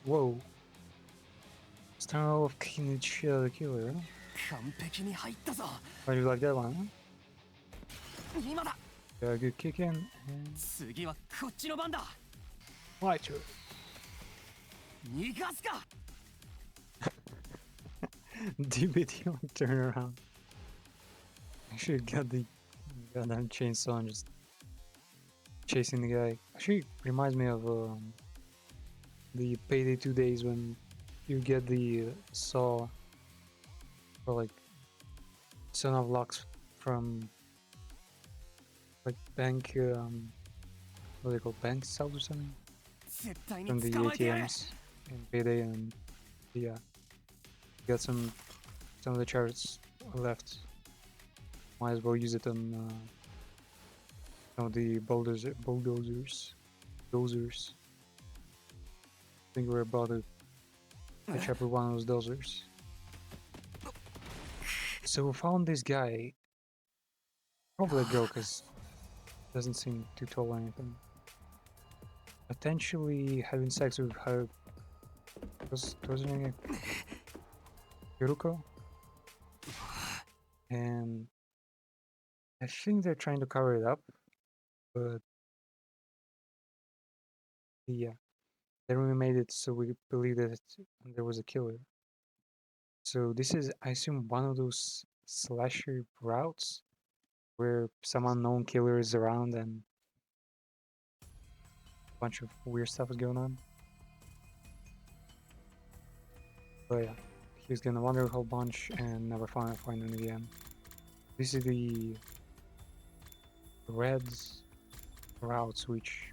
Whoa. Start off kicking the shit out of the killer. 完璧に入ったぞ。 How do you like that one? Huh? 今だ。 Got a good kick in. And 次はこっちの番だ。 right to it. 逃がすか。 DBT on turnaround. I should have got the goddamn chainsaw and just chasing the guy. Actually, reminds me of the Payday 2 days when you get the saw or like Son of Lux from like bank what are they called, bank cells or something 絶対 from に the 捕まえてやる。 ATMs in Payday, and yeah, got some of the charts left. Might as well use it on some of the bulldozers. Dozers. I think we're about to catch up with one of those dozers. So we found this guy. Probably a girl, because doesn't seem too tall or anything. Potentially having sex with her. Was her name Yuruko? And I think they're trying to cover it up, but yeah, then we made it so we believe that there was a killer. So this is, I assume, one of those slasher routes where some unknown killer is around and a bunch of weird stuff is going on. But yeah, he's gonna wander a whole bunch and never find him again. This is the red routes, which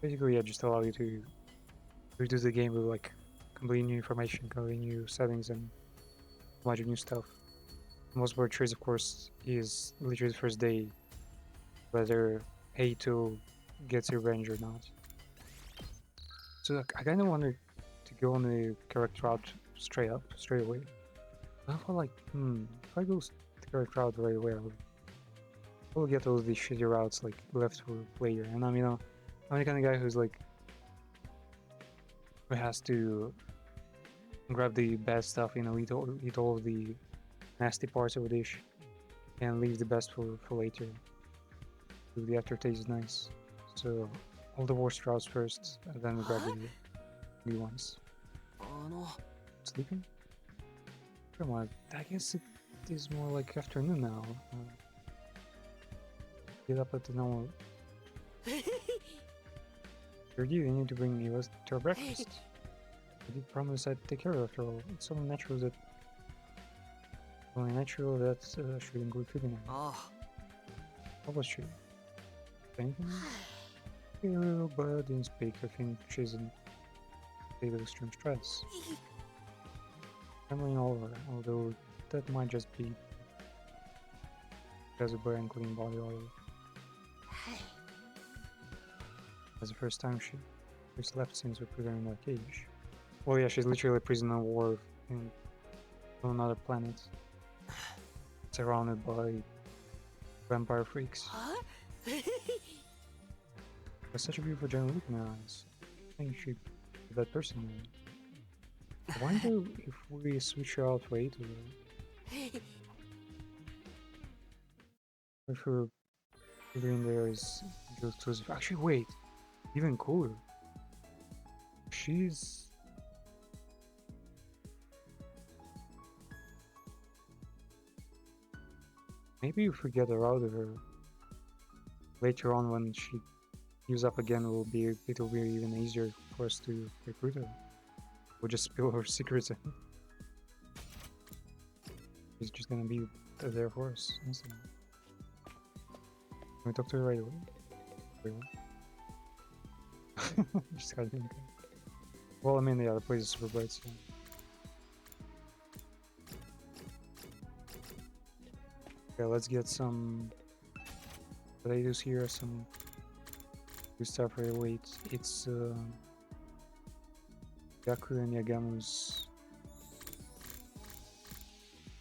basically just allow you to redo the game with like completely new information, completely new settings, and a bunch of new stuff. The most important choice, of course, is literally the first day whether A2 gets revenge or not. So I kind of wanted to go on the correct route straight away. I felt like, if I go the correct route right away, I'll get all these shitty routes like left for later. And I'm, I'm the kind of guy who's like, who has to grab the bad stuff, eat all of the nasty parts of a dish, and leave the best for later. So the aftertaste is nice. So all the worst routes first, and then we grab the new ones. あの Sleeping? Come on, I guess it is more like afternoon now. Get up at the normal. You need to bring us to our breakfast. I did promise I'd take care of it after all. It's only natural that should include feeding. あ How was she? Anything? A little but didn't speak. I think she's in a state of extreme stress. Trembling all over, although that might just be because of her unclean body oil. That's the first time she's left since we put her in that cage. Well, yeah, she's literally a prisoner of war on another planet, surrounded by vampire freaks. あ With such a beautiful gentle look in her eyes, I think she'd be that person. I wonder if we switch her out for 8 or if her figure in there is just exclusive. Actually, wait, even cooler. She's maybe if we get her out of her later on when she heals up again, it will be even easier for us to recruit her. We'll just spill her secrets in. She's just gonna be there for us instantly. Can we talk to her right away? Wait, what? Just gotta think. Well, I mean, yeah, the place is super bright, so. Okay, let's get some potatoes here, some good stuff right away. It's Yaku and Yagamu's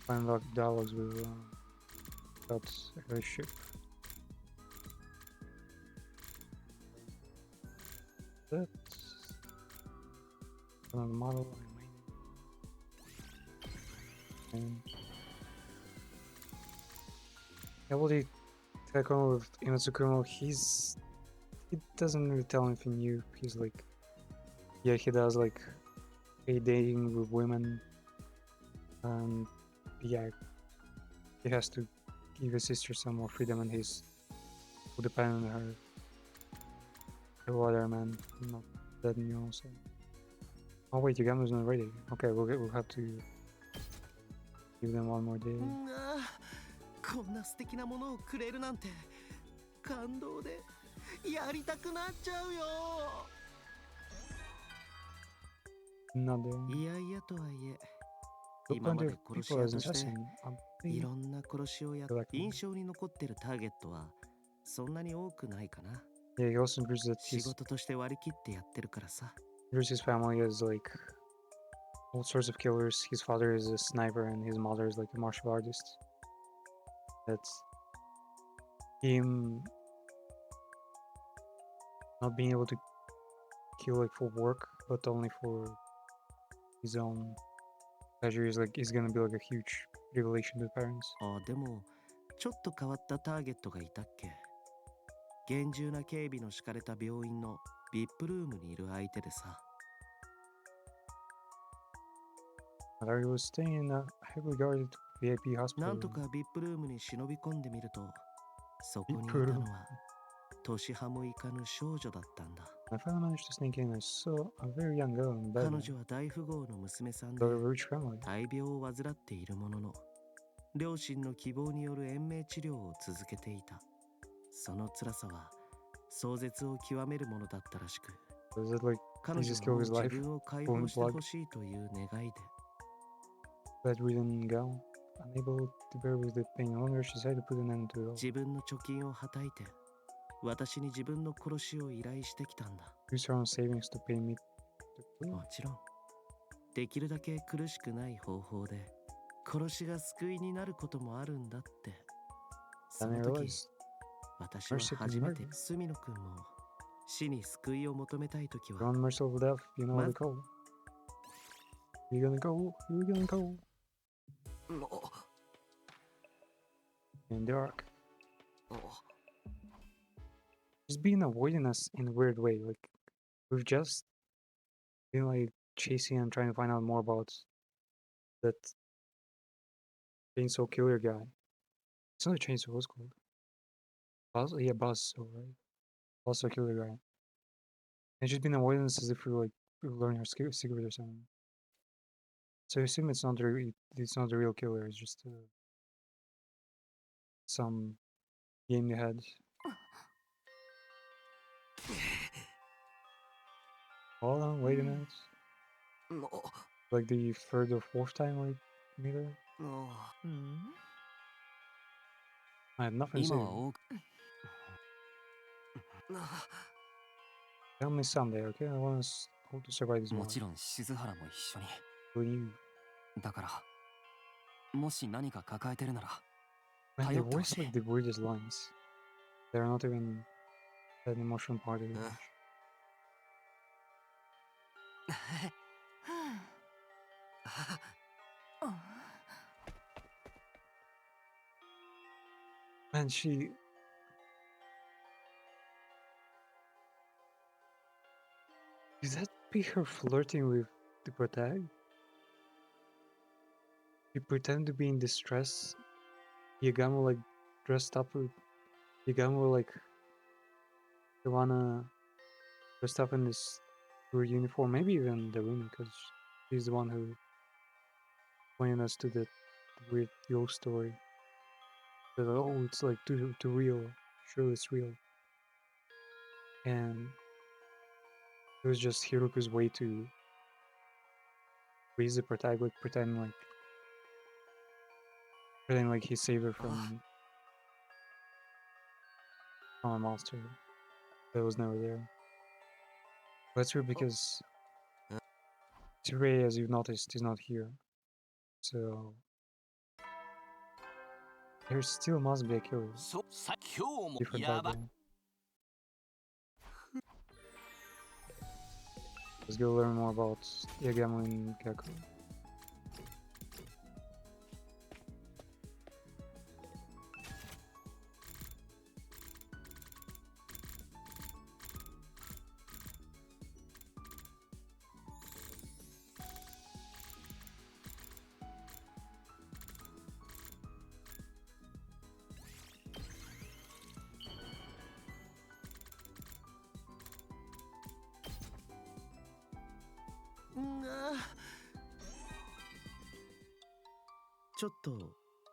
unlocked dialogues with about her ship. That Another model. And ability attack on with Imatsukumo, he doesn't really tell anything new. He's like, yeah, he does like a dating with women, and yeah, he has to give his sister some more freedom, and he's dependent on her. The other man, not that new also. Oh wait, the game is not ready. Okay, we'll have to give them one more day. こんな素敵なものをくれるなんて感動でやりたくなっちゃうよ。 Not there. いやいやとはいえ Look 今 on ま the で殺し people 屋 as として assassin. I い think ろんな殺しをやっ they're like, 印象に残ってるターゲットはそんなに多くないかな。 yeah, he also agrees that 仕事として割り切ってやってるからさ。 his family is like all sorts of killers. His father is a sniper, and his mother is like a martial artist. That's him not being able to kill like for work, but only for his own pleasure is gonna be like a huge revelation to the parents. あ、でもちょっと変わったターゲットがいたっけ。厳重な警備の敷かれた病院の VIP ルームにいる相手でさ。 Larry was staying in a heavily guarded VIP な hospital んと room. か VIP ルームに忍び込んでみると、そこにいた VIP の room. は年派もいかぬ少女だったんだ。 I finally managed to sneak in. I saw a very young girl in bed. 彼女は大富豪の娘さんで Though of a rich family. 大病を患っているものの、両親の希望による延命治療を続けていた。その辛さは壮絶を極めるものだったらしく、 Was it like 彼 he 女 just は killed もう his 自 life? 分を解放してほしいという願いで、 Bedridden girl, unable to bear with the pain longer, she decided to put an end to it all. 自分の貯金をはたいて私に自分の殺しを依頼してきたんだ。 Use her own savings to pay me to kill. もちろんできるだけ苦しくない方法で殺しが救いになることもあるんだって。そ Then I の時 realized 私は mercy is 初めて murder. 隅野くんも死に救いを求めたい時 You're は unmerciful death, you know Ma- the call. You're gonna go, you're gonna go. も In the ark. う She's been avoiding us in a weird way. Like, we've just been like chasing and trying to find out more about that chainsaw killer guy. It's not a chainsaw, what's it called? Buzz? Yeah, Buzzsaw, right? Buzzsaw killer guy. And she's been avoiding us as if we were like we were learning her secret or something. So I assume it's not the real killer. It's just some game they had. Hold on, wait a minute. も Like the third or fourth time I meet her. うもう I have nothing to 今 say. は多く Tell me someday, okay? I want us all to survive this も war. ちろん静原も一緒に。 Will you? だからもし何か抱えてるなら Man, they 頼ってほし voice い。 like the weirdest lines. They're not even an emotional part of it. Man, she... Is that be her flirting with the protag? You pretend to be in distress. Yagamo like dressed up with... Yagamo like... They wanna dressed up in this weird uniform. Maybe even Darumi, because she's the one who pointed us to the weird ghost story. That, oh, it's like too real. Surely it's real. And it was just Hiroku's way to raise the protagonist, pretending like he saved her from a monster that was never there. That's weird because Tsure, as you've noticed, is not here. So there still must be a killer. そさ今日も Different やば background. Let's go learn more about Yagami and Gecko.ちょっと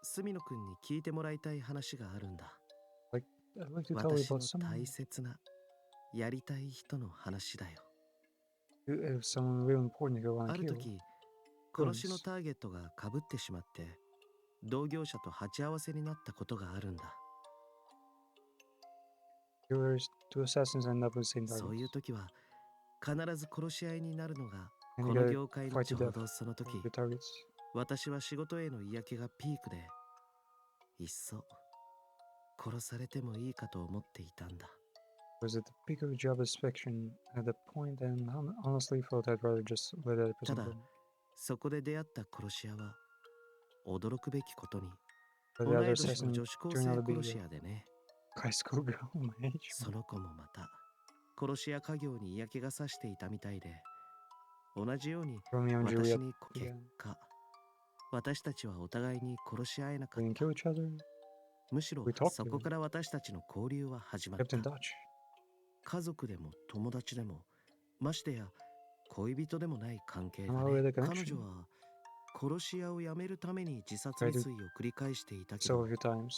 隅野くんに聞いてもらいたい話があるんだ。 I'd like to tell you 私の about someone, 大切なやりたい人の話だよ。someone really important who I あ want る to kill. 時殺しのターゲットがかぶってしまって同業者と鉢合わせになったことがあるんだ。 Killers, two assassins end up with the same そういう targets. 時は必ず殺し合いになるのが And こ you の gotta 業界の fight ち to ょう death どその時、 your targets. 私は仕事への嫌気がピークでいっそ殺されてもいいかと思っていたんだ。 Was at the peak of job inspection at the point, and honestly felt I'd rather just let that た person だ go. そこで出会った殺し屋は驚くべきことに But 同 the い other 年の assassin 女子高 turned 生 out to be 殺し a 屋でね。 high school girl my age. その子もまた殺し屋家業に嫌気がさしていたみたいで、同じように Romeo and 私 Juliet に結 again. 果私たちはお互いに殺し合えなか We っ didn't た。 kill each other. むしろ We talked そ to こ them. から私たちの交流は始まっ Kept た。 in touch. 家族でも友達でもましてや恋人でもない関係だ Somehow we ね。 had a 彼 connection. 女は殺し屋をやめるために自殺 Tried 未 to 遂を繰り返していたけ sell ど、 a few times.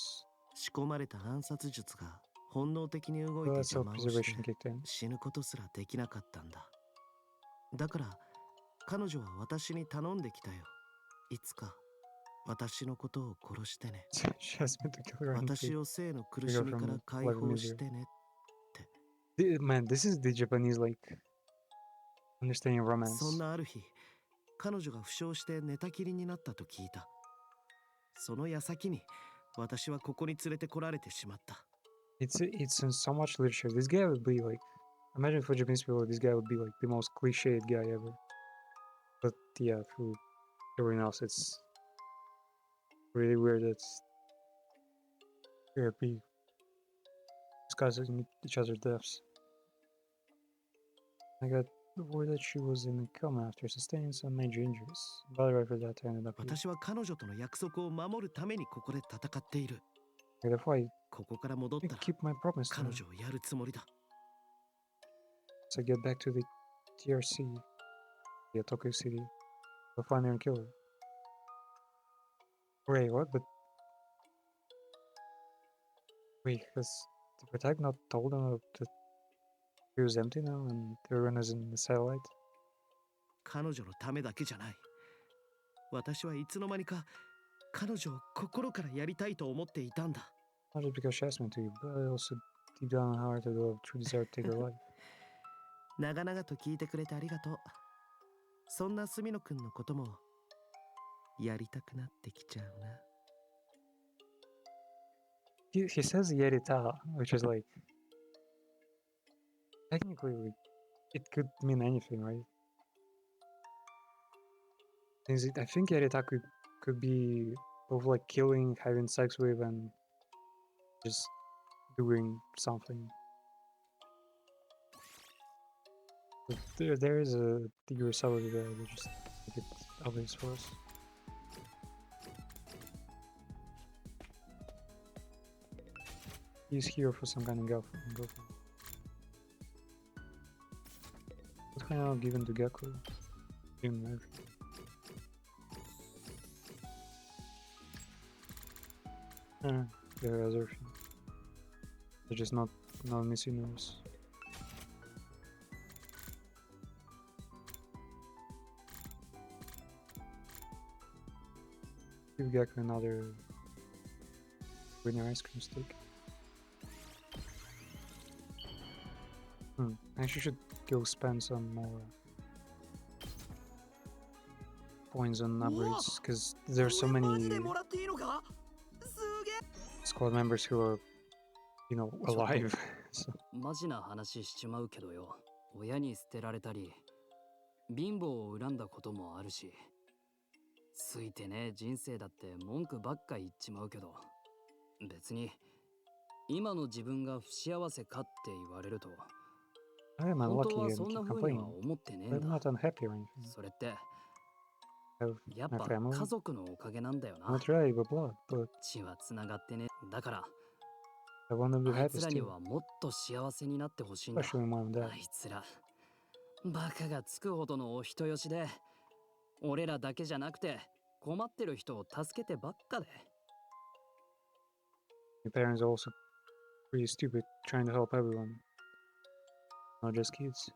仕込まれた暗殺術が本能的に動い But て that 邪魔をして self-preservation kicked in. 死ぬことすらできなかったんだ。だから彼女は私に頼んできたよ。いつか私のことを殺してね。 She asked me to kill her and 私 to を生の苦しみから解放してね。 Man, this is the Japanese like understanding そん romance. なある日、彼女が負傷して寝たきりになったと聞いた。その矢先に私はここに連れてこられてしまった。 It's in so much literature. This guy would be like, imagine for Japanese people, this guy would be like the most cliched guy ever. But yeah, for everyone else, it's really weird. It's therapy. These guys are meet each other's deaths. I got word that she was in a coma after sustaining some major injuries. But right for that, I ended up here. 私は彼女との約束を守るためにここで戦っている。 Therefore, I ここから戻ったら keep my promise to 彼 her. 女をやるつもりだ。 So I get back to the TRC, the Tokyo City. We'll find her and kill her. Wait, what? But wait, has the protect not told them that he was empty now and everyone is in the satellite? 彼女のためだけじゃない。私はいつの間にか彼女を心からやりたいと思っていたんだ。 Not just because she asked me to, but I also deep down in her heart I do have true desire to take her life. 長々と聞いてくれてありがとう。そんな隅野くんのこともやりたくなってきちゃうな。 He says Yerita, which is like technically like, it could mean anything, right? I think Yerita could be both like killing, having sex with, and just doing something. But there is a degree subtlety there that just make it obvious for us. He's here for some kind of girlfriend. What kind of given to Gecko? Even everything. Yeah, everything. They're just not missing us. Give Gecko another winner ice cream stick. I actually should go spend some more points on upgrades because there's so many squad members who are, you know, alive. So マジな話しちまうけどよ。親に捨てられたり、貧乏を恨んだこともあるし、ついてね人生だって文句ばっか言っちまうけど、別に今の自分が不幸せかって言われると、 I am 本当 unlucky は and そん keep な風には complaining. 思ってねえ But ん I'm だ。 not unhappy or anything. それって I have やっ my ぱ family. 家族のおかげなんだよな。 Not really, but blood. But 血はつながってね。だから I want to be あい happy つらに still. はもっと幸せになってほしいんだ。 Especially mom and あ dad. いつらバカがつくほどのお人よしで、俺らだけじゃなくて困ってる人を助けてばっかで。 My parents are also pretty stupid, trying to help everyone. Not just kids.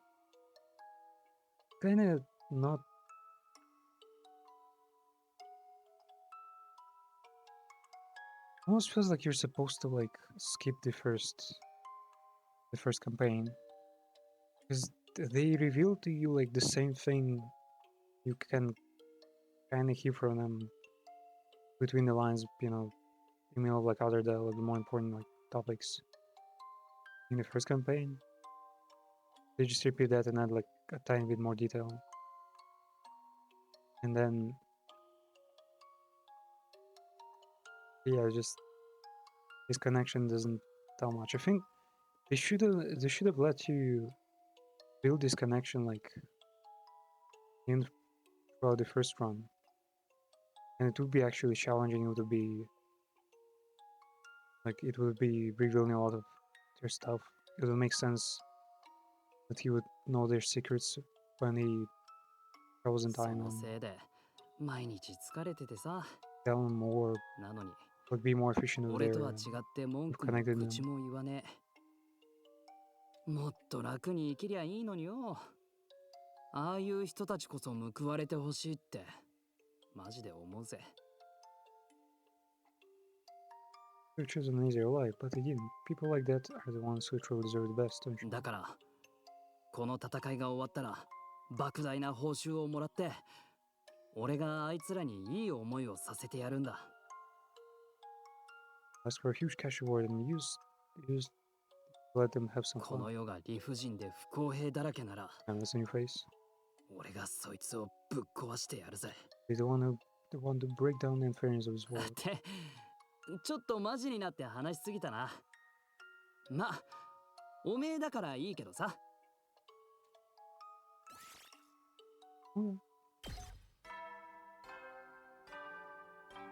Kinda not. Almost feels like you're supposed to like skip the first campaign, because they reveal to you like the same thing you can kind of hear from them between the lines, you know, in the middle of like other the more important like topics in the first campaign. They just repeat that and add like a tiny bit more detail, and then yeah, just his connection doesn't tell much. I think they should have let you build this connection like in throughout the first run, and it would be actually challenging. It would be like it would be revealing a lot of their stuff. It would make sense that he would know their secrets when he travels in そ time の and せいで毎日疲れててさ。 tell them more, なのに would be more efficient with 俺 their とは違って文句も connected 愚痴も言わねえ。もっと楽に生きりゃいいのによ。ああいう人たちこそ報われてほしいってマジで思うぜ。 to choose an easier life, but again, people like that are the ones who truly deserve the best, don't you? だからこの戦いが終わったら莫大な報酬をもらって、俺があいつらにいい思いをさせてやるんだ。 Ask for a huge cash reward and use let them have some こ fun. の世が理不尽で不公平だらけなら、 And that's in your face. 俺がそいつをぶっ壊してやるぜ。 They don't want to break down the unfairness of this っ world. てちょっとマジになって話しすぎたな。ま、おめえだからいいけどさ。 Mm.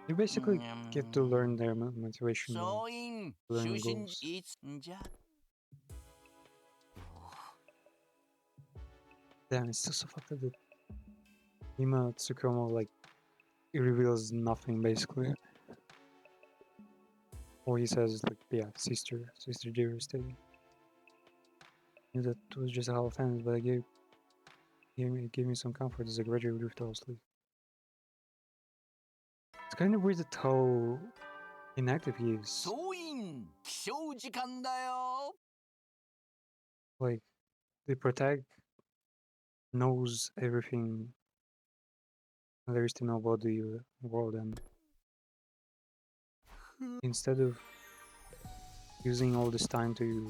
You basically get to learn their motivation, 総員 learn 就 the 寝 goals. いつんじゃ。 Damn, it's still so fucked up that Ima Tsukuyomo like it reveals nothing basically. All he says is like, yeah, sister dearest. Knew that was just a Hall of Fame, but it gave me some comfort as a graduate with all sleep. It's kind of weird that how inactive he is. 総員起床時間だよ。 Like the protag knows everything there is to know about the world, and instead of using all this time to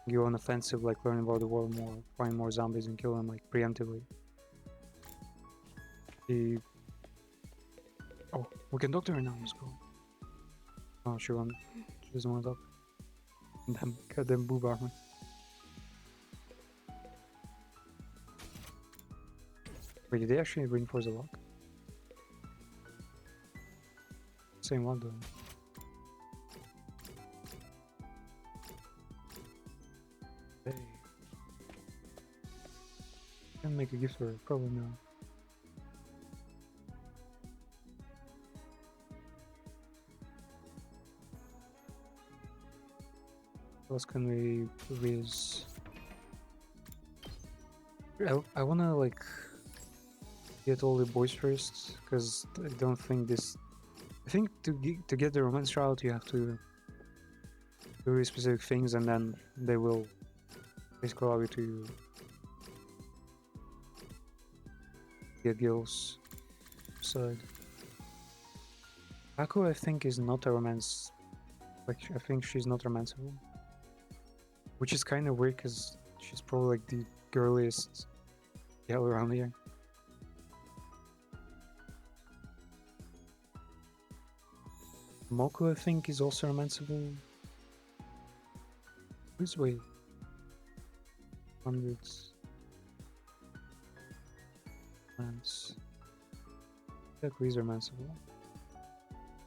go on offensive, like learn about the world more, find more zombies and kill them like preemptively, he we can talk to her now, let's go. Oh, she doesn't want to talk. Damn, goddamn boob armor. Wait, did they actually reinforce the lock? Same one though. Hey. Can make a gift for her, probably not. What else can we raise? I wanna like get all the boys first, because I don't think this. I think to get the romance route, you have to do really specific things, and then they will basically allow you to get girls. Side. Aku, I think, is not a romance. Like, I think she's not romanceable, which is kind of weird, because she's probably like the girliest Yeah, around here. Moku, I think, is also romanceable. This way. Hundreds. Lands. That is romanceable.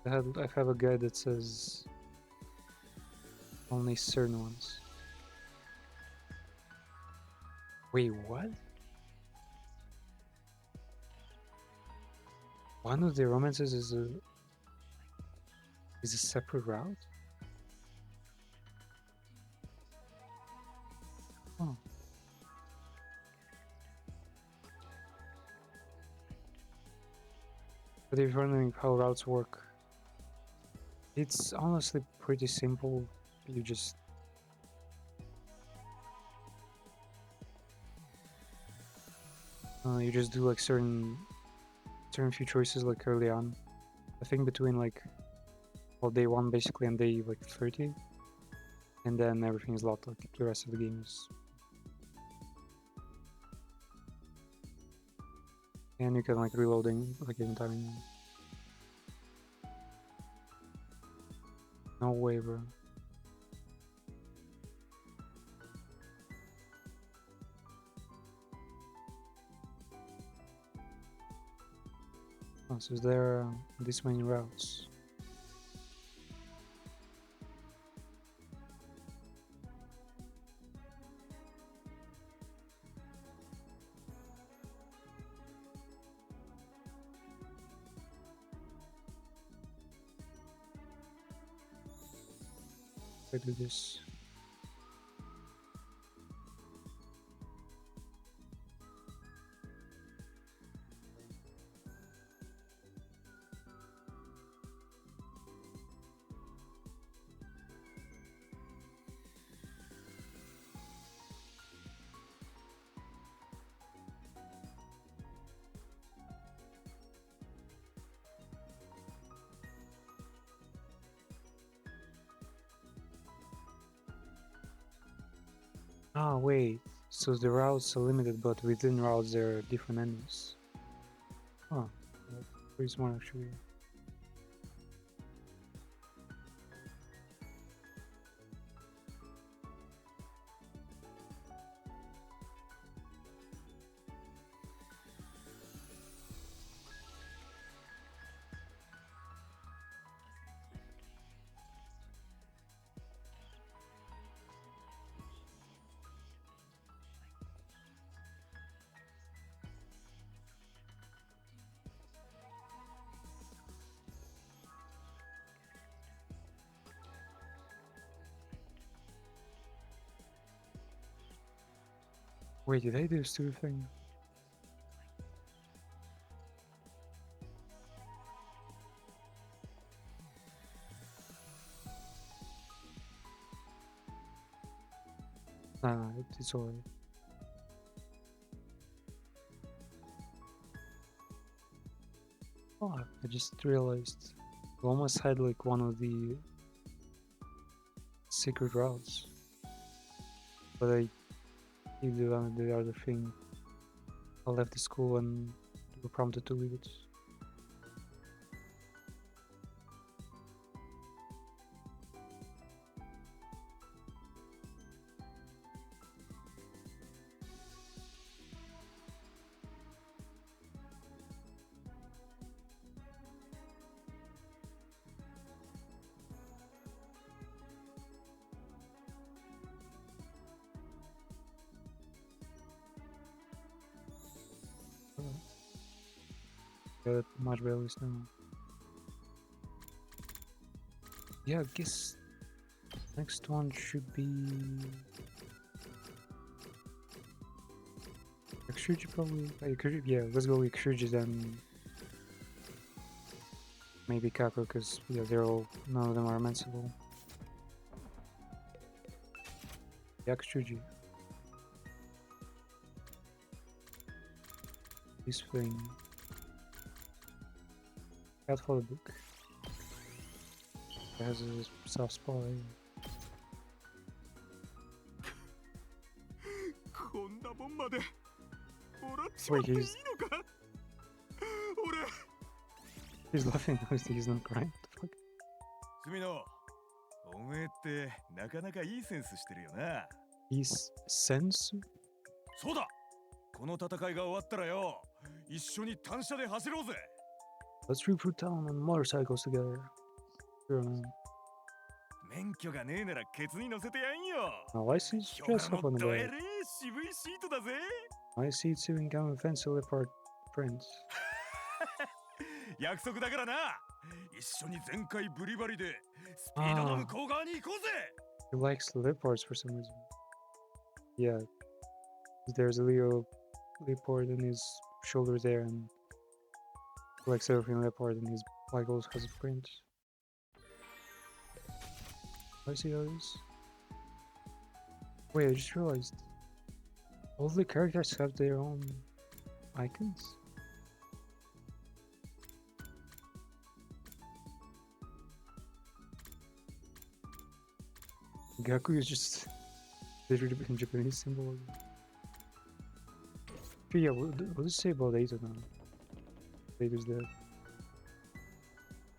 I have a guide that says only certain ones. Wait, what? One of the romances is a separate route? Oh. But if you're wondering how routes work, it's honestly pretty simple. You just do like certain few choices like early on. I think between like day 1 basically and day like 30, and then everything is locked. Like the rest of the game is, and you can like reloading like anytime. No way, bro. Oh, so there are this many routes. I do this. Ah, wait. So the routes are limited, but within routes there are different enemies. Huh. That's pretty smart, actually. Wait, did I do a stupid thing? Nah, it's alright. Oh, I just realized we almost had like one of the secret routes, but I did the other thing. I left the school and we were prompted to leave it. Got much better list now. Yeah, I guess next one should be Yakushuji probably. Yeah, let's go with Yakushuji then. Maybe Kako, because yeah, none of them are romanceable. Yakushuji. This thing. Cat for the book. It has a soft spot. こんなもんまでもらっ Wait, he's laughing. He's not crying. What the fuck? すみの、おめえってなかなかいいセンスしてるよな。 He's sensu? そうだ、この戦いが終わったらよ、一緒に単車で走ろうぜ。 Let's trip through town on motorcycles together. Sure, man. 免許がねえならケツに乗せてやんよ。 Now, why is he 巨 dressed 柄 up on の the ドエ bed? レ渋いシートだぜ。 Why is he chewing gum and fancy leopard prints? 約束だからな。一緒に全開ブリバリでスピードの向こう側に行こうぜ。 He likes leopards for some reason. Yeah. There's a little leopard on his shoulder there, and he likes everything leopard, and his bike also has a print. I see how it is. Wait, I just realized all the characters have their own icons. Gaku is just literally in Japanese symbol. But yeah, what does it say about Eito now? Eito's dead.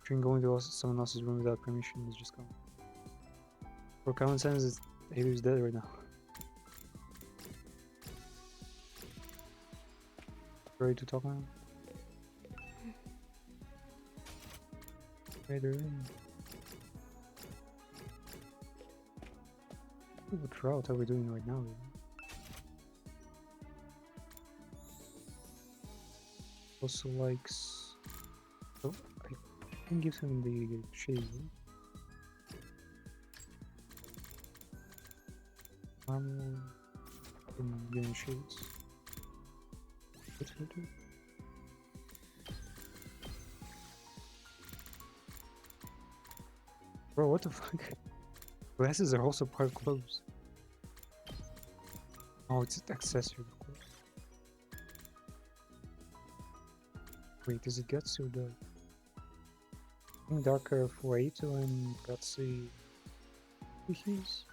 Trying going to someone else's room without permission is just gone. For common sense, Eito's dead right now. Ready to talk now? Hey, they're in. What route are we doing right now? Also likes. Oh, I can give him the shades. Armor and young shades. What's he do? Bro, what the fuck? Glasses are also part of clothes. Oh, it's an accessory, of course. Wait, does it get so dark? I think darker for Eito and Gutsy. He's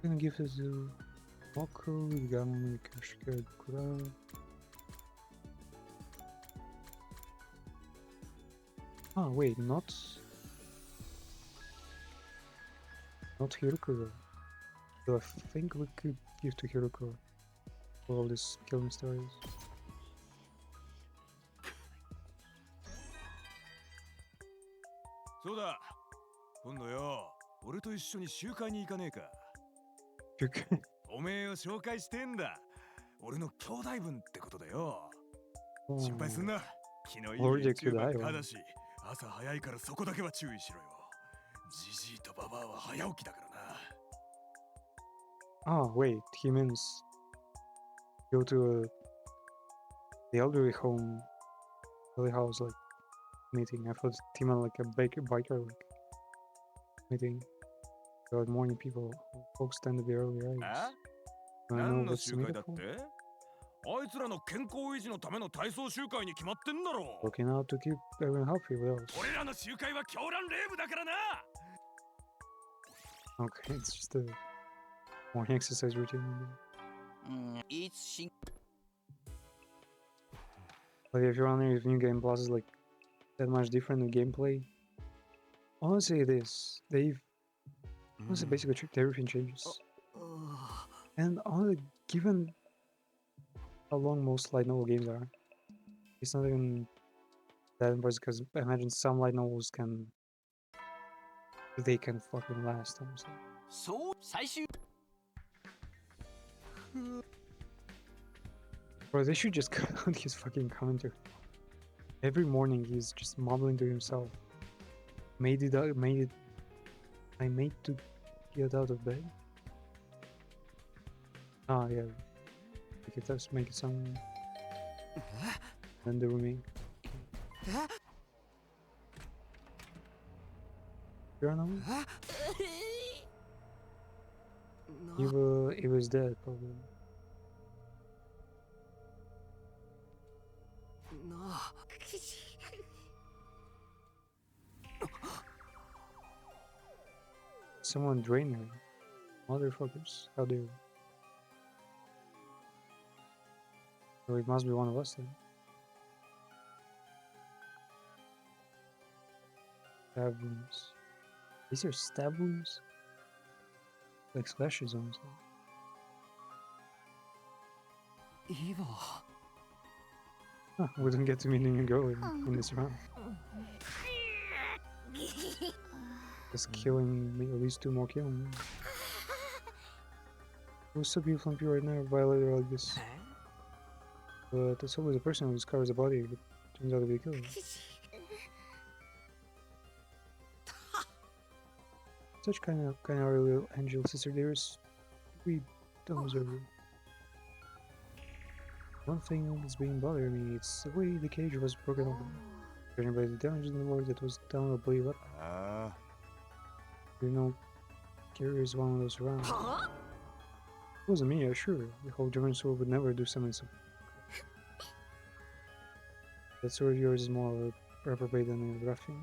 gonna give us a Moku, Gamma, Kashika, Kura. Ah, wait, not Hirokuro. So I think we could give to Hirokuro for all these killing stories. そうだ、今度よ、俺と一緒に集会に行かねえか。おめえを紹介してんだ。俺の兄弟分ってことだよ。心配すんな。気のいい連中ばっかだし、朝早いからそこだけは注意しろよ。ジジイとババアは早起きだからな。 Ah, wait, he means go to the elderly home, elderly house, like meeting. I thought he meant like a biker like meeting. So, like morning people, folks tend to be early, right? 何の集会だって？あいつらの健康維持のための体操集会に決まってんだろ。 Looking out to keep everyone healthy, what else? 俺らの集会は狂乱レイブだからな。 Okay, it's just a morning exercise routine. Like if you're wondering if New Game Plus is like that much different in gameplay, honestly it is. They've honestly basically everything changes. And honestly, given how long most light novel games are, it's not even that impressive because I imagine some light novels can fucking last, honestly. So, 最終 Bro, they should just cut out his fucking commentary. Every morning he's just mumbling to himself. I made to get out of bed. Ah, yeah. Okay, let's make it sound. Then the rooming. You're on He was dead, probably. No. Someone drained her. Motherfuckers. How dare you? So it must be one of us then. Stab wounds. These are stab wounds? Like splashes almost. Evo. Huh, we didn't get to meet a girl in this round. Just killing me, at least 2 more killing. It was so beautiful and pure right now, violator like this. But it's always a person who discovers a body that turns out to be a killer. Such kind of our little angel sister dearest. We don't deserve it. One thing that's been bothering me, it's the way the cage was broken open. Judging by the damage in the wall that was done, I believe up. You know, Kiri is one of those around. It wasn't me, sure. The whole German soul would never do something so. That sword of yours is more of a reprobate than a ruffian.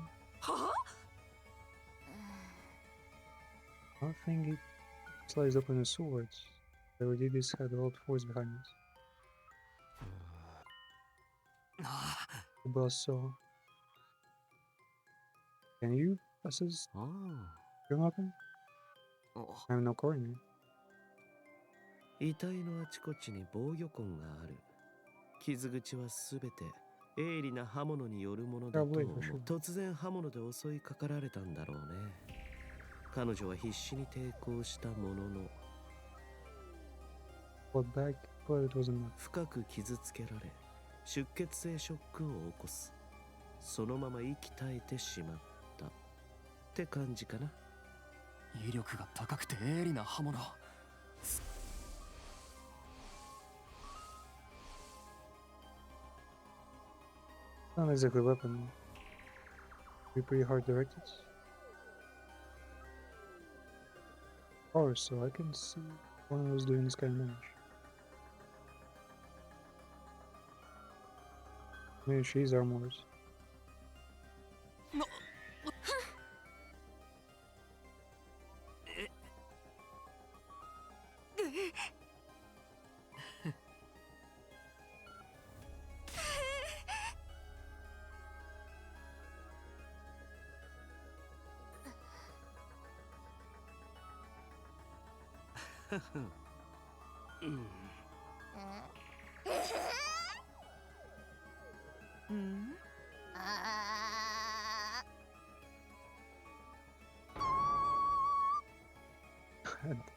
I think it sliced open the swords. The Rodidis had a lot of force behind us. The boss saw. Can you assistあ your weapon? あ I'm no coroner. 遺体のあちこちに防御痕がある。傷口はすべて鋭利な刃物によるものだと思う。突然刃物で襲いかかられたんだろうね。彼女は必死に抵抗したものの Fought back, but it wasn't enough. 深く傷つけられ出血性ショックを起こす。そのまま息絶えてしまったって感じかな。威力が高くて鋭利な刃物。 Not exactly a weapon. Be pretty hard directed. Or so I can see one was doing this kind of damage. Maybe she's armors.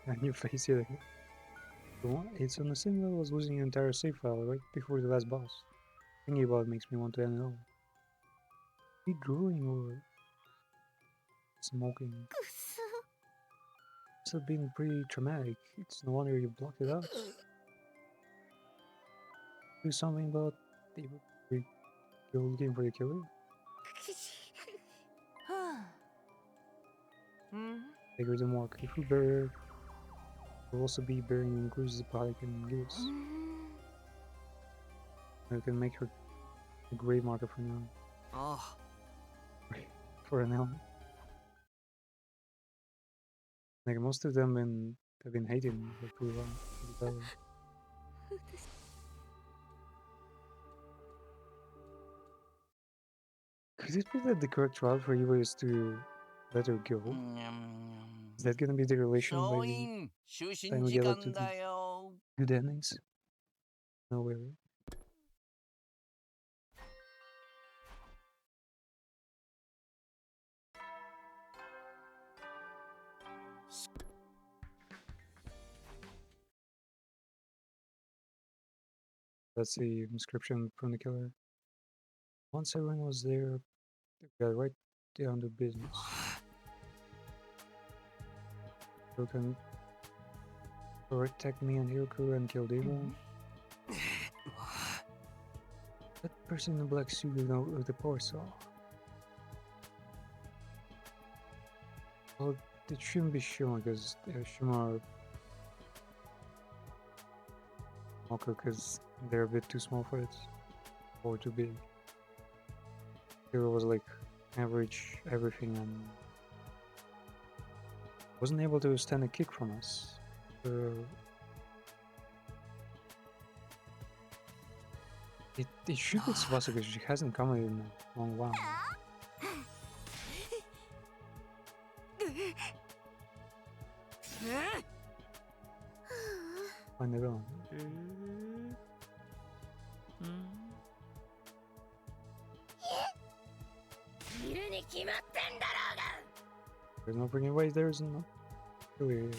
A new face here. It's on the same level as losing an entire save file right before the last boss. Thinking about it makes me want to end it all. Be drooling or smoking. It's been pretty traumatic. It's no wonder you blocked it out. Do something about the you're looking for the killer? Figure the mark. If we bury, we'll also be burying includes the body can give us. We can make her a grave marker for now. Ah. For now. Like most of them have been hating me for pretty long. Could it be that the correct route for you is to let her go? Is that gonna be the relation by the 就寝 time we 時 get up to 間 the だよ。 good endings? No way. That's the inscription from the killer. Once everyone was there, they got right down to business. You can protect me and Hiroko and kill Devil. That person in the black suit with the power saw. Well, it shouldn't be Shima because Shima or because they're a bit too small for it or too big. Hero was like average everything and wasn't able to stand a kick from us. It should be Tsubasa because she hasn't come in a long while. Find the villain. There's no freaking way there isn't. Really.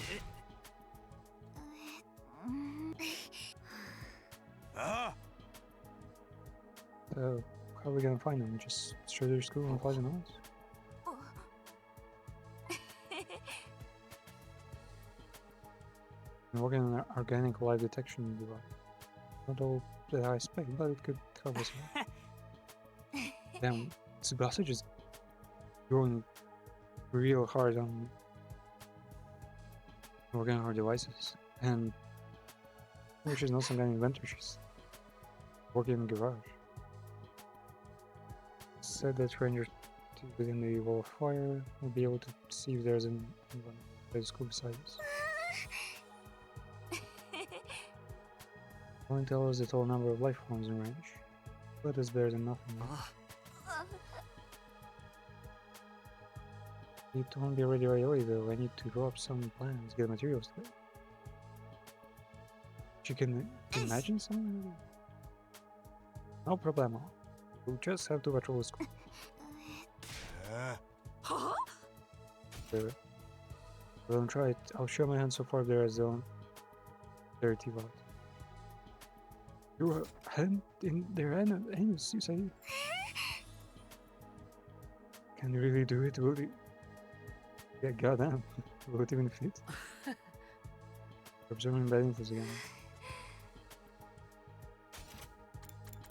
Ah! So, how are we gonna find them? Just straight to school and Pleasant Heights? I'm working on an organic light detection device. Not all that I expect, but it could help us out. Damn, Tsubasa just going real hard on working on her devices. And she's not some kind of inventor, she's working in the garage. Said that rangers within the wall of fire will be able to see if there's anyone by the school beside us. Only tell us the total number of life forms in range, but it's better than nothing. It won't be ready right away though. I need to draw up some plans, get materials together. You can imagine something? No problemo. We'll just have to patrol the school. Don't try it. I'll show my hand so far there is on 30 watt. Your hand in their hands, you say? Can you really do it? Will it? Yeah, goddamn. Will it even fit? Observing bad influence again.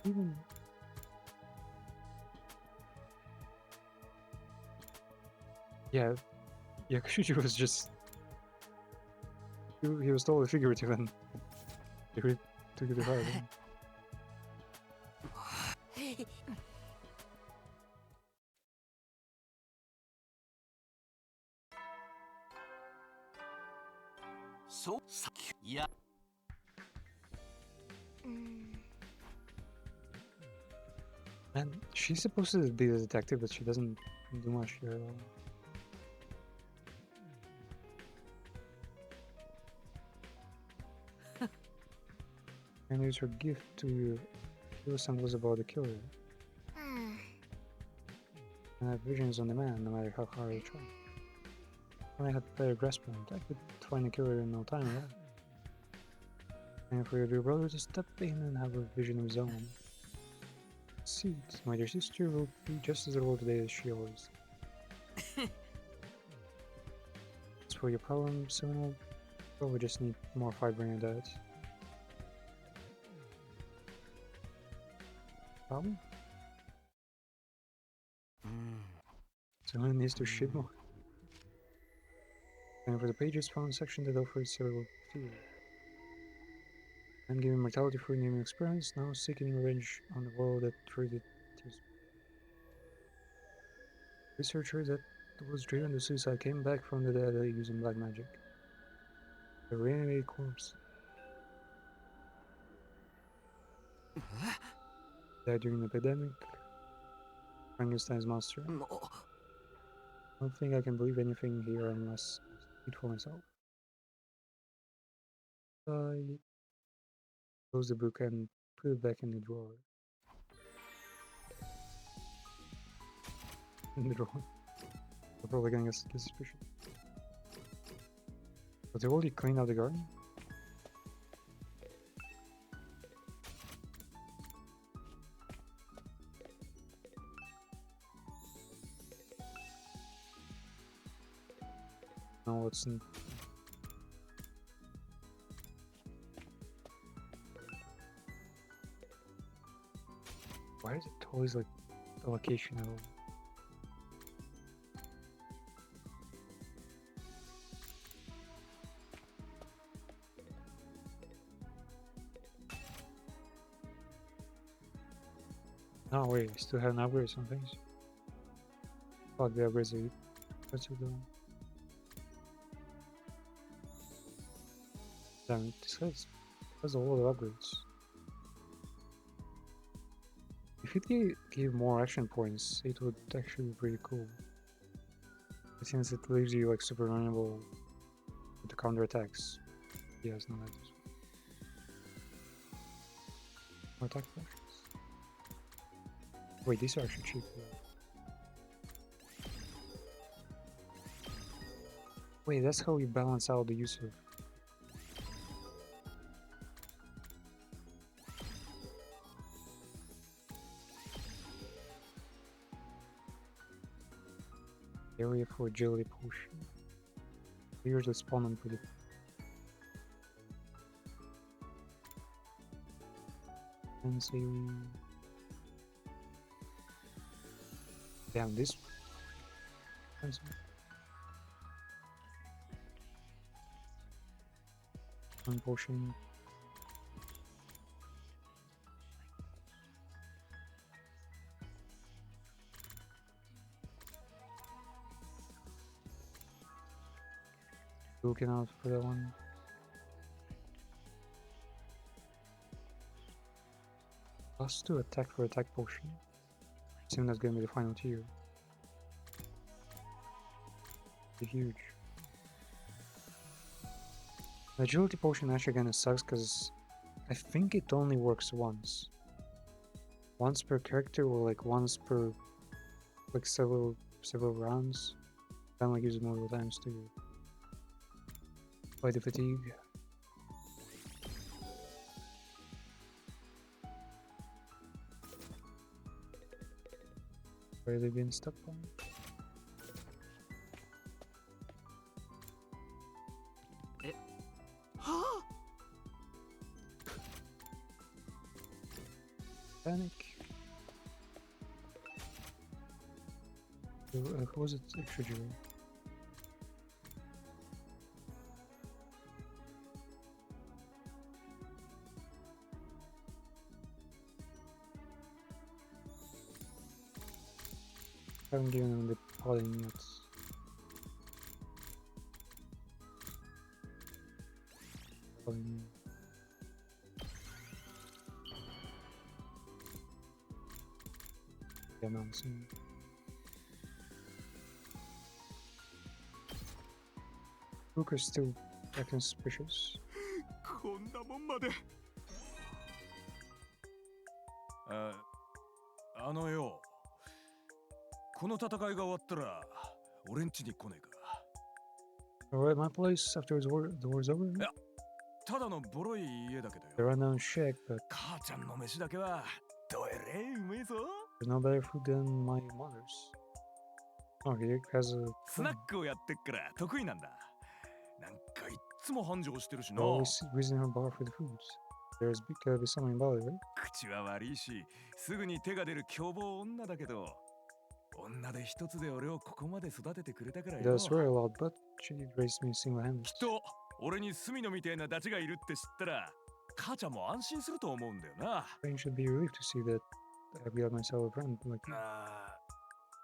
Even. Yeah, Yakushuji was just. He was totally figurative and they really took it to heart. So, yeah. And she's supposed to be the detective, but she doesn't do much here at all. And use her gift to show some clues about the killer. And have visions on demand, no matter how hard I try. When I had better grasp on it, I could find the killer in no time at all. And for your dear brother to step in and have a vision of his own. See, my dear sister will be just as old today as she always. As for your problem, soon I'll probably just need more fiber in your diet. Problem? Someone needs to shit more. And for the pages found section that offers several fields. I'm giving mortality for a new experience, now seeking revenge on the world that treated his researcher that was driven to suicide came back from the dead using black magic. A reanimated corpse. Died during the epidemic. Frankenstein's monster. I don't think I can believe anything here unless I see it for myself. I close the book and put it back in the drawer. In the drawer. I'm probably gonna get suspicious. But they already cleaned out the garden? No, it's in. Why is it always like the location of? Oh wait, I still haven't upgraded some things. Fuck the upgrades are what's it doing? Damn it, this has a lot of upgrades. If it gave more action points, it would actually be pretty cool. But since it leaves you like super vulnerable to counter attacks, yes, no, that is. More attack potions. Wait, these are actually cheap. Wait, that's how you balance out the use of. Area for agility potion. They usually spawn on pretty. And sailing. Damn, this. One potion. Looking out for that one. Plus 2 attack for attack potion. Assume that's gonna be the final tier. Be huge. The agility potion actually kinda sucks because I think it only works once. Once per character or like once per like several rounds. Then like use it multiple times to fight the fatigue. Where they've been stuck on. Panic. Who was it? Extra haven't given them the paladin yet. Yeah, no, soon. Luke is still acting suspicious. こんなもんまで。あのよ。この戦いが終わったら、俺ん家に来ねえか。Alright, my place after the war's over? いや、ただのボロい家だけど The よ。 rundown shack, but 母ちゃんの飯だけは、どえれいうめえぞ。 there's no better food than my mother's. Oh, he has a スナックをやってっから得意なんだ。なんかいっつも繁盛してるしな。 always using her bar for the foods. There's gotta be something about it, right? 口は悪いし、すぐに手が出る凶暴女だけど、女で一つで俺をここまで育ててくれたから He よ。 does swear a lot, but she raised me single-handed. きっと俺に隅野みたいなダチがいるって知ったら、母ちゃんも安心すると思うんだよな。 I should be relieved to see that I've got myself a friend like you.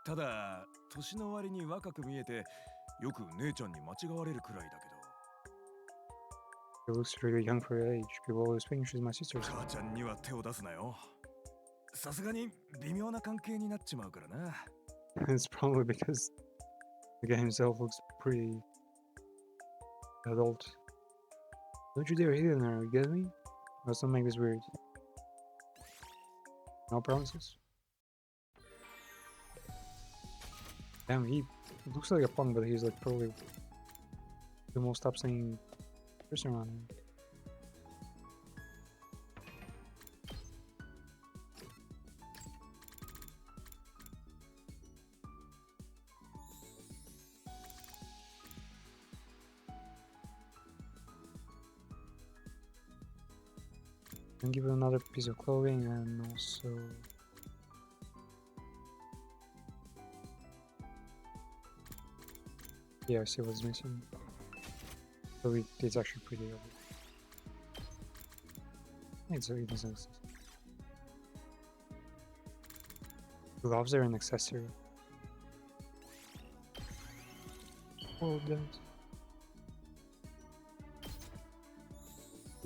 ただ、年の割に若く見えて、よく姉ちゃんに間違われるくらいだけど。 She looks really young for her age. People always think she's my sister. 母ちゃんには手を出すなよ。さすがに微妙な関係になっちまうからな。It's probably because the guy himself looks pretty adult. Don't you dare hit in there, you get me? Let's not make this weird. No promises. Damn, he looks like a punk, but he's like probably the most upstanding person around here. And give him another piece of clothing and also yeah, I see what's missing. So it's actually pretty obvious. It's very business. Gloves are an accessory. Oh, that.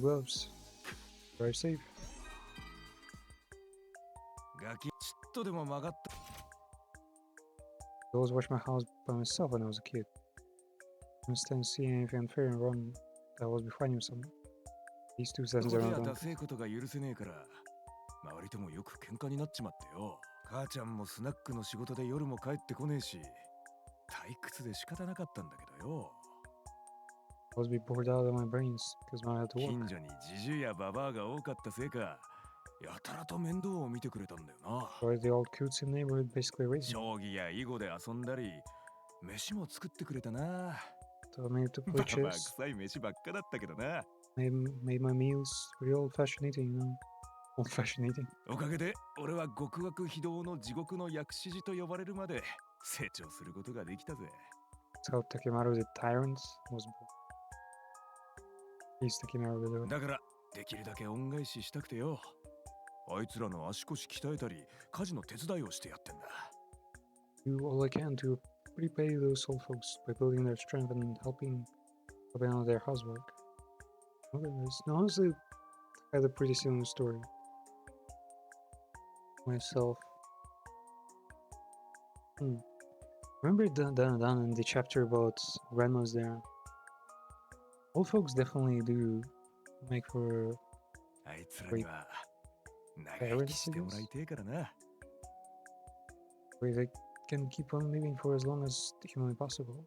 Gloves. Very safe. ガキとでも曲がった。 I always watched my house by myself when I was a kid. Instead of seeing anything unfair and wrong, I always be fighting with someone. These two こ sessions と are や not ダ wrong. セいことが許せねえから周りともよく喧嘩になっちまってよ。母ちゃんもスナックの仕事で夜も帰ってこねえし退屈で仕方なかったんだけどよ。 I always be bored out of my brains because I had to 近 work. 所にジジイやババアが多かったせいかやたらと面倒を見てくれたんだよな。 Or the old cutes in the neighborhood basically raised me. 将棋や囲碁で遊んだり飯も作ってくれたな。 So I made to バ play バア chess, 臭い飯ばっかだったけどな。 made my meals, pretty old-fashioned eating, you know. Old-fashioned eating. おかげで俺は極悪非道の地獄の薬師寺と呼ばれるまで成長することができたぜ。 That's how Takimaru the tyrant was born. He's Takimaru the villain. だからできるだけ恩返ししたくてよ。あいつらの足腰鍛えたり家事の手伝いをしてやってんだ。 Do all I can to repay those old folks by building their strength and helping out their housework. Okay, honestly, I had a pretty similar story myself. Remember down in the chapter about grandmas there? Old folks definitely do make for あいつらには長生きしてもらいてえからな。 where they can keep on living for as long as humanly possible.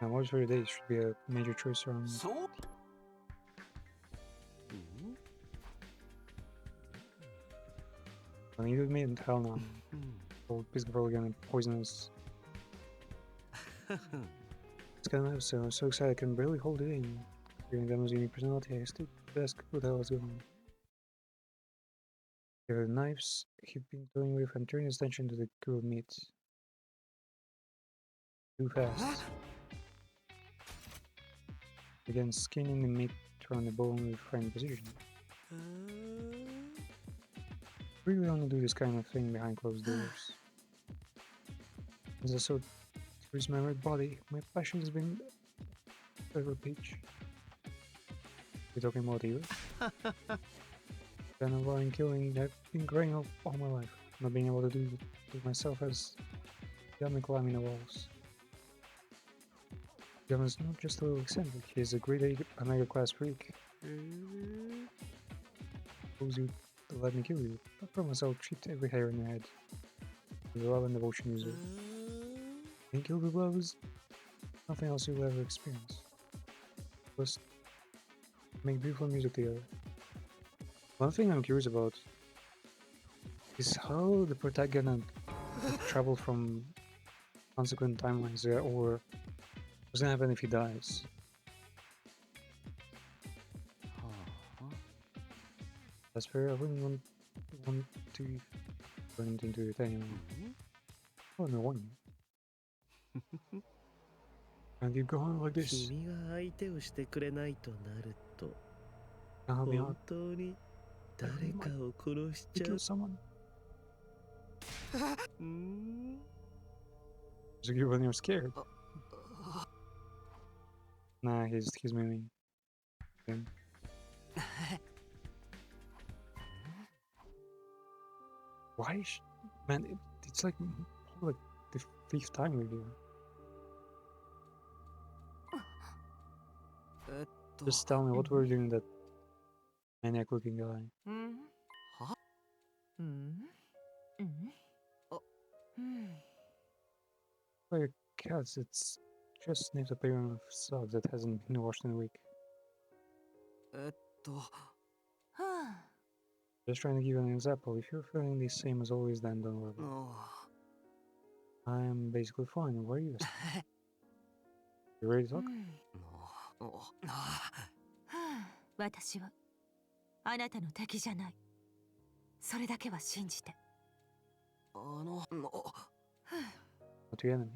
Now, watch for your days should be a major choice around. そう I mean, you made hell no. Well, he's probably gonna poison us. It's kind of so I'm so excited I can barely hold it in. Hearing Demo's unique personality, I stood to ask who the hell is going on. There are the knives he'd been toying with and turned his attention to the grilled meat. Too fast. Began skinning the meat around the bone with fine precision. Really only do this kind of thing behind closed doors. As I sewed through my red body, my passion has been ever peach. You talking about you? Kind of lying killing I've been growing up all my life, not being able to do it myself as Yami climbing the walls. Yama's not just a little eccentric, he's a great Omega class freak. Suppose you let me kill you. I promise I'll treat every hair in your head. With love and devotion user. And kill with love is nothing else you'll ever experience. Just make beautiful music together. One thing I'm curious about is how the protagonist travel from consequent timelines, or what's gonna happen if he dies. That's fair. I wouldn't want to run into it anyway. Oh no one. And keep going like this. 君が相手をしてくれないとなると I'll be 本 out 当に誰かを殺し to ちゃ kill う someone. うーん Just you when you're scared. Nah, he's memeing. Him. Why? Man, it's like the 5th time we're here. Just tell me what we're doing that maniac looking guy. は Like cats, it's just sniffed a pair of socks that hasn't been washed in a week. と Just trying to give you an example. If you're feeling the same as always, then don't worry. お I'm basically fine. Where are you? You ready to talk? お私はあなたの敵じゃない。それだけは信じて。の Not your enemy.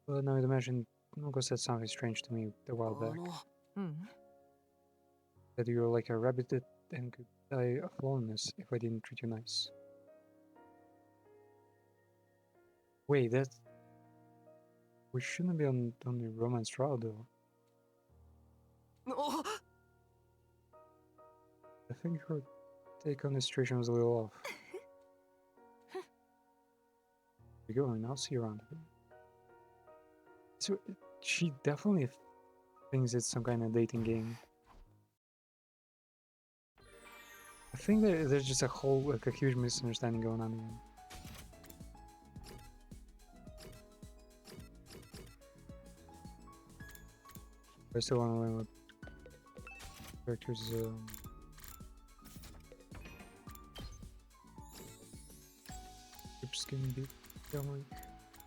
Well, now imagine Noko said something strange to me a while back. うん。 That you're like a rabbit and could die of loneliness if I didn't treat you nice. Wait, We shouldn't be on the romance route though. お I think her take on the situation was a little off. We go and I'll see you around here. So she definitely thinks it's some kind of dating game. I think that there's just a huge misunderstanding going on here. I still want to learn what characters skin beat.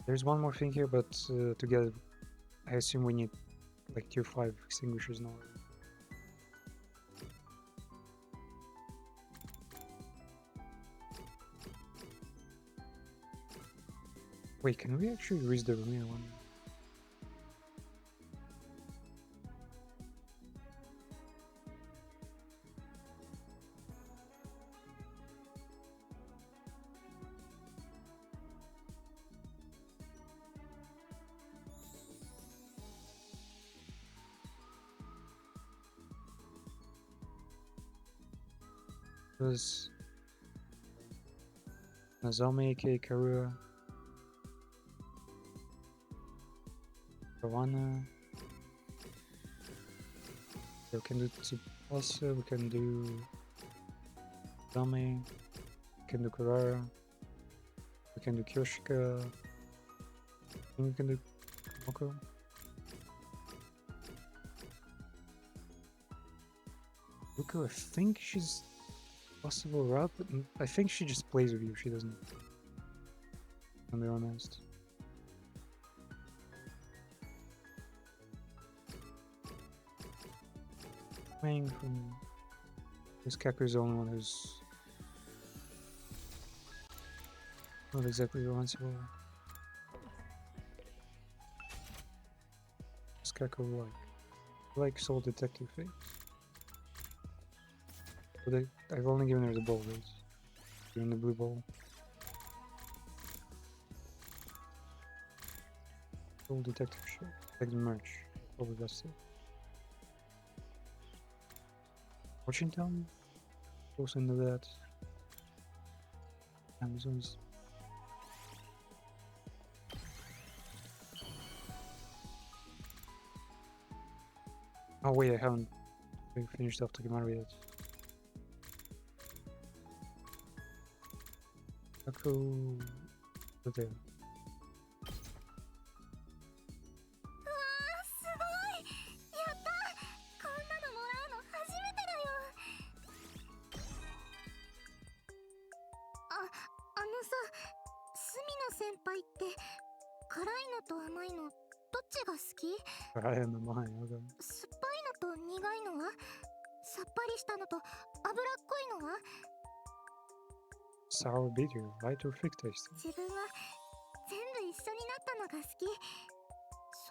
There's one more thing here, but to get it, I assume we need like tier 5 extinguishers now. Wait, can we actually reach the Romania one? There's Nazame, aka Karua, Kawana. We can do Tsubasa, we can do Nazame, we can do Karara, we can do Kyoshika, and we can do Moko. Luko, I think she's possible route, but I think she just plays with you, she doesn't. To be honest. Playing from this Kaku's the only one who's not exactly responsible. This Kaku like Soul Detective face. But I've only given her the ball race. Given the blue ball. Soul Detective shit. Like the merch. Probably that's it. Fortune Town? Goes into that. Amazon's. Oh wait, I haven't finished off Takimaru yet. Kaku... there. 先輩って辛いのと甘いのどっちが好き？ I am the mind, okay. 酸っぱいのと苦いのは？さっぱりしたのと脂っこいのは？ Sour bitter, light or thick taste. 自分は全部一緒になったのが好き。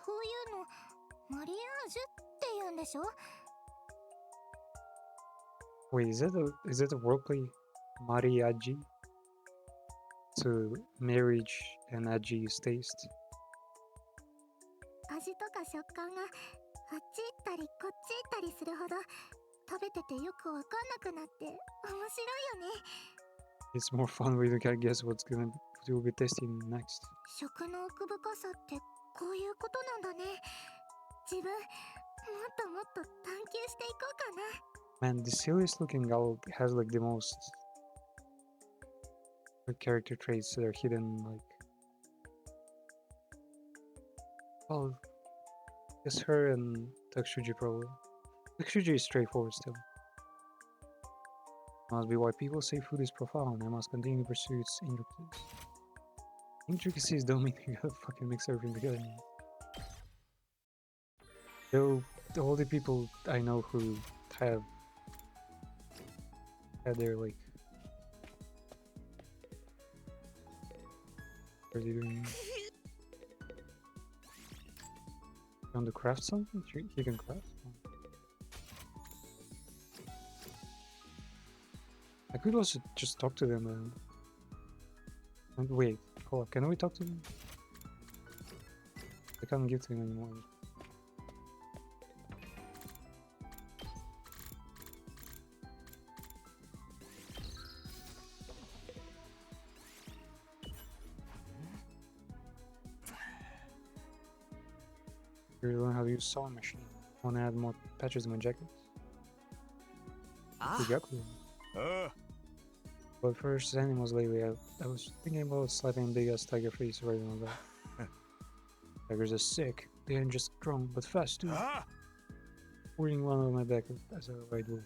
そういうのマリアージュって言うんでしょ？ Wait, is that a wordplay? Mariachi? To marriage and aji's taste? 味とか食感があっち行ったりこっち行ったりするほど食べててよくわかんなくなって面白いよね。 It's more fun when you can guess what you'll be tasting next. 食の奥深さってこういうことなんだね。自分もっともっと探求していこうかな。 Man, the silliest looking owl has like the most character traits that are hidden, like, well, it's her and Takshuji probably. Takshuji is straightforward still. Must be why people say food is profound and must continue to pursue its intricacies. Intricacies don't mean you gotta fucking mix everything together. Though all the people I know who have had their like, what are you doing? You want to craft something? You can craft? I could also just talk to them and wait, hold on, can we talk to them? Like can't give to him anymore. You learn how to use sewing machine. Want to add more patches in my jacket? Ah, Exactly. But first, animals lately, I was thinking about slapping big ass tiger face right on my back. Tigers are sick. They ain't just strong, but fast too. Putting one on my back as a ride will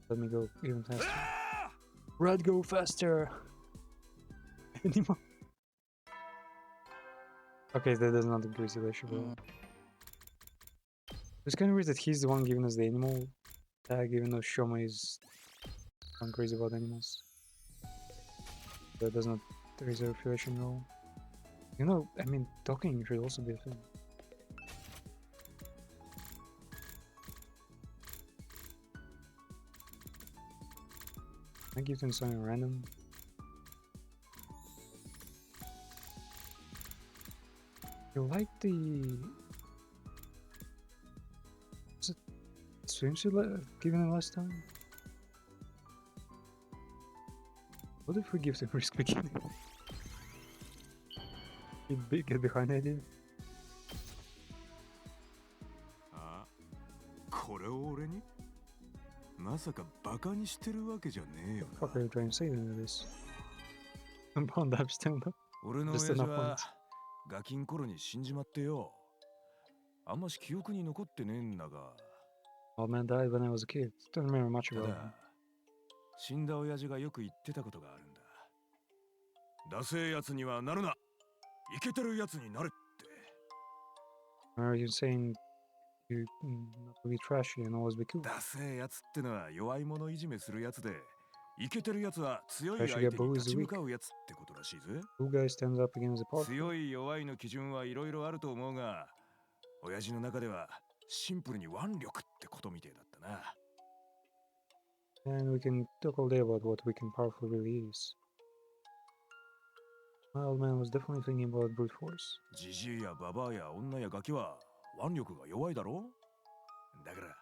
let me go even faster. Red, go faster! Animal. Okay, that does not increase the relationship at all. It's kind of weird that he's the one giving us the animal tag, even though Shoma is gone crazy about animals. That does not raise our affiliation at all. You know, I mean, talking should also be a thing. I give him something random. You like the swimsuit given him last time? What if we give the risk beginning? Get behind the idea. あ、これを俺に？まさかバカにしてるわけじゃねえよな。 Fuck are you trying to say to this? Bound up still though. 俺の Just 親父 enough は points. ガキン頃に死んじまってよ。あんまし記憶に残ってねえんだが。 Old man died when I was a kid. Don't remember much た about だ him. 死んだ親父がよく言ってたことがあるんだ。ダセえやつにはなるな。イケてるやつになれって。 Are you saying you not to be trashy and always be cool? ダセえやつってのは弱い者いじめするやつで、イケてるやつは強い Trashy 相 guy 手 bullies に the 立ち向 weak. かうやつってことらしいぜ。 Cool guy stands up against the powerful. 強い弱いの基準はいろいろあると思うが、親父の中ではシンプルに腕力ってことみてえだったな。 And we can talk all day about what weak and powerful really is. My old man was definitely thinking about brute force. ジジイやババアや女やガキは腕力が弱いだろ。だから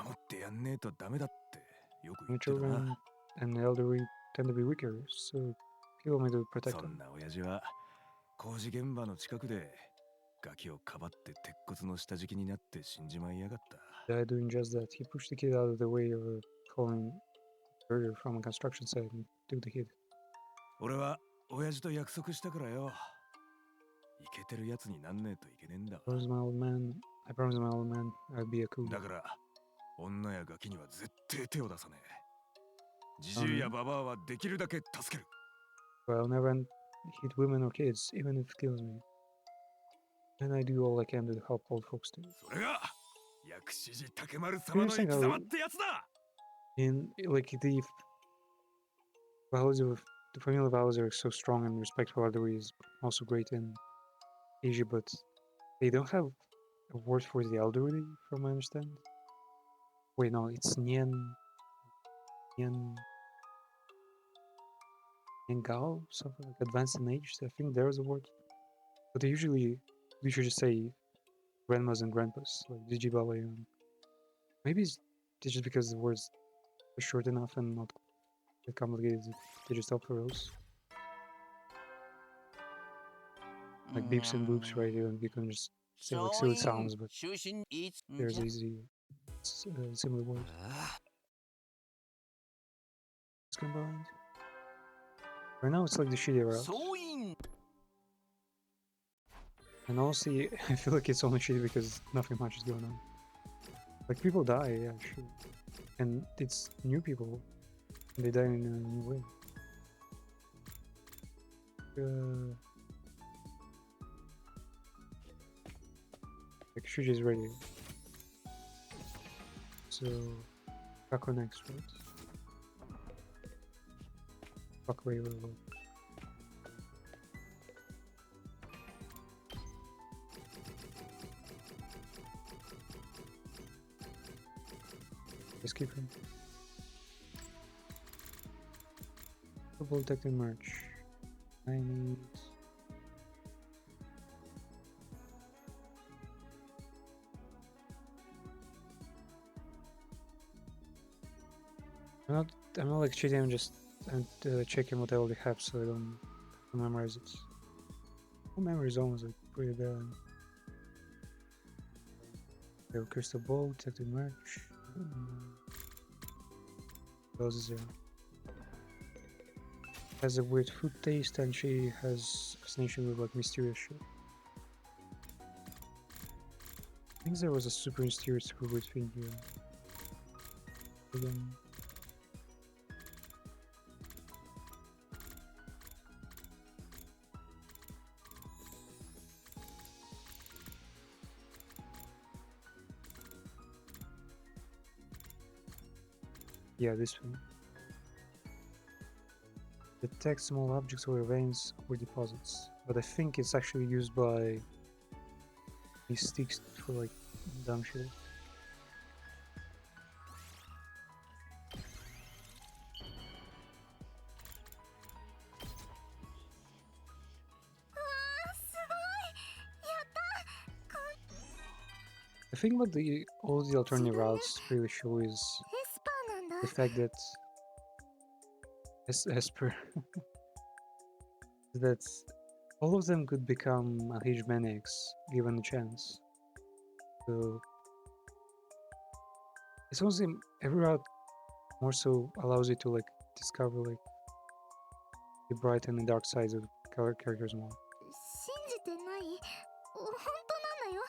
守ってやんねえとダメだってよく言 And ってた children な。 and elderly tend to be weaker, so people need to protect そ them. んな親父は工事現場の近くでガキをかばって鉄骨の下敷きになって死んじまいやがった。 By doing just that, he pushed the kid out of the way of falling further from a construction site and took the kid. 俺は親父と約束したからよ。イケてるやつになんねえといけねえんだわ。 I promised my old man I'd be a cool. だから女やガキには絶対手を出さねえ。ジジイやババアはできるだけ助ける。 But I'll never hit women or kids, even if it kills me. And I do all I can to help old folks too. それが薬師寺竹丸様の生き様ってやつだ。 In like the values of the familial values are so strong and respect for elderly is also great in Asia, but they don't have a word for the elderly, from what I understand. Wait, no, it's Niangao, something like advanced in age. I think there is a word, but they usually we should just say grandmas and grandpas, like Gigi Baba. Maybe it's just because the words are short enough and not that complicated. They just help for those. Like beeps and boops, right? You can just say like silly sounds, but there's easy similar words. It's combined. Right now it's like the shitty route. And honestly, I feel like it's only shitty because nothing much is going on. Like people die, yeah, sure. And it's new people. And they die in a new way. Like Shuji is ready. So Kako next, right? Fuck away, roll. Let's keep him. Double detective merch. I need I'm not like cheating. I'm just checking what I already have, so I don't memorize it. My memory is almost like pretty bad. Okay, crystal ball, detective merch. What is there? Has a weird food taste, and she has fascination with like mysterious shit. I think there was a super mysterious weird thing here. Again. Yeah, this one. Detect small objects or veins or deposits. But I think it's actually used by these sticks for like dumb shit. The thing about all the alternative routes really show is エスパーなんだ the fact that as per that all of them could become Alhij maniacs given a chance. So it's also every route more so allows you to like discover like the bright and the dark sides of characters more. 信じてない？本当なんだよ。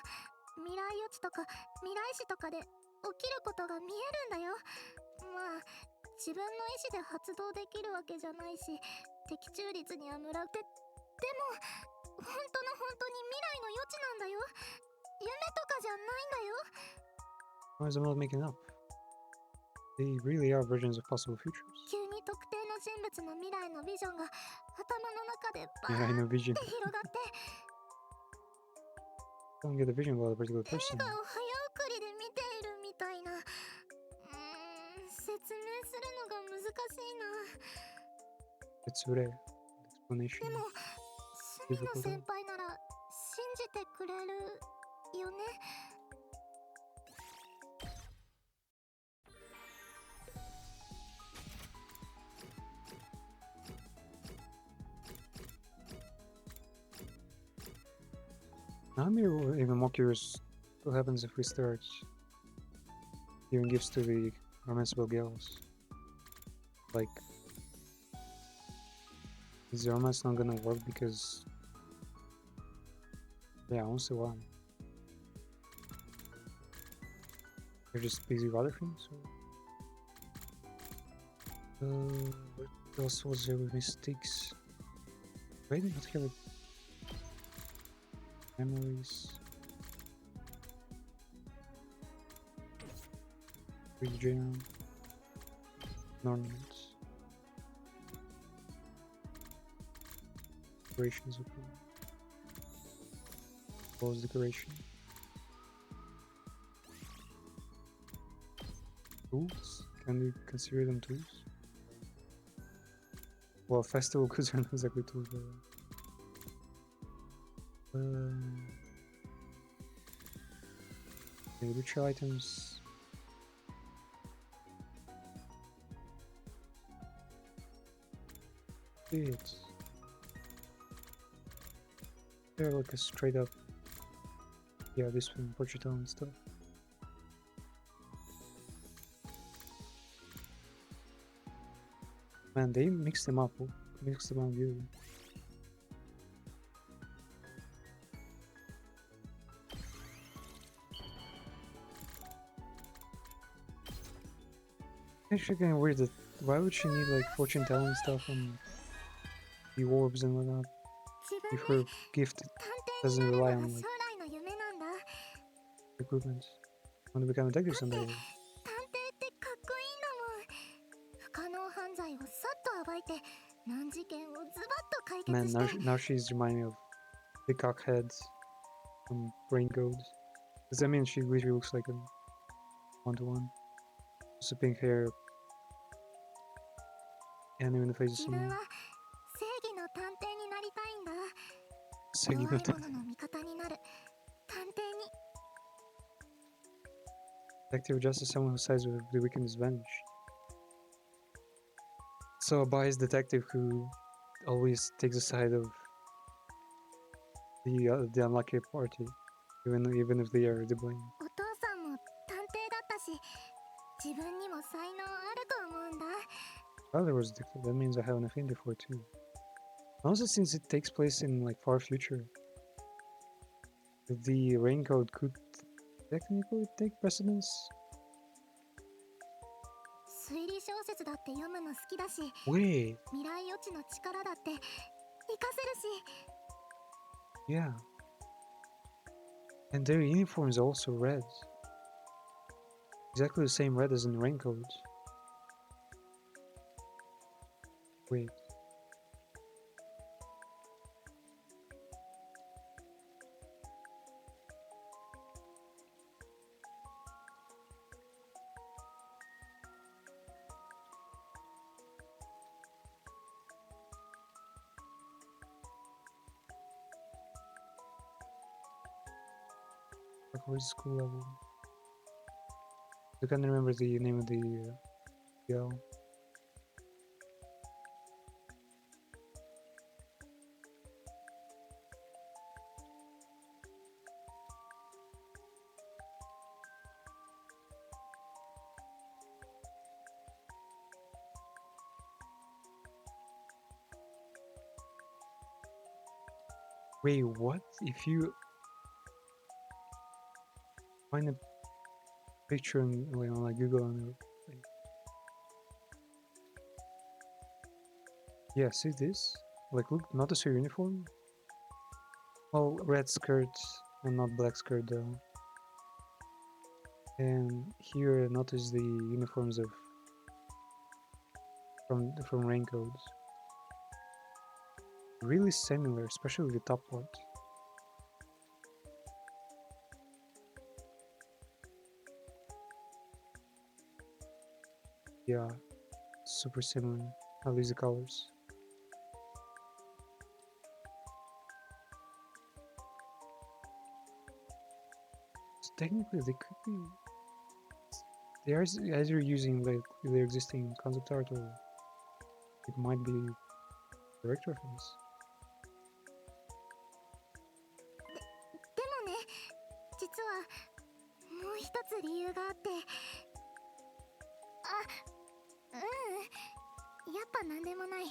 未来予知とか未来史とかで起きることが見えるんだよ。まあ自分の意志で発動できるわけじゃないし、的中率には村でも本当に未来の予知なんだよ。夢とかじゃないんだよ。Why is I'm not making up? They really are versions of possible futures. 急に特定の人物の未来のビジョンが頭の中でバ Yeah, I ー know ッ vision. て広がって Don't get a vision about a particular 映 person. 画を早送りで見ているみたいな。説明するのが難しいな。 It's rare. Explanation. でも隅野先輩なら信じてくれるよね。I'm even more curious what happens if we start giving gifts to the romanceable girls. Like, is the romance not gonna work because... Yeah, I don't see why. They're just busy with other things? Or... what else was there with mistakes? Wait, what have it? Memories. Region. Ornaments. Decorations of Walls decoration. Tools? Can we consider them tools? Well, festival goods are not exactly tools, but... ritual items. It's they're like a straight up, yeah, this one, Portugal and stuff. Man, they mix them up beautifully. Actually kind of weird that why would she need like fortune telling stuff and the orbs and whatnot 自 if 分 her gift 探偵に doesn't な rely るの on が like 将来の夢なんだ。 recruitment? Want to become a detective someday? 探偵ってかっこいいんだもん。不可能犯罪をさっと暴いて難事件をズバッと解 Man, 決して。 now she's reminding me of the cockhead from Brain Code. Does that mean she literally looks like a one-to-one? Just pink hair, anime in the face of 自分 someone. は正義の探偵になりたいんだ。 Saggy 弱 no い time. 者の味方になる。探偵に。 Detective justice, someone who sides with the wicked is vanished. So a biased detective who always takes the side of the unlucky party, even if they are to blame. お父さんも探偵だったし、自分にも才能あると思うんだ。 Father was a detective. That means I have an affinity for it too. Also, since it takes place in like far future, the raincoat could technically take precedence. 推理小説だって読むの好きだし、 Wait, 未来予知の力だって活かせるし。 yeah. And their uniform is also red. Exactly the same red as in raincoats. Wait. Where's school level? I can't remember the name of the girl. Wait, what? If you find a picture on like Google and like, yeah, see this? Like, look, notice her uniform. Well, red skirt and not black skirt though. And here, notice the uniforms of from raincoats. Really similar, especially the top part. Yeah, super similar. At least the colors. So technically, they could be. They are either using like their existing concept art, or it might be direct reference. でもね、実はもう一つ理由があって。あ、やっぱなんでもない。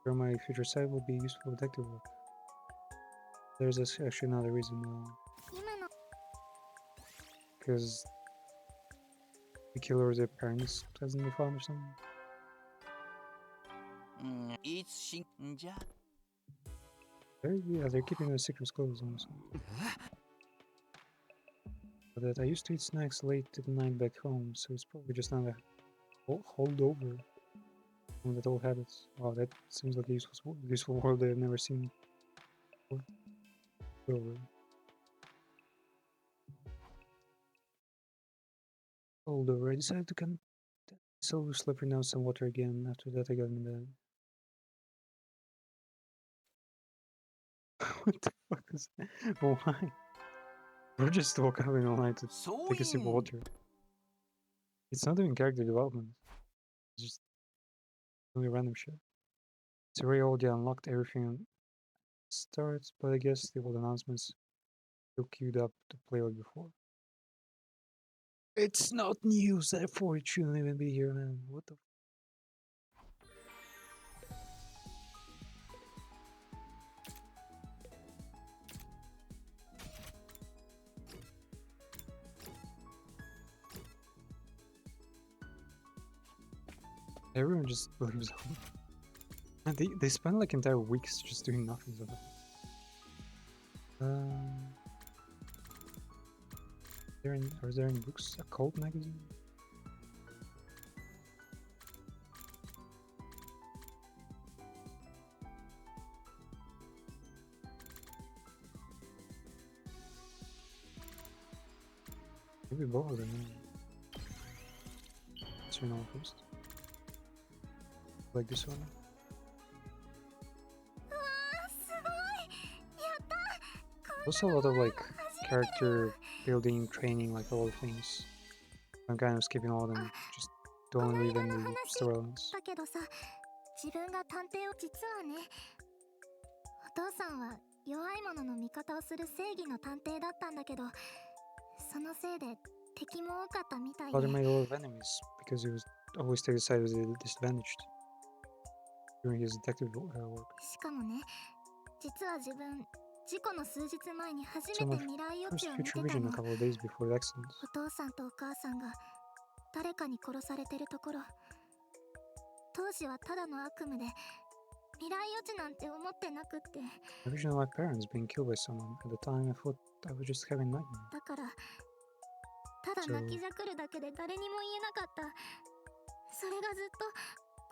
Where my future site will be useful detective work. There's actually another reason. 今の Because the killer of their parents hasn't been found or something. いつ死んじゃ Yeah, they're keeping their secrets closed on this. But that I used to eat snacks late at night back home, so it's probably just not a holdover from that old habits. Wow, that seems like a useful world I've never seen before. Over. Holdover. I decided to come so slippery now some water again. After that I got in bed. What the fuck is that? Why? Bro just woke up in the night to take a sip of water. It's not even character development. It's just really random shit. It's very old, they unlocked everything starts, but I guess the old announcements still queued up to play like before. It's not news, therefore it shouldn't even be here, man. What the Everyone just believes on. And they spend like entire weeks just doing nothing. So are there any books? A cult magazine? Maybe both of them. Let's turn on first. Like this one. うわー、すごい。やった。 Also a lot of like character building, training, like all the things. I'm kind of skipping all of them. Just don't leave any story elements. だけどさ、自分が探偵を実はね、お父さんは弱い者の味方をする正義の探偵だったんだけど、そのせいで敵も多かったみたい Father で。 made a lot of enemies because he was always take the side of the disadvantaged during his detective work. しかもね、実は自分、事故の数日前に初 So め my て未来予 first 知を見て future た vision の。 a couple of days before the accident. お父さんとお母さんが誰かに殺されてるところ。当時はただの悪夢で未来予知なんて思ってなくって。 A vision of my parents being killed by someone. At the time I thought I was just having a nightmare. だからただ泣きじゃくるだけで誰にも言えなかった。それがずっと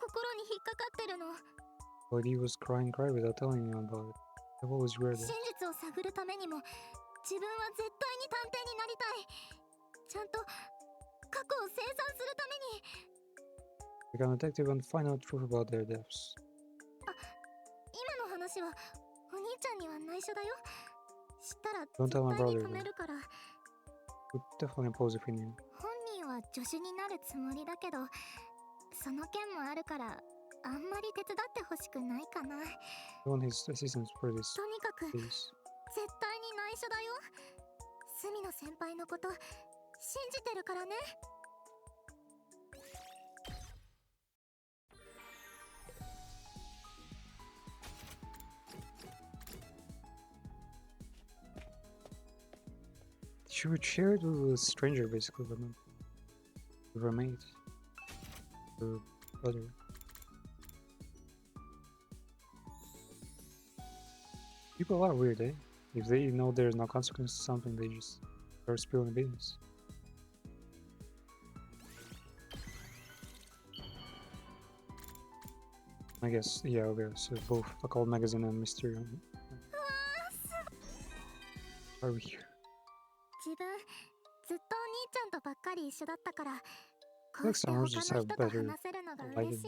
心に引っかかってるの。 But he was crying without telling anyone about it. I've always read 真 it. 実を探るためにも自分は絶対に探偵になりたい。ちゃんと過去を清算するために。 Become a detective and find out truth about their deaths. 今の話はお兄ちゃんには内緒だよ。知ったら Don't 絶 tell my 対に brother 止めるから。 Would definitely impose if he knew. 本人は助手になるつもりだけど、その件もあるからあんまり手伝ってほしくないかな。 I want his assistance for this とにかく case. 絶対に内緒だよ。隅野先輩のこと信じてるからね。 She would share it with a stranger basically, but not with her mate. Her brother. People are weird, eh? If they know there's no consequence to something, they just start spilling the beans. I guess, yeah, okay, so both Occult Magazine and Mystery are we here? 自分ずっとお兄ちゃんとばっかり一緒だったから、こ Like うして some 他 are の just 人 have と better 話せるのが lighting. 嬉しい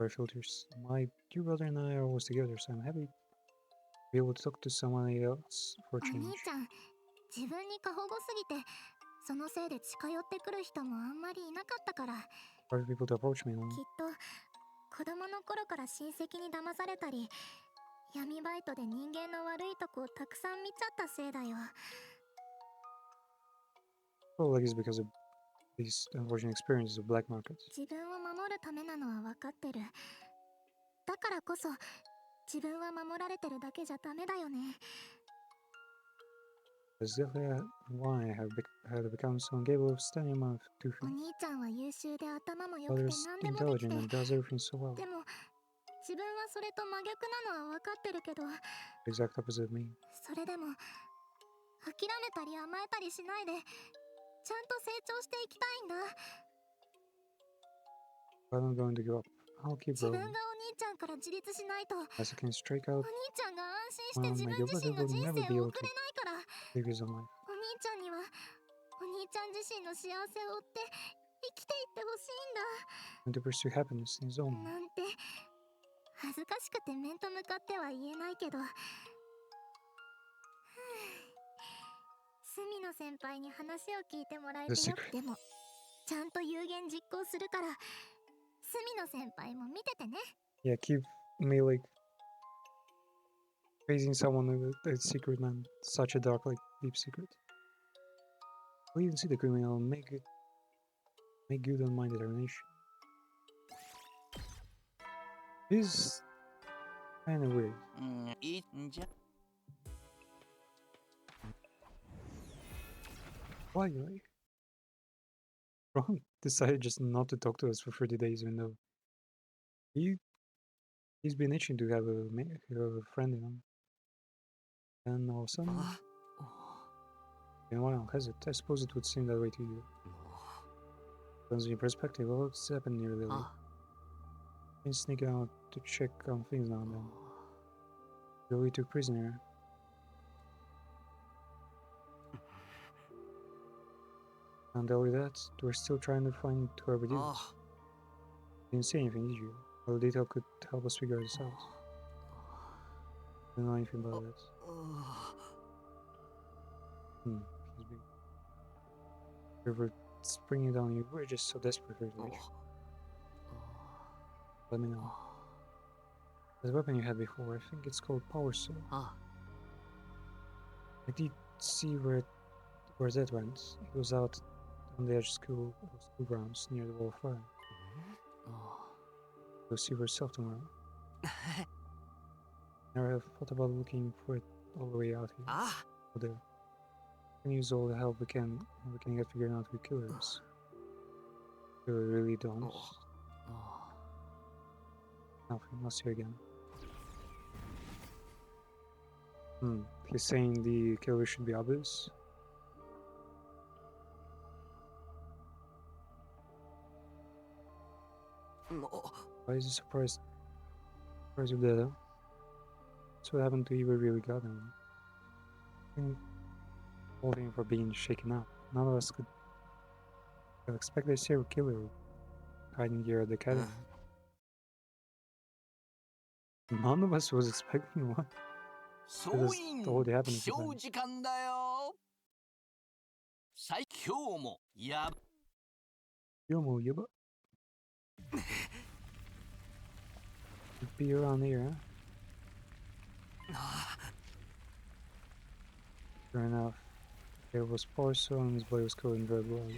な。 Our filters. My dear brother and I are always together, so I'm happy to be able to talk to someone else for a お兄 change. ちゃん、自分に過保護すぎて、そのせいで近寄ってくる人もあんまりいなかったから。 For people to approach me, きっと子供の頃から親戚に騙されたり、闇バイトで人間の悪いとこをたくさん見ちゃったせいだよ。 well, like it's because of these unfortunate experiences of black market. 自分を守るためなのは分かってる。だからこそ自分は守られてるだけじゃダメだよね。 That's definitely why I had become so incapable of standing on my two お feet. 兄ちゃんは優秀で頭も良く Father て is 何でもでき intelligent て、 and does everything so well. でも自分はそれと真逆なのは分かってるけど、 The exact opposite of me. それでも諦めたり甘えたりしないで、ちゃんと成長していきたいんだ。 But I'm going to give up. I'll keep 自分 growing. がお兄ちゃんから自立しないと、お As I can strike 兄 out ちゃんが安心して自分自身の人生を送れないから。 live his own life. お兄ちゃんにはお兄ちゃん自身の幸せを追って生きていってほしいん And to pursue happiness in his own だ。 way. なんて恥ずかしくて面と向かっては言えないけど、隅野先輩に話を聞いてもらえて The よ。 secret. でもちゃんと有言実行するから隅野先輩も見ててね。 Yeah, keep me like facing someone with a secret, man. Such a dark, like deep secret. We even see the criminal make good on my determination. This is kinda weird. いいんじゃ。 Why, like? Ron decided just not to talk to us for 30 days, even though he's been itching to have a friend, you know. And all of a sudden, あ and why not has it? I suppose it would seem that way to you. From your perspective, what's happened here lately? あ Been sneaking out to check on things now and then. Joey took prisoner. And only that, we're still trying to find whoever did it. あ Didn't say anything, did you? Well, detail could help us figure this out. Don't know anything about that. He's big. River springing down you. We're just so desperate for you. Let me know. The weapon you had before, I think it's called Power Soul. Ah, I did see where that went. It was out on the edge of school grounds near the wall of fire. You'll see for yourself tomorrow. Never have thought about looking for it all the way out here. ah, Out there. We can use all the help we can get figuring out who the killer is. We really don't. Nothing. I'll see you again. He's saying the killer should be obvious. Why is he surprised? Surprised with that, huh? That's what happened to Eva really got him. I think all him for being shaken up. None of us could have expected a serial killer hiding here at the academy. None of us was expecting one. 総 Because 員 already happened 起 a few 床 times. 時間だよ。今日もや Yomo Yuba. Could be around here, huh? Sure enough. There was Parso and his body was covered in red blood.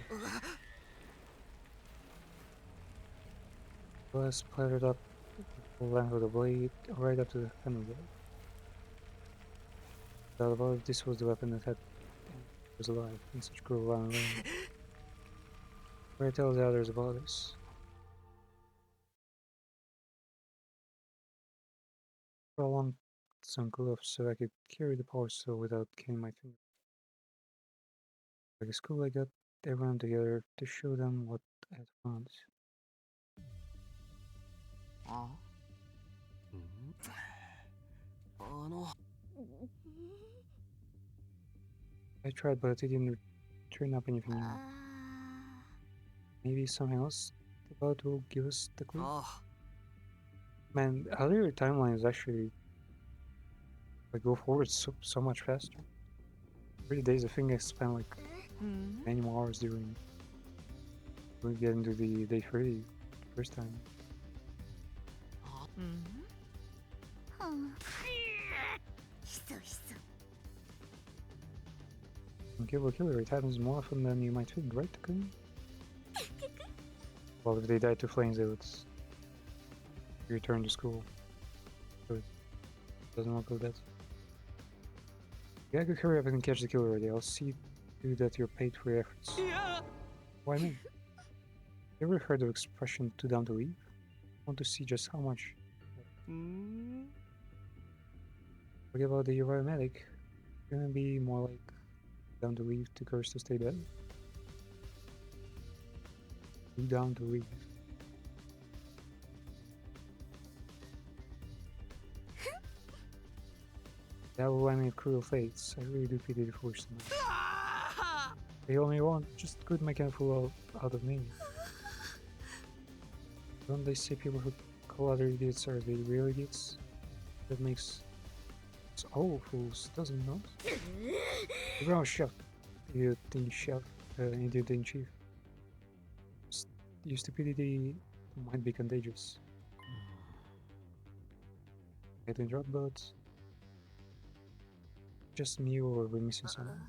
Blood splattered up the length of the blade, right up to the handle blade. Without about it, this was the weapon that was alive in such cruel violent way. Where tell the others about this? For a long some gloves so I could carry the power saw without killing my finger. Like a school, I got everyone together to show them what I had found. あの I tried, but it didn't turn up anything new. Maybe something else about will give us the clue. あ Man, other timelines actually like go forward so much faster. 30 days, I think I spent like many more hours during we get into the day 30 first time. In Killer, it happens more often than you might think, right, Takumi? Well, if they die to flames, they would return to school. So it doesn't look like that. Yeah, I could hurry up and catch the killer already. I'll see to that you're paid for your efforts. Why me? You ever heard of expression too down to leave? I want to see just how much. Forget about the paramedic. You're gonna be more like down to leave to curse to stay dead. Too down to leave. That will end with cruel fates. I really do pity the foolish someone. They only want just could make a fool out of me. Don't they say people who call other idiots are the real idiots? That makes us all fools, doesn't it? Not? Everyone shut. Idiot in chief. Your stupidity might be contagious. I hate to interrupt, but just me or we're missing someone.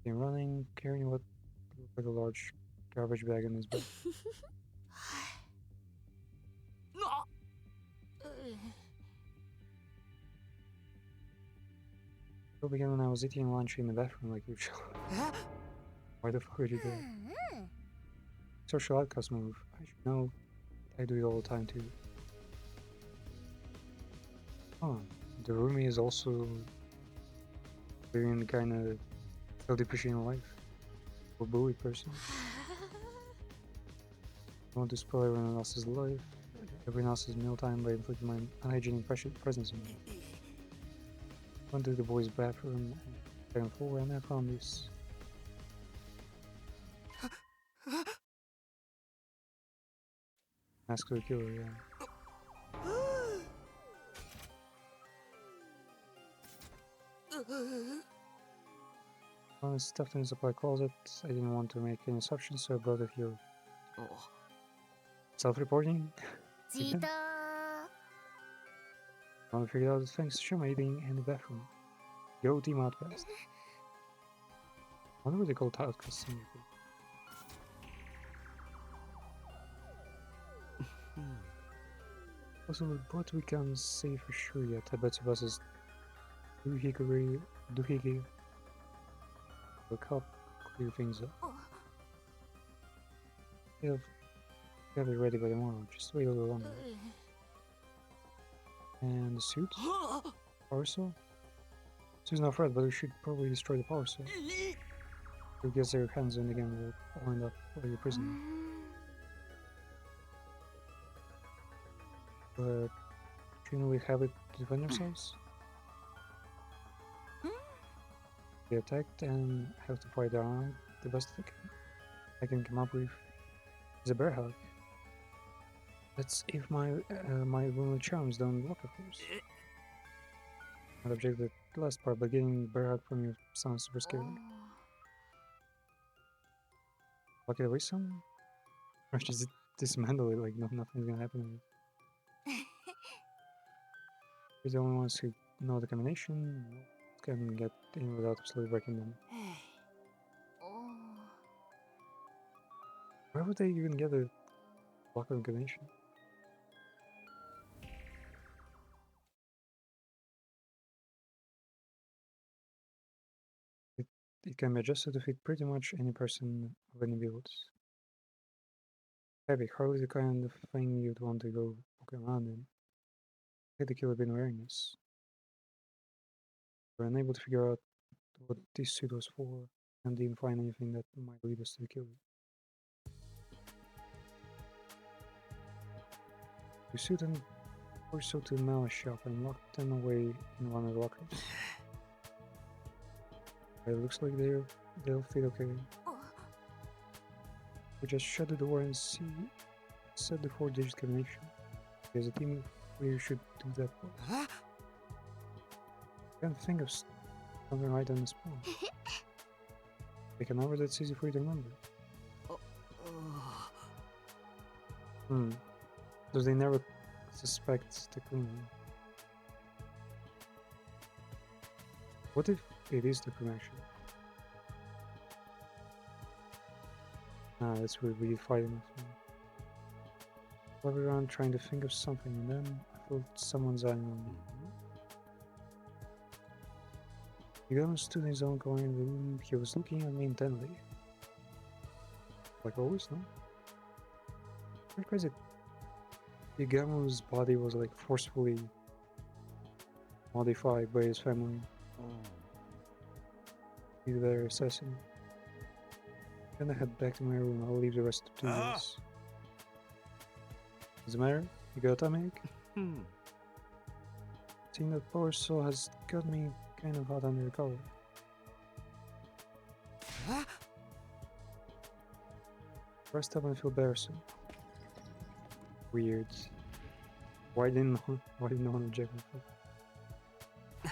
Been running, carrying what looked like a large garbage bag in his back. It began when I was eating lunch in the bathroom like usual. Why the fuck would you do it? Social outcast move. I should know. I do it all the time too. Oh, the roomie is also living kind of self-depreciating life. A bully person. I want to spoil everyone else's life, everyone else's mealtime by inflicting my unhygienic presence on them. I went to the boys' bathroom and floor and I found this. Mask of the killer, yeah. Well, it's stuffed in the supply closet. I didn't want to make any assumptions, so I brought it here. お Self-reporting? チートー I figured out thanks to Shuma eating in the bathroom. Go team Outcast. I wonder what they call Outcasts in UK. Also, what we can't say for sure yet, I bet of us is Duhigiri. Look up, clear things up. Have it ready by tomorrow, just wait a little longer. And the suit? Power saw? Suit's not red, but we should probably destroy the power saw. Who gets their hands on it again will all end up like a prisoner. But shouldn't we have it defend themselves? They attacked and have to fight around. The best I can come up with is a bear hug. That's if my wounded charms don't work, of course. I'd object to the last part, but getting bear hug from you sounds super scary. Lock it away some? Or just dismantle it like nothing's gonna happen with it. We're the only ones who know the combination. Can get in without absolutely breaking them. Where would they even get a lock combination? It can be adjusted to fit pretty much any person of any builds. Heavy, hardly the kind of thing you'd want to go walk around in. Had the killer been wearing this? We're unable to figure out what this suit was for, and didn't find anything that might lead us to the killer. We suit and also to the Malice shop and locked them away in one of the lockers. It looks like they'll fit okay. We just shut the door and set the 4-digit combination. There's a team we should do that for. Can't think of something right on the spot. Pick a number that's easy for you to remember. Does they never suspect the criminal? What if it is the cremation? That's where we fight enough. I went around trying to think of something, and then I felt someone's eyeing on me. The guy stood in his own corner in the room. He was looking at me intently. Like always, no? Pretty crazy. Igamo's body was like forcefully modified by his family. He's their assassin. Then I head back to my room. I'll leave the rest to this. What's the matter? You got a tummy ache? Seeing that power saw has got me kind of hot under the collar. Rest up and feel better soon. Weird. Why didn't no one object before? I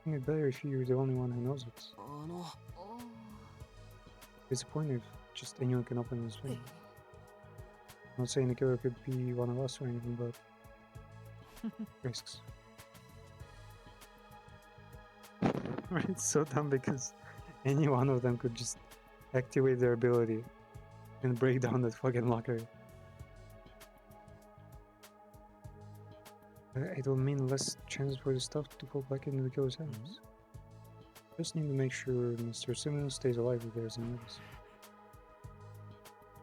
think it's better if you're the only one who knows it. It's a point if just anyone can open this thing. I'm not saying the killer could be one of us or anything, but risks. It's so dumb because any one of them could just activate their ability and break down that fucking locker. It will mean less chance for the stuff to fall back into the killer's hands. Just need to make sure Mr. Simmons stays alive if there's any notice.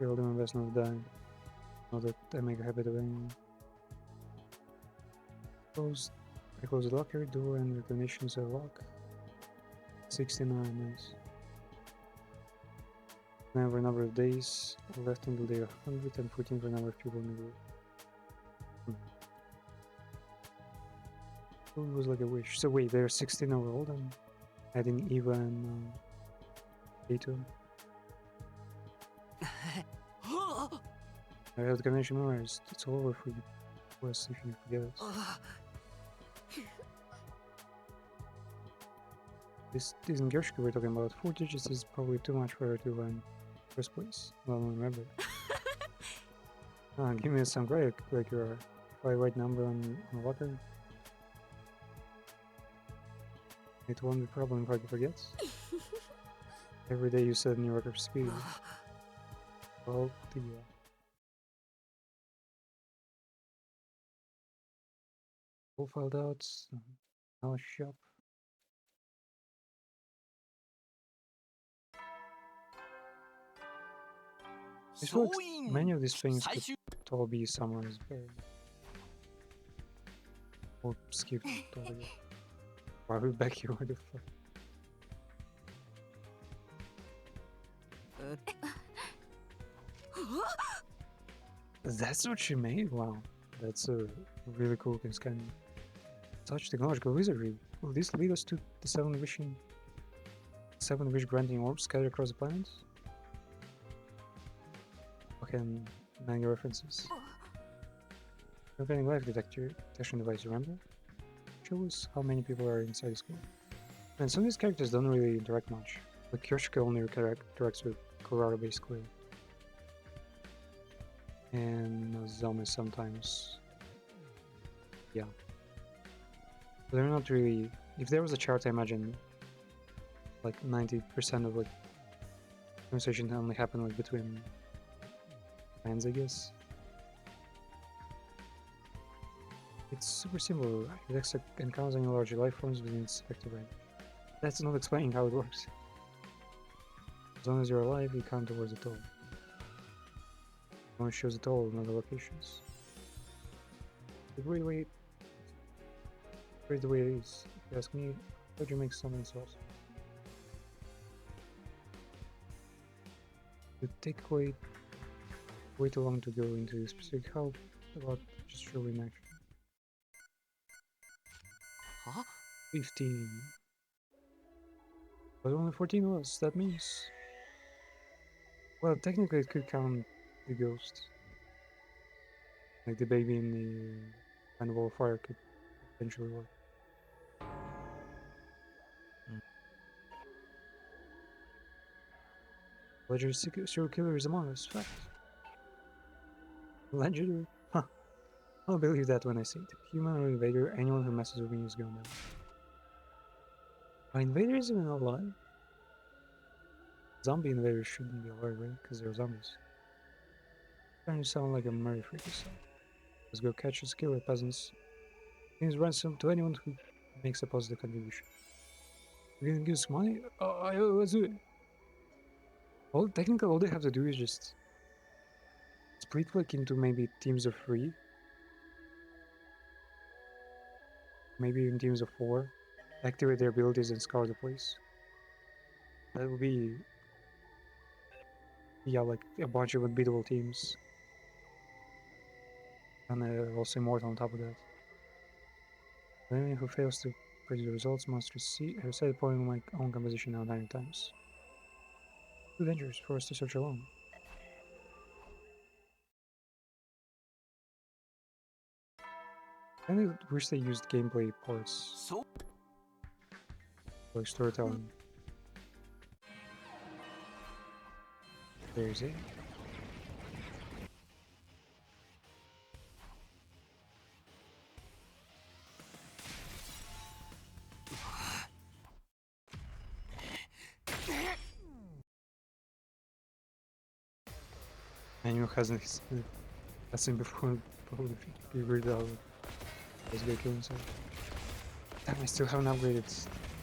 I'll do my best not to die. Not that I make a habit of anyone. I close the locker door and recognitions are locked. 69, nice. Now for a number of days left until day 114 for a number of people in the group. So it was like a wish. So wait, they're 16 overall then? Adding Eva and Kato. I have the connection memorized. It's all over for you. quest if you forget it. This isn't Gershka we're talking about. 4 digits is probably too much for her to learn in the first place. Well, remember. Give me some credit, like you are. If I write number on water, it won't be a problem if I forget. Every day you set a new record speed. Well, dear. All filed out. Now shop. This works. Many of these things could all be summarized better. Or skip totally. Why are we back here? What the fuck? That's what she made? Wow. That's a really cool scan. Such technological wizardry. Will this lead us to the 7 wish granting orbs scattered across the planet? Okay, many references. Organic life detection device, remember? Show us how many people are inside the school. And some of these characters don't really interact much. Like Kyoshika only interacts with Kurara basically. And Nozomi sometimes. Yeah. But they're not really... If there was a chart, I imagine like 90% of like conversation only happened like between fans, I guess. It's super simple. It encounters any larger life forms within its effective range. That's not explaining how it works. As long as you're alive, you count towards the toll. It only shows the toll in other locations. But wait. Here's the way it is. If you ask me, how'd you make something so awesome? It would take way too long to go into the specific. How about just show in action? 15. But only 14 was. That means... Well, technically it could count the ghost. Like the baby in the kind of wall of fire could potentially work. Legendary serial killer is among us. Fact. Legendary? Huh. I'll believe that when I see it. Human or invader, anyone who messes with me is going down. Are invaders even alive? Zombie invaders shouldn't be alive, right? Because they're zombies. Starting to sound like a murder freak or something. Let's go catch and kill peasants. Gives ransom to anyone who makes a positive contribution. We're gonna give some money? Let's do it. Well, technically all they have to do is just split like into maybe teams of 3. Maybe in teams of 4. Activate their abilities and scour the place. That would be... Yeah, like a bunch of unbeatable teams. And also immortal on top of that. Anyone who fails to predict the results must reset the point of my own composition now 9 times. Too dangerous for us to search alone. I really wish they used gameplay parts like storytelling. There's it. Anyone who hasn't seen before probably be weirded out. Let's go kill himself. Damn, I still haven't upgraded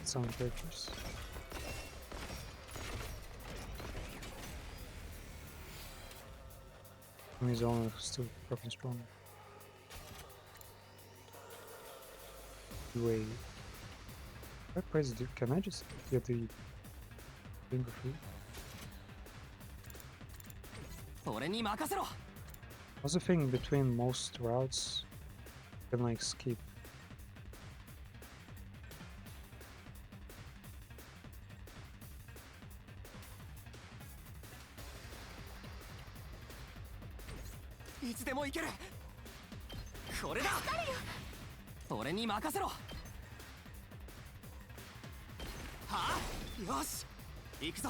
some of the characters. His own is still fucking strong. Wait. What price can I just get the thing for free? What's the thing between most routes? You can like skip. これだ。俺に任せろ。はあ、よし行くぞ。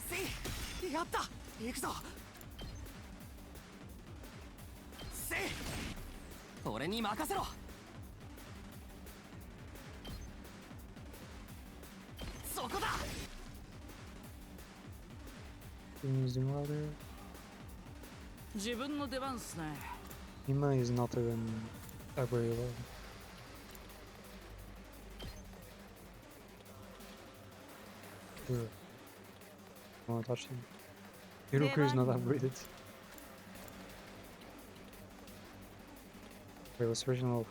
せい、やった、行くぞ。せい、俺に任せろ。そこだ。 Using ladder. 自分の出番っすね。 Ima is not even upgradable. Ugh. I wanna touch him. Hiroku is not upgraded. Wait, what's the original?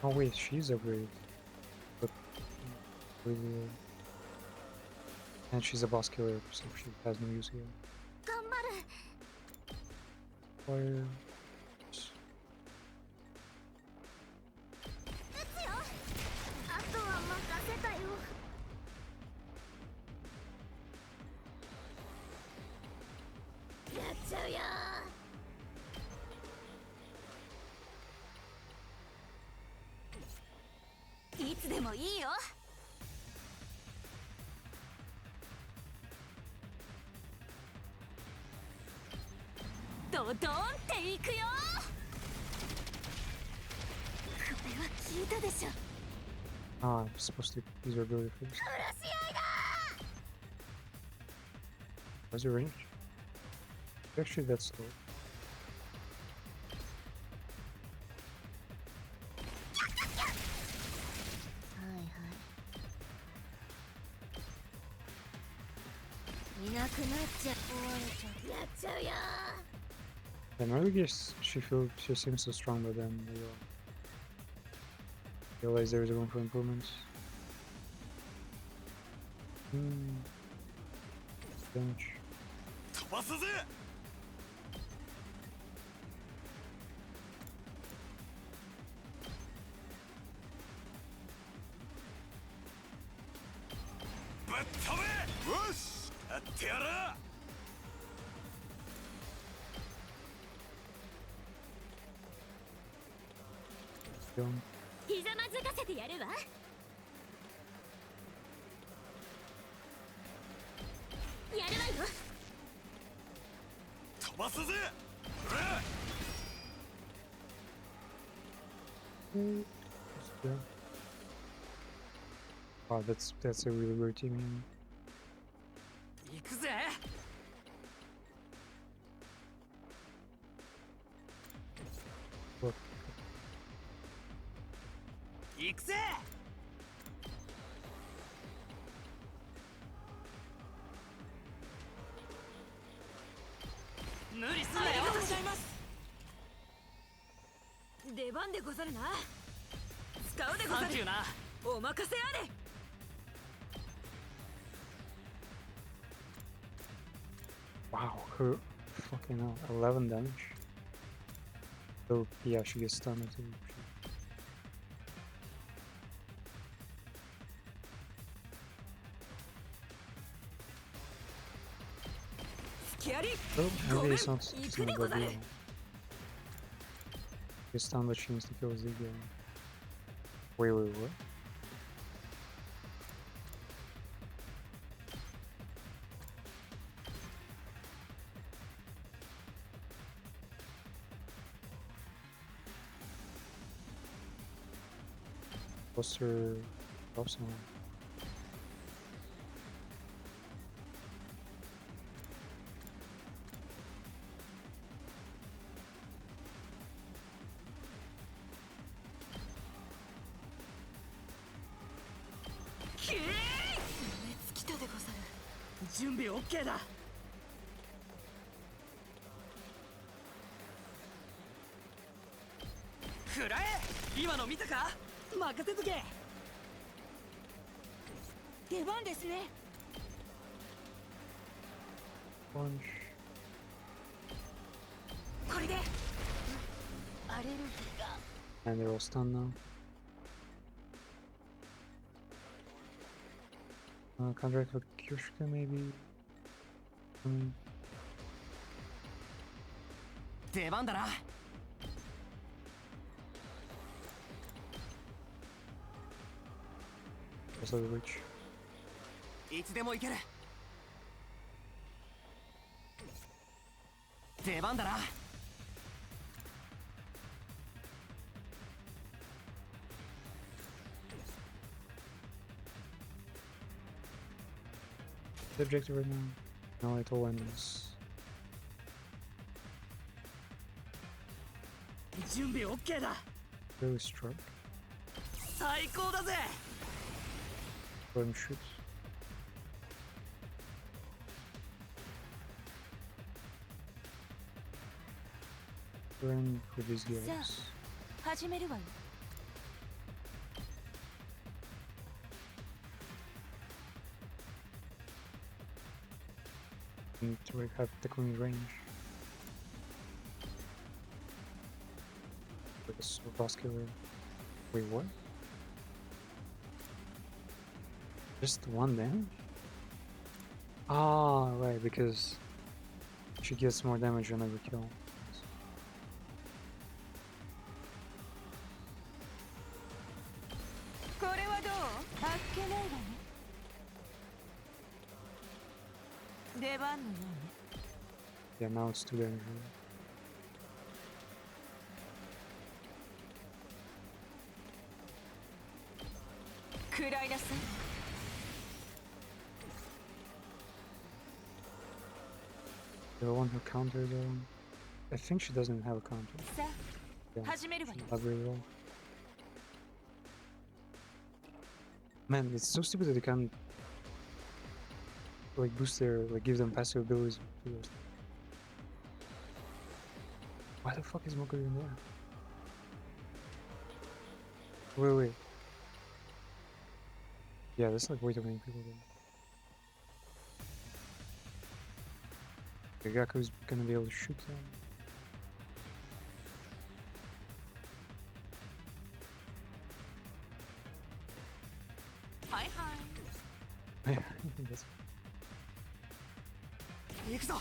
Oh wait, she's upgraded. But with and she's a boss killer, so she has no use here. 頑張る。 Fire. 撃つよ。あとは任せたよ。やっちゃうよ。いつでもいいよ。ドドーンっていくよ。これは聞いたでしょ。 Ah, I'm supposed to use her ability first. 殺し合いだ。 What's your range? Actually, that's slow. はいはい。いなくなっちゃ終われちゃう。やっちゃうよ。 And I really guess she seems so strong, but then I realize there is room for improvements. Damage. 飛ばすぜ。ぶっ飛べ。よし、やってやる。 Done. ひざまずかせてやるわ。やるわよ。飛ばすぜ。ほら。 Yeah. Wow, that's a really weird team. 行くぜ。 Look, 行くぜ。無理すんなよ。ありがとうございます。出番でござるな。使うでござる。サンキューな。お任せあれ。 wow, her fucking hell, 11 damage. So yeah, she gets stunned too. 隙あり。 Oh, maybe it's not, it's Go not a back. big deal. Gets stunned, but she needs to kill Ziggy. Wait, what? What's her buffs on?燃え尽きたでござる。準備 OK だ。食らえ。今の見たか。任せとけ。出番ですね。 Punch. これでアレルギーが And they're all stunned now. Contract for Kyoshika, maybe. Mm, 出番だな。 also the witch. いつでも行ける。出番だな。 The objective right now. No, it all ends. 準備 OK だ。 Really struck. 最高だぜ。 Go and shoot. Run with these guys. 始めるわよ。 Need to have tackling range. With a super vascular. Wait, what? Just one damage? Ah, right, because she gets more damage on every kill. これはどう？あっけないわね。出番のようね。 Yeah, now it's too dangerous. 食らいなさい。 The one who countered I think she doesn't have a counter. さ Yeah, あ、始めるわよ。 not very well. Man, it's so stupid that they can't like boost their give them passive abilities. Why the fuck is Moko in there? Wait. Yeah, there's like way too many people there. Gaku's gonna be able to shoot them. Hi. Let's 行くぞ。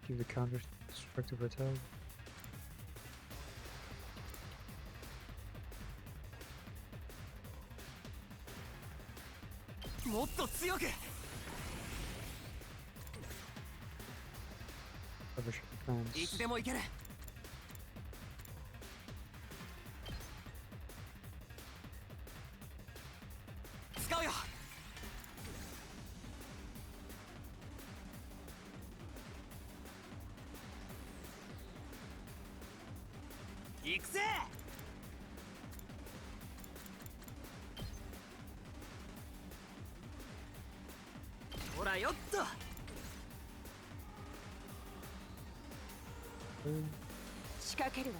give the counter destructive attack. もっと強く。 Cover shot いつ defense. でも行ける。使うよ。 行くぜ。 ほらよっと。 仕掛けるわ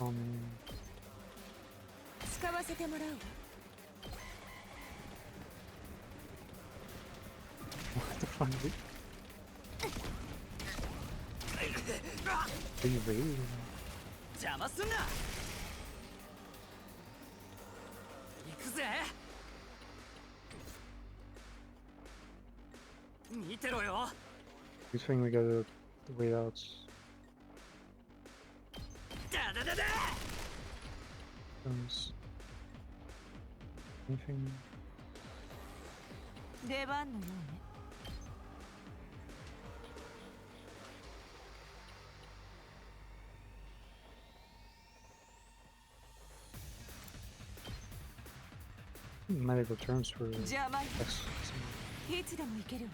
よ。 使わせてもらうわ。 What the fuck? Are you ready? 邪魔すんな。行くぜ。見てろよ。 Good thing we got the way out. だだだだ。 Anything? 出番のようね。 Medical terms for 邪魔よ。 X. いつでも行けるわ。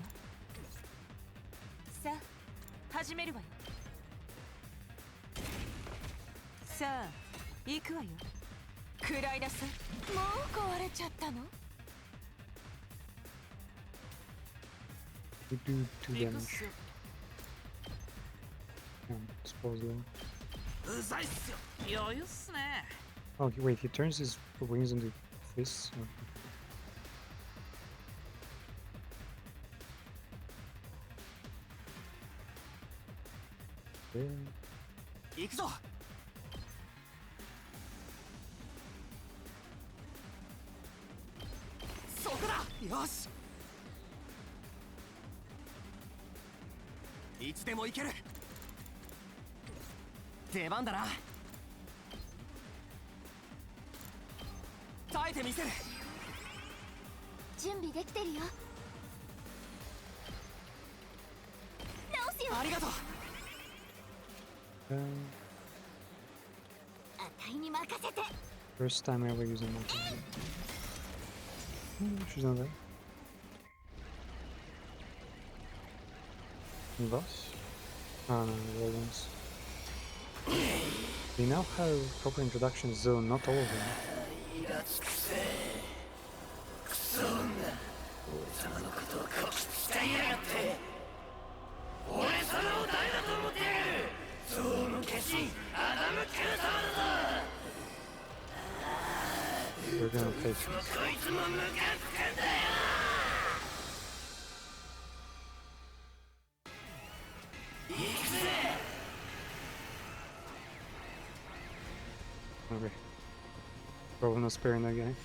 さあ、始めるわよ。さあ、行くわよ。食らいなさい。もう壊れちゃったの？ We do 2行く damage. っす。 Yeah, suppose though. うざいっすよ。余裕っすね。 Oh, wait, he turns his wings into fists? Yeah. 行くぞ。 What よし、いつでも行ける。出番だな。耐えてみせる。準備できてるよ。直すよ。ありがとう。あたいに任せて。 First time ever using multi. She's not there. Any boss? Oh no, the old ones. They now have proper introductions though, not all of them. 俺様を誰だと思ってやがる。象の化身アダム・キューサーだぞ。 We're gonna face this. こいつもムカつくんだよ。行くぜ。 Okay. Probably not sparing that guy.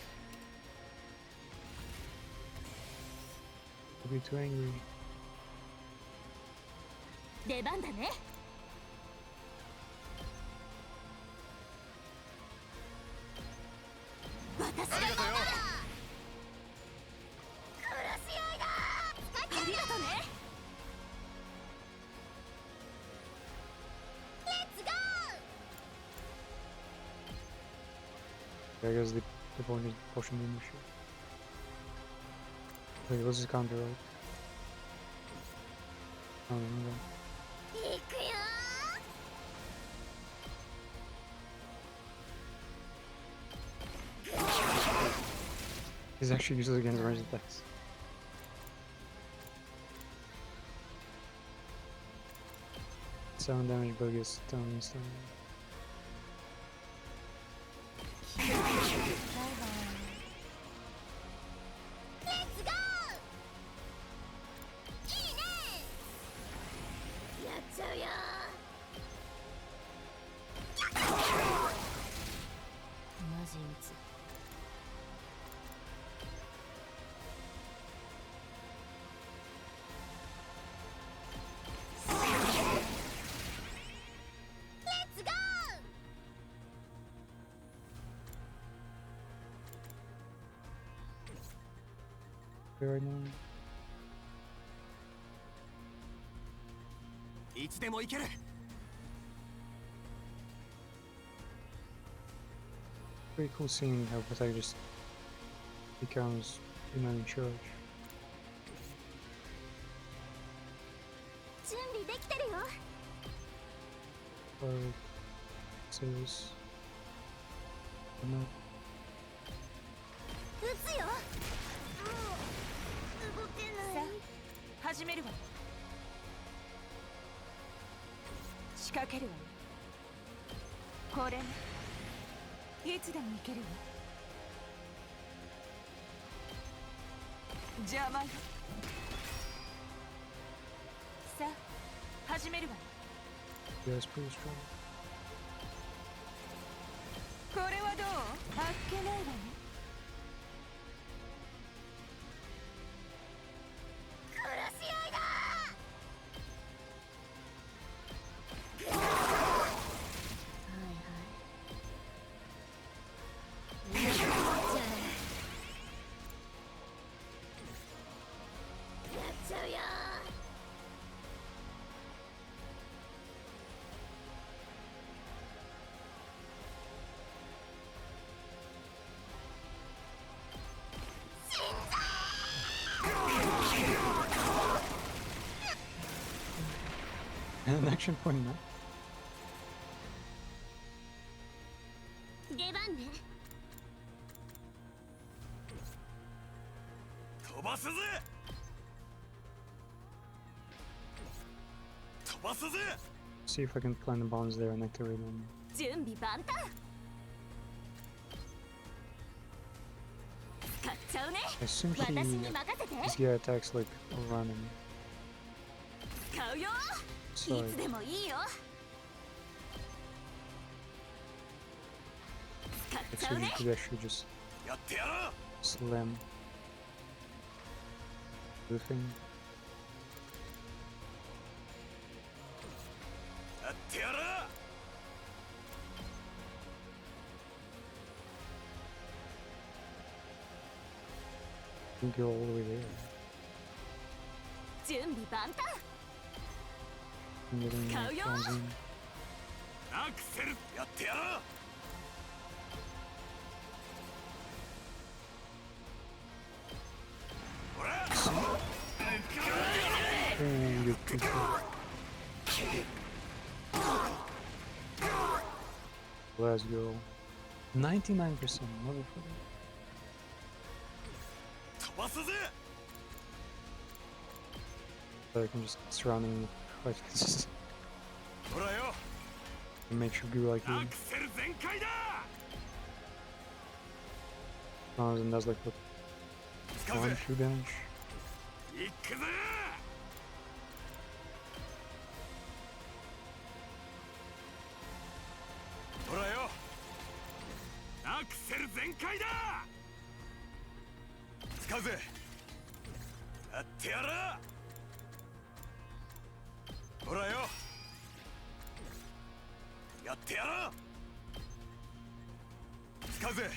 Don't be too angry. 出番だね。私が頑張る。殺し合いだ。ありがとね。レッツゴー。 There goes the potion issue. Wait, what's his counter right? Oh, no. 行くよ。 He's actually useless against ranged attacks. Seven damage, but gets stung instantly. レッツゴー。いいね。やっちゃうよ。マジ打つ。 Right now. いつでも行ける。 Pretty cool seeing how Patek just becomes in charge. 準備できてるよ。 Says. No. 撃つよ。動けない。始めるわ。仕掛けるわ。これいつでも行けるわ。邪魔よ。さあ始めるわ。 Yeah, it's pretty strong. これはどう？あっけないわね。殺し合いだ。はいはい。やっちゃうよ。 An action point now. 出番ね。 飛ばすぜ。飛ばすぜ。 See if I can plant the bombs there and activate them. 準備万端。使っちゃうね。 I assume 私に he 任せて。 this guy attacks like random. 使うよ。 So いつでもいいよ。使っちゃう actually ね。 maybe I should just やってやろう。 slam. the thing. やってやる。 I think you're all the way there. 準備万端 I'm getting Go, like, yo! bronze in. アクセルやってやる。 Oh, you're too short. Let's go. 99%, motherfucker. 飛ばすぜ。 So I can just surround him with just ほらよ。 make sure you like ア him. クセル全開だ。 And does like what 使う 1, ぜ。 2 damage. 行くぜ。ほらよ。アクセル全開だ。使うぜ。やってやる。ほらよ。やってやる。使うぜ。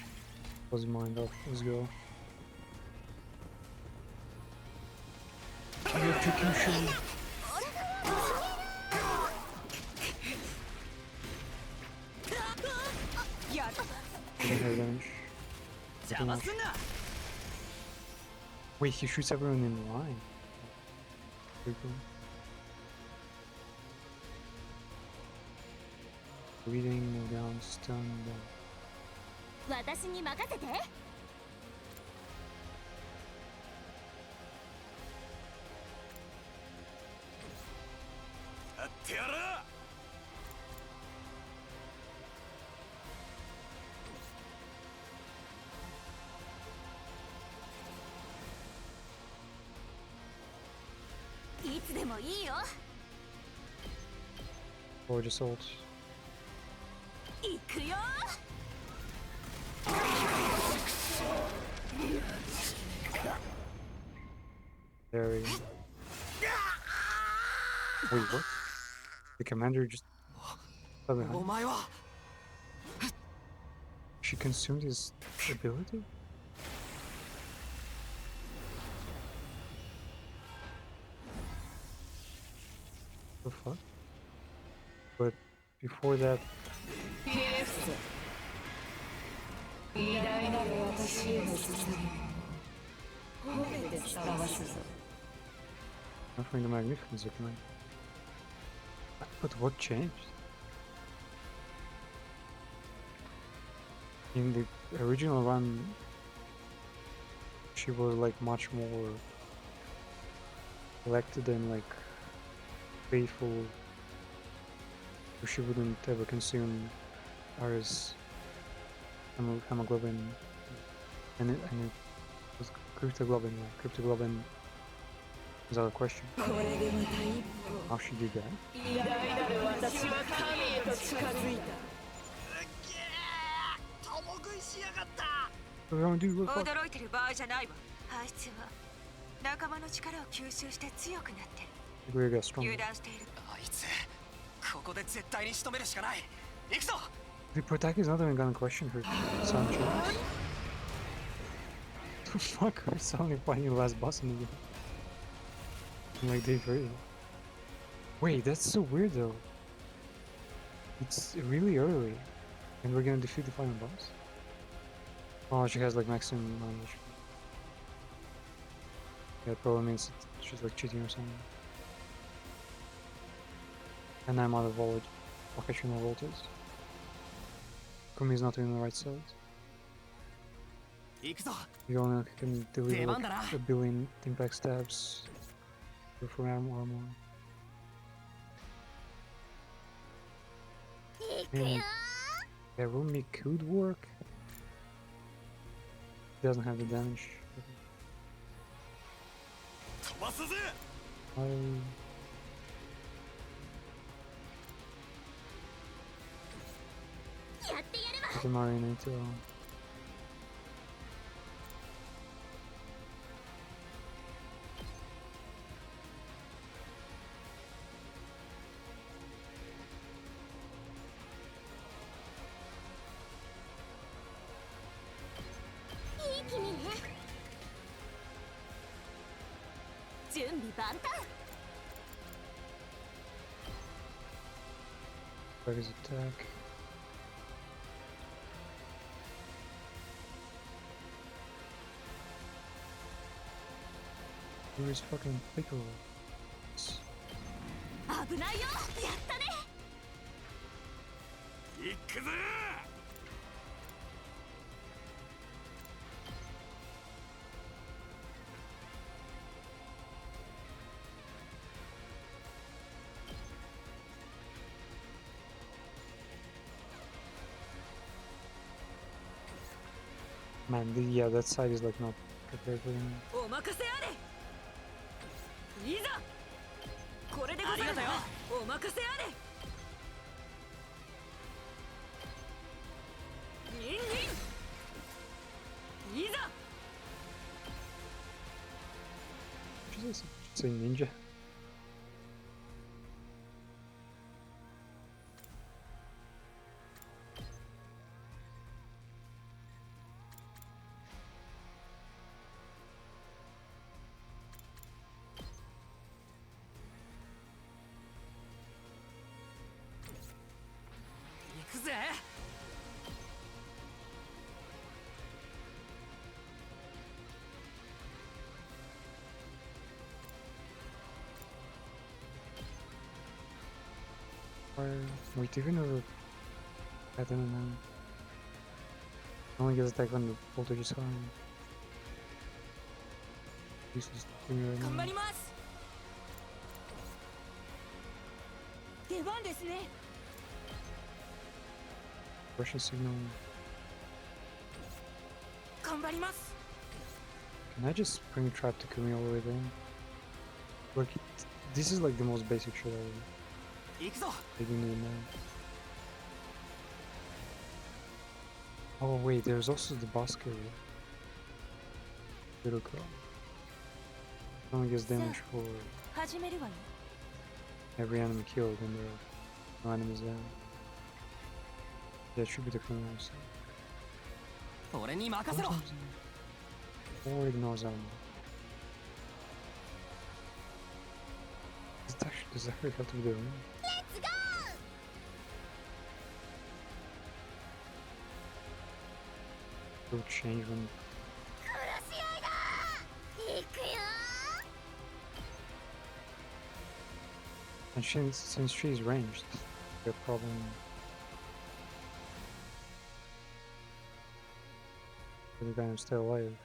Close his mind up. Let's go. Execution. やっ Didn't have damage. 邪魔すんな。 Wait, he shoots everyone in line. Pretty cool. Reading, no down, stun, down. 私に任せて。やってやる。 いつでもいいよ。 Gorgeous ult. 行くよ。 Very. Wait, what? The commander just. fell behind. お前は She consumed his ability? The fuck? But before that, 偉大なる私への捧げ褒めて使わすぞ nothing the Magnificence of command. But what changed? In the original run, she was like much more collected and like faithful. So she wouldn't ever consume Ares hemoglobin, and it was cryptoglobin. Yeah, cryptoglobin is out of question. これでまた一 How she did that? 歩偉大なる私は神へと近づいた What are we gonna do? What the fuck? 驚いてる場合じゃないわあいつは仲間の力を吸収して強くなってる We're gonna get stronger. 油断しているあいつここで絶対に仕留めるしかない。行くぞ。 The Protag is not even gonna question her sound choice. The fuck, her suddenly finding the last boss in the game. Like day 3. Wait, that's so weird though. It's really early. And we're gonna defeat the final boss? Oh, she has like maximum knowledge. Yeah, it probably means she's like cheating or something. And I'm out of voltage. Occasional voltage. Kumi's not in the right side. 行くぞ。 You only can deliver like Demandara. a billion impact stabs for armor. 行くよ。 And Erumi could work. Doesn't have the damage. 飛ばすぜ。 I... やってやるわ。 Put the marionette on. 準備万端。 Where is attack? Where is fucking pickle? 危ないよ。やったね。行くぞ。 Man, yeah, that side is like not prepared for him. お任せあれ。いざ。これでござる。お任せあれ。ニンニン。いざ。 Should say ninja. Wait, even though I don't know. Only gets attack when the voltage is high. Useless thing right 頑張 now. ります。出番ですね。 Russian signal. 頑張ります。 Can I just bring trap to kill me all the way there? Like, this is like the most basic shit ever. 行くぞ。 They do need now. Oh wait, there's also the boss area. Little girl. Only gets damage for 始めるわよ。 every enemy killed when there are no enemies there. Yeah, it should be the criminal side. 俺に任せろ。 Or ignores armor. Does that actually have to be the room? Let's go! It will change when 殺し合いだ。行くよ。 and since she's ranged, the problem for the guy who's still alive.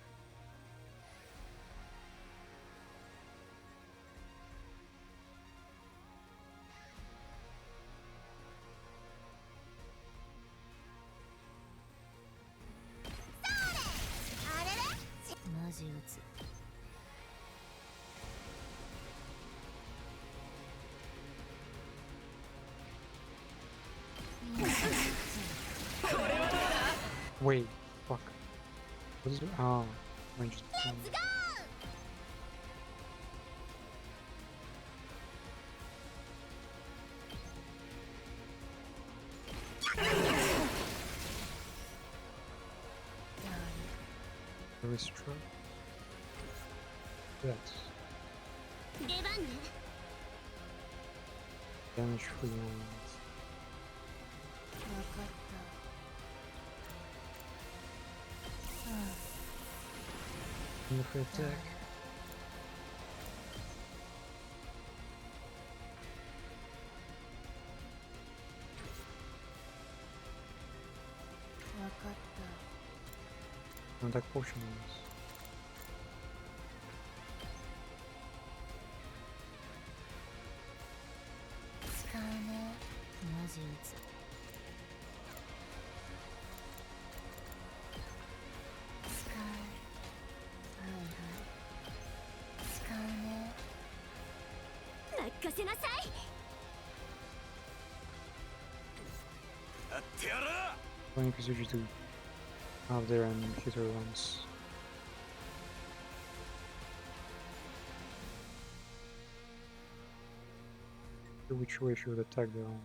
Wait, fuck. What is it? Oh, ranged. Let's go! Wrist trap. Yes. 出番ね。 Damage free ones. わかった。 And for attack. わかった。 And attack potion ones. 使うね。マジ打つ。使う。はいはい。使うね。任せなさい。 やってやる。 Funny because you do out there and hit her once. Which way she would attack though?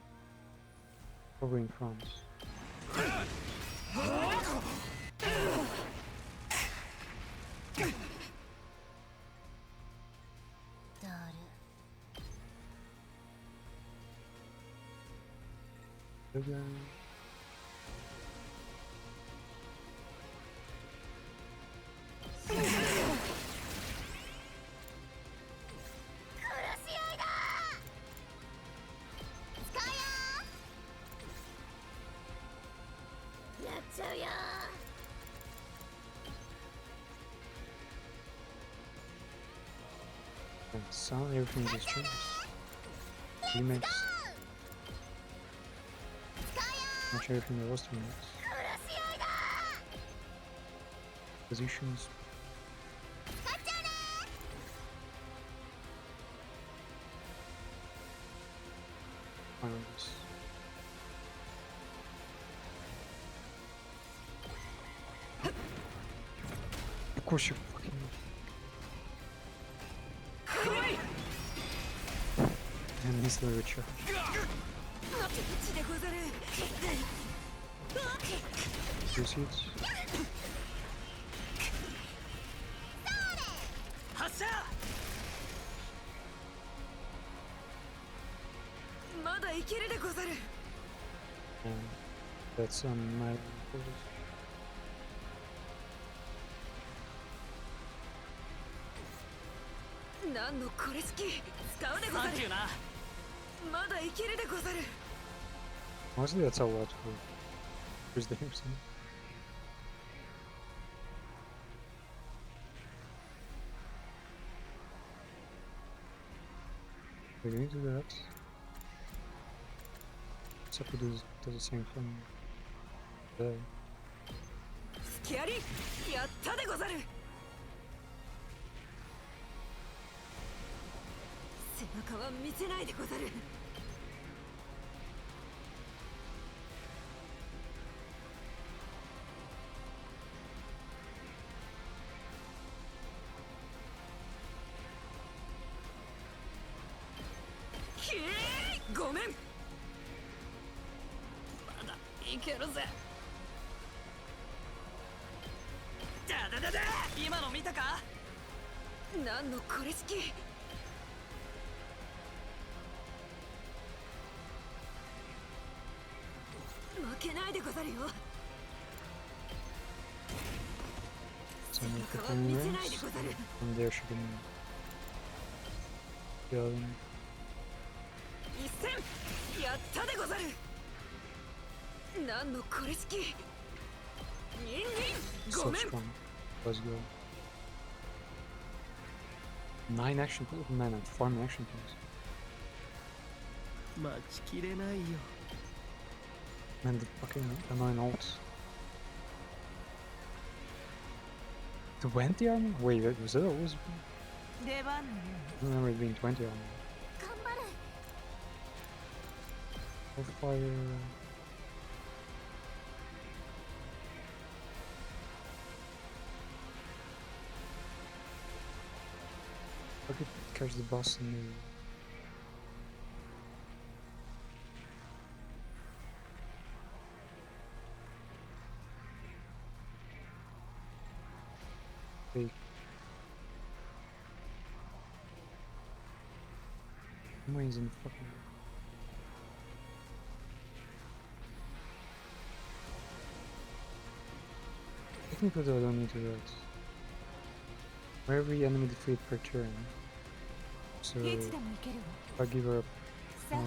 Probably in front. Again. And sound, everything just changes. Remix. Not sure everything there was to remix. Positions. Finals. Of course you fucking. And he's the richer. 待ちでござる Two seats. 発射まだいけるでござる And that's on my orders. 何のこれ好き使うでござるサンキューなまだいけるでござる Honestly, that's a lot for Chris Davidson. We're going to do that. Sapu does the same thing there. スキャリやったでござる背中は見せないでござる ごめんまだいけるぜだだだだ今の見たか何のこれ好き負けないでござるよ So I need to 背中は clean 見せないで rooms. ござる From there she can kill them. 一戦やったでござる何のこれ好きニンニン So ごめん strong. Let's go. 9 action points? Man, and 4 action points. 待ちきれないよ Man, the fucking annoying ults. 20 armor? Wait, was it always? 出番 I don't remember it being 20 armor. 頑張る Hellfire. I could catch the boss in the. Hey. 'Amazing fucking. Technically, though, I don't need to do that. For every enemy defeat per turn. So いつでもいけるわ if I give her さ a あ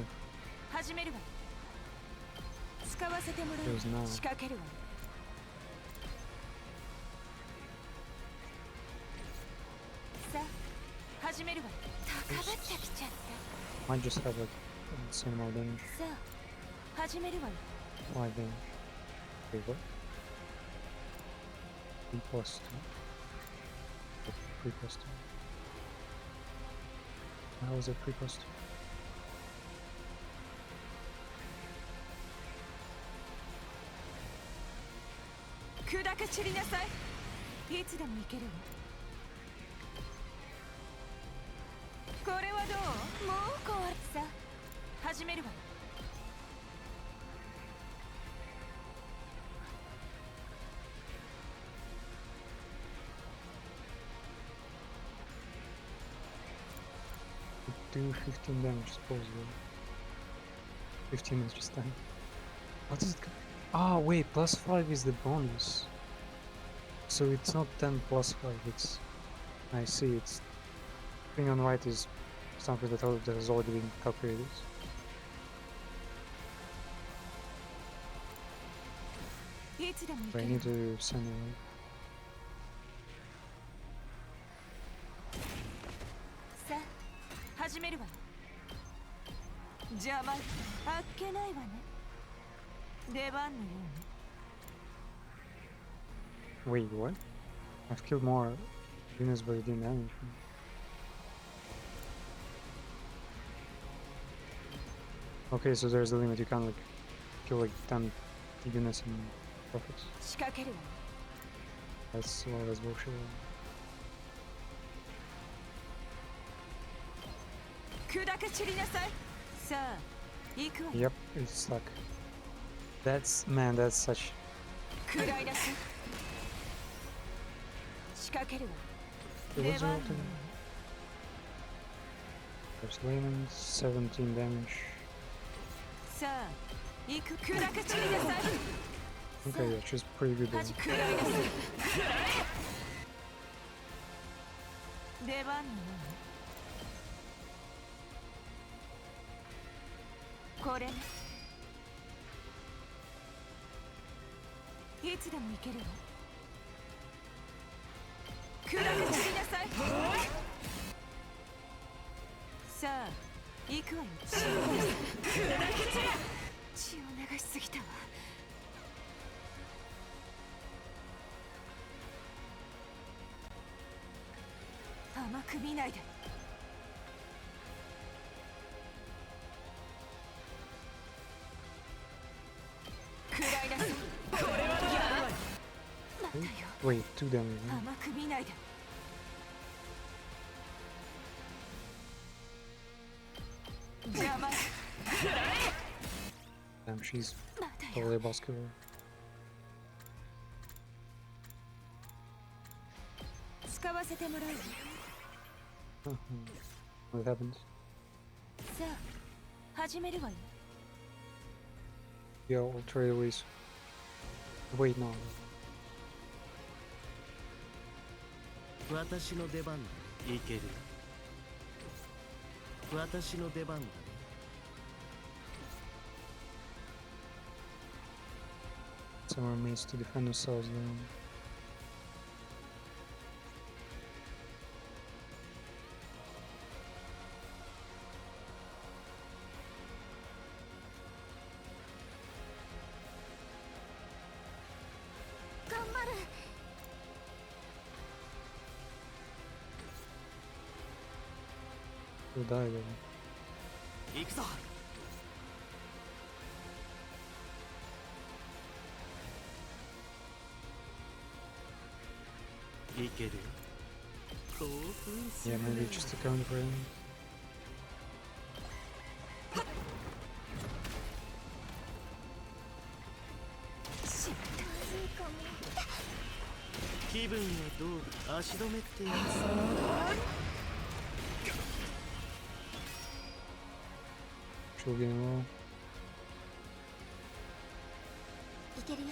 始めるわ使わせてもら There's う no- 仕掛けるわさあ始めるわ高ぶってきちゃっ might just have like some more damage. たさあ始めるわよ 5 damage. Wait, what? 3 plus 2. 3 plus 2. How is that 3 plus 2? 砕け散りなさいいつでもいけるわこれはどうもう壊れさあ始めるわ Do 15 damage supposedly. 15 is just 10. What is it? Ah, wait, +5 is the bonus. So it's not 10 +5, it's... I see, it's... thing on right is something that has already been calculated. But I need to send it. さあ始めるわよ。邪魔あっけないわね。出番のように。 Wait, what? I've killed more units but it didn't damage me. Okay, so there's a limit, you can't like kill like 10 units in profits. 仕掛けるわよ。 That's bullshit. 砕け散りなさい。さあ行くわよ。 Yep, it's stuck. Man, that's such... 食らいなさい。仕掛けるわ。 It 出 was 番のよ rotating. There's layman, 17 damage. さあ行く。砕け散りなさい。 Okay, yeah, she's pretty good 恥 there. 食らいなさい。出番のように。これね。いつでも行けるわ。砕け散りなさい。さあ行くわよ。血を流しすぎたわ。甘く見ないで。食らいなさい。これはやばい。待ったよ。 Wait, 2 damage. Huh? 甘く見ないで。邪魔。 Damn, she's 待たよ。 totally a boss killer. 使わせてもらうわ。 What happened? さあ始めるわよ。 Yeah, I'll trade away. Wait, no. 私の出番だ。いける。私の出番だ。 Some remains to defend themselves then. You'll die then. 行くぞ。いけるよ。興奮す Yeah, るね。 maybe just a counter for him. 気分はどう？足止めってやつ。 She'll get well. いけるよ。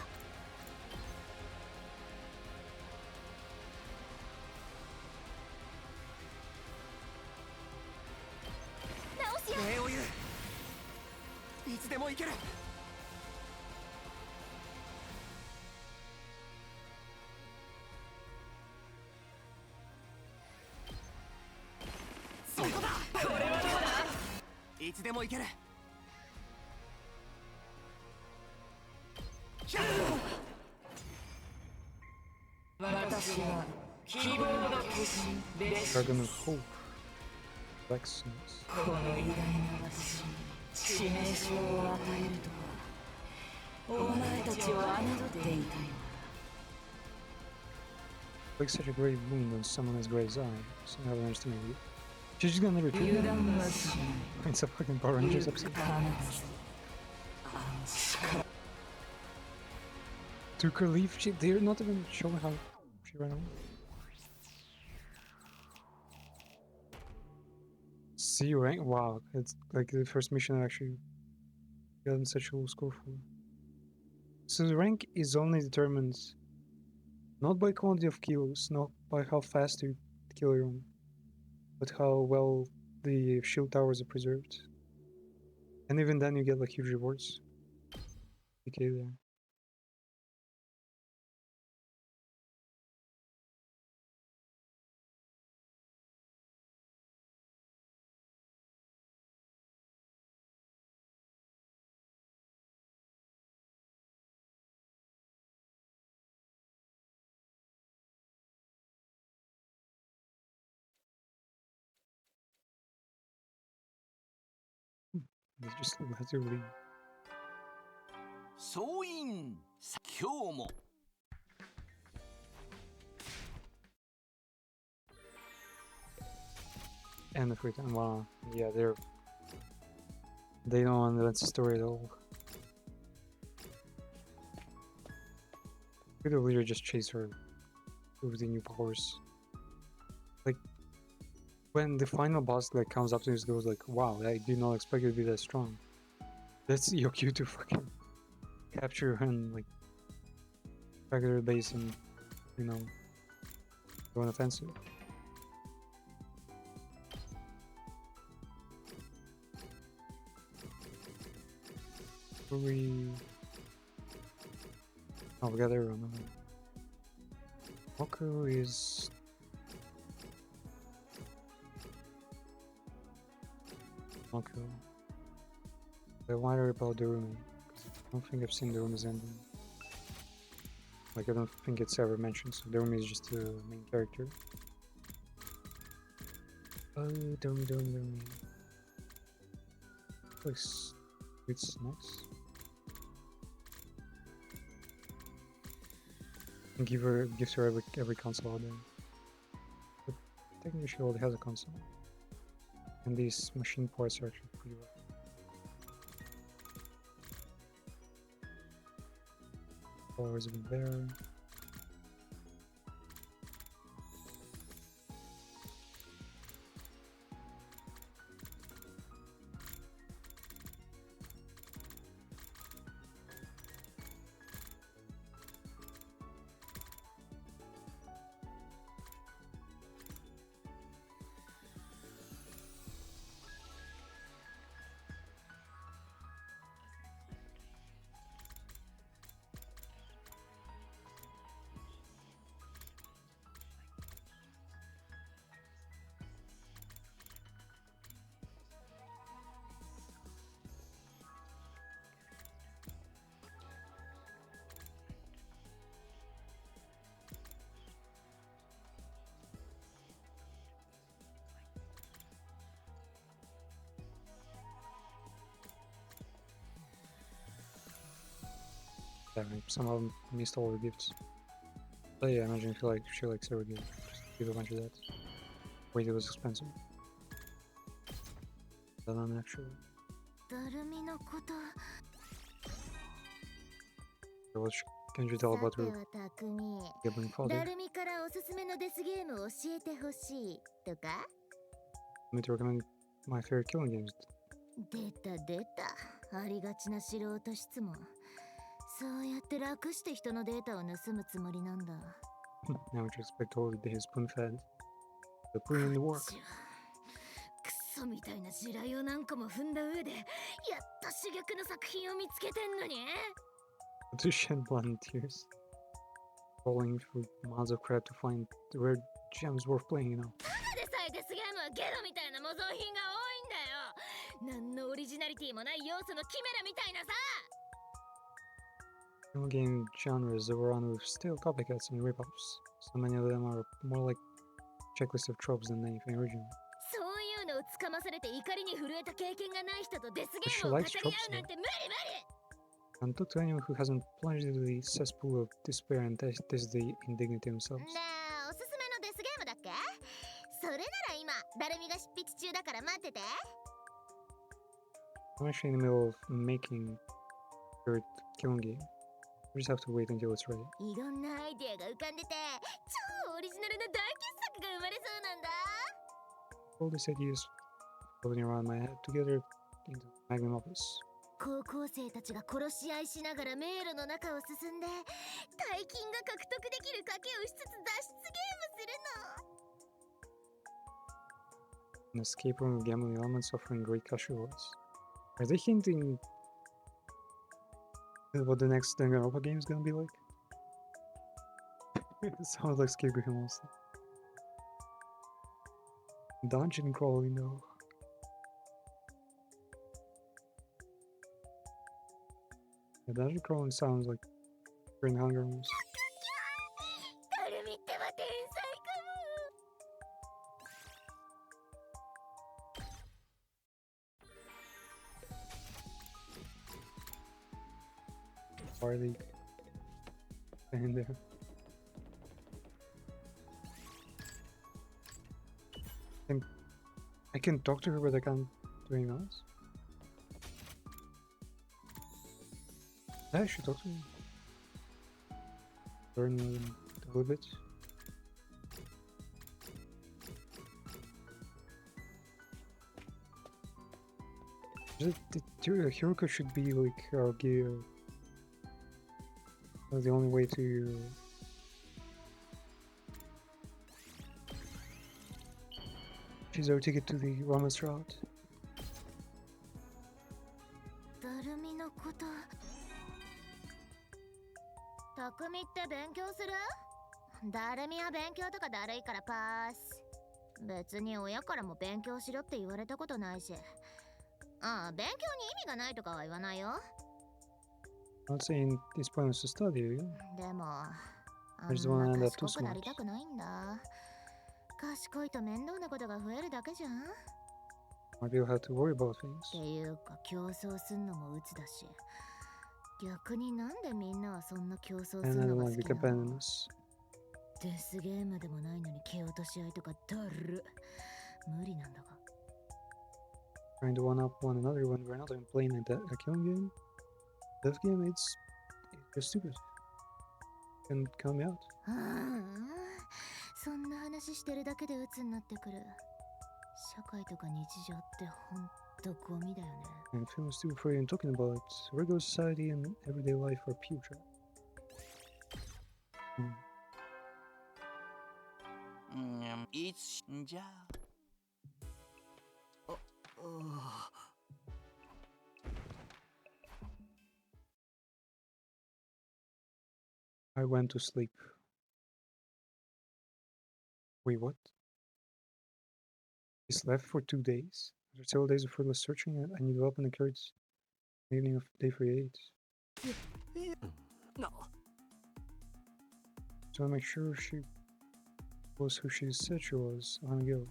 直すよ。礼を言う。いつでも行ける。そこだ。これはどうだ。いつでも行ける。 Dragon of Hope. Vexens. この偉大な私に致命傷を与えるとはお前たちを侮っていたよ Like such a great wound on someone as great as I. So I never underestimated it. She's just gonna retreat. 油断はしない It's a fucking Power Rangers episode. 必ず Took her leave. They're not even showing how she ran away. C rank. Wow, it's like the first mission I actually gotten such a low score for. So the rank is only determined not by quantity of kills, not by how fast you kill your own, but how well the shield towers are preserved. And even then you get like huge rewards. Okay there. It's just literally 総員今日も and the free time. Wow, yeah, they don't advance the story at all. Could have literally just chased her with the new powers. Like when the final boss like comes up to us, goes like, "Wow, I did not expect you to be that strong." That's your cue to fucking capture her and like target her base and go on offensive. We got everyone. Moku is Moku. I wonder about the room. I don't think I've seen the room's ending. Like I don't think it's ever mentioned, so the room is just the main character. Oh, Domi. It's nice. And gives her every console out there. But technically she already has a console. And these machine parts are actually pretty well. Flowers over there. Somehow missed all the gifts. But yeah, imagine if she likes every gift. Just give a bunch of that. Wait, it was expensive. But not actually. So what can you tell about her gambling father? Want me to recommend my favorite killing games? そうやって楽して人のデータを盗むつもりなんだ。Now would you expect all the his spoon fed? The put in the work. クソみたいな地雷を何個も踏んだ上で、やっと珠玉の作品を見つけてんのに。To shed blood and tears. Rolling through miles of crap to find the rare gems worth playing, you know. ただでさえデスゲームはゲドみたいな模造品が多いんだよ。何のオリジナリティもない要素のキメラみたいなさ。Game genres overrun with stale copycats and rip-offs. So many of them are more like checklists of tropes than anything original. そういうのをつかまされて怒りに震えた経験がない人とデスゲームを語り合うなんて無理無理 And talk to anyone who hasn't plunged into the cesspool of despair and tasted the indignity themselves. ねえ、おすすめのデスゲームだっけ？それなら今、ダルミが執筆中だから待ってて。I'm actually in the middle of making your killing game. We just have to wait until it's ready. いろんなアイデアが浮かんでて、超オリジナルの大傑作が生まれそうなんだ。All these ideas floating around my head together into magnum opus. 高校生たちが殺し合いしながら迷路の中を進んで大金が獲得できる賭けをしつつ脱出ゲームするの。 An escape room with gambling elements offering great cash rewards. Are they hinting at what the next Danganronpa game is gonna be like? It sounds like Escape Room also. Dungeon crawling though. Yeah, dungeon crawling sounds like we're in Hunger Games. カルミっては天才かも。 Why are they standing there? I can talk to her, but I can't do anything else. Yeah, I should talk to her. Learn a little bit. Hiruka should be like the only way to she's our ticket to the Ramas route. だるみのこと。匠って勉強する？だるみは勉強とかだるいからパス。別に親からも勉強しろって言われたことないし。ああ、勉強に意味がないとかは言わないよ。I'm not saying it's pointless to study. でも、あ I just ん wanna ま end up too 賢くな smart. りたくないんだ。賢いと面倒なことが増えるだけじゃん。 Might be able to worry about っ things. ていうか競争すんのも鬱だし。逆になんでみんなはそんな競争す And る I の don't が want 好 to be きなの？ competitive. デスゲームでもないのに蹴落とし合いとかだる。無理なんだが。 Trying to one up one another when we're not even playing a killing game. Death game, it's just stupid. Can count me out. ああ、そんな話してるだけで鬱になってくる。社会とか日常ってほんとゴミだよね。 And feeling stupid for even talking about it. Regular society and everyday life are pure trash. いつじゃあ。I went to sleep. Wait, what? He slept for 2 days. After several days of fruitless searching, I knew up and occurred evening of day 48. No. So I make sure she was who she said she was long ago.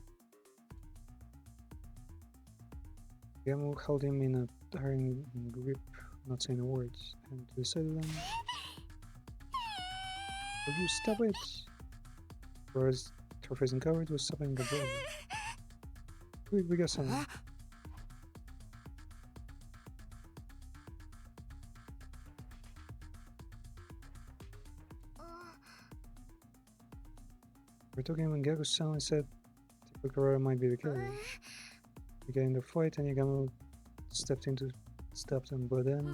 Gamu held him in a iron grip, not saying a word, and to the side of them. Will you stop it? Whereas her face uncovered was stopping the door. We got some. We're talking when Gaku suddenly said Tikokara might be the killer. We got in the fight and Yagamo stepped in to stop them, but then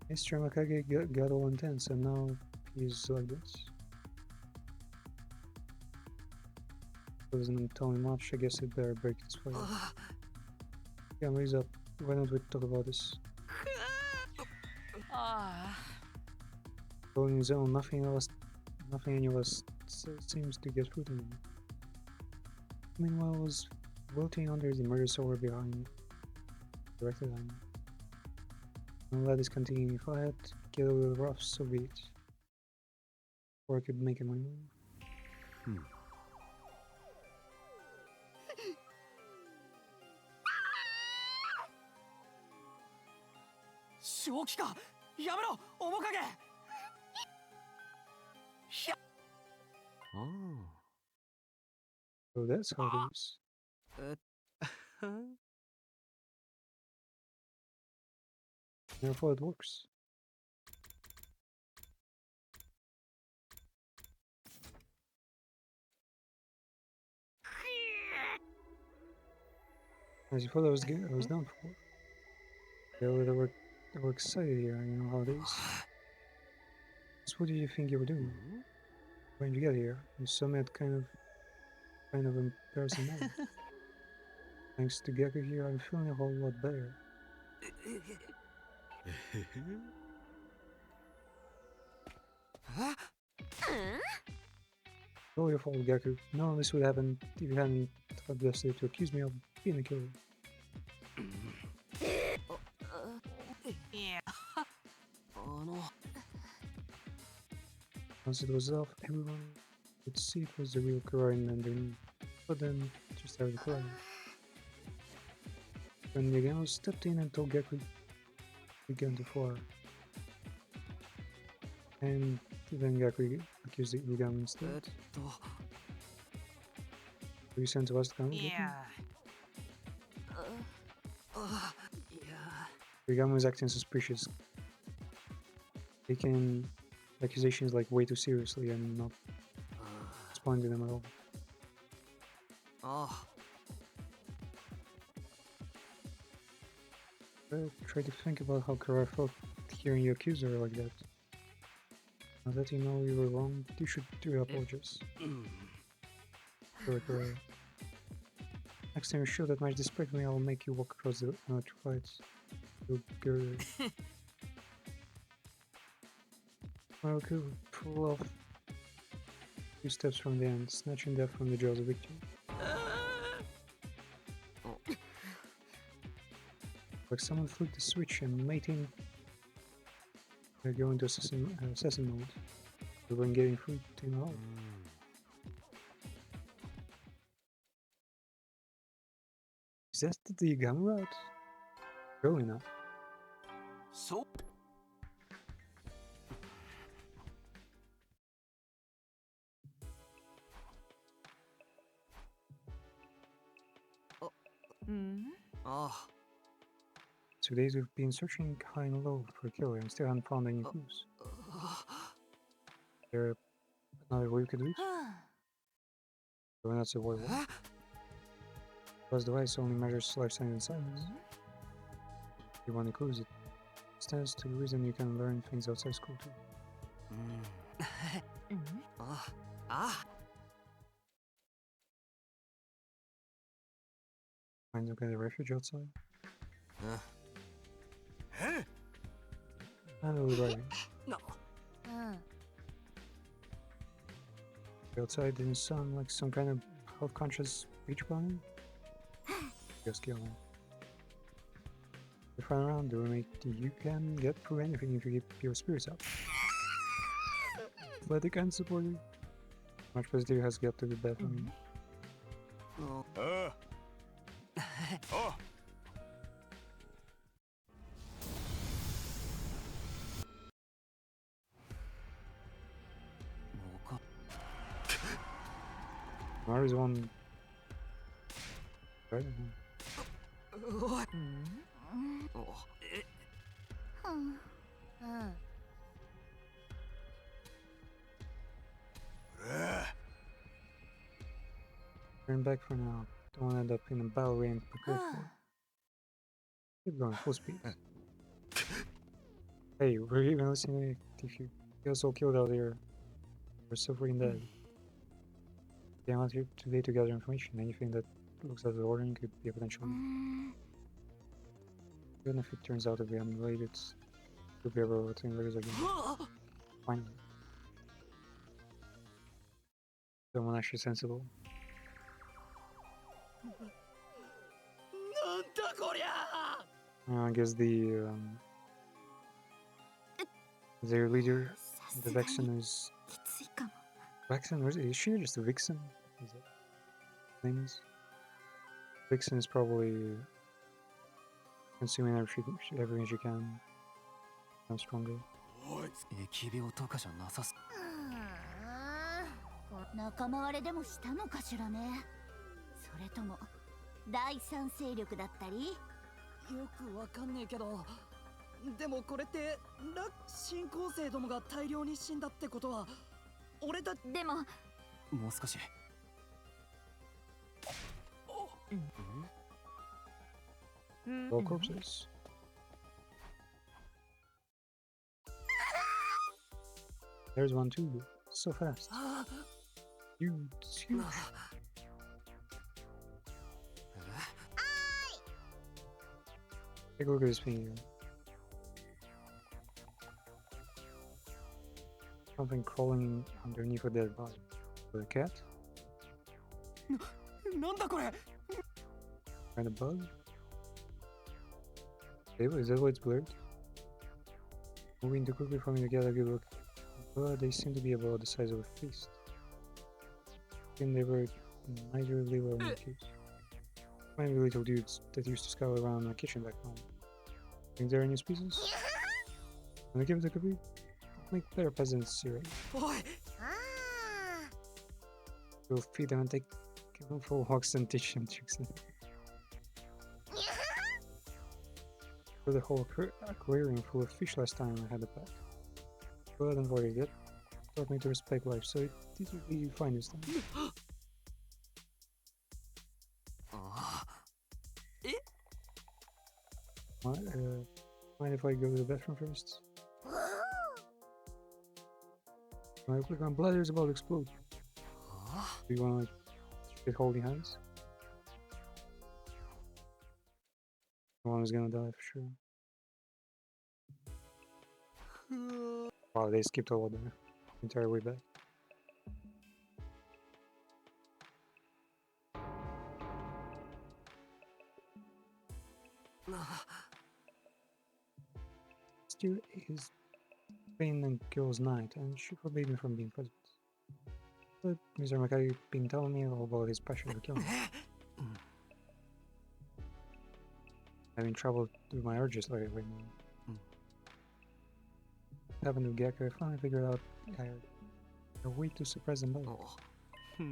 Mr. Makage got all intense and now he's like this. Doesn't tell me much, I guess it better break this fight. Yagamo is up, why don't we talk about this? Going his own, nothing any of us seems to get through to him. Meanwhile, I was wilting under the murder sword behind, directed at me. I'll let this continue. If I had to get a little rough, so be it. Or I could make it my move. 正気か、やめろ、面影。So that's how it is. Therefore it works. As you thought I was done for. They were excited here, you know how it is. So what did you think you were doing? When did you get here? You saw me at kind of embarrassing moment. Thanks to Gekko here, I'm feeling a whole lot better. Oh, your fault, Gekko. None of this would happen if you hadn't thought best to accuse me of being a killer. Once it was off, everyone could see it was the real Karain underneath, but then just started crying. When Yagano stepped in and told Gekko began to fire. And then Gekko accused Yagano instead. Were you sent to us to come? Yeah. Yagami was acting suspicious, taking accusations like way too seriously and not responding to them at all. Try to think about how Kara felt hearing you accuse her like that. Now that you know you were wrong, you should do apologize. Kara. Next time you show that much disrespect me, I'll make you walk across the fights. You girl. Maruku pull off 2 steps from the end, snatching death from the jaws of victory. Like someone flipped the switch and made him go into assassin mode. We weren't getting through to him at all. Is that the Yagami route? Really not. So Today we've been searching high and low for a killer and still haven't found any clues. Is there another way we could reach? We're not survival. Plus device only measures lifetime and silence. If you want to clues, it stands to the reason you can learn things outside school too. Find some kind of refuge outside. I know we're driving. No. Outside didn't sound like some kind of health-conscious beach bunny. Just killing. If I'm around, roommate, you can get through anything if you keep your spirits up. Athletic and supportive. Much positive has got to be bad for me. Maru's one. I don't know. Turn back for now. Don't end up in a battle range prepared for. Keep going, full speed. Hey, we're even listening if you feel so killed out here. We're suffering dead. I'm out here today to gather information. Anything that looks out of order could be a potential. Even if it turns out to be unrelated, to be able to invaders again. Finally. Someone actually sensible. I guess their leader, the Vexen, is. Vexen? Is she just a Vixen? Is that things? Vixen is probably consuming everything she can. I'm stronger. 疫病とかじゃなさす。仲間割れでもしたのかしらね。それとも第三勢力だったり？よくわかんねえけど、でもこれって新興生どもが大量に死んだってことは、俺たちでももう少し。All corpses. There's one too. So fast. Huge, it's huge. Take a look at his finger. Something crawling underneath a dead body. A cat? And a bug? Is that why it's blurred? Moving too quickly for me to get a good look. But they seem to be about the size of a fist. And they were neither liver or monkeys. Maybe little dudes that used to scour around my kitchen back home. Think there are new species? When I give it a copy, make better peasants cereal. We'll feed them and take them for walks and teach them tricks. For the whole aquarium full of fish last time I had a pet. But don't worry, that taught me to respect life, so it will be fine this time. Mind if I go to the bathroom first? When I click on bladder's about to explode. Do you wanna get holding hands? One is gonna die for sure. Wow, they skipped all of the entire way back. Still is Pain and Girls' Night, and she forbade me from being present. But Mr. Mackay been telling me all about his passion for killing. Having trouble with my urges lately. Happened to Gecko, I finally figured out a way to suppress them better. I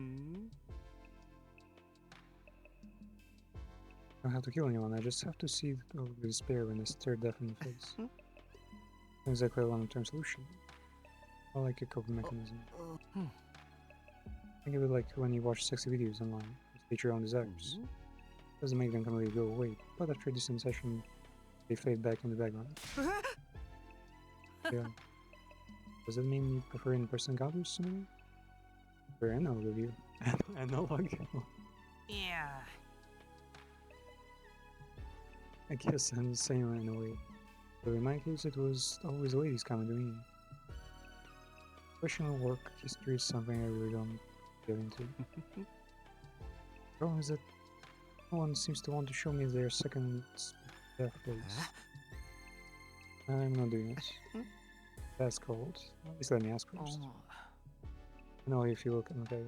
don't have to kill anyone, I just have to see the despair when they stare death in the face. Not exactly a long-term solution. I like a coping mechanism. Think of it like when you watch sexy videos online, you state your own desires. Doesn't make them completely go away, but after a decent session, they fade back in the background. Yeah. Does that mean you prefer in-person encounters sooner? For analog review. Analog? Yeah. I guess I'm the same in a way. But in my case, it was always ladies coming to me. Professional work history is something I really don't get into. The problem is that no one seems to want to show me their second death face. I'm not doing this. That's cold. At least let me ask first. I know how you feel, okay.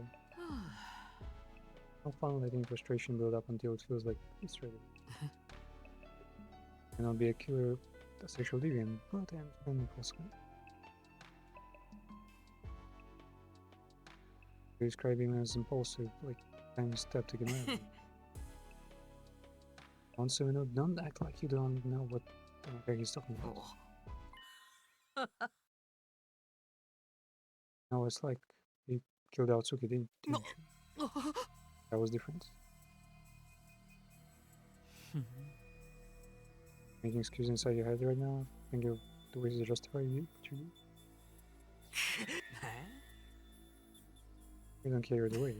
No fun letting frustration build up until it feels like it's ready. And I'll be a killer, a sexual deviant, but I understand the consequence. You describe him as impulsive, like tiny step to get married. Also, you know, don't act like you don't know what he's talking about. No, it's like he killed Aotsuki, didn't he? That was different. Making excuses inside your head right now? Think you're the ways to justify you? You don't care either way.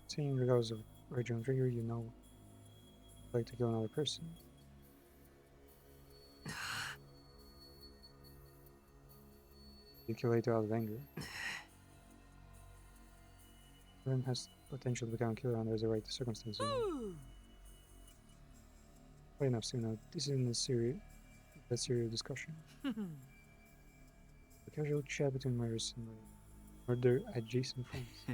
Saying regardless of original trigger, you know, like to kill another person. You kill later out of anger. Everyone has potential to become a killer under the right circumstances. Right enough, so this isn't a serious discussion. A casual chat between murderers and murder adjacent friends.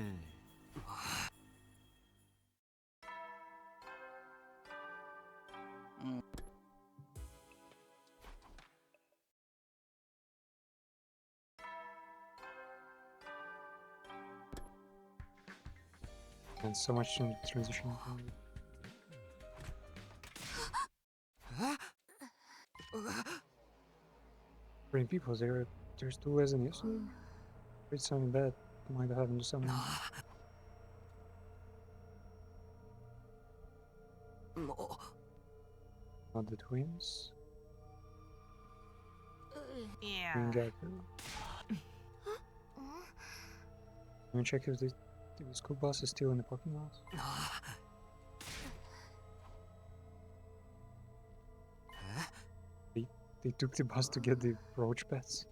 And so much in transition. Bring people there's two less than yesterday. It's something bad might have happened to someone. Not the twins. Yeah. Green Gecko. Let me check if the school bus is still in the parking lot. They took the bus to get the roach pets.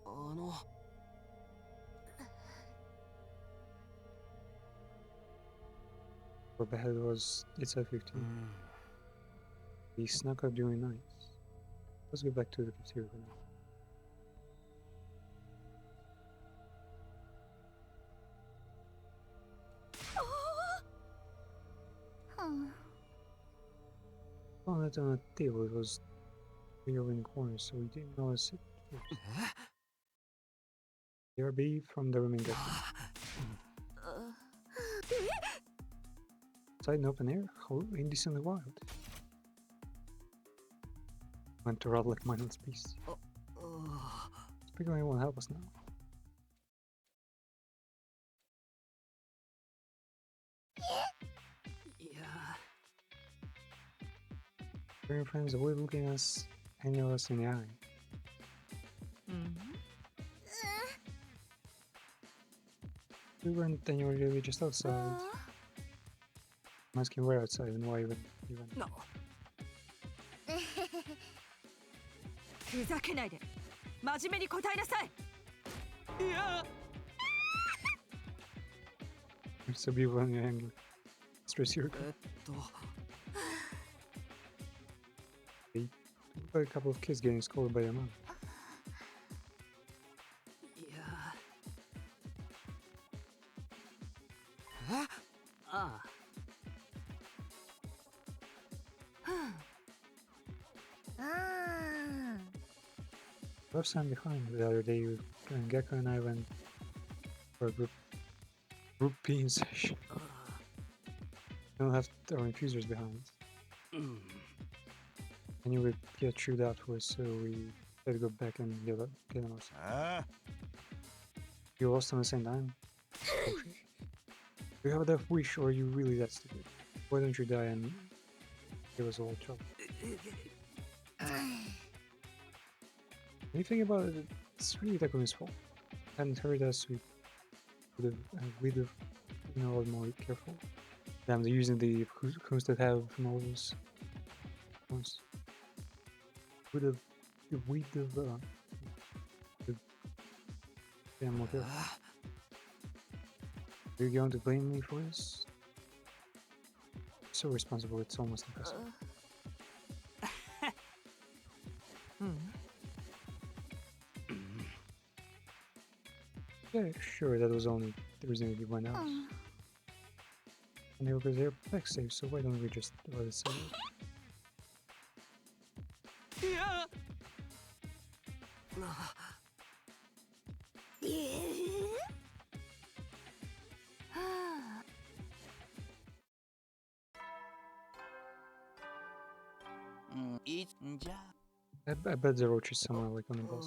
Or bad was it's at 15. He snuck up during night. Let's go back to the cafeteria for now. Found it on a table. It was over in the corner, so we didn't notice it first. BRB from the rooming deck. Outside in open air? How indecently wild. Went to rot like mindless beast. Speaking won't help us now. Very friends avoid looking us, any of us in the eye. We weren't then you were really just outside. I'm asking where outside and why even. No. ふざけないで。真面目に答えなさい。いや。You're so beautiful when you're angry. Stress your a couple of kids getting scolded by their mom. Left time behind. The other day, Gecko and I went for a group P session. We left our infusers behind. And you would get chewed afterwards, so we had to go back and get them ourselves. You lost them at the same time? Oh, shit. You have that wish, or are you really that stupid? Why don't you die and give us all trouble? When you think about it, it's really Takumi's fault. Hadn't heard us, we would have been a lot more careful. Damn, they're using the Kuns that have models. Once. We'd have been more careful. Are you going to blame me for this? So responsible, it's almost impressive. Yeah, sure, that was only the reason we went out. And they were there back safe, so why don't we just let it settle? I bet the roach is somewhere like on the bus.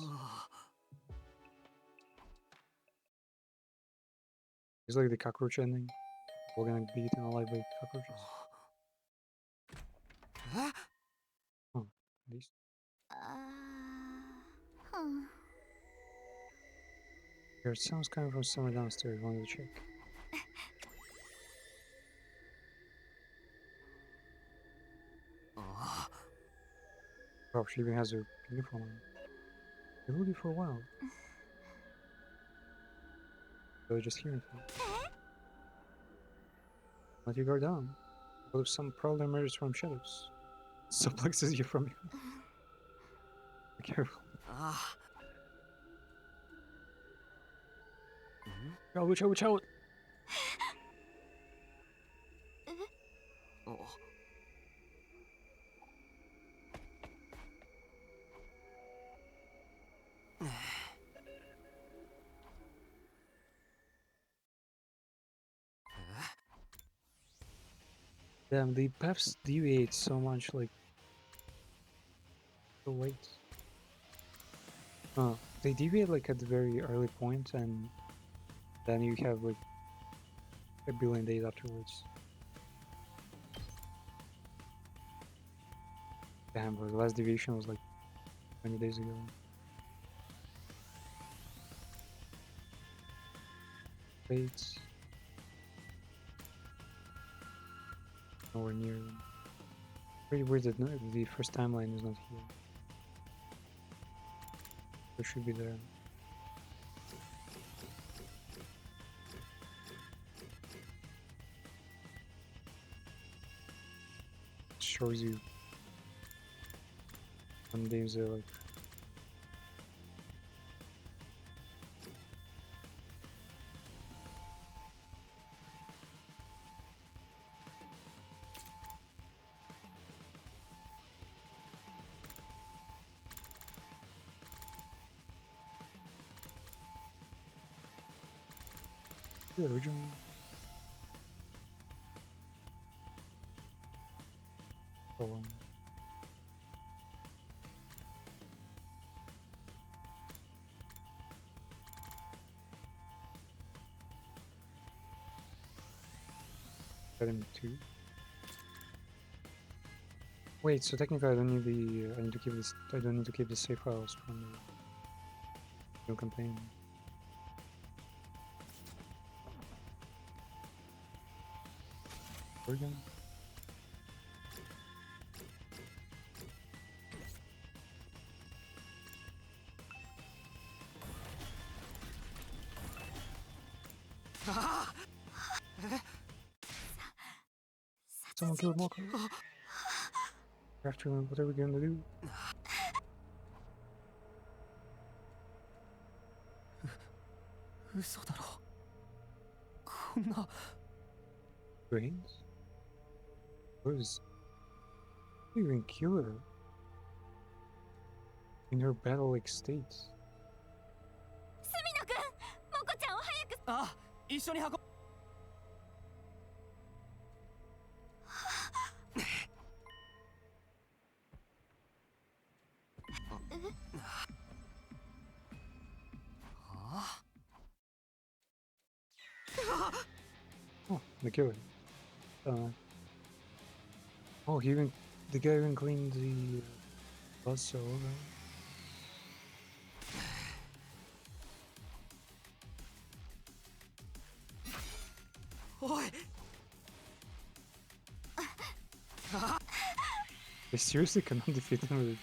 It's like the cockroach ending. We're gonna be eaten alive by cockroaches. Oh, at least. Here, it sounds coming from somewhere downstairs. Wanted to check. Oh, she even has her uniform on. Been looking for a while. So I just hear anything. Let your guard down. What if some problem emerges from shadows? Suplexes you from behind. Be careful. Oh, watch out, watch out! Damn, the paths deviate so much, like... Oh, wait. Oh, they deviate like at the very early point, and then you have like a billion days afterwards. Damn, bro, the last deviation was like 20 days ago. Fates. Nowhere near them. Pretty weird that the first timeline is not here. It should be there. It shows you some days are like the original. Oh, Item 2. Wait, so technically I don't need the I need to keep this I don't need to keep the save files from the new campaign. Again. Someone killed Moko. After what are we gonna do? Brains? Who's who even killed her? In her battle-like state. スミノ君、モコちゃんを早く。あ、一緒に運ぶ。Oh, the killer. Oh, the guy even cleaned the buzzsaw. They seriously cannot defeat him with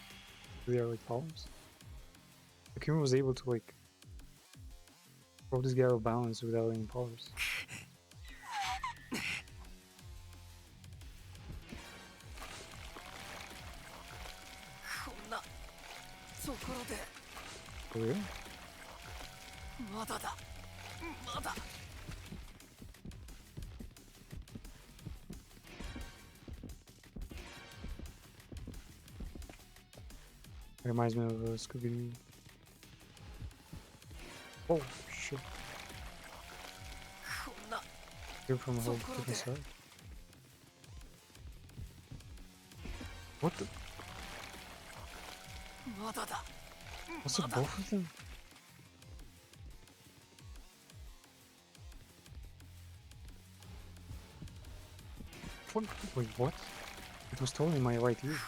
their like palms. Akuma was able to like throw this guy out of balance without any powers. For real? It reminds me of Scooby-Doo. Oh shit. You're from a whole different side. What the? What's it, both of them? What? Wait, what? It was totally my right ear.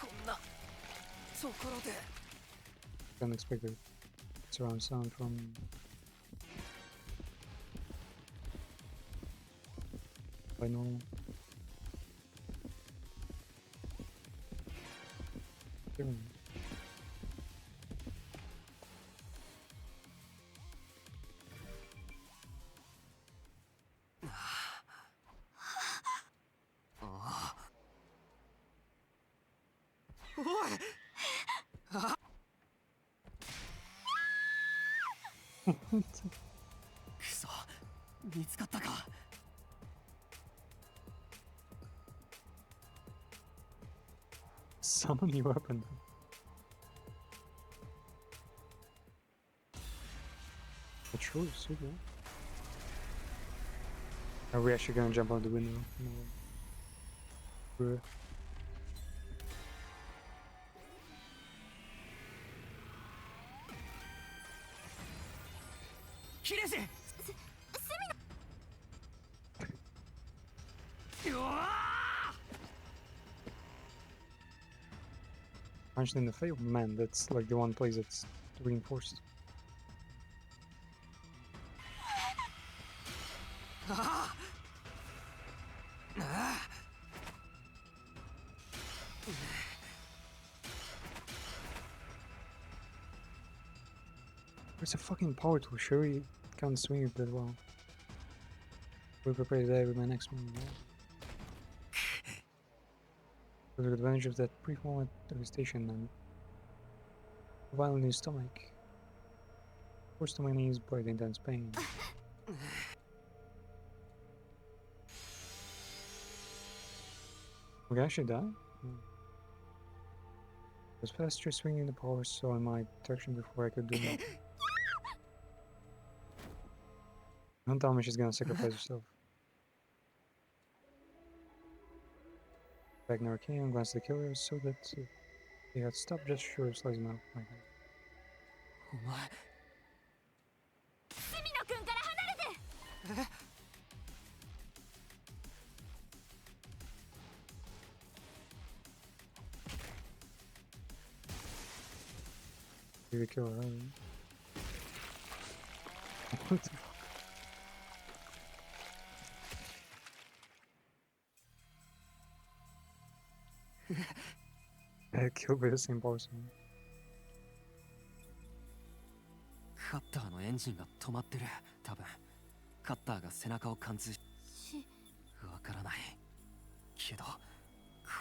Unexpected surround sound from by normal. Summon your weapon. That's true, super. Are we actually gonna jump out the window? No. Punched in the face? Man, that's like the one place that's reinforced. It's a fucking power tool. Sure, he can't swing it that well. We'll prepare today with my next move. To take advantage of that brief moment of hesitation and violent in his stomach. Forced to my knees by the intense pain. We actually die? I was faster swinging the power saw in my direction before I could do more. Don't tell me she's gonna sacrifice herself. Back never came, glanced at the killer so that he had stopped just short of slicing my hand. お前隅野君から離れて。Did we kill her? What the fuck? I killed by the same person. カッターのエンジンが止まってる。多分カッターが背中を貫通しわからないけど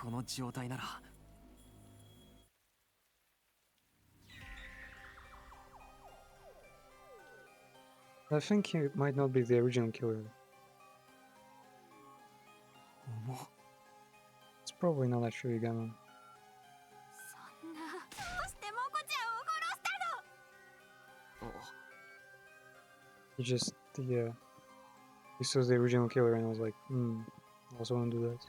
この状態なら I think he might not be the original killer. 重っ It's probably not actually Gamma. そんな。どうしてモコちゃんを殺したの。 He just, yeah. He saw the original killer and I was like, I also want to do that.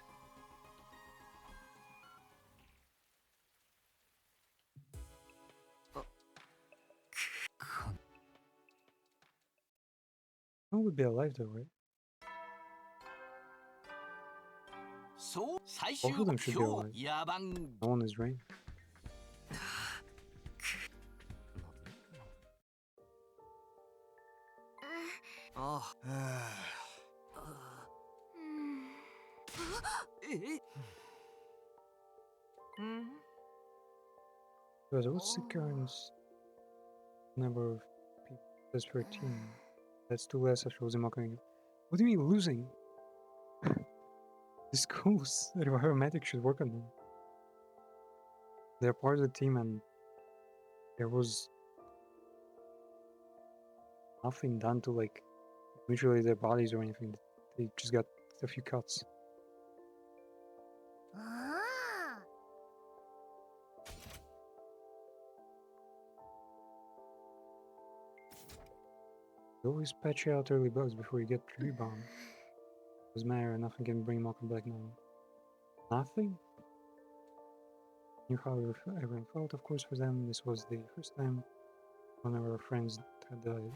I would be alive though, right? そう最終 Both of them 目 should be 標 alive. 野蛮 No one is Rain. Ah. え Because what's the current number of people? That's 13. That's 2 less after Uzumaki. What do you mean losing? The schools that are aromatic should work on them. They're part of the team and there was nothing done to like mutilate their bodies or anything. They just got a few cuts. ああ。 You always patch out early bugs before you get rebound. Doesn't matter, nothing can bring Malcolm back now. Nothing? Knew how everyone felt, of course, for them. This was the first time one of our friends had died.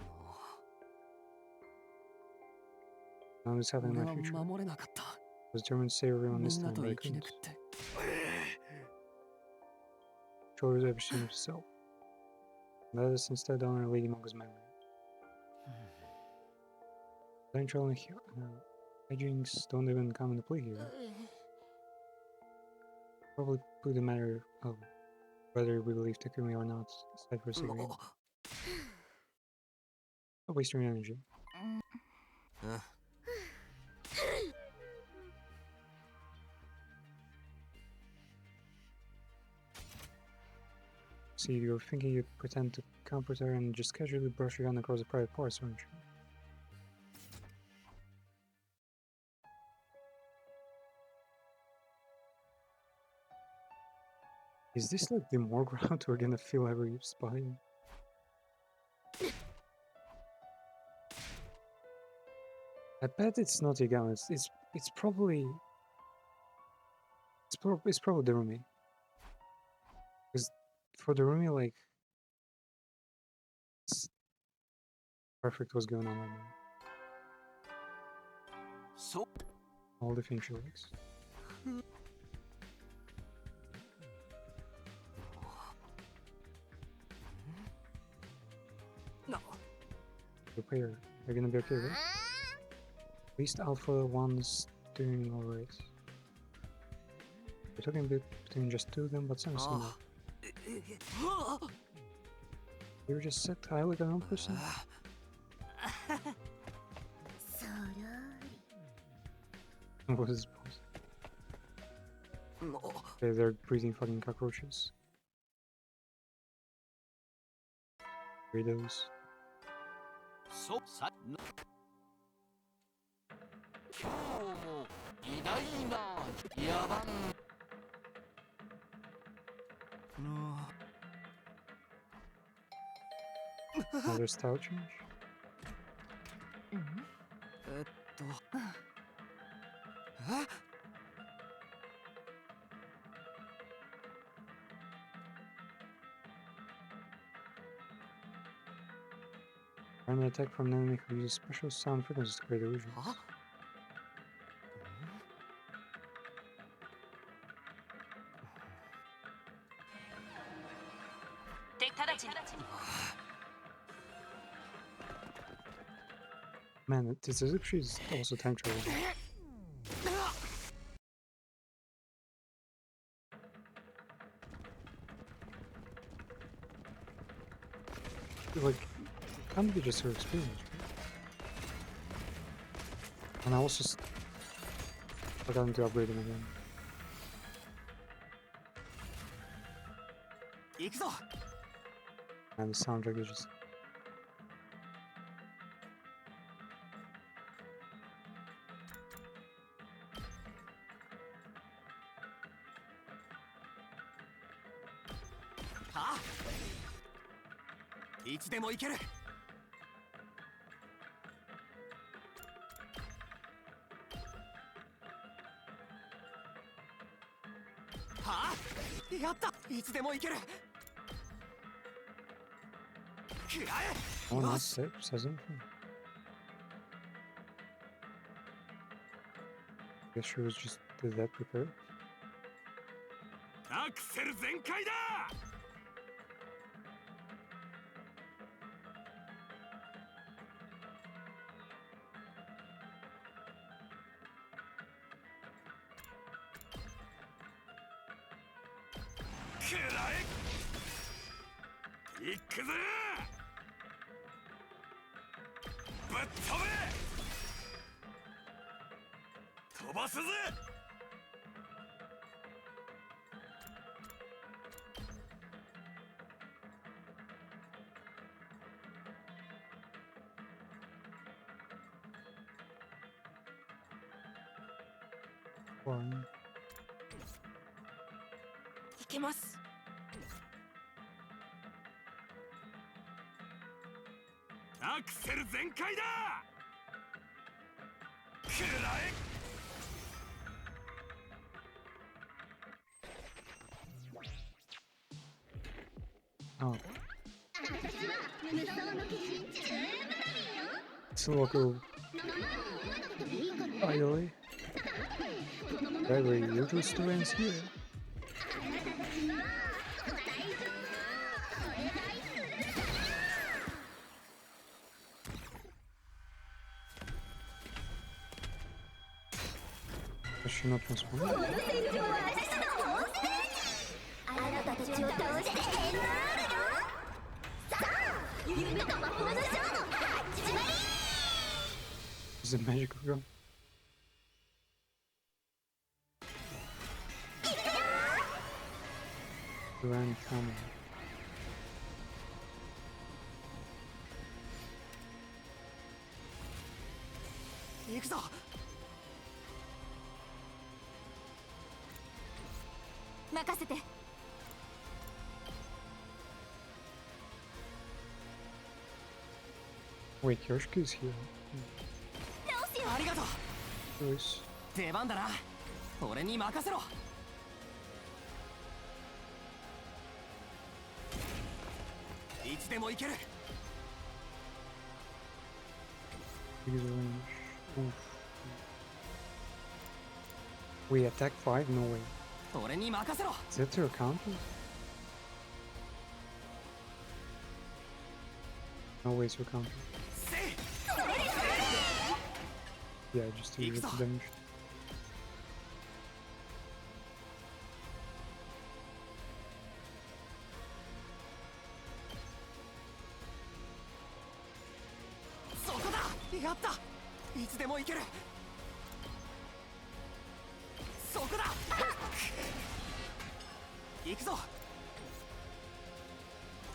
Now this happened in my future. I 守れなかった was determined to save everyone み this んな time, と but I 生き抜 couldn't. くって Shoulders ever seen himself. Let us instead honor Lady Mongo's memory. Eventually, hijinks don't even come into play here. Probably put the matter of whether we believe Takumi or not aside for a second. Not waste your energy. See, you're thinking you pretend to comfort her and just casually brush your gun across the private parts, aren't you? Is this like the morgue route we're gonna feel every spine? I bet it's not Yagami. It's probably it's probably the Rumi. Because for the Rumi, like it's perfect what's going on right now. そう All the things she likes. repair. They're gonna be okay, right? At least Alpha 1's doing alright. We're talking a bit between just two of them, but sounds similar. You just set high like an own person? What is this pose? Okay, they're breathing fucking cockroaches. Weirdos. そうさ今日も偉大な野蛮 Another style change? え Primary attack from an enemy who uses special sound frequencies to create illusions. は 直ちに Man, it's as if she's also time traveling. Like, can't be just her experience, right? And I also forgot to upgrade him again. 行くぞ And the soundtrack is just はあいつでも行けるはあやったいつでも行ける食らえ oh, that's it. Says anything. Guess she was just that prepared. アクセル全開だ くらえいくぜぶっ飛べ飛ばすぜ One. いけます アクセル全開だくらえ Oh. It's a local. Finally. Very little students here. Does she not transform? あなたたちを倒して変わるよさあ夢と魔法のショーの始まり Is it magical gun? Grand Cannon. 行くぞ 任せて Wait, Yoshika's here. ありがとう Nice. 出番だな俺に任せろいつでも行ける Use range. Oof. We attack 5? No way. 俺に任せろ Is that your counter? No way it's your counter. せい Yeah, just to get the damage. そこだ。やった。いつでも行ける。そこだ。行くぞ。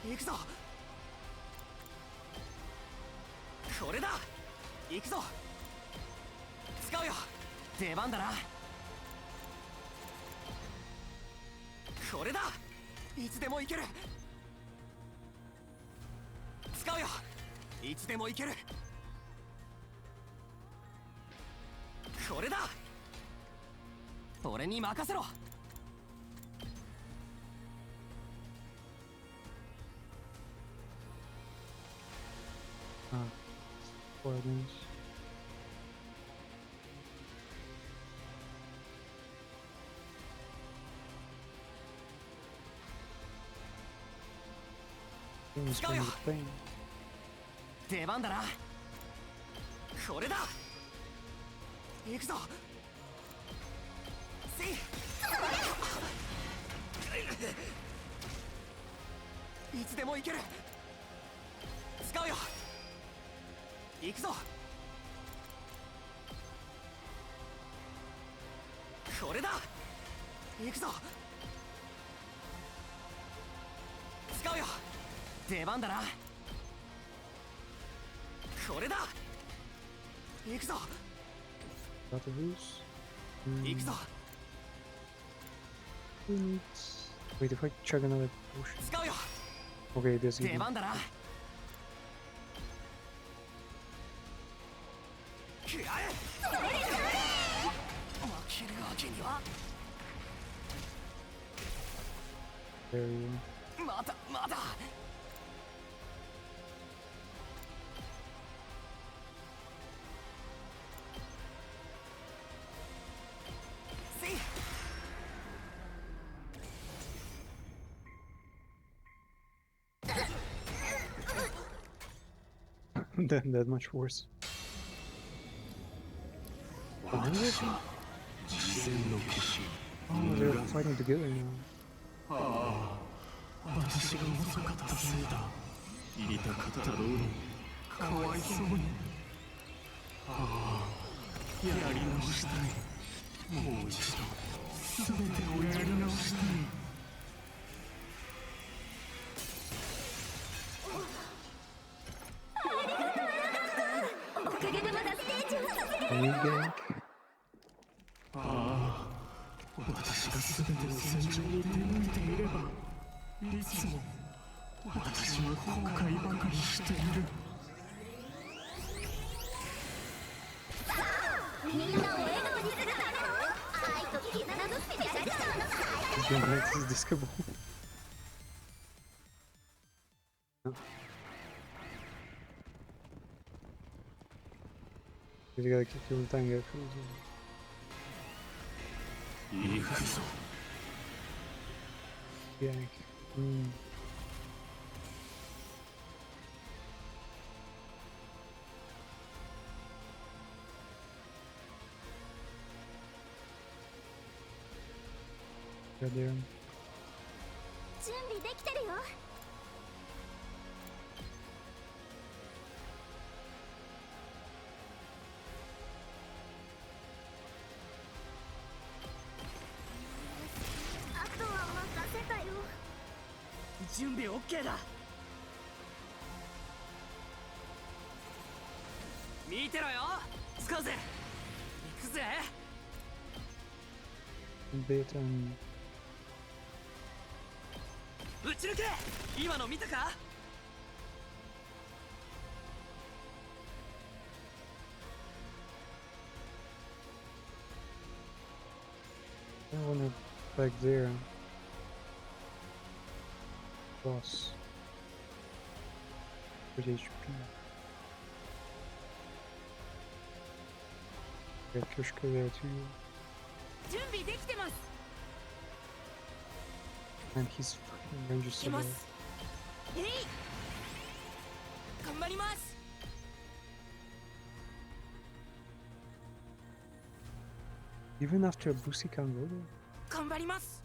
行くぞ。これだ。行くぞ。使うよ。出番だな。これだ。いつでも行ける。使うよ。いつでも行ける。これだ。俺に任せろ。Poisons. Things from the plane. 出番だな。これだ。行くぞ。せい。いつでも行ける。使うよ。行くぞ。これだ。行くぞ。使うよ。出番だな。これだ。行くぞ。 Got a boost. 行くぞ。 Who needs? Wait, if I chug another potion. 使うよ。 Okay, there's 出 even. 番だな。気合い。負けるわけには。 Very. まだまだ。せい。 that much worse. Oh, they're fighting together now. 私が遅かったせいだ。言いたかったろうに。かわいそうに。ああ、やり直したい。もう一度、すべてをやり直したい。おかげでまだステージを進める。 Can you gank? ああ、私がすべての戦場に出向いていれば、いつも私は後悔ばかりしている。みんなを笑顔にするための愛と絆のスペシャルショーの Again, this is discoverable. You gotta keep your time, get crazy. 行くぞ。 Gank. God damn. 準備できてるよ。 あとは任せたよ。準備 OK だ。見てろよ。使うぜ。行くぜ。 Bit and 撃ち抜け。今の見たか。 I wanna back there. Plus 30 HP. Got Kyoshka there too. 準備できてます。 And he's fucking range is 行 so きま bad. す。えい。頑張ります。Even after Busi can't go there? 頑張ります。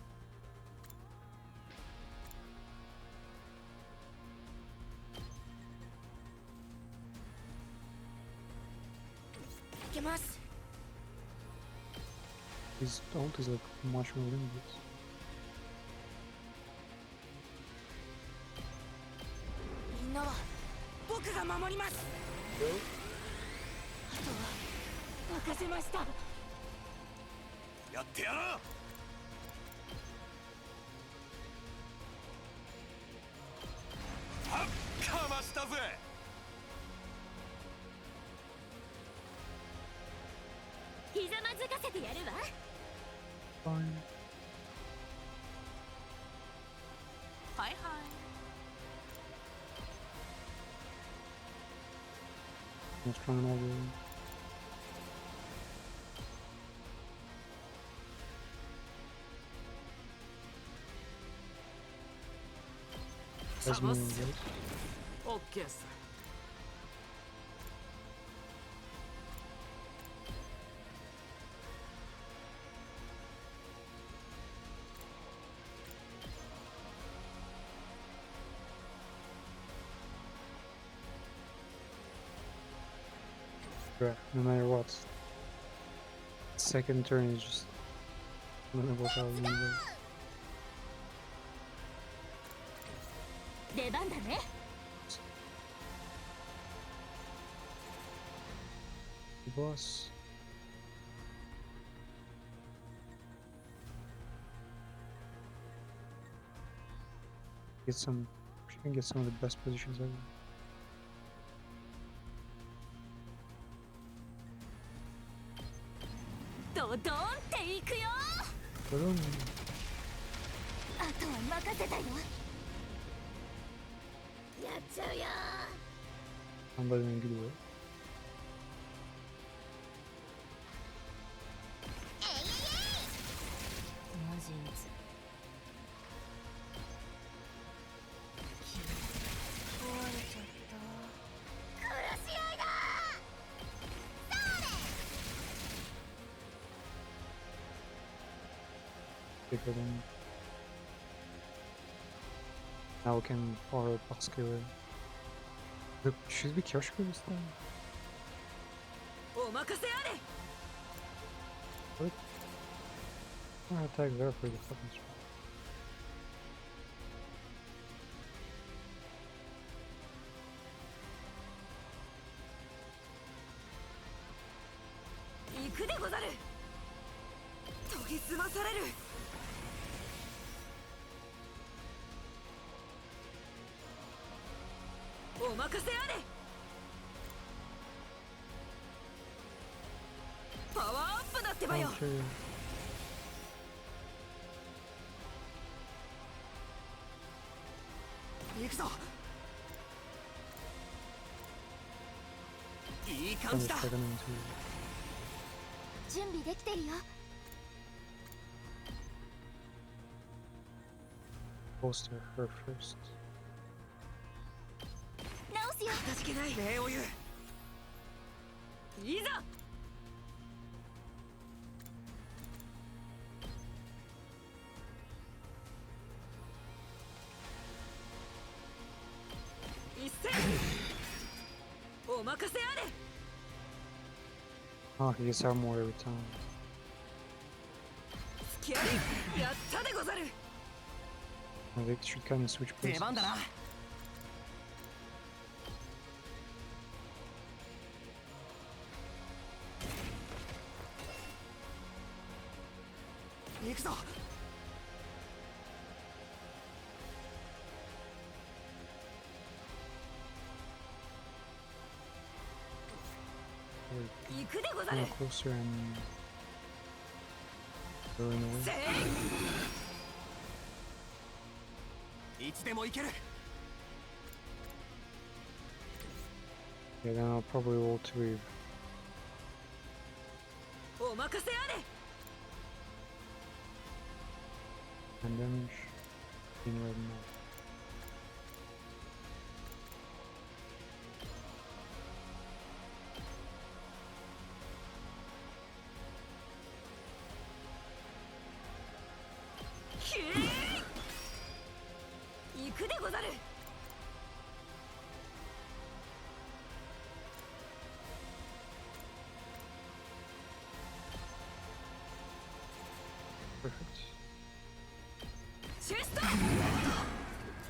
いけます。 His ult is like much more limited. みんなは僕が守ります。あとは任せました。やってやろう。はっかましたぜ。ひざまずかせてやるわ。 Fine. はいはい。 Not strong enough. There's no one else. オッケーっす。Yeah, no matter what. Second turn is just gonna work out anyway. 出番だね。 The boss. Get some. She can get some of the best positions ever. ドドーンっていくよ。 But あとは任せたよ。やっちゃうよ。 somebody in a good way. マジいつ。壊れちゃった。殺し合いだ。 Take it in. Now we can power Pascal. Look, should we Kyoshiko this time? お任せあれ。 I'm gonna attack there for the fucking strong. 行くでござる。研ぎ澄まされる。 お任せあれ。パワーアップだってばよ。 Okay. 行くぞ。いい感 I'm じだ。 just taking into 準備できてるよ。 bolster her first. 直すよ。かたじけない礼を言う。いざ。一斉。お任せあれ。 Oh, he gets armor every time. 付き合い。やったでござる。 I think they should kind of switch 出 places. 番だな。 行くぞ。 行くでござる。 Kind of closer and going away. せい。いつでも行ける。 Yeah, then I'll probably ult with お任せあれ。 hand damage in red now.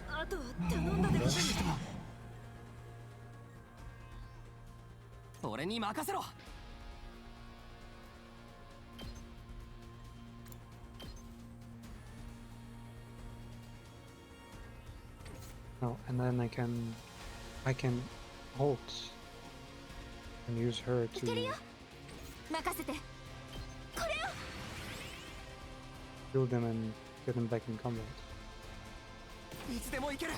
あとは頼んだでござる。俺に任せろ。 No, and then I can halt and use her to 任せて。 kill them and get them back in combat. いつでも行ける。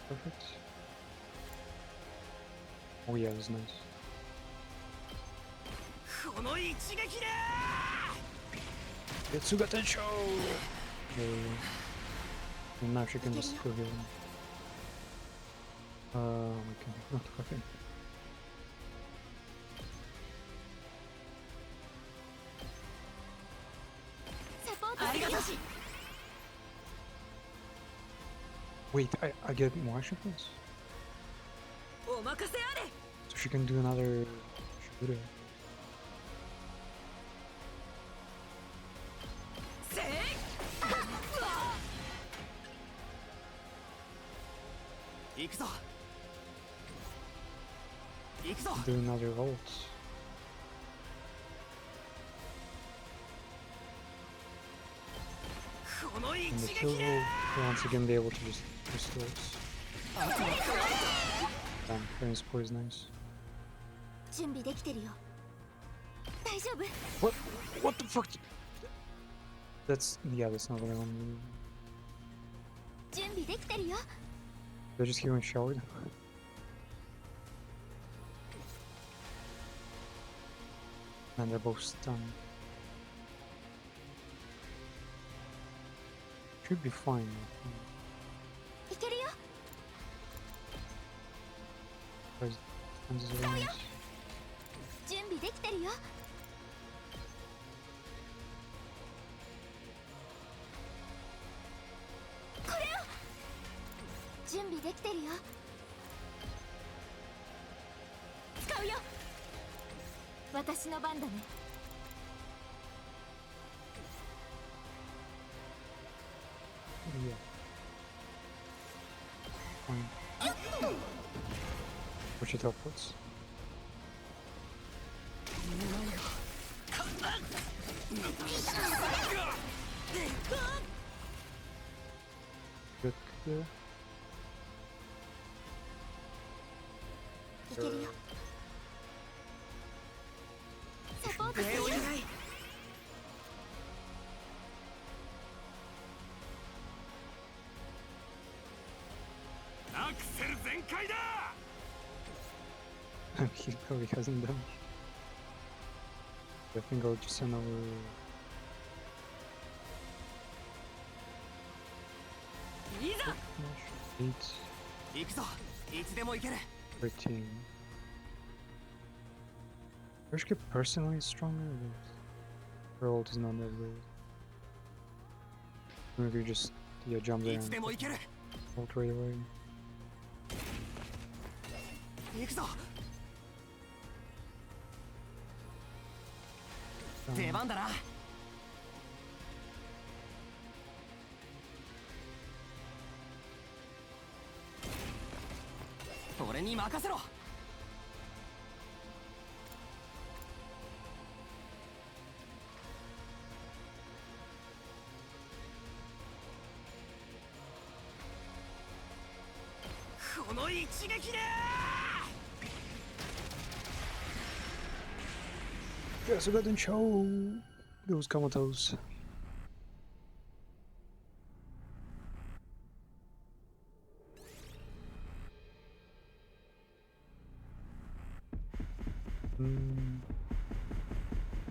Perfect. Oh yeah, that's nice. この一撃で Getsuga Tensho! And now she can just kill him. Okay, not okay. Wait, I get more action points? お任せあれ。 So she can do another Shibura. せい。行くぞ。行くぞ。 Do another ult. この一 And the 撃 kill で will once again be able to just restore us. Damn, Prince Poor is nice. 準備できてるよ。大丈夫。 What the fuck? That's not what I want to do. 準備できてるよ。 They're just hearing showered. And they're both stunned. Should be fine. いけるよ。 Stuns is very nice. 準備できてるよ。これを。準備できてるよ。使うよ。私の番だね。 Yeah. Fine. Push it upwards. Good, good. いけるよ。サポートしてるよ。アクセル全開だ。 He probably hasn't done. I think I'll just send over. いざ。 8, 行くぞ。いつでも行ける。 13. Urshka personally is stronger, but her ult is not that great. Maybe you just jump there いつで and も行ける。 ult right away. 行くぞ。 Um, 出番だな。俺に任せろ。この一撃で Yes, I got to show those comatose.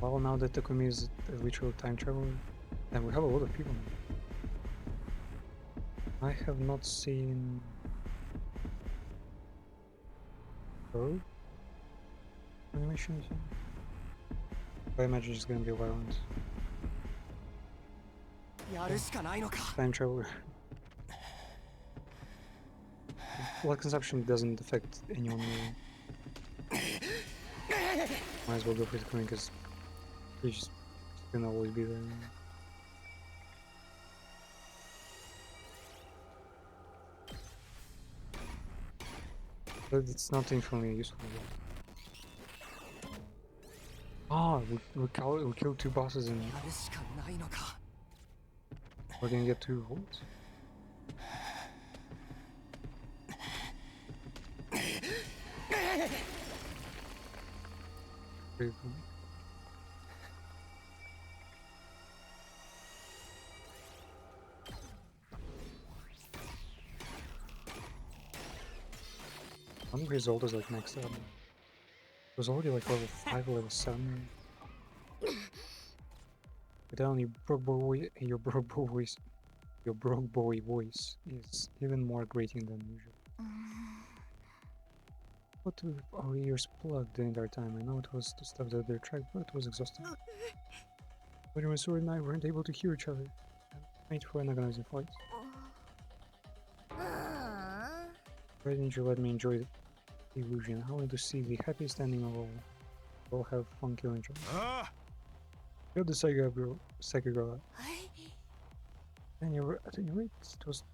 Well, now that Takumi is a literal time traveler, and we have a lot of people now. I have not seen her animation. I imagine it's gonna be violent. やるしかないのか。 Time traveler. blood consumption doesn't affect anyone really. Might as well go for the queen because he's just gonna always be there. But it's not infinitely useful yet. Ah, we killed 2 bosses and we're gonna get 2 votes. Very cool. I wonder if his ult is like next up. It was already like level 5, level 7. But then your broke boy voice is even more grating than usual. What with our ears plugged the entire time? I know it was to stop the other track, but it was exhausting. When my sword and I weren't able to hear each other. Made for an agonizing fight. Why didn't you let me enjoy the illusion? I want to see the happiest ending of all. We'll have fun killing each other. You're the psychic girl. And you're right, it was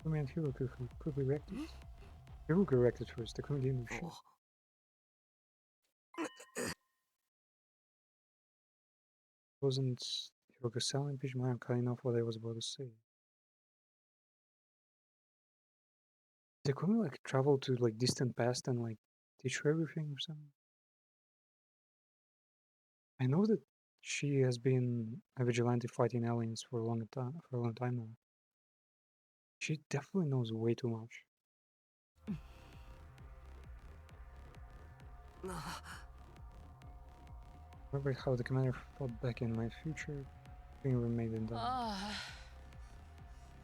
the man Hiroku who quickly reacted. Hiroku reacted first, the Takumi didn't do shit. Wasn't Hiroku selling pitch? I'm cutting off what I was about to say. Did Takumi like travel to like distant past and like teach her everything or something? I know that she has been a vigilante fighting aliens for a long time now. She definitely knows way too much. Remember how the commander fought back in my future? Being remade and done.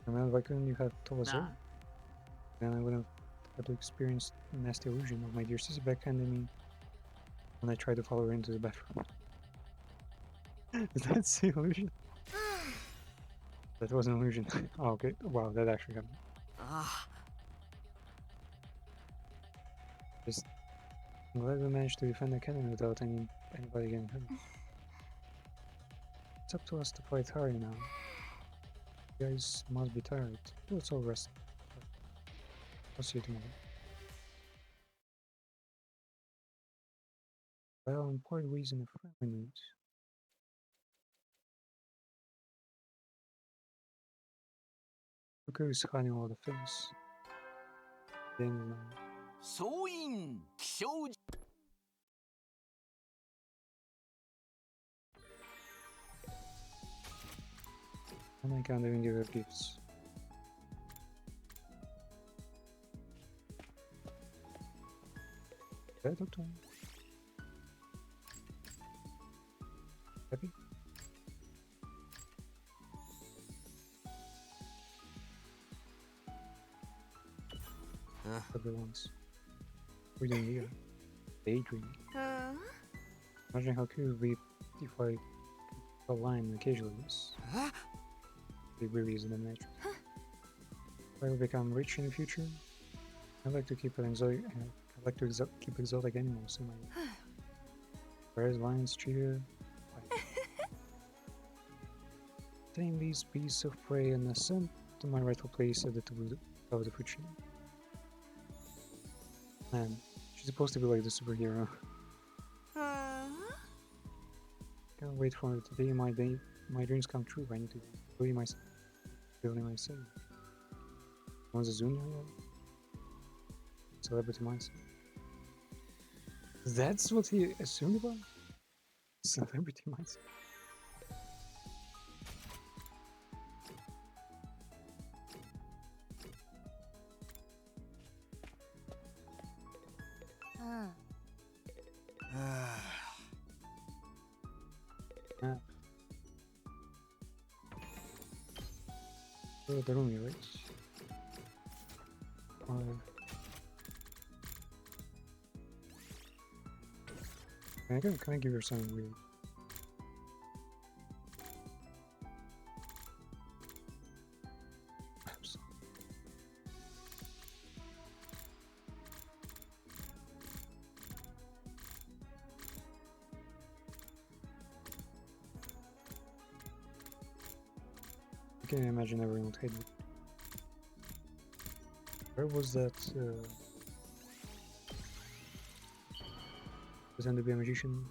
Remember, why couldn't you have told us all? Then I wouldn't have to experience the nasty illusion of my dear sister backhanding me when I tried to follow her into the bathroom. Is that the illusion? That was an illusion. Oh, okay. Wow, that actually happened. Just, I'm glad we managed to defend the cannon without anybody getting hurt. It's up to us to fight hard now. You guys must be tired. Let's all rest. I'll see you tomorrow. Well, in part reason a friendly mood. Look who's hiding all the things. Danger now. 総員気象 And I can't even give her gifts. Yeah, talk to him. Happy? Everyone's reading here. Daydreaming. Imagine how cool it would be if I a line occasionally. It really is in the nature. If I will become rich in the future, I'd like to keep keep exotic animals in my bears, lions, cheetah. Tame these beasts of prey and ascend to my rightful place at the top of the food chain. Man, she's supposed to be like the superhero. Can't wait for today. My dreams come true. I need to building myself. Wants a Zunia yet? Celebrity mindset. That's what he assumed about? Celebrity mindset. The room, right? Can I give her something weird? can imagine everyone would hate it. Where was that? Pretend to be a magician.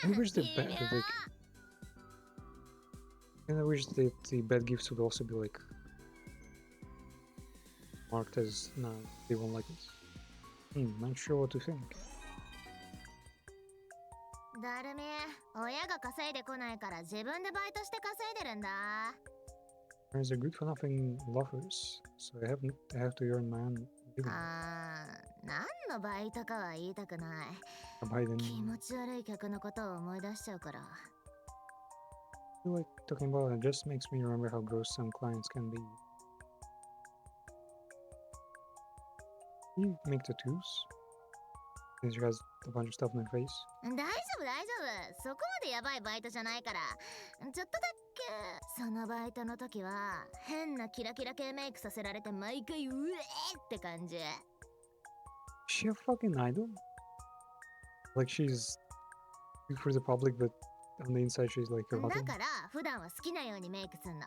I wish the bad, like, and I wish that the bad gifts would also be like marked as no, they won't like it. Not sure what to think. だるみ、親が稼いでこないから自分でバイトして稼いでるんだ。Parents are good for nothing lovers, so I have to earn my own living. 何のバイトかは言いたくない。Biden. 気持ち悪い客のことを思い出しちゃうから。I feel like talking about it just makes me remember how gross some clients can be. You make tattoos? Since she has a bunch of stuff on her face. 大丈夫大丈夫。そこまでやばいバイトじゃないから。ちょっとだけ。そのバイトの時は変なキラキラ系メイクさせられて毎回うえーって感じ。Is she a fucking idol? Like she's good for the public, but on the inside she's like a だ model. から普段は好きなようにメイクすんの。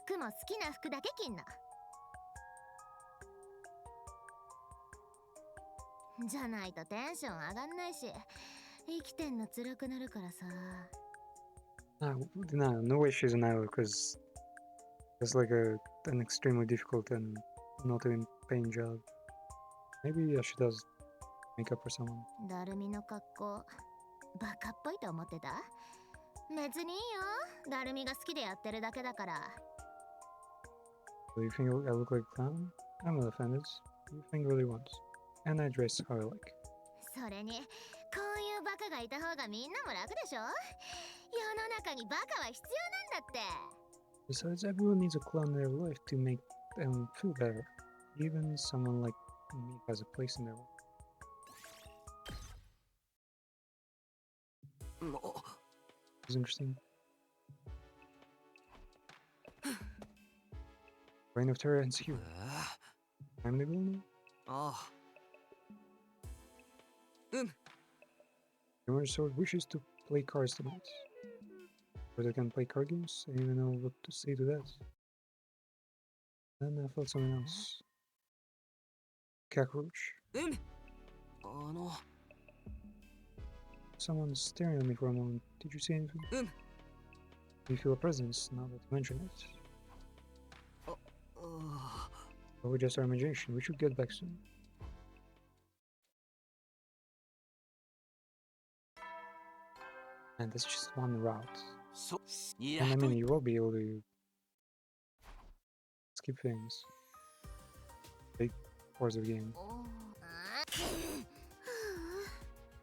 服も好きな服だけ着んの。じゃないとテンション上がんないし、生きてんの辛くなるからさ。No way she's an idol, because it's like an extremely difficult and not even paying job. Maybe she does makeup for someone. だるみの格好、バカっぽいと思ってた？別にいいよ。だるみが好きでやってるだけだから。Do you think I look like a clown? I'm not offended. Do you think really wants? And I dress how I like. それに、こういうバカがいた方がみんなも楽でしょ？世の中にバカは必要なんだって。Besides, everyone needs a clown in their life to make them feel better. Even someone like me has a place in their life. It's interesting. Reign of Terror ends here. I'm the villain. The Orange Sword wishes to play cards tonight. But I can play card games? I don't even know what to say to that. Then I felt something else. Cockroach. Someone's staring at me for a moment. Did you see anything? Do you feel a presence now that you mention it? Or we just our imagination? We should get back soon. And that's just one route. And I mean, you will be able to skip things. Big parts of the game.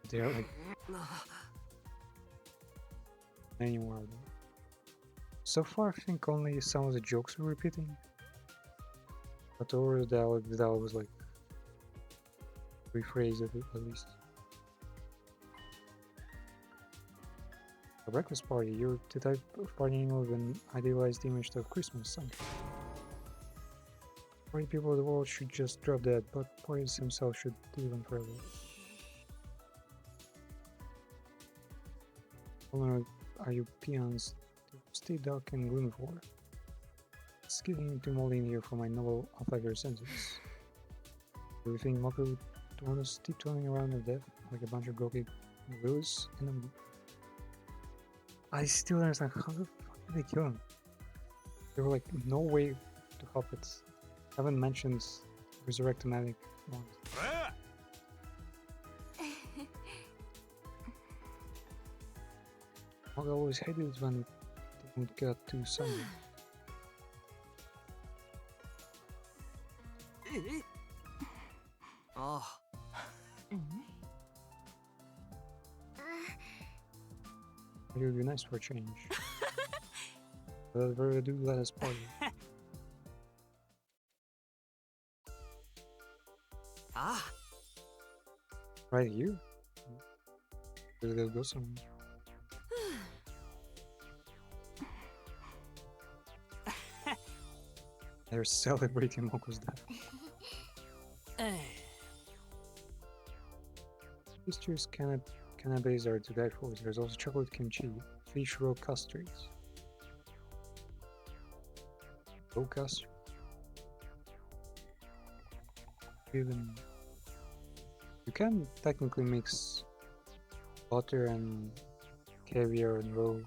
They're like anymore. So far, I think only some of the jokes were repeating. But over the dialogue was like rephrased at least. A breakfast party, you're the type of partying with an idealized image of Christmas Sunday. Party people of the world should just drop that, but parties themselves should live on forever. Or are you peons? Stay dark and gloomy for. It's getting too moldy in here for my novel off-average sentence. Do you think Mako would want us tiptoeing around their death like a bunch of gokey gorillas in a... I still don't understand how the fuck did they kill him? There were like no way to help it. I haven't mentioned Resurrectomatic ones. I always hated it when they would get too sudden. It would be nice for a change. Without further ado, let us party. Right here? Let's go somewhere. They're celebrating Moko's death. These cheers cannabis are to die for. There's also chocolate kimchi, fish roe custards. Roe custard. Even you can technically mix butter and caviar and roe,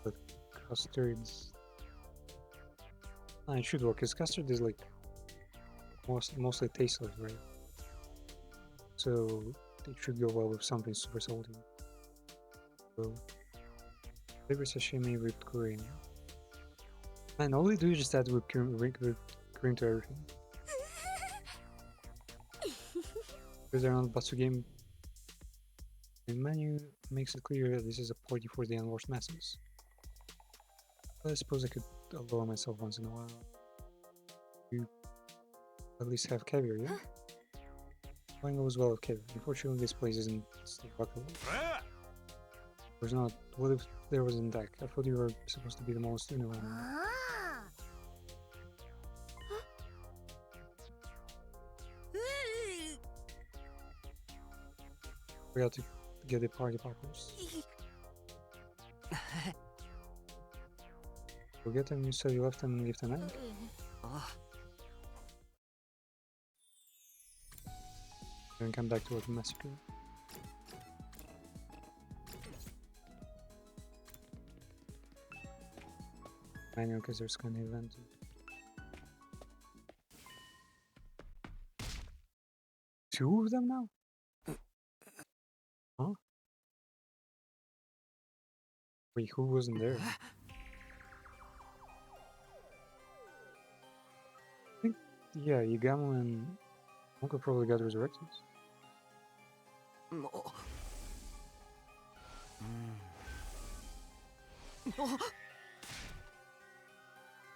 but custards. It should work because custard is like mostly tasteless, right? So it should go well with something super salty. So flavored sashimi whipped cream. And all they do is just add whipped cream to everything. Because they're on Batsu game. The menu makes it clear that this is a party for the unwashed masses. I suppose I could allow myself once in a while. You at least have caviar, yeah? Mine goes well with caviar. Unfortunately, this place isn't still walkable. There's not. What if there was in deck? I thought you were supposed to be the most innovative. We got to get the party poppers. We'll get them, so you left them and give them egg? Then come back to open massacre. I know, because there's kind of event. Two of them now? Huh? Wait, who wasn't there? I think, yeah, Yagamo and Monka probably got resurrected.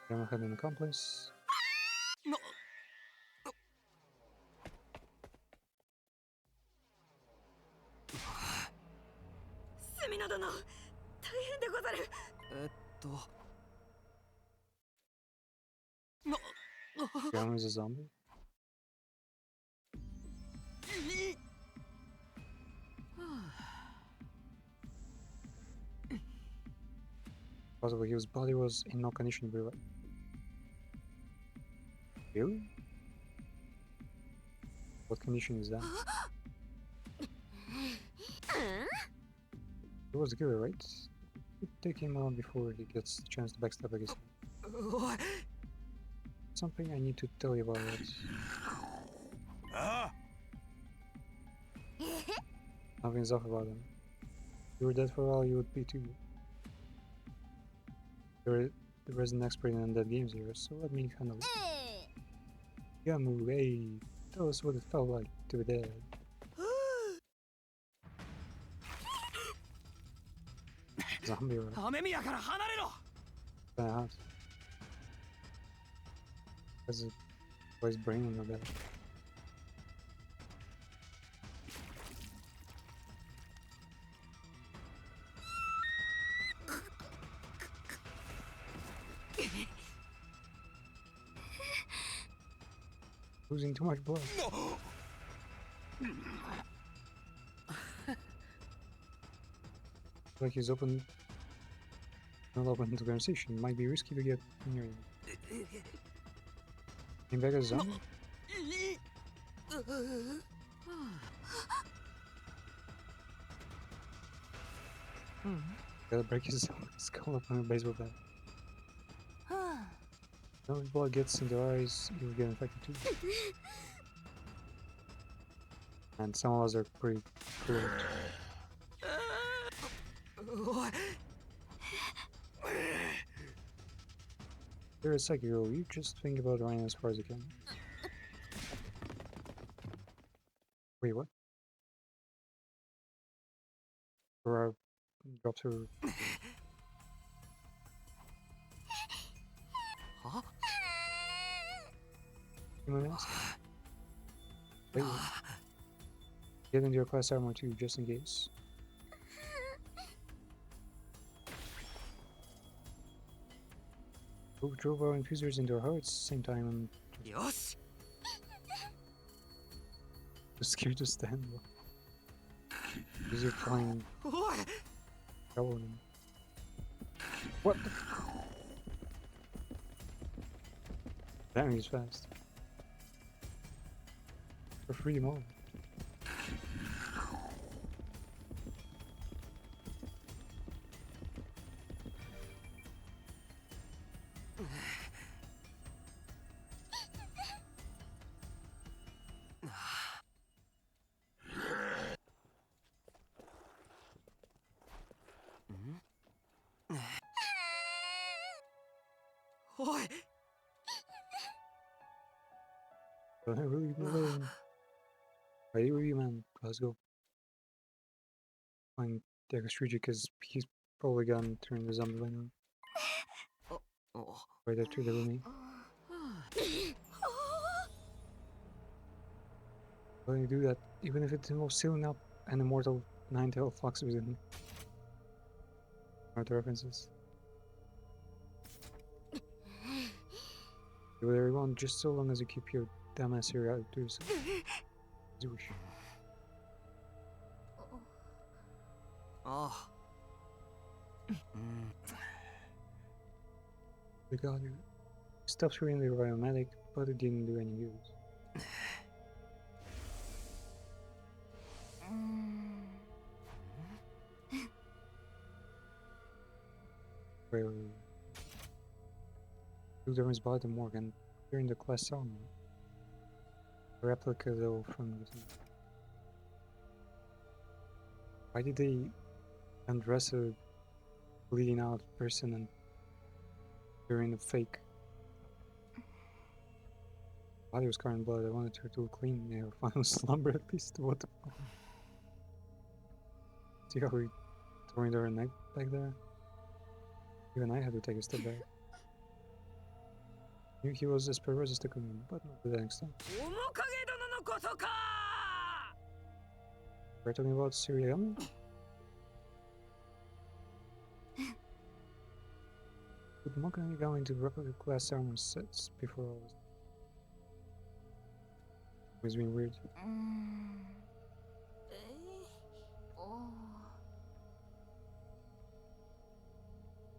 Yagamo had an accomplice. Yagamo is a zombie. Possibly his body was in no condition to be alive. Really? What condition is that? He was a killer, right? You take him on before he gets the chance to backstab against me. Something I need to tell you about it. Nothing's off about him. If you were dead for a while, you would be too. There is an expert in undead games here, so let me handle it. Yamu, hey, tell us what it felt like to be dead. Zombie, right? That. Has it his brain on the bed. Losing too much blood. Like he's open. Not open to conversation. Might be risky to get near him. Came back as a zombie? Gotta break his skull open with a baseball bat. Now if blood gets into our eyes, you'll get infected too. And some of us are pretty cool. You're a Sekiro, you just think about Ryan as far as you can. Wait, what? Or dropped her. Huh? Anyone else? Wait, what? Get into your class armor too, just in case. Who drove our infusers into our hearts same time and Yosh! was scared to stand. Is he flying? Trouble him. What the? Damn, he's fast. For free mode. Don't I really be alone? Ready with you, man. Let's go. Find Dagger because he's probably gonna turn the zombie by now. Right after the roomie. When you do that, even if it involves sealing up an immortal nine-tailed fox within Naruto references. Do whatever you want, just so long as you keep your dumbass here out to yourself. As you wish. We got you. Stuff's really biomatic, but it didn't do any use. Really. Children's body Morgan during the class ceremony. A replica though from the Why did they undress a bleeding out person and during a fake body was covered in blood? I wanted her to look clean in her final slumber at least. What the fuck? See how we throwing her neck back there? Even I had to take a step back. Knew he was as perverse as the commune, but not to that extent. We're talking about Siriam? Would Mokami go into replica class armor sets before all this? It's been weird.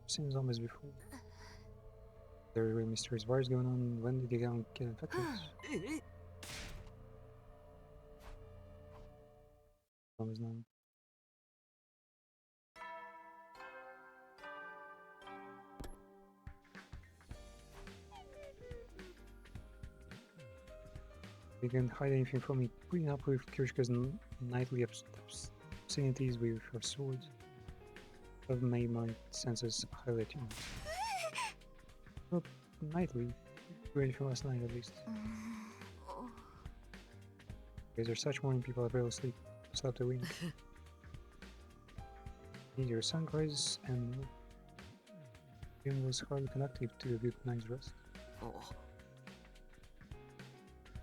Seen zombies before. There are really mysterious wires going on. When did they get infected? Zombies now. You can't hide anything from me. Putting up with Kirishka's nightly obscenities with her sword have made my senses highly attuned. Well, nightly. Ready for last night at least. These are such morning people I barely slept a wink. Your sunrise and Jim was hardly conducive to a good night's rest.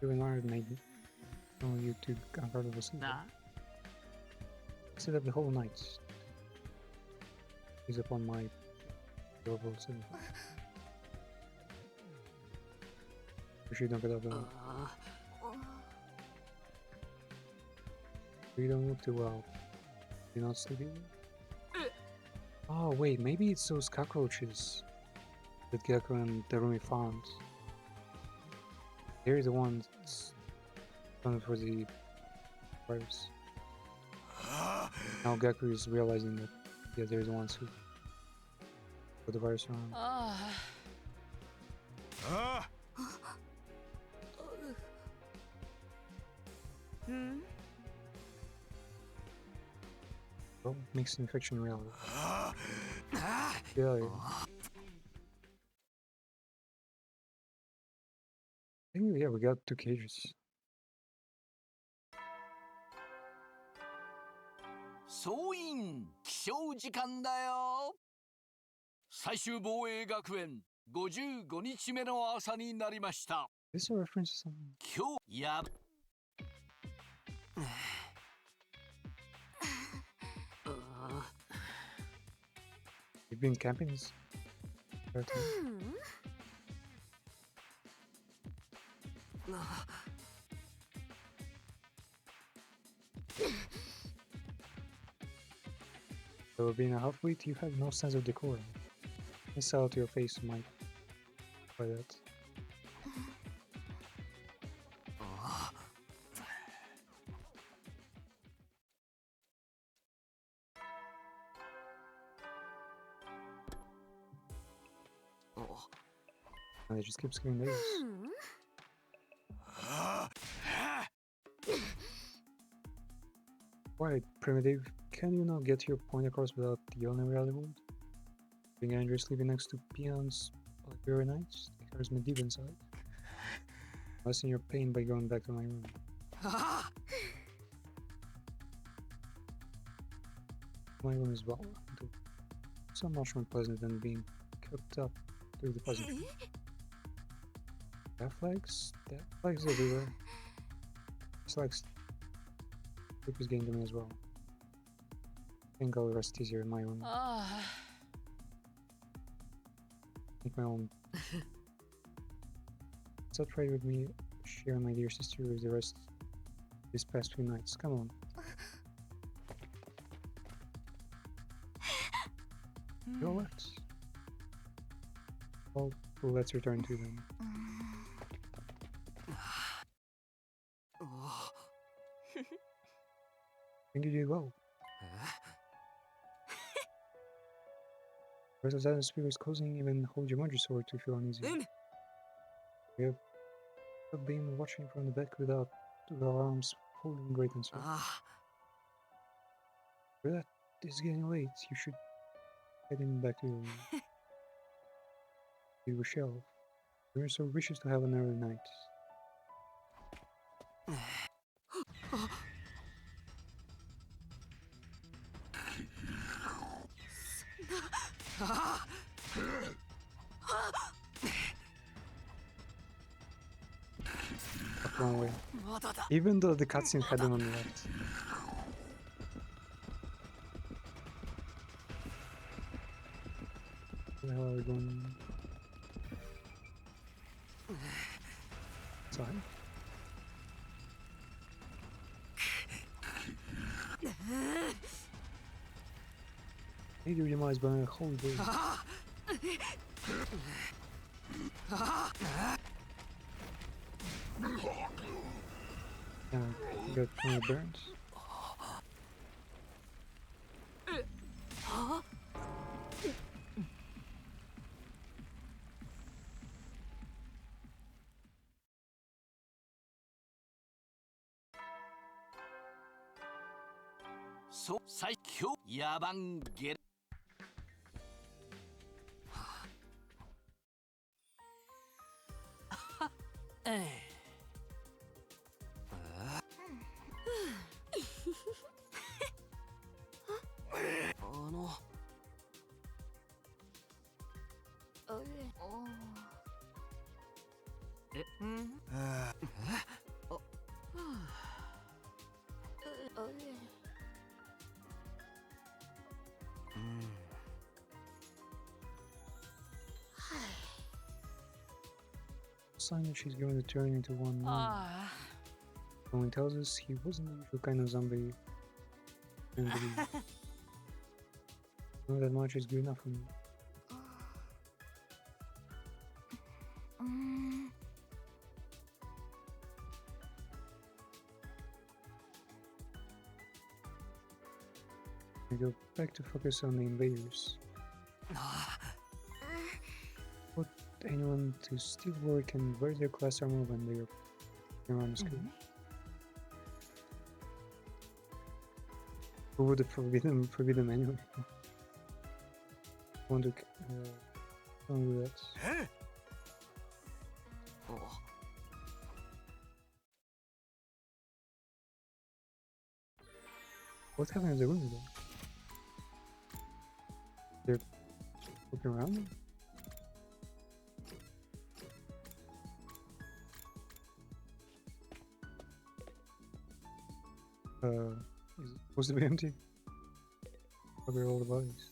Feeling honored, maybe. Only you two uncomfortable sleep. Sit up the whole night. He's upon my overall sleep. You sure you don't get up though. You don't look too well. You're not sleeping? Oh wait, maybe it's those cockroaches that Gecko and Terumi found. They're the ones coming for the virus. Now Gecko is realizing that they're the ones who put the virus around. Well, makes infection reality. Yeah. I think, yeah, we got 2 cages. 総員起床時間だよ。最終防衛学園55日目の朝になりました。 Is this a reference to something? 今日やYou've been camping this entire time? So being a half-wit, you have no sense of decorum. Miss out your face, Mike. By that. And they just keep screaming this. Quite primitive. Can you not get your point across without yelling every other word? Being angry sleeping next to peons like very nice. It hurts me deep inside. Lessen your pain by going back to my room. My room is well. So much more pleasant than being cooked up through the puzzle. That flags? That flags everywhere. It's like Sleep is getting to me as well. I think I'll rest easier in my room. Make my own. Stop right with me, share my dear sister with the rest these past few nights. Come on. You're what? Well, let's return to them. I think you did well. Where's the silent spirits causing even hold your magic sword to feel uneasy? We have been watching from the back with our arms folding great and so. That is getting late. You should head in back to your room. We shall. We are so vicious to have an early night. Wrong way. Even though the cutscene had them on the left. Where the hell are we going? Sorry. Hey, dude, your mind's burning a whole day. Yeah, you got plenty of burns. So, 最強野蛮ゲラSign that she's going to turn into one man. Someone tells us he wasn't the usual kind of zombie. And believe. Know that much is good enough for me. I go back to focus on the invaders. Put anyone to steal work and wear their class armor when they're around the school. Who would have forbid them anyway? Want to don't do that. What's happening in the room though? They're looking around them? Is it supposed to be empty? Where are all the bodies?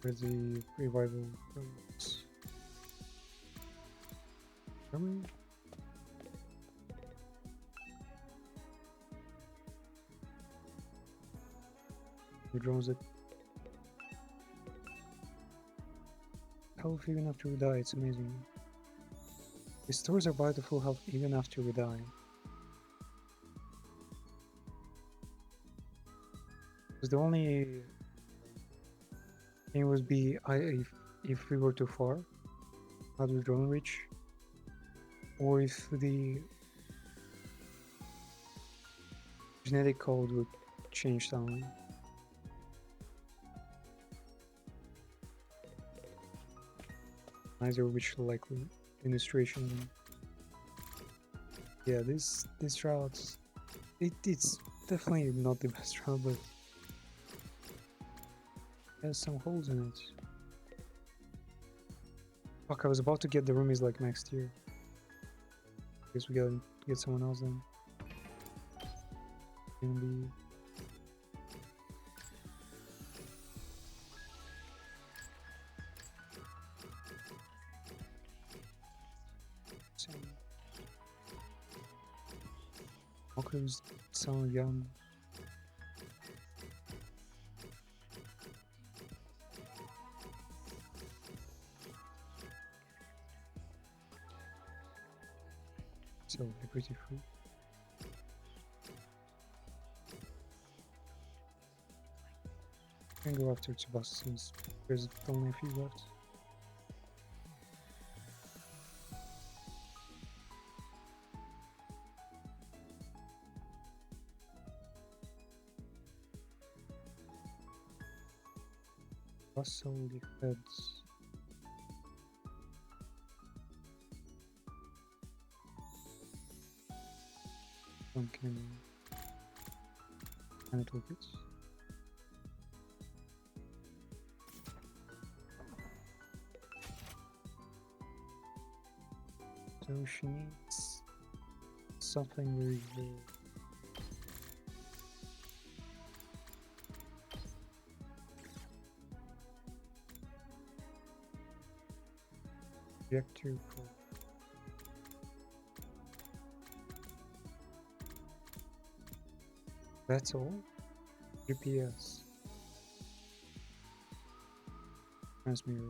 where the revival goes. Germany? The drones that health even after we die, it's amazing. Restores our body to full health even after we die. Because the only thing would be if we were too far, how do the drone reach? Or if the genetic code would change suddenly. Neither of which likely illustration. Yeah, this route, it's definitely not the best route, but has some holes in it. Fuck, I was about to get the roomies like next year. Guess we gotta get someone else then. Gonna be Walker's so young. So pretty free. I can go after Tsubasa since there's only a few left. Russell the heads. Pumpkin and toolkits. So she needs something very good. Reactor core. That's all? GPS. Transmitter.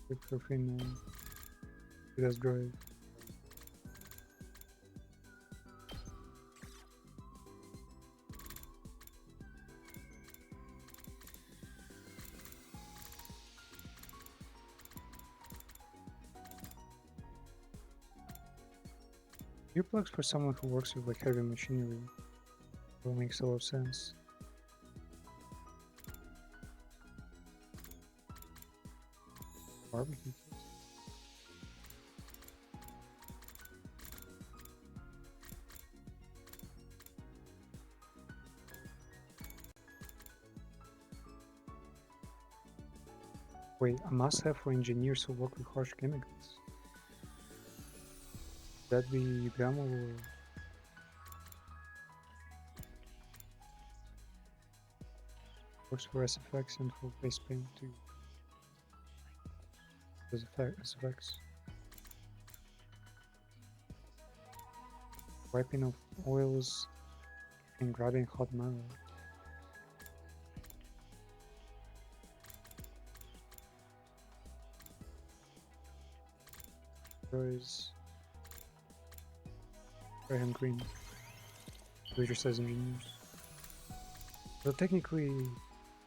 Quick profane. That's drive. Earplugs for someone who works with like heavy machinery will make a lot of sense. Barbecue. Wait, a must-have for engineers who work with harsh chemicals. That be Gamma or works for SFX and for face paint too. Does SFX. Wiping of oils and grabbing hot metal. Is Graham Green. Later says engineers. So technically,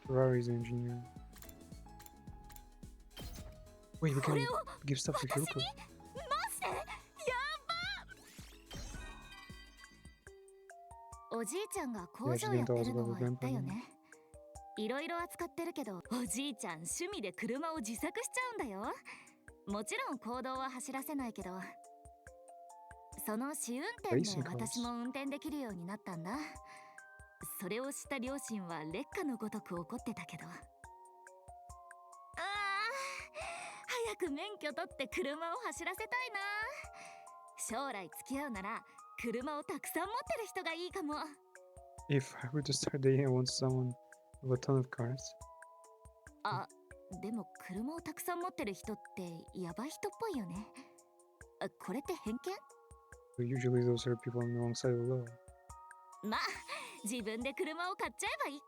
Ferrari's an engineer. Wait, we can give stuff to Hiroko.もちろん公道は走らせないけど、その試運転で私も運転できるようになったんだ。それを知った両親は劣化のごとく怒ってたけど。早く免許取って車を走らせたいな。将来付き合うなら車をたくさん持ってる人がいいかも。If I were to start dating, I want someone with a ton of cars. あ、でも車をたくさん持ってる人ってやばい人っぽいよね。これって偏見？ But usually those are people on the wrong side of the law. まあ、自分で車を買っちゃえばいいか。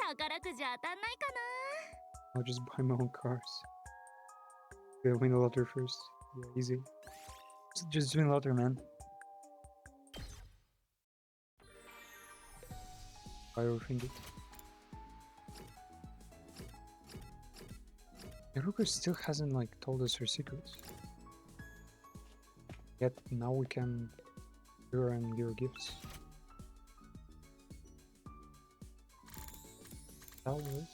はあ、宝くじ当たんないかな。I'll just buy my own cars. Yeah, win the lottery first. Yeah, easy. Just win the lottery, man. I overthink it. Iruka still hasn't like told us her secrets. Yet now we can do her and give her gifts. That was it.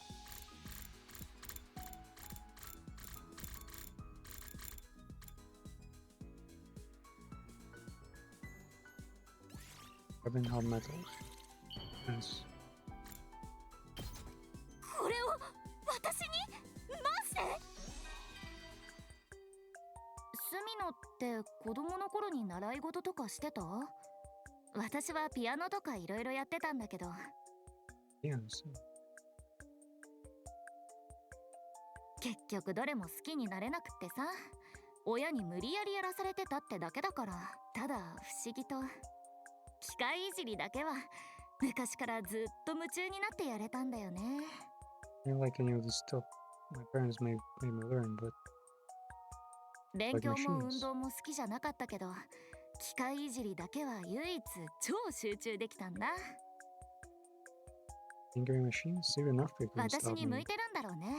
Weapon held metals. Nice. これを私に？マジで？スミノって子供の頃に習い事とかしてた？私はピアノとかいろいろやってたんだけど。Yeah, 結局どれも好きになれなくってさ、親に無理やりやらされてたってだけだから。ただ不思議と機械いじりだけは昔からずっと夢中になってやれたんだよね。I didn't like any of this stuff. My parents made me learn, but 勉強も運動も好きじゃなかったけど、機械いじりだけは唯一超集中できたんだ。fingering machines, even enough people 私 stop に向 me. いてるんだろうね。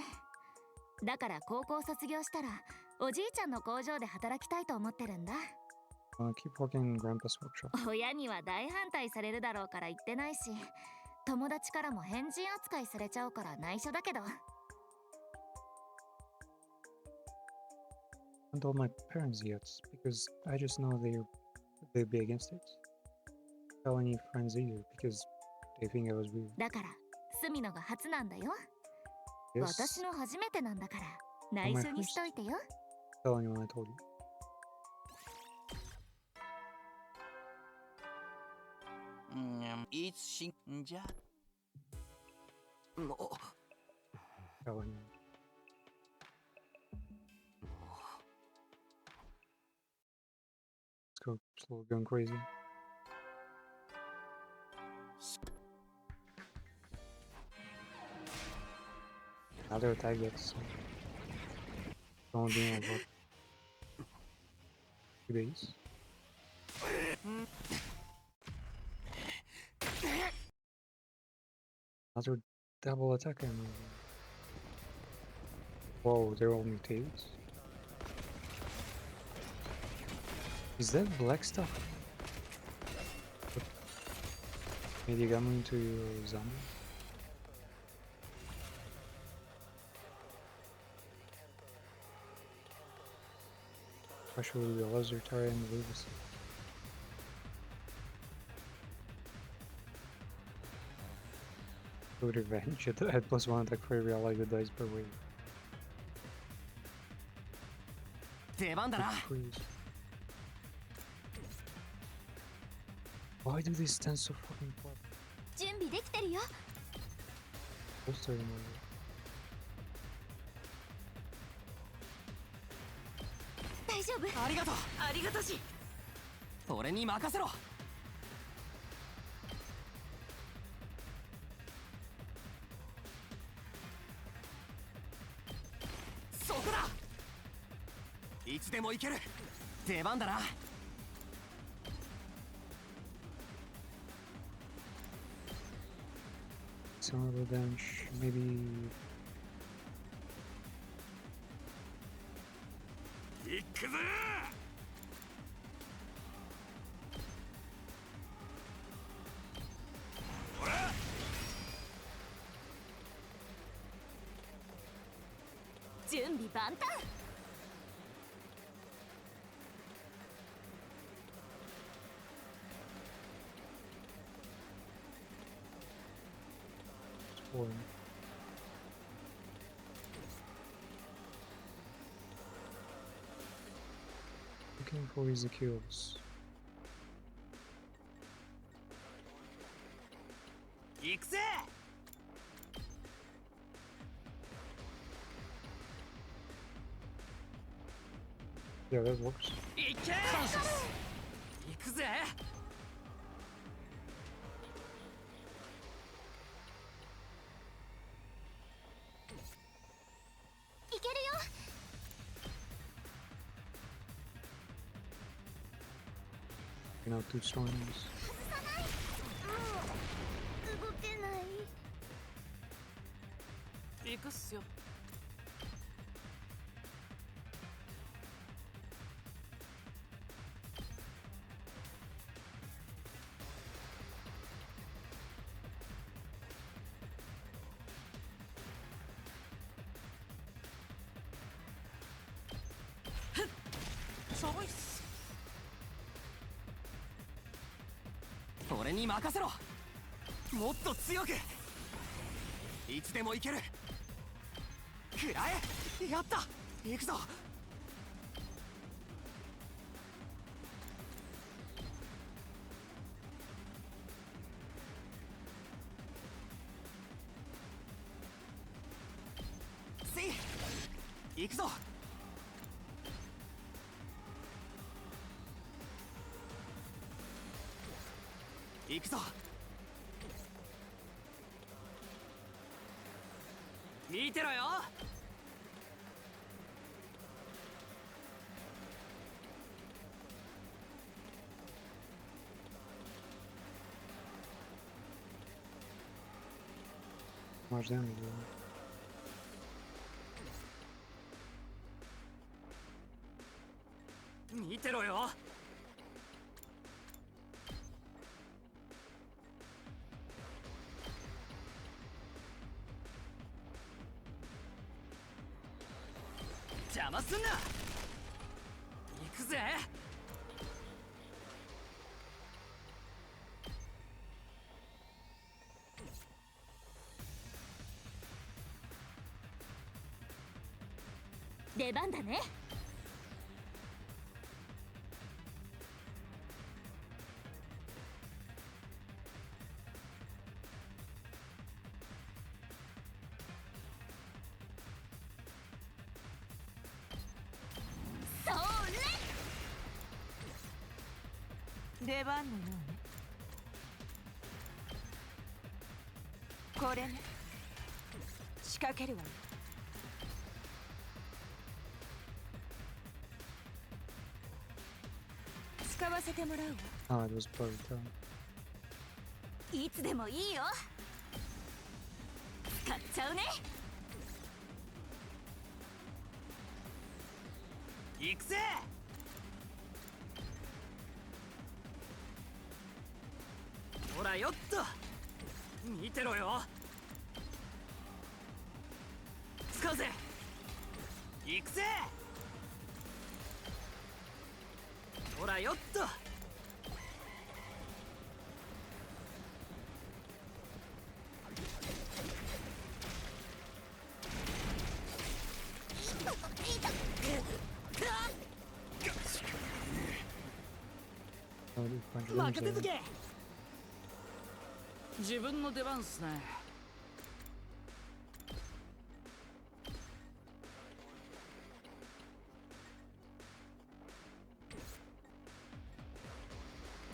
だから高校卒業したらおじいちゃんの工場で働きたいと思ってるんだ。Keep working in Grandpa's workshop. 親には大反対されるだろうから言ってないし、友達からも変人扱いされちゃうから内緒だけど。I haven't told my parents yet because I just know they'd be against it. Tell any friends either because they think I was weird. だからスミノが初なんだよ。 Yes, 私の初めてなんだから内緒にしといてよ。 tell anyone I told you. いつ死んじゃも Tell anyone. Let's go slow going crazy. Another attack gets only being like what? 2 days. Another double attack and whoa, they're all mutated. Is that black stuff? What made you come into your zombie? Especially the laser turret and the Lubis. Good revenge at +1 attack for every ally that dies per wave. 出番だな。 Freeze. Why do they stand so fucking far? 準備できてるよ。 Poster them over. 大丈夫。ありがとう。ありがとし。俺に任せろ。そこだ。いつでも行ける。出番だな。 Some of the damage, maybe. 行くぜ。ほら。準備万端。 Or looking for easy kills. 行くぜ。Yeah, that works. 行け感謝す行くぜいけるよ。 You know, 2 storms. 外さない。もう動けない。行くっすよ。ちょいっす。俺に任せろもっと強くいつでもいける食らえやった行くぞせい行くぞ行くぞ見てろよMuch damage. 見てろよ邪魔すんな行くぜ出番だね。それ。出番のようね。これね。仕掛けるわよ。使わせてもらうわ。Ah, it was perfect. いつでもいいよ。使っちゃうね。行くぜほらよっと見てろよ使うぜ行くぜほらよっと任せとけ自分の出番っすね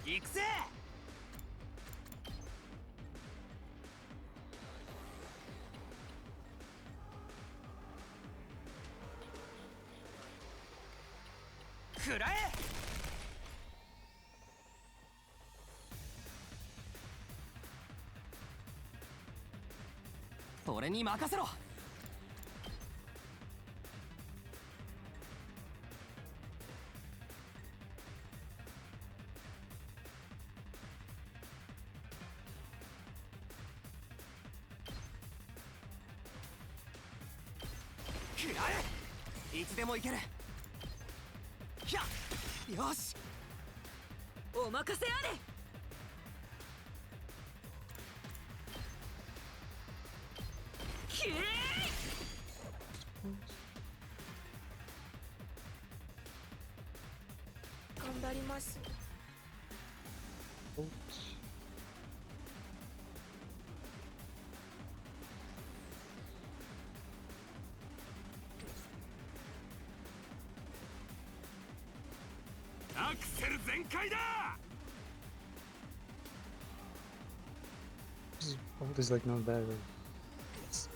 行くぜ食らえ俺に任せろ食らえいつでもいけるひゃよしお任せあれきれい頑張ります Oops. アクセル全開だ。 All this like not bad. It's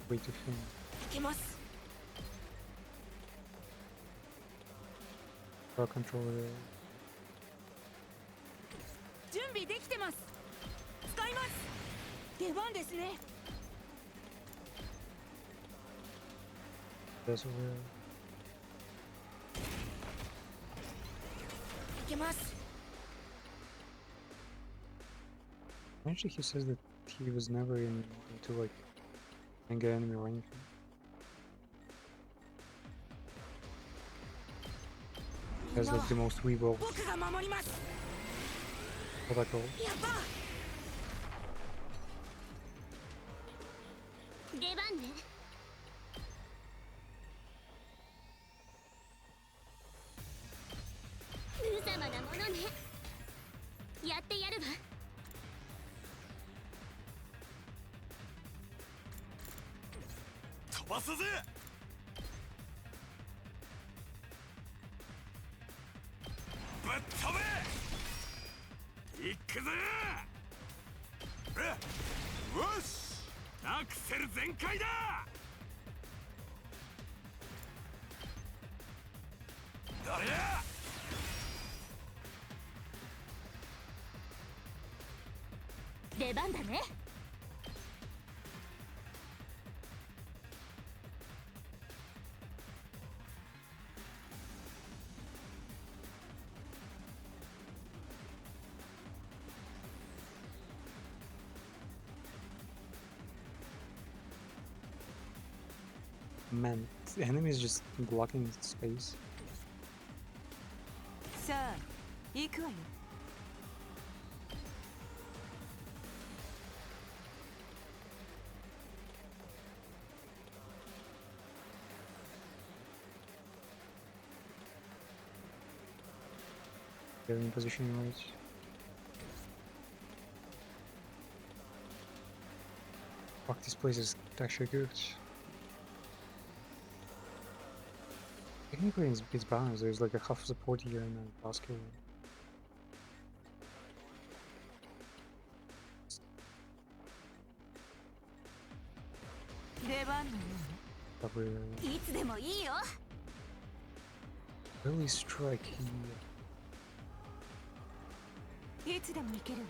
way too thin. いけます。 Power controller. 準備できてます。使います。出番ですね。 That's where. いけます。 Actually, he says that he was never into like manga anime or anything. He has like the most weeble. 僕が守ります。 All that gold. やった。出番ね。無様なものね。やってやるわ。飛ばすぜ。ぶっ飛べ。行くぜ。よし。アクセル全開だ。誰や。 出番だね。 Man, the enemy is just blocking space. さあ、行くわよ。 They're in position right. Fuck, this place is actually good. Technically, it's balanced. There's like a half support here and a basket. 出番のよ Probably いつでもいいよ。 really strike here. うね。いつでも行けるわ。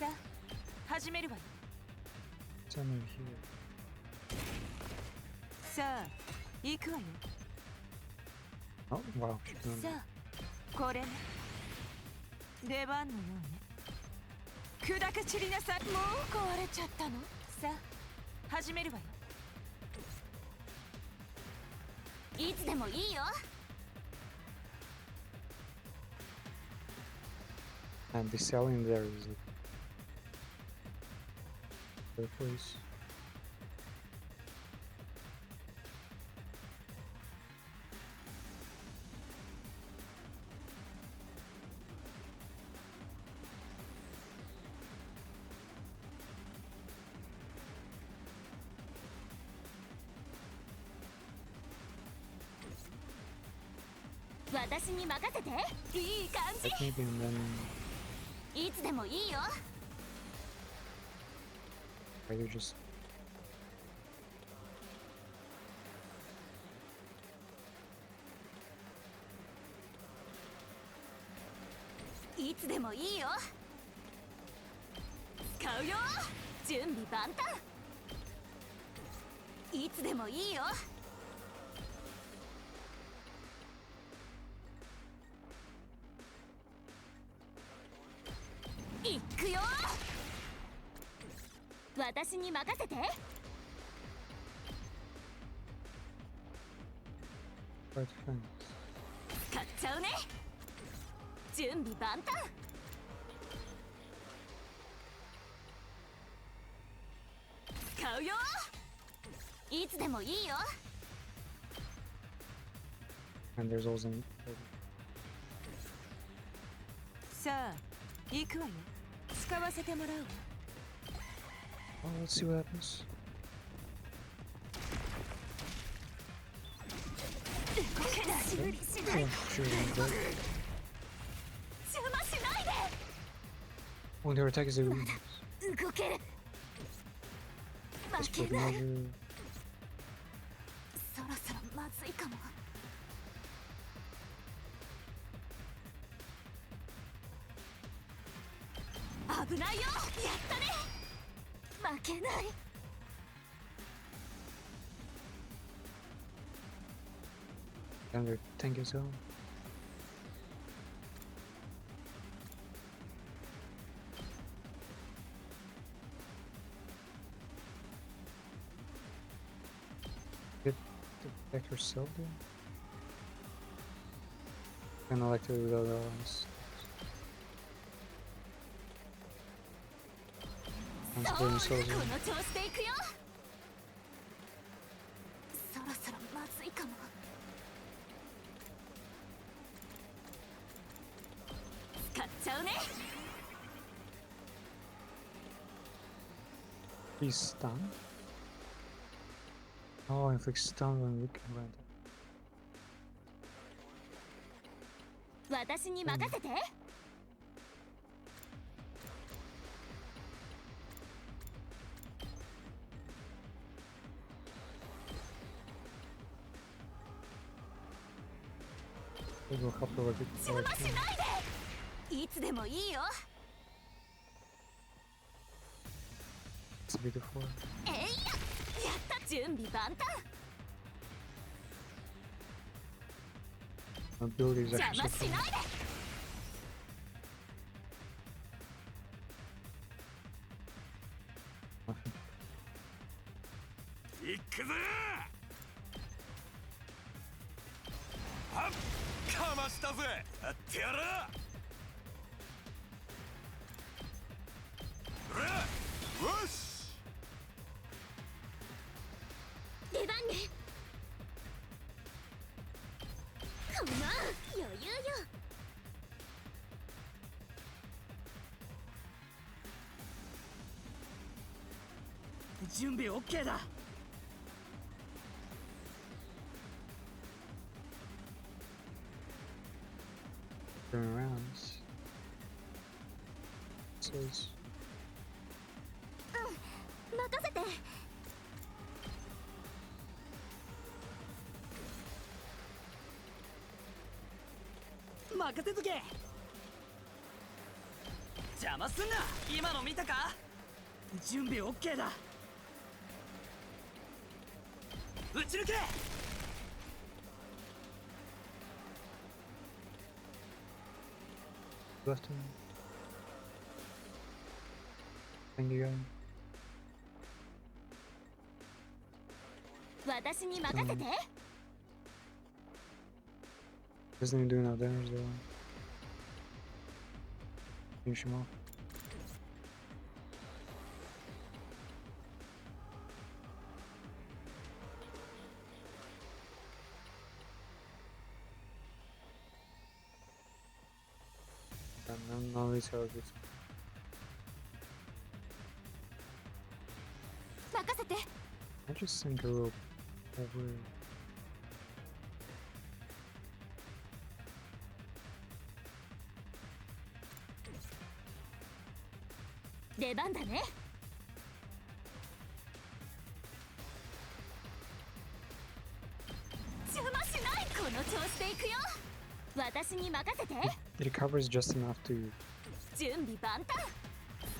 さあ、始めるわよ。 Someone here. さあ、行くわよ。 Oh wow, she's doing さあ、これね。出番のようね。砕け散りなさい。もう壊れちゃったの。さあ、始めるわよ。 いつでもいいよ。 And the cell in there is like the place. I 私に任せて。いい感じ。 Like maybe and then いつでもいいよ。 either just いつでもいいよ。使うよ。準備万端。いつでもいいよ。いくよ。私に任せて。 quite fence. 使っちゃうね。準備万端。使うよ。いつでもいいよ。 And there's also さあ、行くわよ。使わせてもらうわ。 Oh, let's see what happens. 動けない。修理しない。 Oh, sure, I'm dead. 邪魔しないで。 Oh, their attack is a weakness. 動ける。 Let's 負 put けない。 measure. そろそろまずいかも。危ないよ。やったね。負けない。 And their tank is on. Get to protect herself then? Kinda like to without allies. I'm そう splitting こ souls の in. 調子でいくよ。そろそろまずいかも。使っちゃうね。 He's stunned? Oh, inflict stun when weak and random. 私に任せて。 We'll go help her with it. 邪魔しないで。いつでもいいよ。 It's beautiful. えいや。やった。準備万端。 My ability is 邪 actually 魔 so しない fun. で。 行くぜはっかましたぜやってやるうらよし出番ね。こんな余裕よ。 準備 OK だ。 Turn around. So it's 任せて。 任せとけ。邪魔すんな。今の見たか。準備 OK だ。撃ち抜け。 left him. Thank you guys. 私に任せて。 Doesn't even do enough damage though. Finish him off. None of these targets. 任せて。 I just send her over. 出番だね。 邪魔しない。この調子でいくよ。私に任せて。 It recovers just enough to. 準備万端。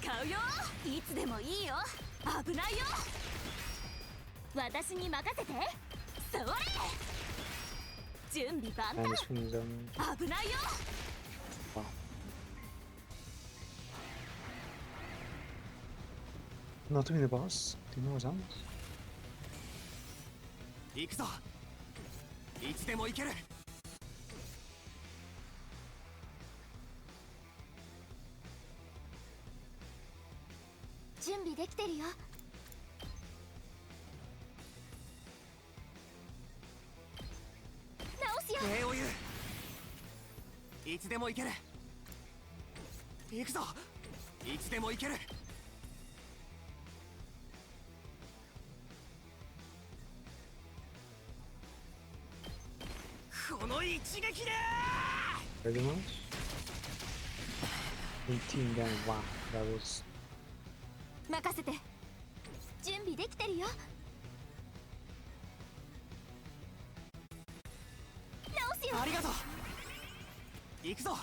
使うよ。いつでもいいよ。危ないよ。私に任せて。それ。準備万 And 端。 this one is危ないよ。 Wow. Not doing the boss. Do you know what's on? 行くぞ。いつでも行ける。準備できてるよ。直すよ。礼を言う。いつでも行ける。行くぞ。いつでも行ける。この一撃で Pretty much. 18 damage. Wow, that was. 任せて。準備できてるよ。直すよ。ありがとう。行くぞ。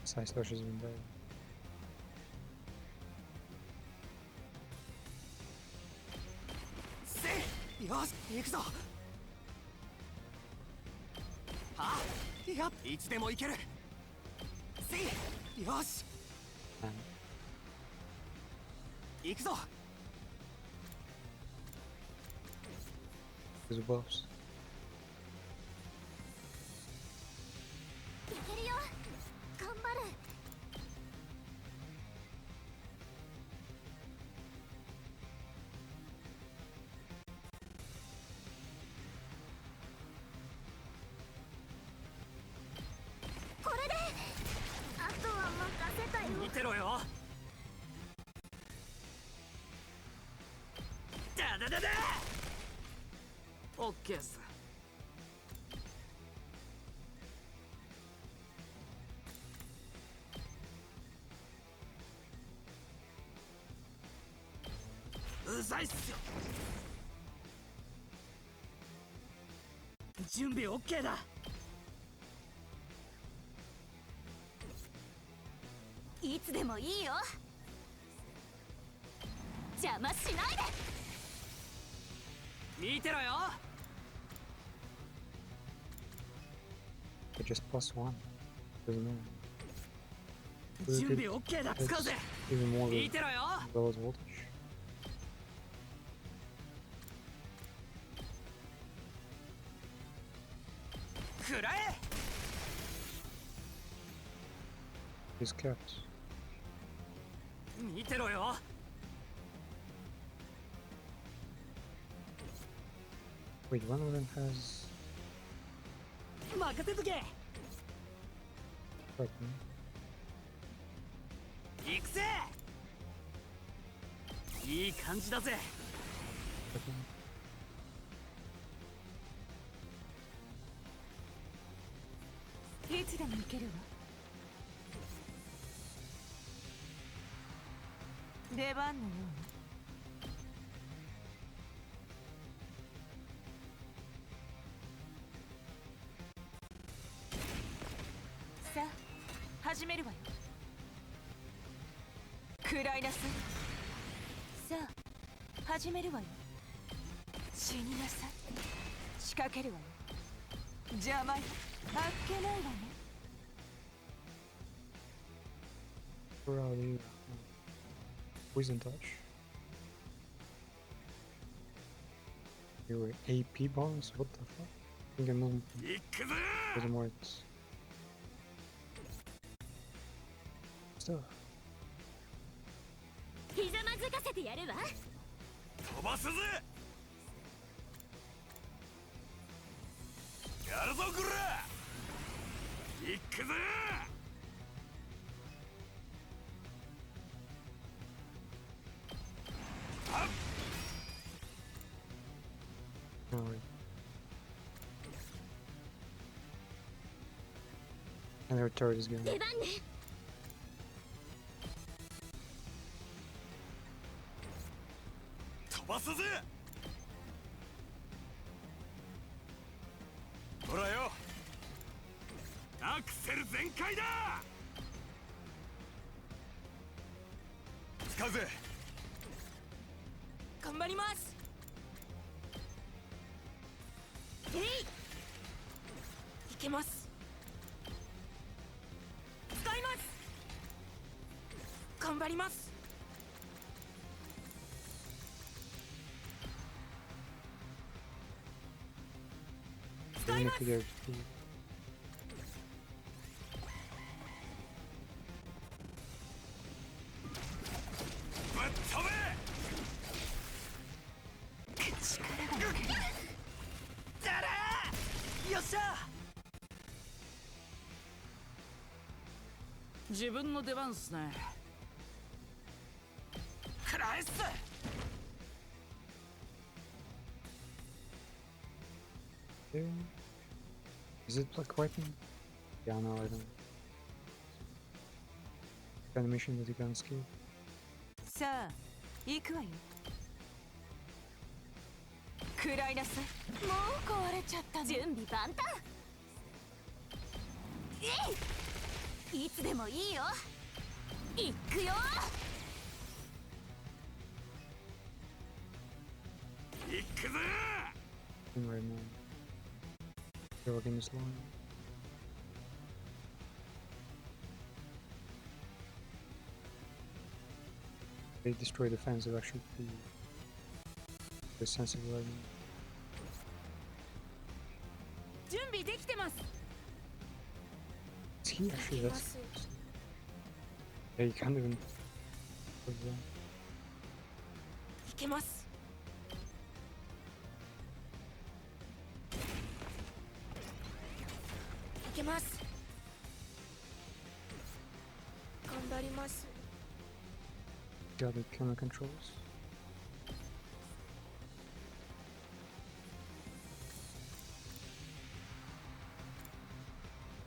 Side slash has been dead. せい、よし、行くぞ。はあ、いや、いつでも行ける。せい、よし、 And 行くぞ。 there's buffs. いけるよ。頑張る。これであとは任せたよ。見てろよ。だだだだ。オッケーっす。うざいっすよ。準備オッケーだ。いつでもいいよ。邪魔しないで。見てろよ。 It just +1. Doesn't matter. 準備オッケーだ。使うぜ。 Even more 見 than てろよ。 well as voltage. 食らえ。 He's kept. 見てろよ。 Wait, one of them has. 任せとけ。 Weapon. 行くぜ。いい感じだぜ。 Weapon. いつでも行けるわ。出番のような。さあ始めるわよ。食らいなさい。さあ始めるわよ。死になさい。仕掛けるわよ。邪魔よ。あっけないわね。 Where are you? Poison touch. You were AP bonus? What the fuck? I think I know 行くぜ。 the more it's stuff. ひざまずかせてやるわ。飛ばすぜ。やるぞこら。行くぜ。 No, wait. And their turret is going. 出番ね。飛ばすぜ。ほらよ。アクセル全開だ。使うぜ。 頑張ります。えい。いけます。使います。頑張ります。 Even if you get to ぶっ飛べ。自分の出番っすね。食らえっす。Okay. Is it like weapon? Yeah, no, I don't. Animation that you can skip. さあ行くわよ。食らいなさい。もう壊れちゃったの。準備万端。いつでもいいよ。行くよ。行くぜ。 And right now, they're working this line. They destroy the fence. They're actually pretty sensitive right now. 準備できてます。 Is he actually that's yeah, you can't even いけます。いけます。頑張ります。 got the camera controls.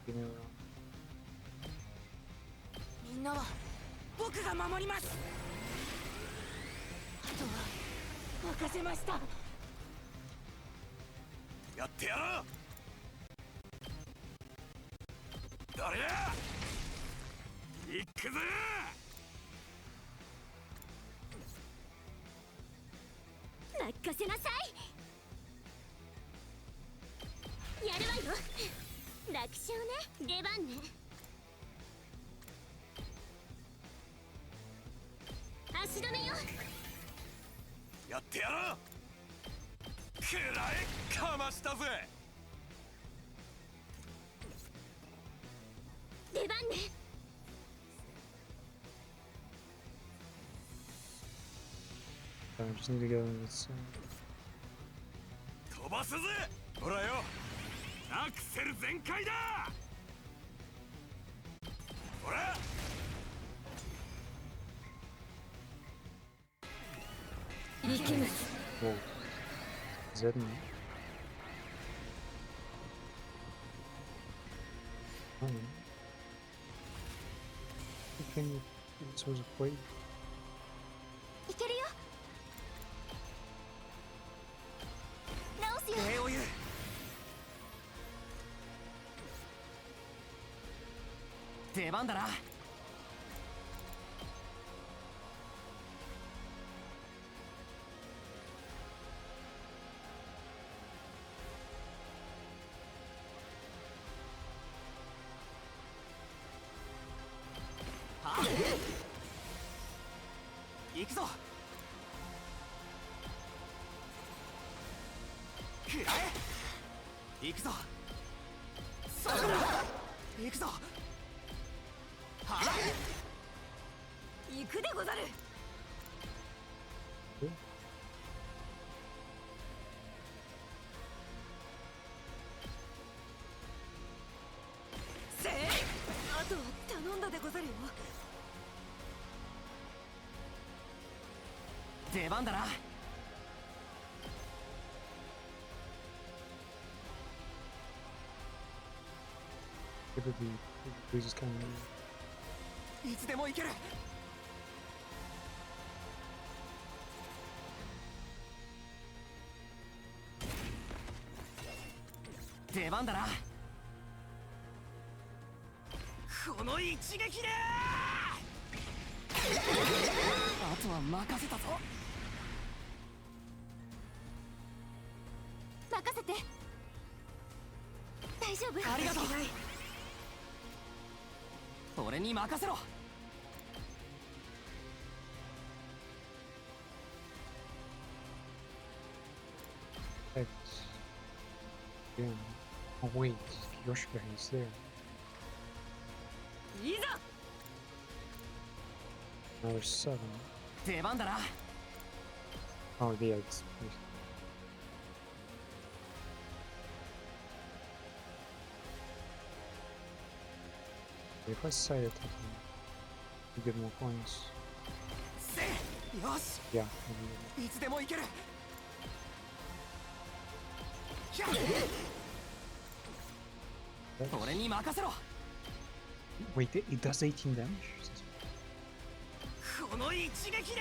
Give me around. みんなは僕が守ります。あとは任せました。やってやろう。誰や。行くぜ。任せなさい。やるわよ。楽勝ね。出番ね。足止めよ。やってやろう。くらえかましたぜ。出番ね。I just need to go in this. 飛ばすぜ。ほらよ。アクセル全開だ。ほら。いけます。 Whoa. Is that me? Oh. Can you? It's supposed to play. いけるよ。直すよ。礼を言う。出番だな。行くぞ。くらえ。行くぞ。そうだ。行くぞ。はあ。行くでござる。せい。あとは頼んだでござるよ。出番だな。It would be. This is kind of. いつでも行ける。出番だな。この一撃で。あとは任せたぞ。任せて。大丈夫。ありがとう。俺に任せろ。X. Again. Oh wait, Yoshika is there. いざ。 Now there's 7. 出番だな。 Oh yeah, it's. If I say it, I can you get more points. せいよし Yeah, いつでも行ける maybe. 俺に任せろ Wait, it does 18 damage? この一撃で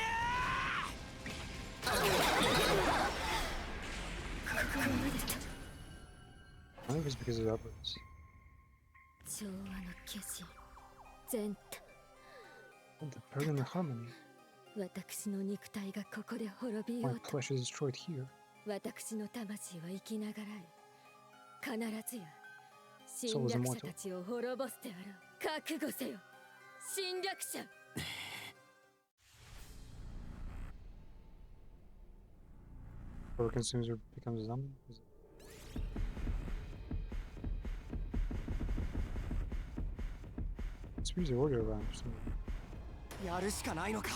I think it's because of the upwards. 調和の化身全 Oh, the Pergamon Harmony. 私の肉体がここで滅びよ My うと flesh is destroyed here. 私の魂は生きながらえ必ずや Soul 侵 is 略者 immortal. たちを滅ぼすであろう覚悟せよ侵略者 Whoever consumes her becomes a zombie. It's really order around or something. やるしかないのか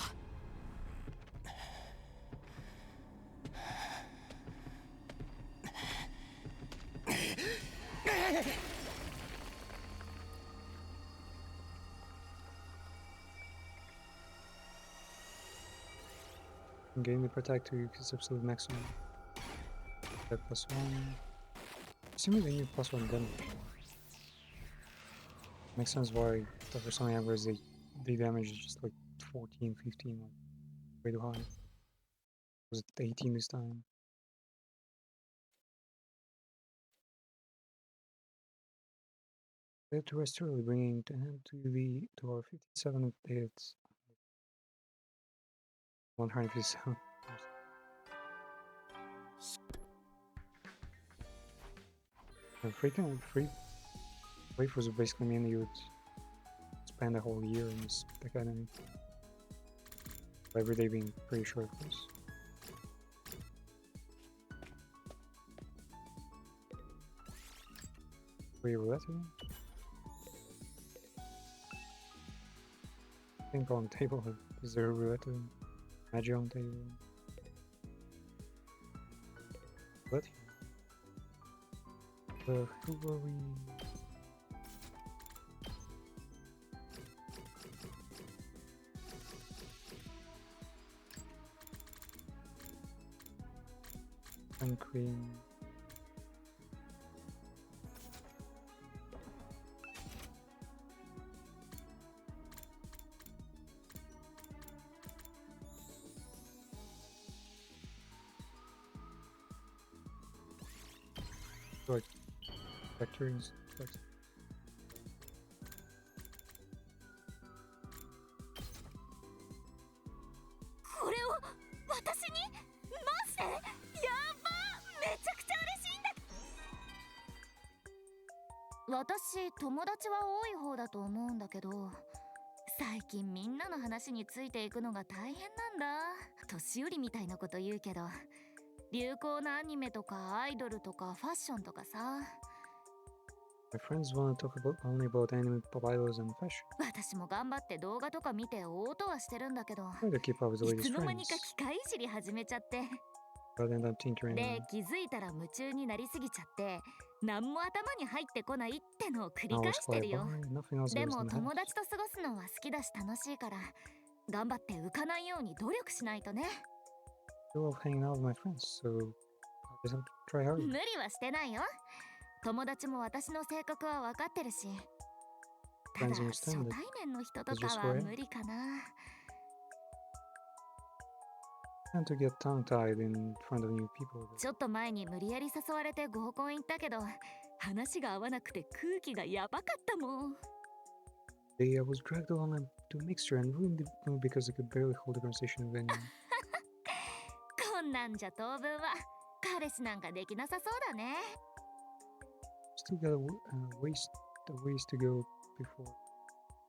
Gain the protect to its absolute maximum. That +1. Assuming they need +1 damage. Makes sense why the first time average they damage is just like 14, 15, like way too high. Was it 18 this time? They have to rest early, bringing to hand to our 57 hits. 157. Free wave was basically mean you would spend a whole year in this academy. Every day being pretty short, of course. Free roulette again? I think on table is there a roulette again? Magic on table. What? Who were we? And Queen. Like factories. これを私にマジでやばめちゃくちゃ嬉しいんだ私友達は多い方だと思うんだけど最近みんなの話についていくのが大変なんだ年寄りみたいなこと言うけど流行なアニメとかアイドルとかファッションとかさ My friends want to talk only about anime, pop idols, and fashion. 私も頑張って動画とか見て大とはしてるんだけど Try to keep up with the いつ latest の間 trends. にか機械いじり始めちゃって Rather than tinkering. で気づいたら夢中になりすぎちゃって何も頭に入ってこないってのを繰り Now 返 it's してる quiet よ by, nothing else で goes も in the 友 head. 達と過ごすのは好きだし楽しいから頑張って浮かないように努力しないとね I love hanging out with my friends, so I just have to try hard. 無理はしてないよ友達も私の性格は分かってるしただ Friends 初 understand 対 that 面の人と It's か just は who I am. 無理かな Tend to get tongue-tied in front of new people. ちょっと前に無理やり誘われて合コン行ったけど話が合わなくて空気がやばかったもん I was dragged along to a mixture and ruined the mood because I could barely hold a conversation with anyone. こんなんじゃ当分は彼氏なんかできなさそうだね Still got a ways to go before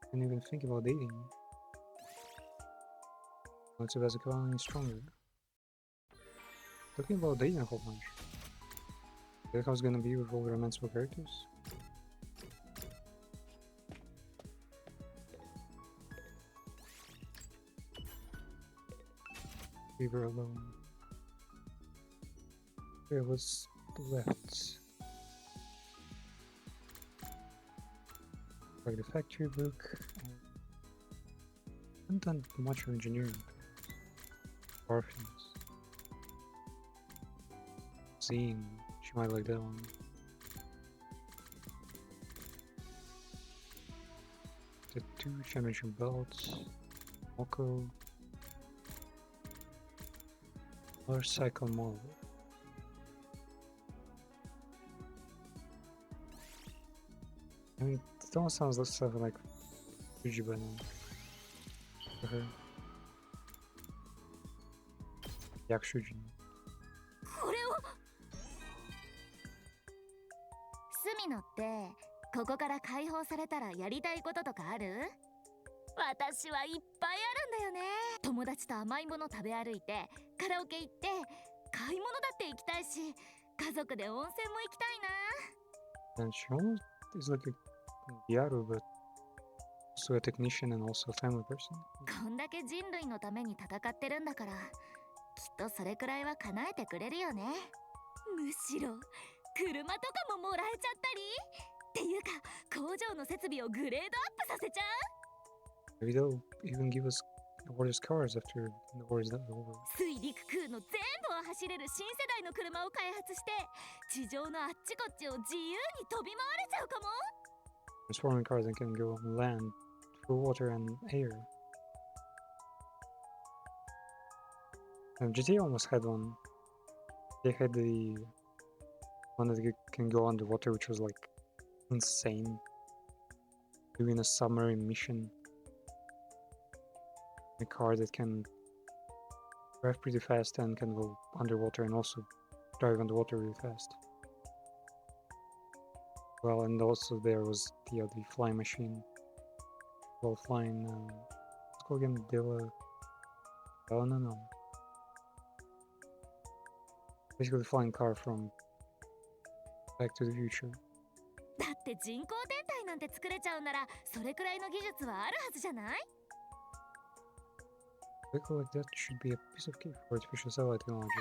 I can even think about dating. Lots of becoming stronger. Talking about dating a whole bunch. I think I was gonna be with all the romantic characters. We were alone. Where was the left? Like the factory book. I haven't done much of engineering. Orphans. Zine. She might like that one. The 2 championship belts. Moko. Motorcycle model. I mean, it almost sounds like stuff like Fujiba now. For her. Yakushuji. これをスミノってここから解放されたらやりたいこととかある？私はいっぱいあるんだよね。友達と甘いもの食べ歩いて、カラオケ行って、買い物だって行きたいし、家族で温泉も行きたいな。 And she almost is like a Gyaru, but also a technician and also a family person. こんだけ人類のために戦ってるんだから、きっとそれくらいは叶えてくれるよね。むしろ車とかももらえちゃったり、っていうか工場の設備をグレードアップさせちゃう。 Maybe they'll even give us orders cars after the war is over. 水陸空の全部を走れる新世代の車を開発して、地上のあっちこっちを自由に飛び回れちゃうかも。 Transforming cars that can go on land, through water and air. And GTA almost had one. They had the one that can go underwater, which was like insane. Doing a submarine mission. A car that can drive pretty fast and can go underwater and also drive underwater really fast. Well, and also there was the flying machine. Well, flying. Let's go again. Oh no. Basically, the flying car from Back to the Future. だって人工天体なんて作れちゃうなら、それくらいの技術はあるはずじゃない？ A vehicle like that should be a piece of cake for artificial satellite technology. そ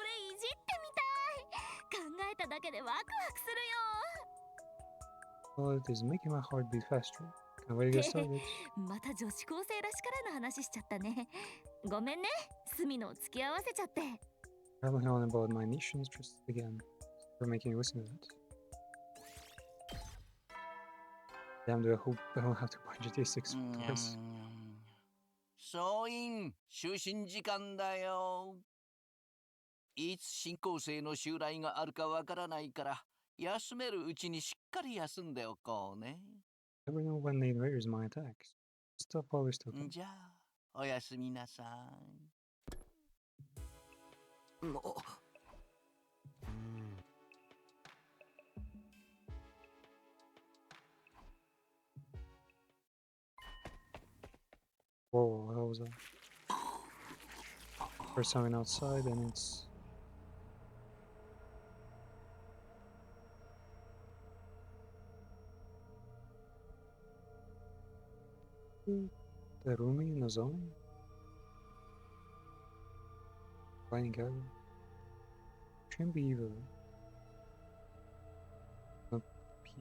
れいじってみたい。考えただけでワクワクするよ。 Well, it is making my heart beat faster. Can't wait to get started. また女子高生らしからの話しちゃったね。ごめんね、隅の付き合わせちゃって。 Traveling on about my niche interests again. For making you listen to that. Damn, do I hope I don't have to buy GTA 6 twice. 総員就寝時間だよ。いつ新校生の襲来があるかわからないから、休めるうちにしっかり休んでおこうね。Never know when the invaders might attack. Stop while we're still can. じゃあ、おやすみなさい。Whoa, what was that? First time I'm outside and it's... Terumi Nozomi? Flying out? Shouldn't be evil. Not P.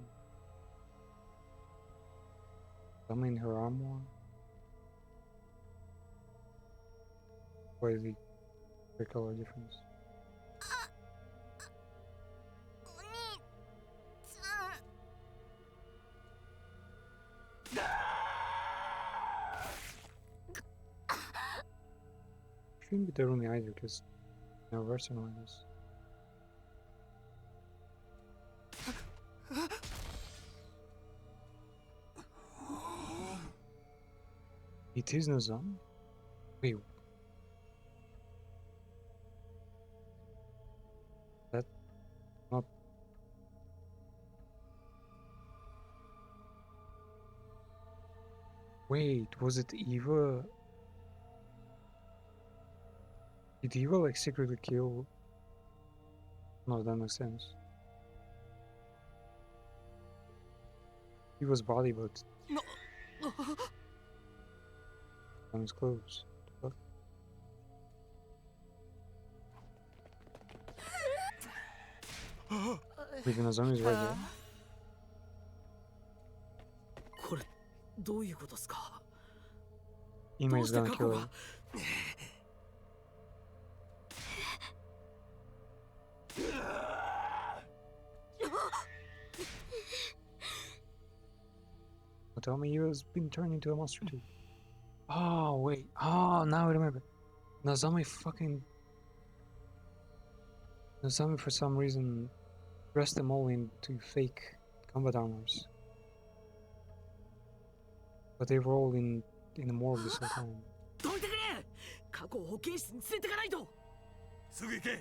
Summoning her armor? What is the color difference? お兄さん。 Shouldn't be Terumi either, because no versatile like this. It is Nozomi? Wait. That not... Wait, was it Eva? Did Eva like secretly kill? No, that makes sense. Eva's body, but on his clothes. What the fuck? Even Nozomi's right there. どういうことですか？ Ima is gonna kill her. But tell me you has been turned into a monster too. Oh wait. Oh, now I remember. Nazami for some reason dressed them all into fake combat armors. But they were all in the morgue this whole time. どいてくれ。過去を保健室に連れてかないと。すぐ行け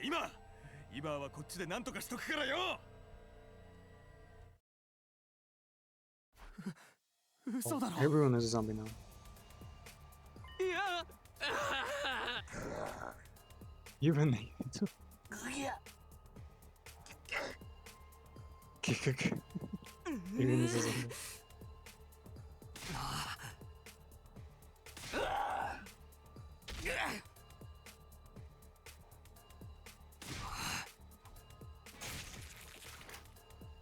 今はこっちで何とかしとくからよ。嘘だろ。 Everyone is a zombie now. いや。 Even they. Even is a zombie.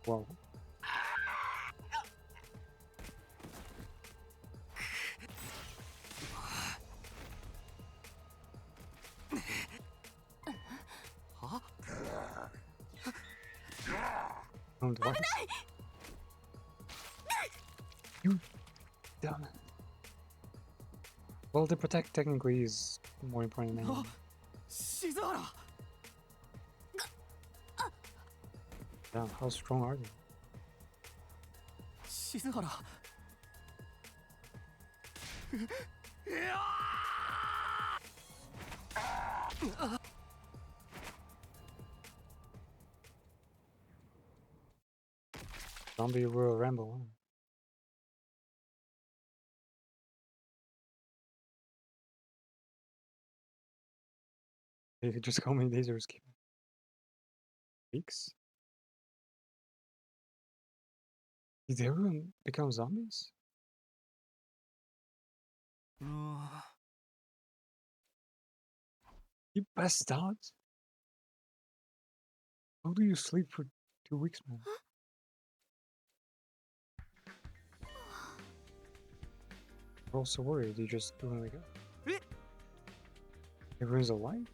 Wow. Oh, device. You damn it. Well, the protect technically is more important than anything. 静原。 Damn, how strong are they? 静原。 Zombie Royal Ramble. Huh? They just how many days are skipping? Weeks? Did everyone become zombies? You passed out? How do you sleep for 2 weeks, man? I'm also worried. You just doing like everyone's alive?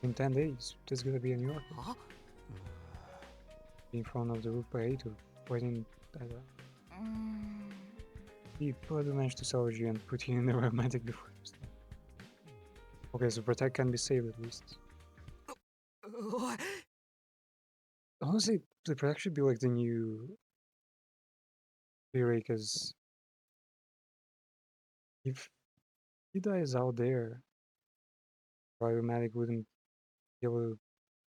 In 10 days, there's gonna be a New York. In front of the roof by 8 or waiting. He probably managed to salvage you and put you in the romantic before you start. Okay, so Protect can be saved at least. Honestly, the Protect should be like the new theory, because if he dies out there, Biomatic wouldn't be able to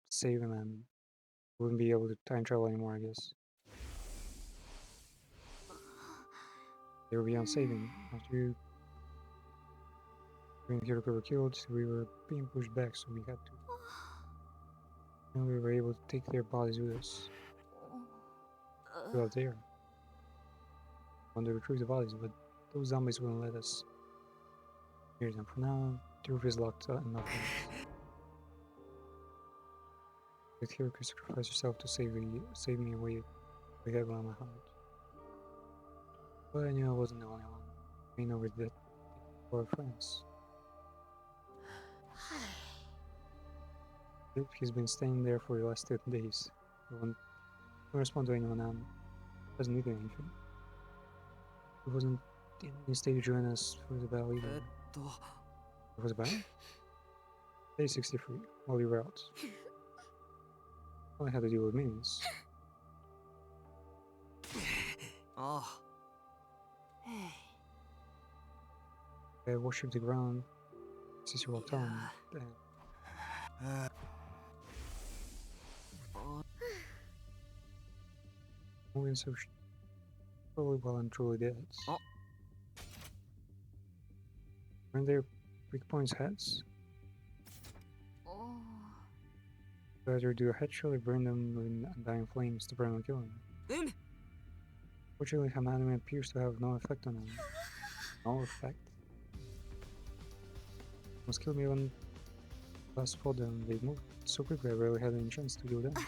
save him and wouldn't be able to time travel anymore, I guess. They would be on saving. After you and Hiroko were killed, we were being pushed back, so we had to. And we were able to take their bodies with us. Still out there. Want to retrieve the bodies, but those zombies wouldn't let us. Here's them. For now, the roof is locked and nothing else. With Hiroko, sacrifice yourself to save me away. We have one on my heart. But I knew I wasn't the only one. We know we're dead for our friends. He's been staying there for the last 13 days. He won't respond to anyone and doesn't need anything. He wasn't in any state to join us for the battle either. What was the battle? Day 63, while you were out. Only had to deal with minions. I worshipped the ground since you walked on. Moving so probably well and truly dead. Weren't there weak points heads? Either do a headshot or burn them in undying flames to burn and kill them. Fortunately, Hamanime appears to have no effect on them. No effect. Almost killed me when last fought them. They moved so quickly I rarely had any chance to do damage.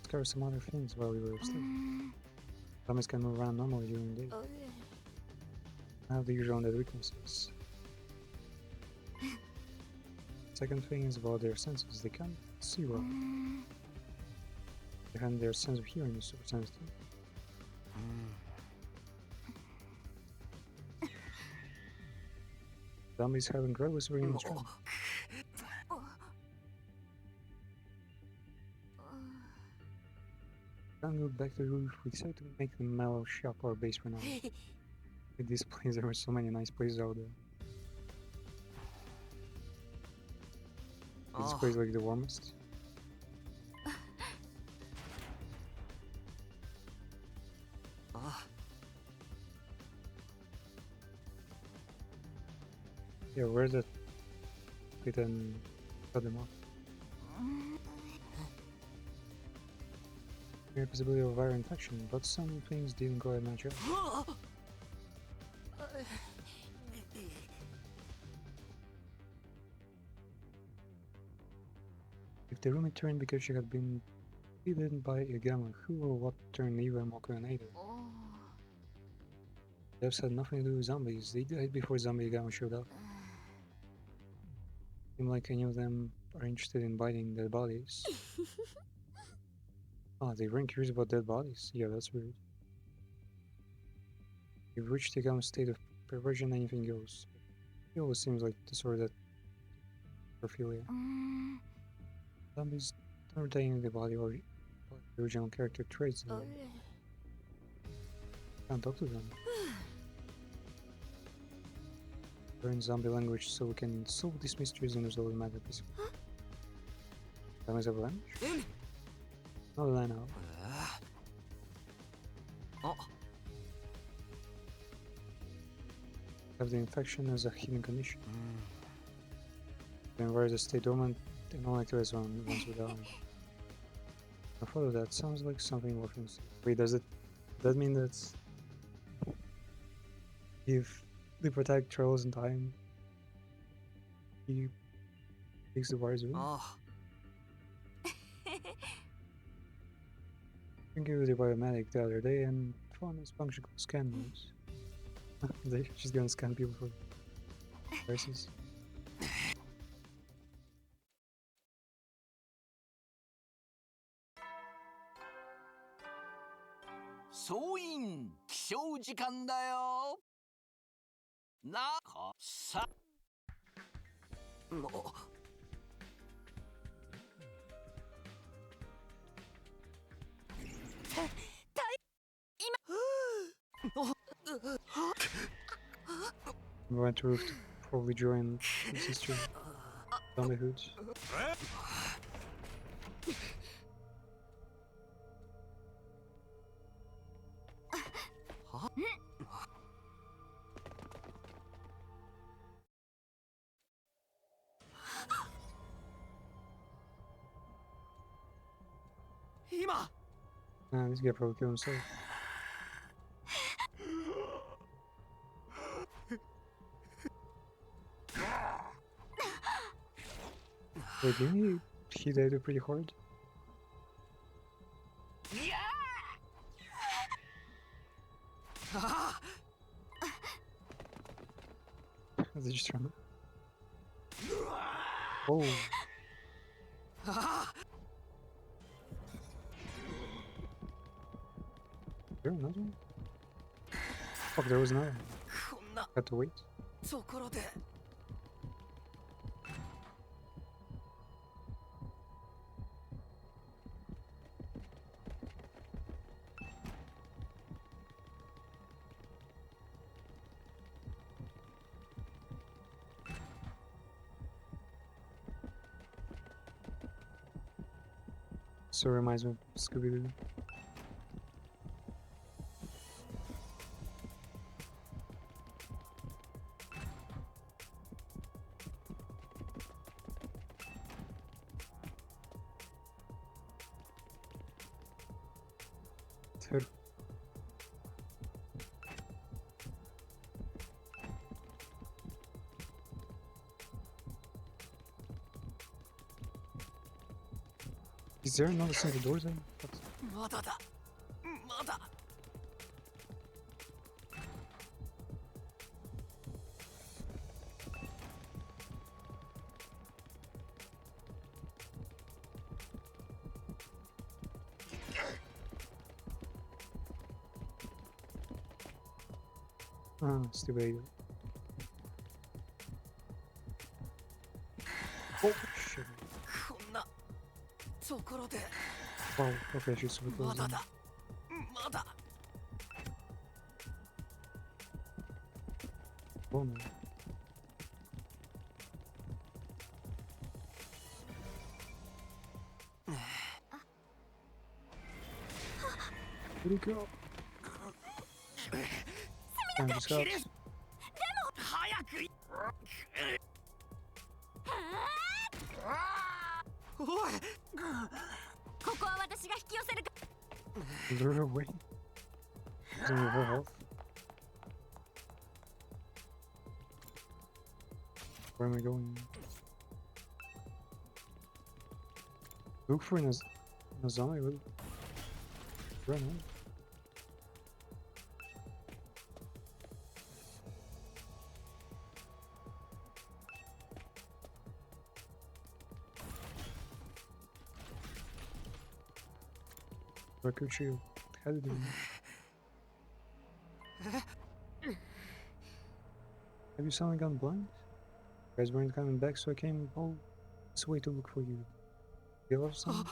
Discovered some other things while we were asleep. Zombies can move around normally during the day. Have the usual undead weaknesses. Second thing is about their senses. They can't see well. And their sense of hearing is super sensitive. Zombies have incredible superhuman strength. Can't go back to the roof. We decided to make the mellow shop our base for now. With this place, there were so many nice places out there. Is this place like the warmest? Yeah, where's that? We then cut them off. Clear possibility of viral infection, but some things didn't quite match up. If the room turned because she had been beaten by a gamma, who or what turned Eva Moko and Ada? Devs had nothing to do with zombies. They died before Zombie Gamma showed up. Seemed like any of them are interested in biting dead bodies. Ah, they weren't curious about dead bodies? Yeah, that's weird. If reached the Gamma state of perversion, anything goes. It always seems like the sort that pedophilia. Zombies don't retain the body or the original character traits. Can't talk to them. Learn zombie language so we can solve these mysteries and resolve the matter peacefully. Zombies avalanche? Not that I know. Have the infection as a healing condition. The virus stay dormant and only activates once we die. I thought of that. Sounds like something worth considering. Wait, does that mean that if the protect travels in time, he takes the virus with him? I gave the biomedic the other day and found this function called scan modes. She's gonna scan people for viruses. 소인 기쇼時間だよ。なかさ。We went to roof to probably join the sister zombie hoods. Nah, this guy probably killed himself. Wait, didn't he died pretty hard? Is it just random? Oh. There another one? Fuck, there was another. Had to wait. So reminds me of Scooby-Doo. Dude. Is there another single door there? Ah, still waiting. Oh shit. こんなところで Wow, okay, she's super ま close. だ then. だまだ Oh no. Where'd he go? Time to scout. 早くいおいここは私が引き寄せるか Lure her away. She's only her health. Where am I going? Look for Nazami. Run on. Record shield. How did it? Have you suddenly gone blind? You guys weren't coming back, so I came all this way to look for you. You love something?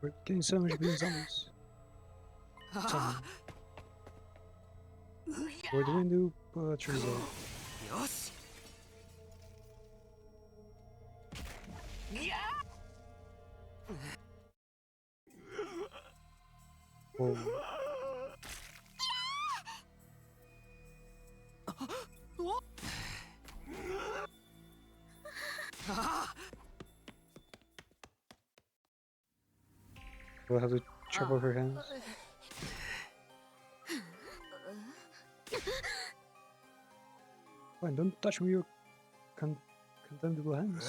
We're getting so much being zombies. Somehow. What do we do? Trees out. よし Whoa. We'll have to chop off her hands. Fine, don't touch me with your contemptible hands.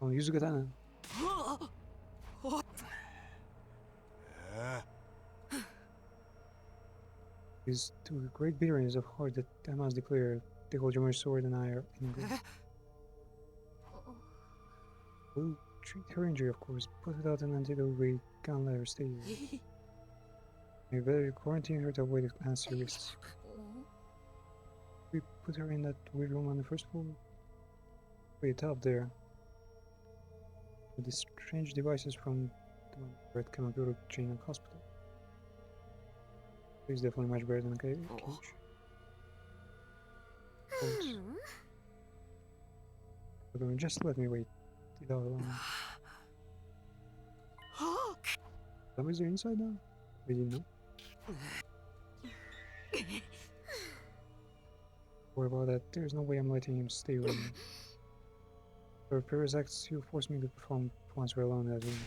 Oh, use a katana. These two great bitterness of heart that I must declare, they hold your sword and I are in good. We'll treat her injury, of course, but without an antidote, we can't let her stay here. We better quarantine her to avoid unnecessary risks. We put her in that weird room on the first floor. Wait, up there. With these strange devices from the one where it came out of Chain Hospital. It's definitely much better than a cage. But just let me wait it out alone. Zombies are inside now? We didn't know. Worry about that. There's no way I'm letting him stay with me. For previous acts, you forced me to perform once we're alone as room.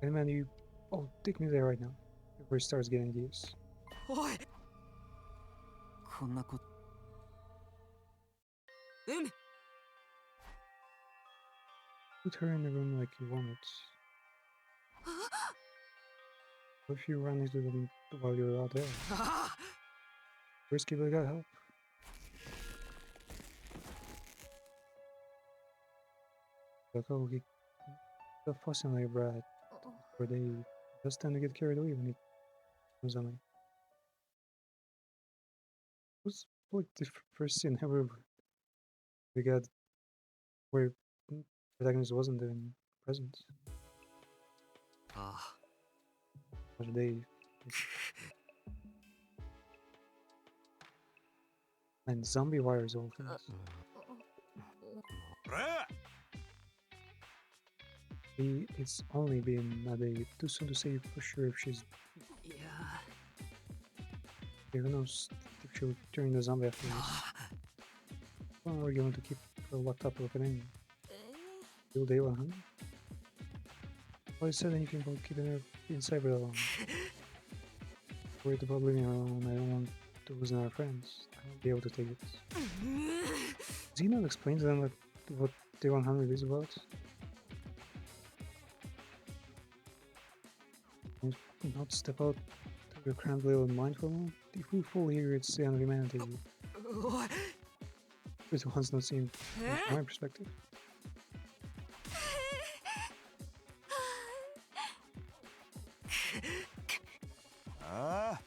And man, you... Oh, take me there right now. Before he starts getting ideas. おいこんなこPut her in the room like you want it. What if you run into them while you're out there? Risky, but I gotta help. Look how he... The fussing like a brat. Where they just tend to get carried away when it comes on me. It was like the first scene ever we got where the protagonist wasn't even present. ああ But they... And zombie wires all things. It's only been a day. Too soon to say for sure if she's... いや Who knows if she'll turn the zombie after this. Or are you going to keep her locked up like an enemy? Till day 100? Well, I said anything about keeping her inside for that long. Worried about leaving her alone. I don't want to lose our friends. I won't be able to take it. Does he not explain to them what day 100 is about? And not step out of your cramped little mind for a moment? If we fall here, it's the end of humanity. This one's not seen from my perspective. ああ。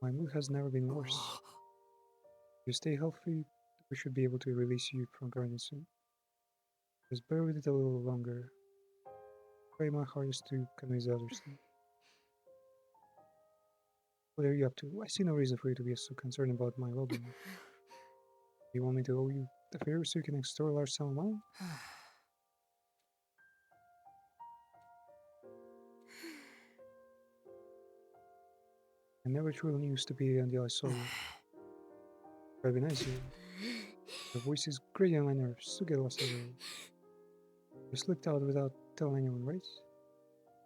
My mood has never been worse. If you stay healthy, we should be able to release you from quarantine soon. Just bear with it a little longer. Try my hardest to convince the others. What are you up to? I see no reason for you to be so concerned about my well-being. You want me to owe you the favor so you can extort a large sum of money? I never truly knew stupidity until I saw you. That'd be nice of you. Your voice is grating on my nerves, so get lost over it. You slipped out without telling anyone, right?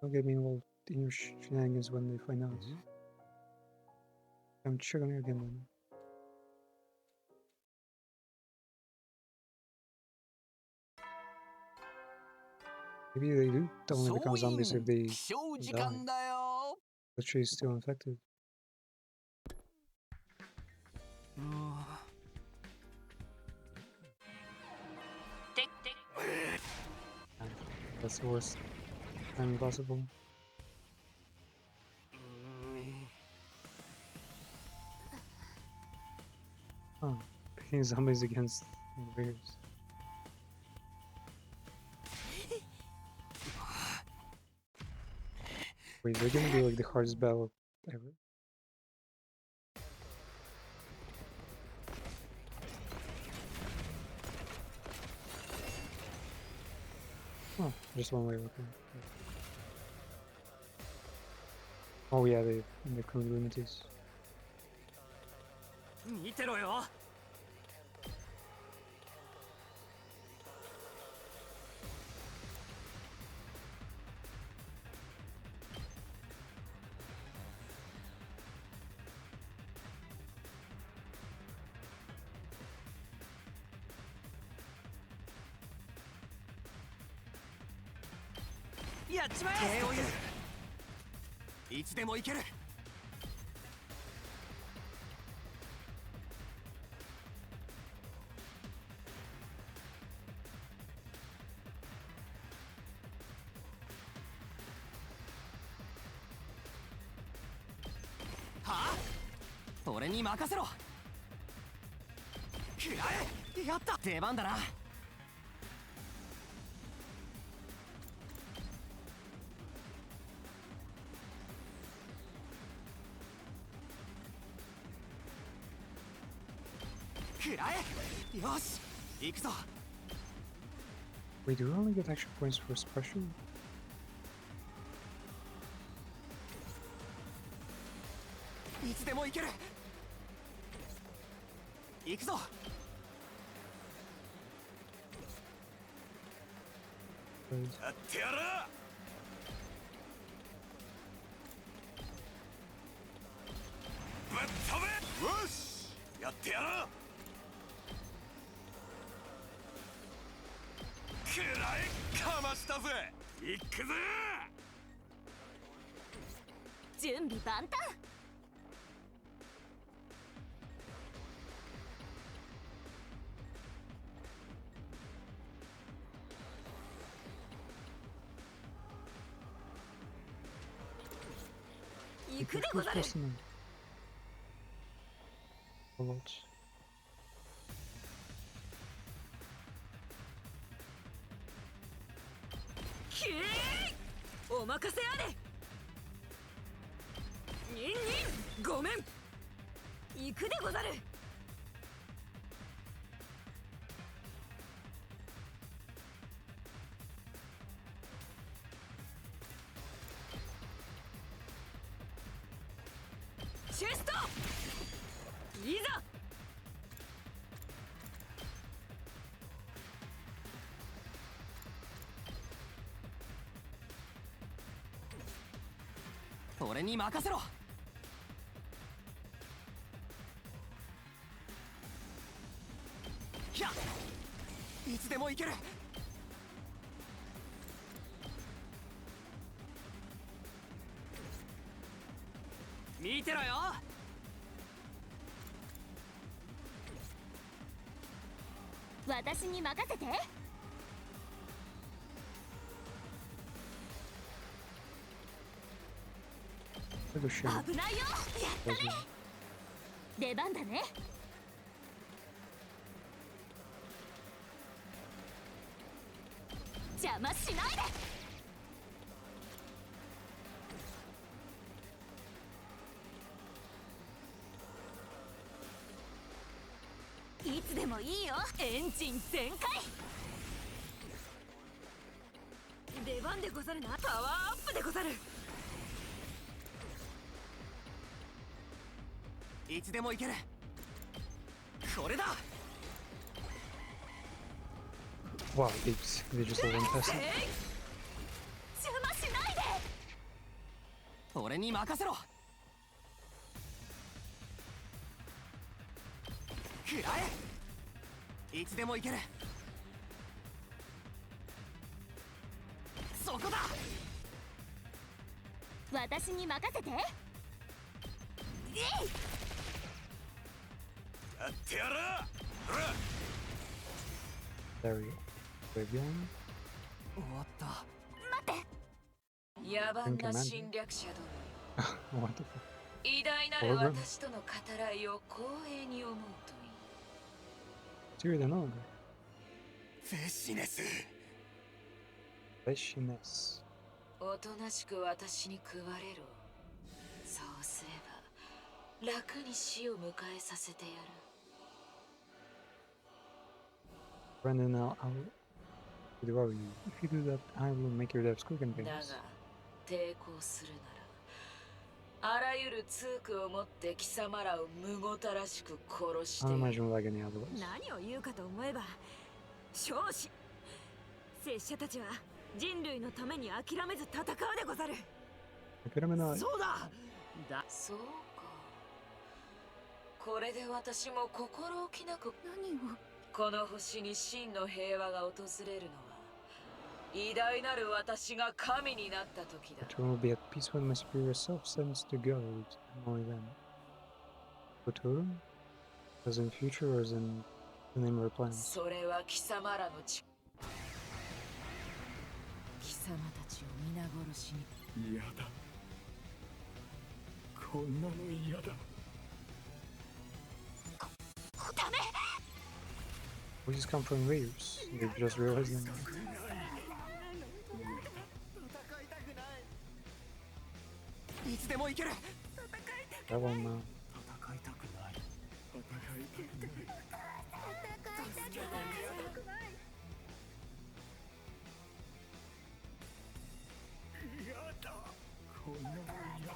Don't get me involved in your shenanigans when they find out. I'm checking you again then. Maybe they do only become zombies if they die. But she's still infected. That's the worst time possible. Oh, picking zombies against invaders. Wait, they're gonna be like the hardest battle ever. Oh, just one way, okay. Oh yeah, they communities. 見てろよ。やっちまえ。いつでも行ける。はあ？俺に任せろ。食らえ。やった。出番だな。食らえ。よし、行くぞ。Wait, do we only get action points for suppression? いつでも行ける。行くぞ。やってやる。ぶっ飛べ。よし、やってやる。くらえ、かましたぜ。行くぜ。準備万端。行くでござる。お任せあれ。ニンニン、ごめん。行くでござる。チェスト。いざ。俺に任せろ。ひゃっ。つでも行ける。見てろよ。私に任せて。 Look at shit. 危ないよ。やったね。出番だね。邪魔しないで。いつでもいいよ。エンジン全開。出番でござるな。パワーアップでござる。いつでも行ける。これだ。 Wow, they just let him pass it. 邪魔しないで。俺に任せろ。食らえ。いつでも行ける。そこだ。私に任せて。やってやる。 There we go. We're going. 終わった。待って。野蛮な侵略者殿。 What the fuck? 偉大なる私との語らいを光栄に思うといい。 Tyrion the Nog. フェシネス。 Freshness. おとなしく私に食われろ。そうすれば楽に死を迎えさせてやる。 Brandon, I'll devour you. If you do that, I will make your deaths quick and だが painless. 抵抗するならあらゆる痛苦をもって貴様らをむごたらしく殺して I や don't る。 imagine like any otherwise. 何を言うかと思えば少子拙者たちは人類のために諦めず戦うでござる。 I could have been そうだ。そうか。これで私も心置きなく何を。この星に真の平和が訪れるのは偉大なる私が神になった時だ。 Return will be at peace when my superior self sends to God. And only then. Futurum? As in future or as in the name of our plans? それは貴様らのち貴様たちを皆殺しに。嫌だ。こんなの嫌だ。 We just come from invaders. They just realized them. いつでも行ける。 That one now. 戦いたくない。戦いたくない。嫌だ。こんなの嫌だ。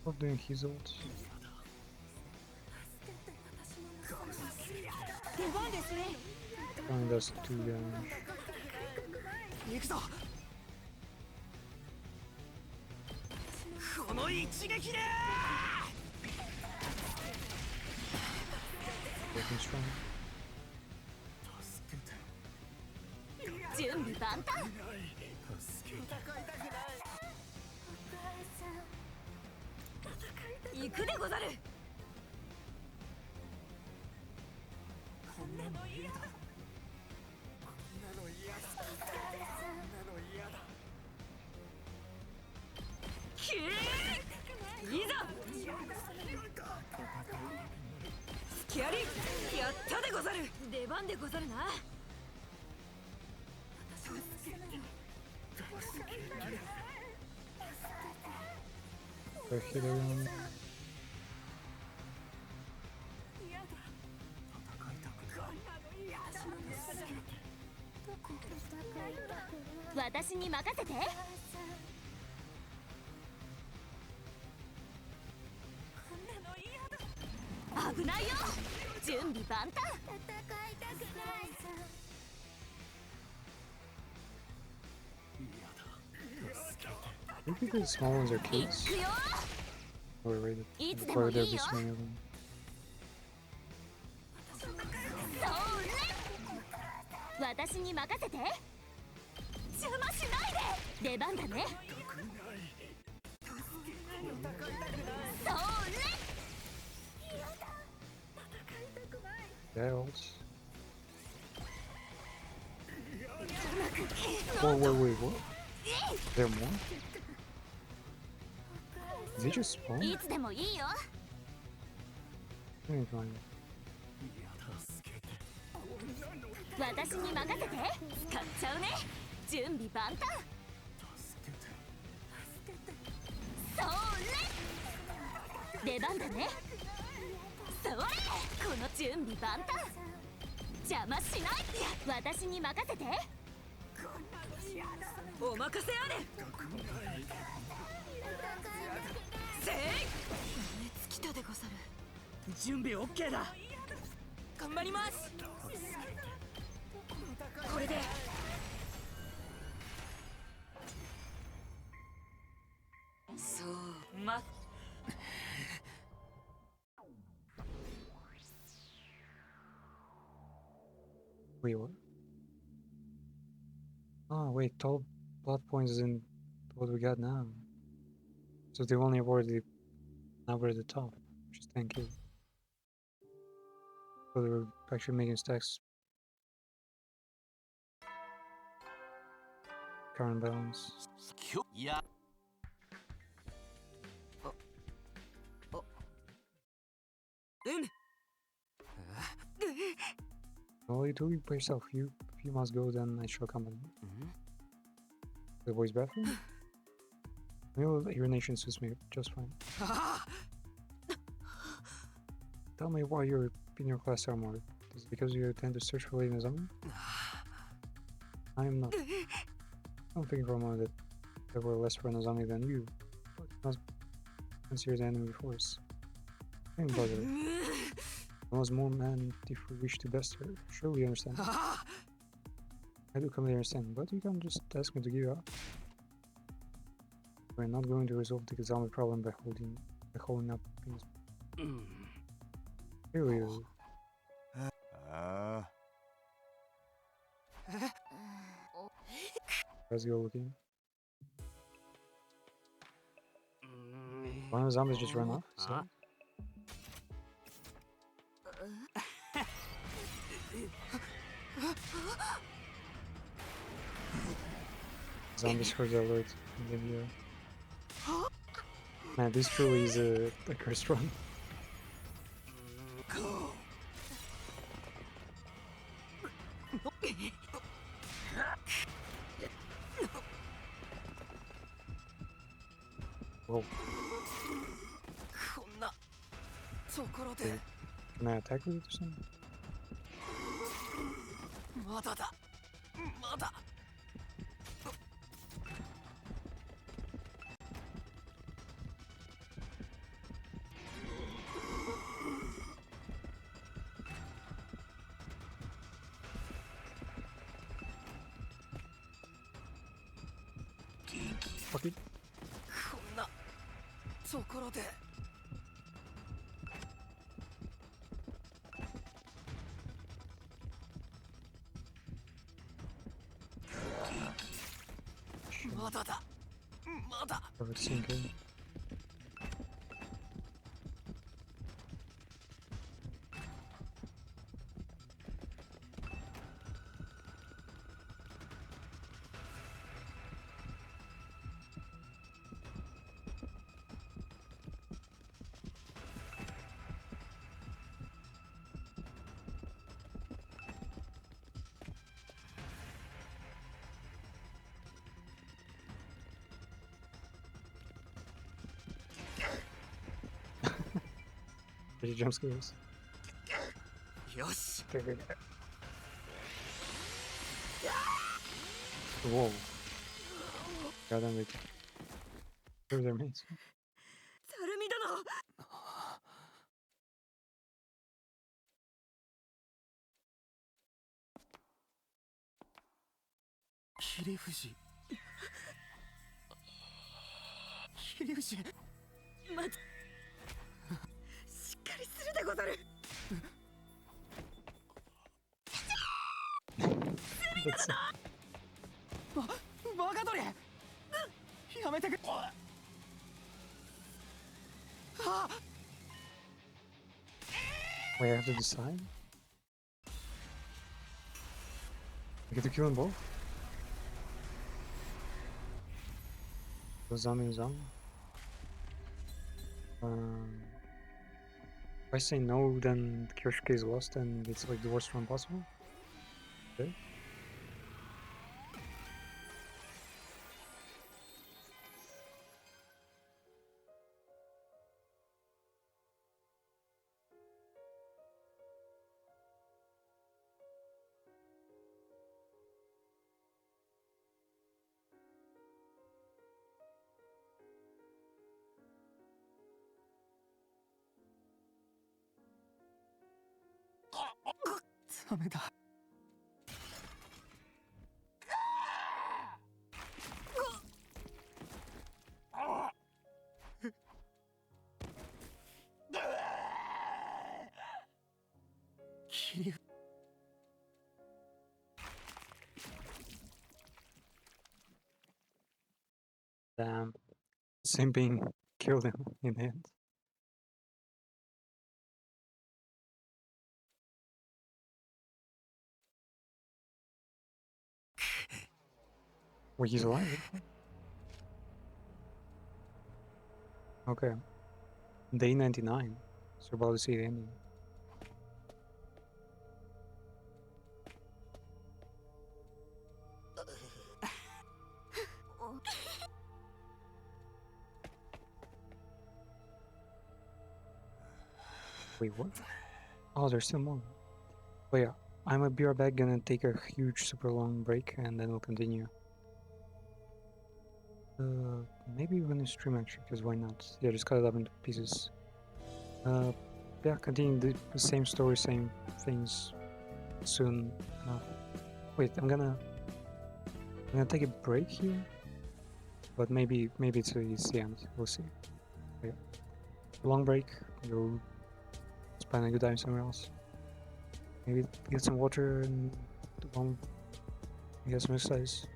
What doing his ult? 出番ですね。 Only does 2 damage. 行くぞ。この一撃で。 Working strong. 助けて。準備万端。助けて。行くでござる。 こんなの嫌だ。こんなの嫌だ。こんなの嫌だ。キーいざ。スキャリやったでござる。出番でござるな。 Go hit everyone. 私に任せて。危ないよ。準備万端。 Do you think the small ones are kids? 行くよ。 Or rated? いつでも Or いい they're よ。 just many of them? それ。私に任せて。邪魔しないで。出番だね。それ。 Bells. Wait, what? There more? Did they just spawn? いつでもいいよ。 Let me find it. 私に任せて。使っちゃうね。準備万端。それ。出番だね。それ。この準備万端。邪魔しない。私に任せて。お任せあれ。せい。熱きたでござる。準備 OK だ。頑張ります。これで。そう、Wait, what? Oh, wait, 12 blood points isn't what we got now. So they've only awarded now we're at the top, which is 10 kills. So they were actually making stacks. Current balance. いや Well, you do it by yourself. If you must go, then I shall accompany you. The boys' bathroom? Well, urination suits me just fine. Tell me why you're in your class armor. Is it because you tend to search for Lady Zombie? I am not. I'm thinking for a moment that there were less for Nozomi than you, but you must consider the enemy force. I'm bothered. There was more man if we wish to best her. Surely you understand. I do completely understand, but you can't just ask me to give up. We're not going to resolve the zombie problem by holding up things. Here we go. How's you all looking? One of the zombies just ran off, so... Zombies heard the alert in the air. Man, this truly is a cursed run. Whoa. Can I attack with it or something? Fuck it. ところで まだだまだ Perfect sinking. Pretty jump scares. よし Okay, good. Whoa. Goddamn it. Where are their mates? サルミ殿秀藤秀藤待つしっかりするでござる That's it. バカ鳥やめてくれあ Wait, I have to decide? I get to kill them both? Zombie and zombie? If I say no, then Kyoshike is lost and it's like the worst one possible? Okay. Oh, ダメだ Damn. Same being killed him in the end. Wait, he's alive? Okay. Day 99. So we're about to see the ending. Wait, what? Oh, there's still more. But yeah, I'm a be right back, gonna take a huge, super long break, and then we'll continue. Maybe we're gonna stream actually, because why not? Yeah, just cut it up into pieces. Yeah, continue the same story, same things soon enough. Wait, I'm gonna take a break here, but maybe it's the end. We'll see. Yeah. Long break. Go spend a good time somewhere else. Maybe get some water and get some exercise.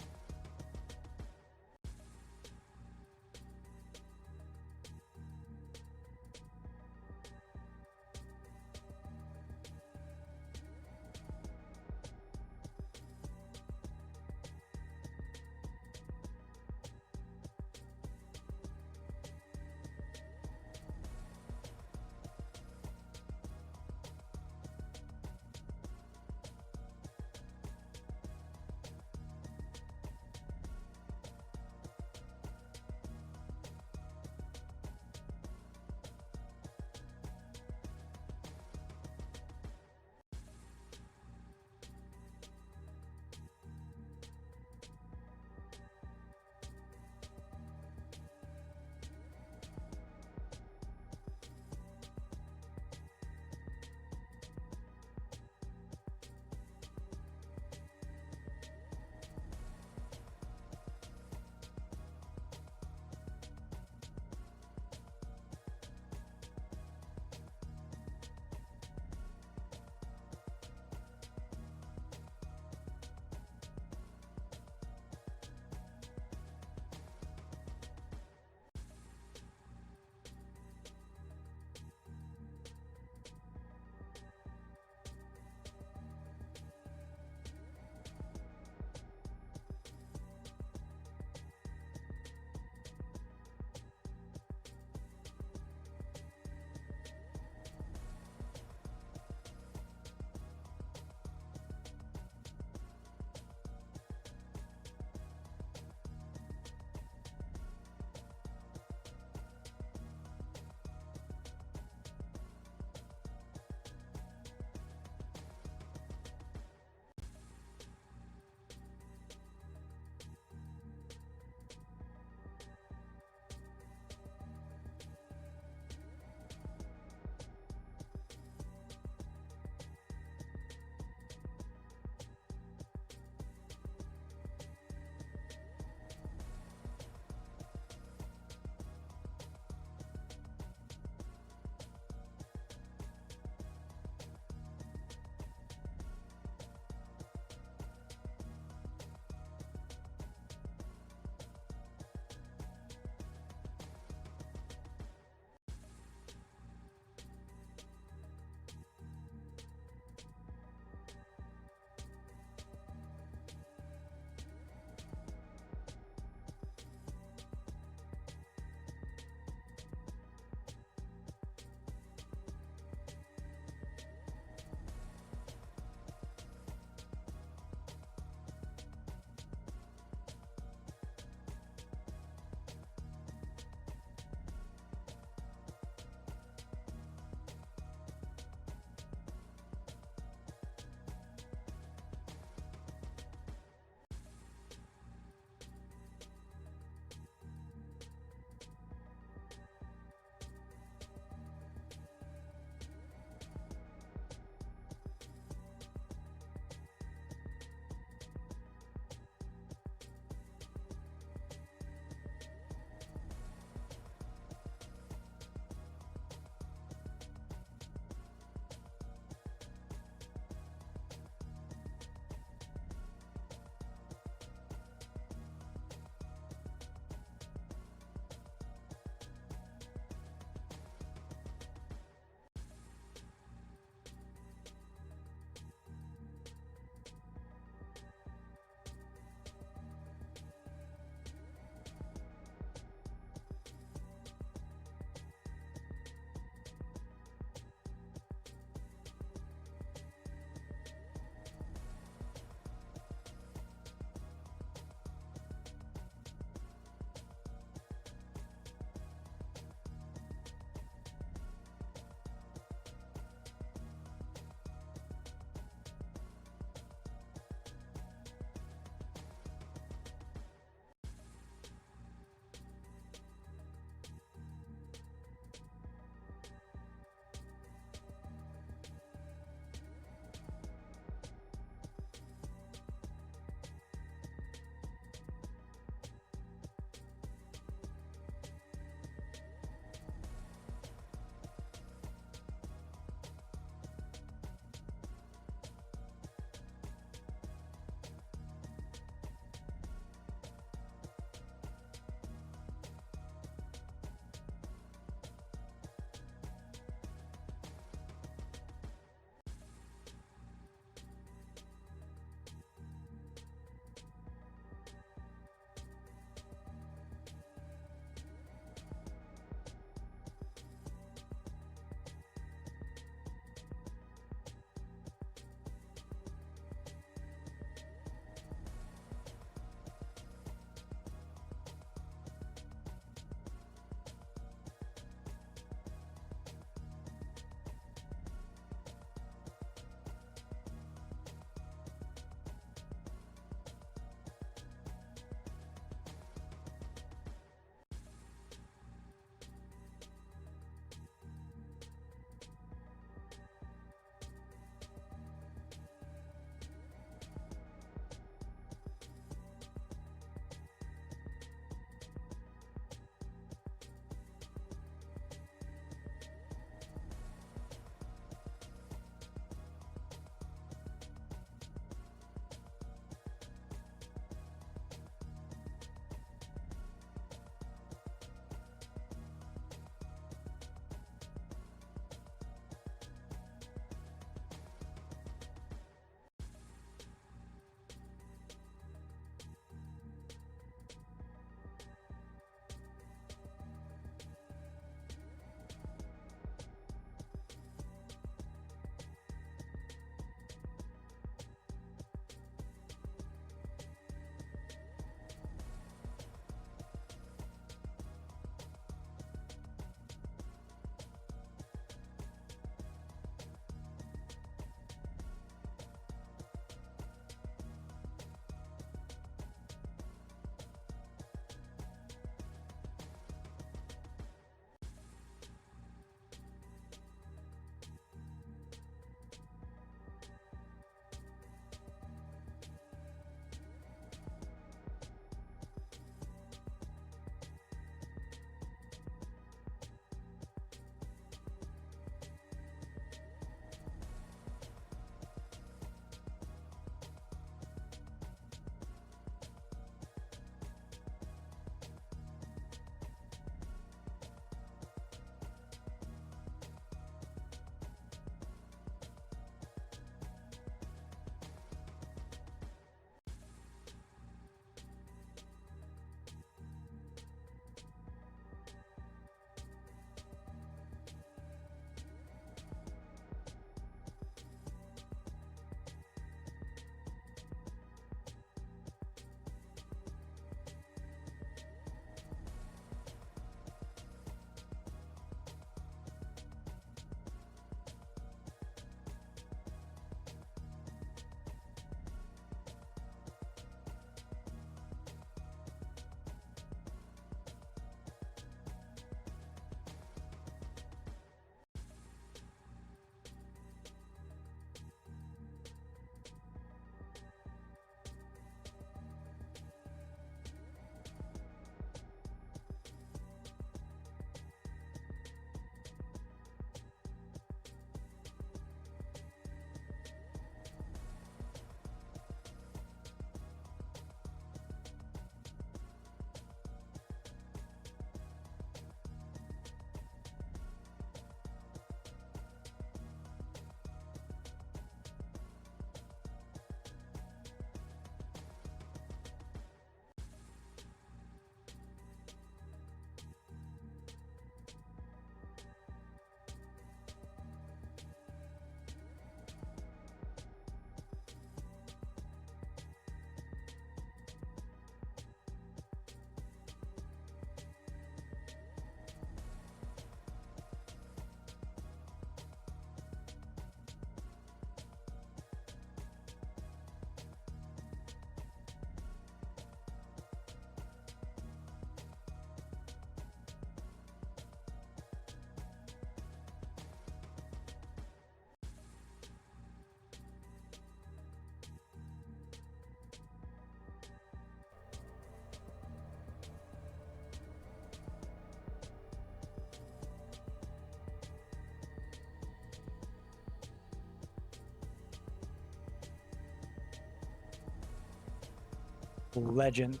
Legend.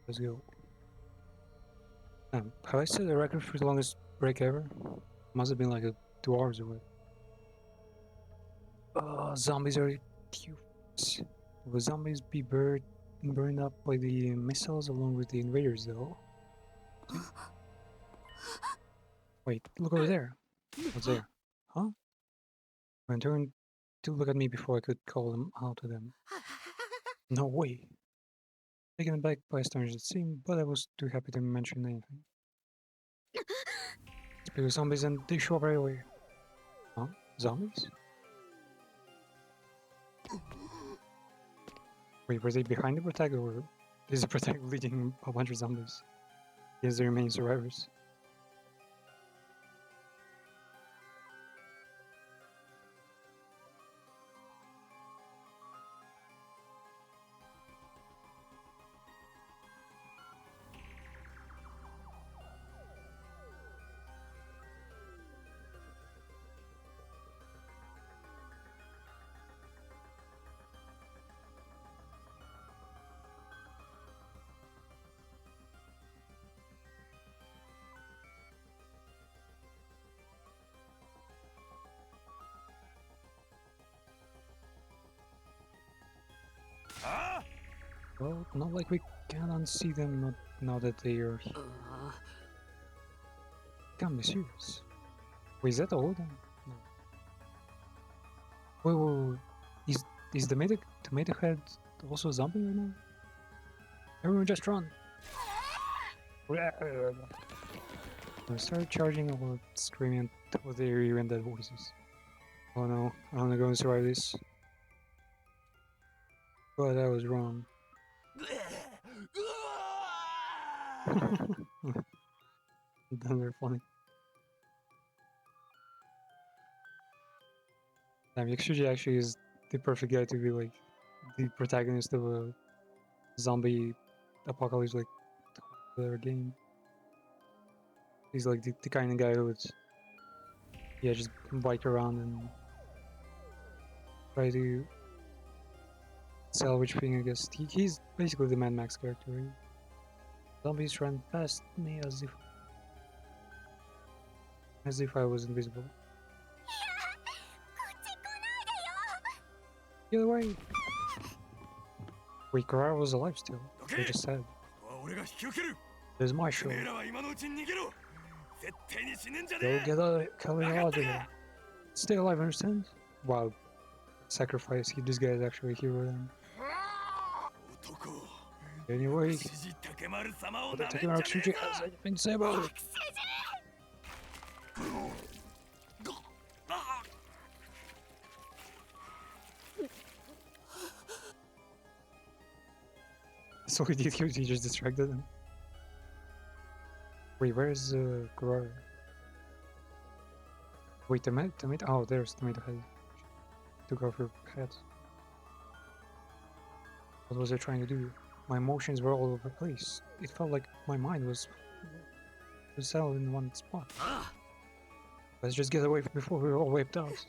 Let's go. Have I set the record for the longest break ever? Must have been like 2 hours away. Zombies are cute. Will zombies be burned up by the missiles along with the invaders though? Wait, look over there. What's there? Huh? I turned to look at me before I could call them out to them. No way. Taken aback by a strange it seemed, but I was too happy to mention anything. Speak of zombies and they show up right away. Huh? Zombies? Wait, were they behind the protector or is the protector leading a bunch of zombies? Yes, the remaining survivors. Well, not like we can unsee them not now that they are here. Can't be serious. Wait, is that all of them? No. Wait. Is the tomato head also a zombie right now? Everyone just run! I started charging or screaming until they hearing their voices. Oh no, I'm not going to survive this. But I was wrong. That's very funny. Damn, Yakuji actually is the perfect guy to be like the protagonist of a zombie apocalypse like their game. He's like the kind of guy who would just bike around and try to salvage thing, I guess. He's basically the Mad Max character, right? Zombies ran past me as if I was invisible. Get away! Wait, Karara was alive still. They just said. There's my show. Go get out of here. Stay alive, understand? Wow. Sacrifice. This guy is actually a hero then. Anyway, Takemaru Tsuji has anything to say about it. So he just distracted him. Wait, where's Karara? Wait, tomato? Oh, there's Tomato Head. Took off her head. What was I trying to do? My emotions were all over the place. It felt like my mind was settled in one spot. Let's just get away before we're all wiped out.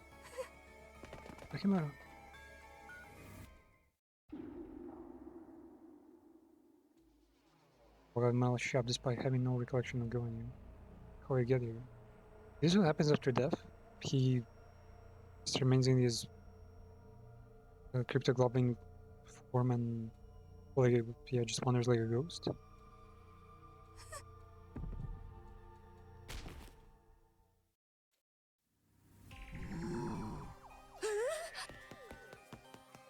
Takemaru. I got mouth shut despite having no recollection of going here. How I get here. This is what happens after death. He just remains in his cryptoglobin form and just wanders like a ghost.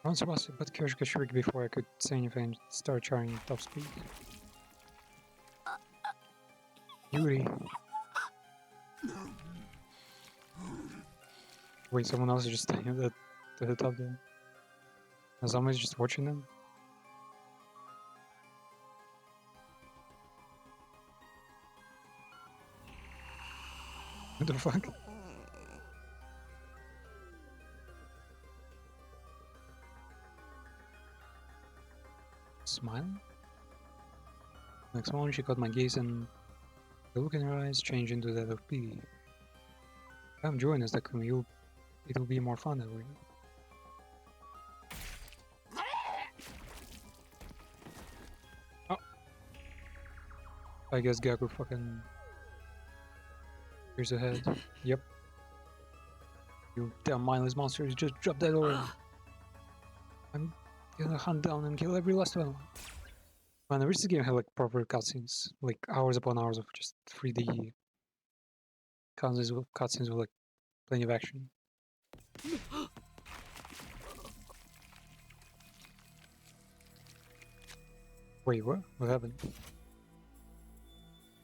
I was supposed to put Kyoshika shriek before I could say anything and start charging at top speed. Yuri. Wait, someone else is just standing at the top there. Is somebody just watching them? What the fuck? Smiling? Next moment she caught my gaze and the look in her eyes changed into that of pity. Come join us, Takumi. It'll be more fun that way. I guess Gaku fucking... Here's ahead. Yep. You damn mindless monsters, just drop that already. I'm gonna hunt down and kill every last one. Man, I wish this game had like proper cutscenes, like hours upon hours of just 3D cutscenes with like plenty of action. Wait, what? What happened?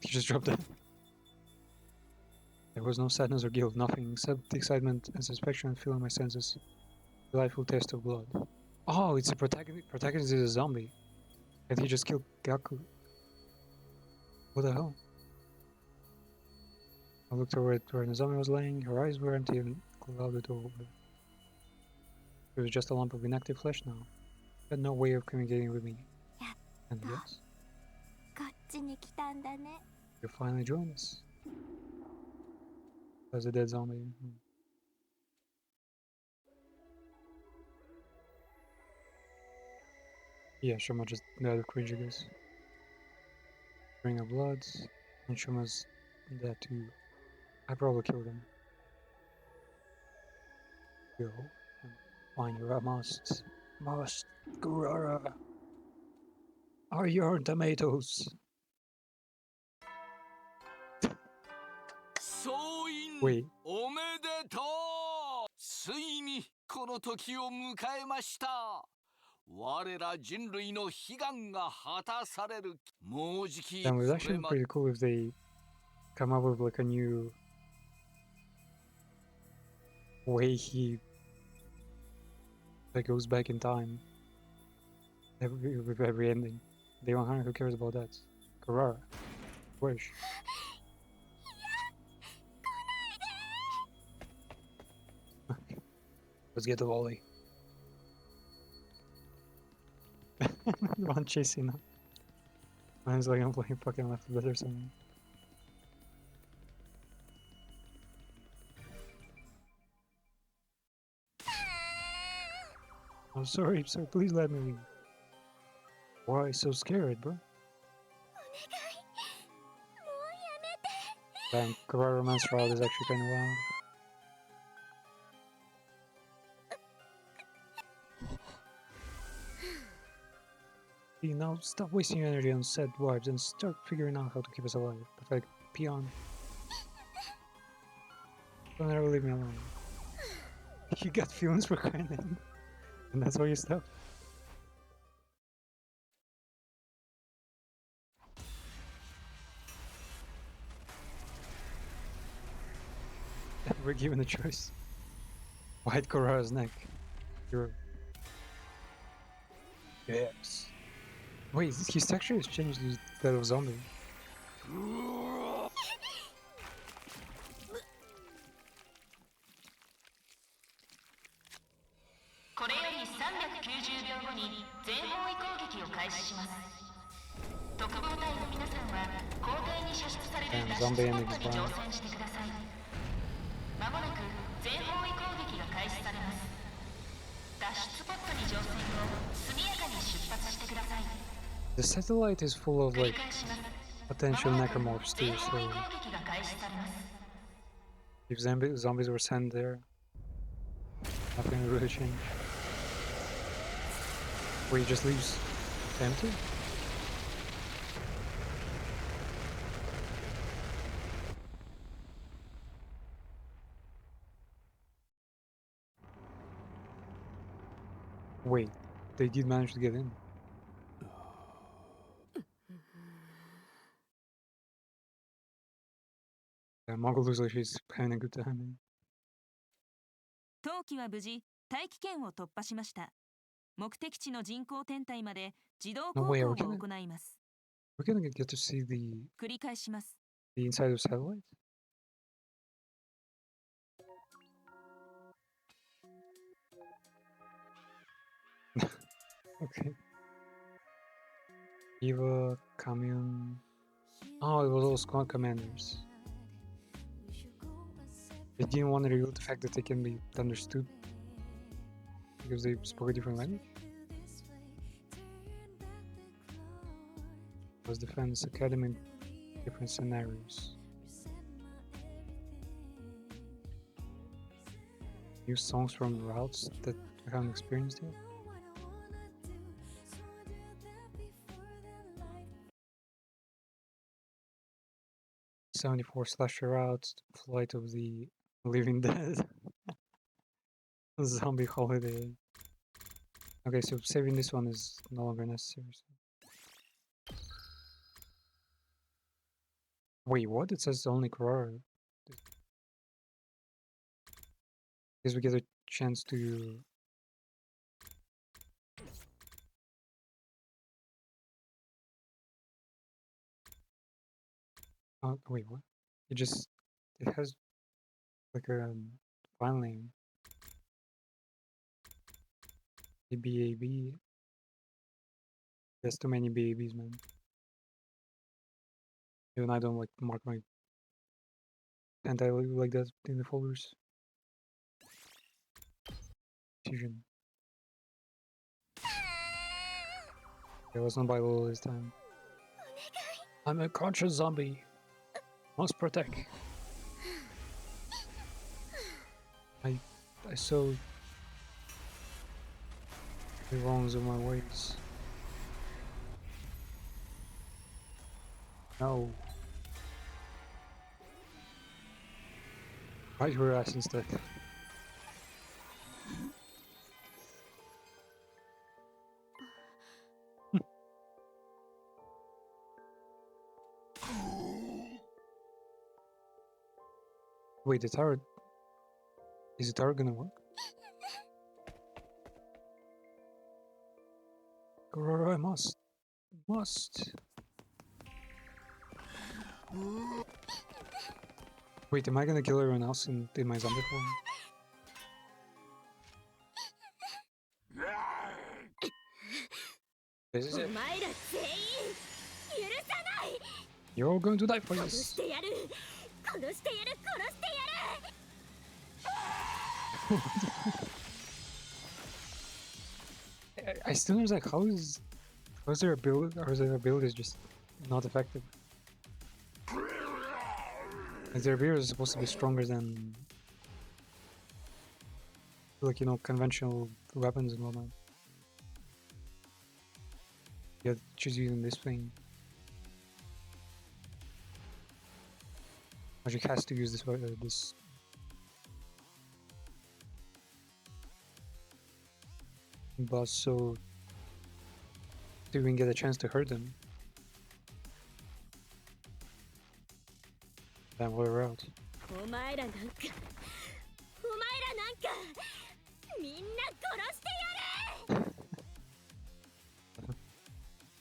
He just dropped it. There was no sadness or guilt, nothing except the excitement and satisfaction filling my senses. Delightful taste of blood. Oh, it's a protagonist. Protagonist is a zombie. And he just killed Gaku. What the hell? I looked over at where the zombie was laying. Her eyes were empty and clouded over. It was just a lump of inactive flesh now. She had no way of communicating with me. And yes, こっちに来たんだね。 you finally joined us. As a dead zombie. Yeah, Shuma just died of cringe, I guess. Ring of Bloods, and Shuma's dead too. I probably killed him. Go and find her. I must. Kurara. Are your tomatoes? 総員 Wait. おめでとう。ついにこの時を迎えました。我ら人類の悲願が果たされる。もうじき Damn, it would actually be pretty cool if they come up with like a new way he like goes back in time with every ending. Day 100, who cares about that? Kurara. Wish. Let's get the volley. One chasing up. Mine's like I'm playing fucking Left 4 Dead or something. I'm sorry, sir. Please let me leave. Why so scared, bro? Damn, Kurara Romance Trial is actually kind of wild. See, now stop wasting your energy on sad vibes and start figuring out how to keep us alive. Pathetic peon. Don't ever leave me alone. You got feelings for grinding, and that's why you stop. We're given a choice. White Kurara's neck. Hero. Yes. Wait, his texture has changed to that of zombie. これより390秒後に全方位攻撃を開始します。特防隊の皆さんは校庭に射出される脱出スポットに乗船してください。まもなく全方位攻撃が開始されます。脱出スポットに乗船後、速やかに出発してください。 The satellite is full of like potential necromorphs too, so if zombies were sent there, nothing would really change. Wait, he just leaves empty? Wait, they did manage to get in. Yeah, Mongol looks like she's having a good time. 当機は無事大気圏を突破しました。目的地の人工天体まで自動航行を行います。We're gonna get to see the 繰り返します。 the inside of satellite? Okay. Eva, Commune. Oh, it was all squad commanders. They didn't want to reveal the fact that they can be understood because they spoke a different language. Was Defense Academy different scenarios. New songs from routes that I haven't experienced yet. '74 slasher routes, Flight of the Living Dead, Zombie Holiday. Okay, so saving this one is no longer necessary. So. Wait, what? It says only Korara. Guess we get a chance to. Oh, wait, what? It has like a file name. BAB. There's too many BABs, man. Even I don't like mark my anti-leave like that in the folders. Fusion. Okay, let's not buy low this time. I'm a conscious zombie. Must protect. I saw the wrongs of my ways. No. Right your ass instead. Wait, the tower... Is the tower gonna work? Korara, I must. Wait, am I gonna kill everyone else in my zombie form? This is it. You're all going to die for this. I still don't like how is their ability, or is their ability just not effective? Like their ability is supposed to be stronger than, like, you know, conventional weapons and whatnot. Yeah, she's using this thing. Magic has to use this. But so to even get a chance to hurt them. Then we're out.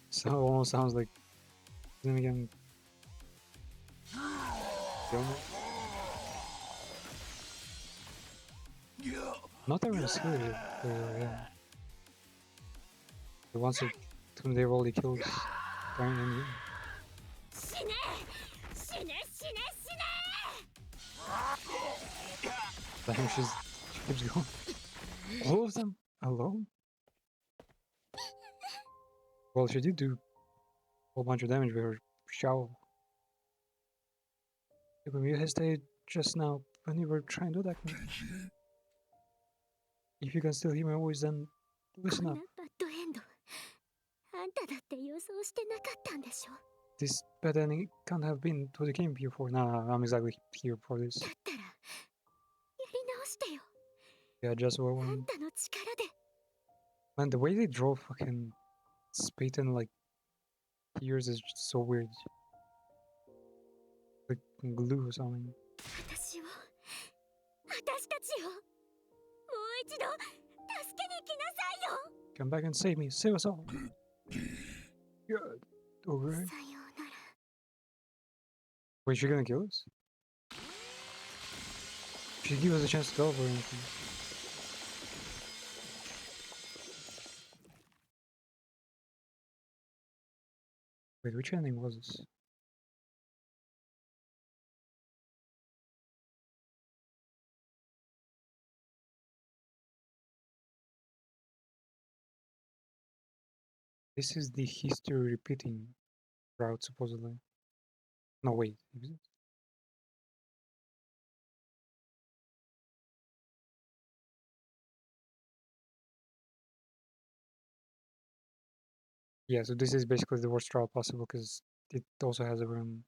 So almost sounds like then again. Not everyone's here, yeah. The ones whom they've already killed during the game. Damn, she keeps going. All of them alone? Well, she did do a whole bunch of damage with her shower. When you hesitated just now when you were trying to attack me. If you can still hear my voice, then listen up. This bad ending can't have been to the game before. Nah, I'm exactly here for this. Yeah, just what one. Man, the way they draw fucking spit and like tears is just so weird. Like glue or something. Come back and save me. Save us all. Good. Okay. Wait, she gonna kill us? She give us a chance to go or anything. Wait, which ending was this? This is the history repeating route, supposedly. No, wait. Yeah, so this is basically the worst trial possible because it also has everyone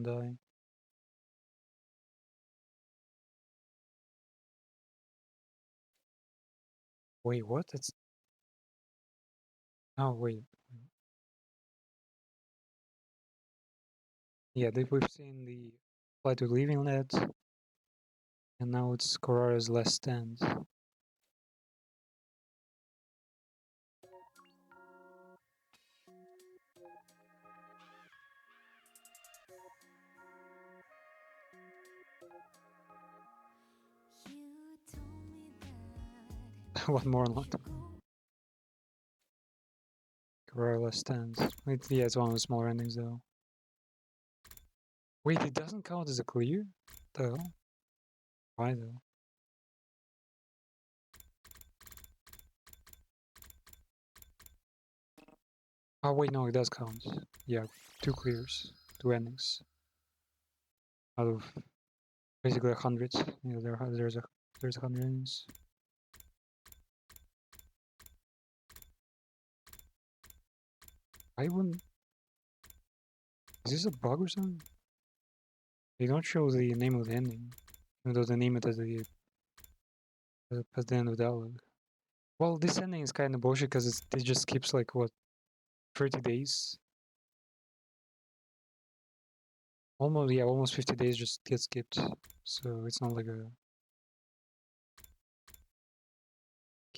die. Wait, what? It's oh wait. Yeah, we've seen the Flight to Leaving Net, and now it's Korara's Last Stand. One more unlocked. Korara Last Stand. Yeah, it's one of the smaller endings though. Wait, it doesn't count as a clear? The hell? Why though? Oh wait, no, it does count. Yeah, 2 clears, 2 endings. Out of basically 100. Yeah, there's 100 endings. I wouldn't. Is this a bug or something? They don't show the name of the ending, even though they name it as the end of the dialogue. Well, this ending is kind of bullshit because it just skips like what, 30 days. Almost 50 days just get skipped. So it's not like a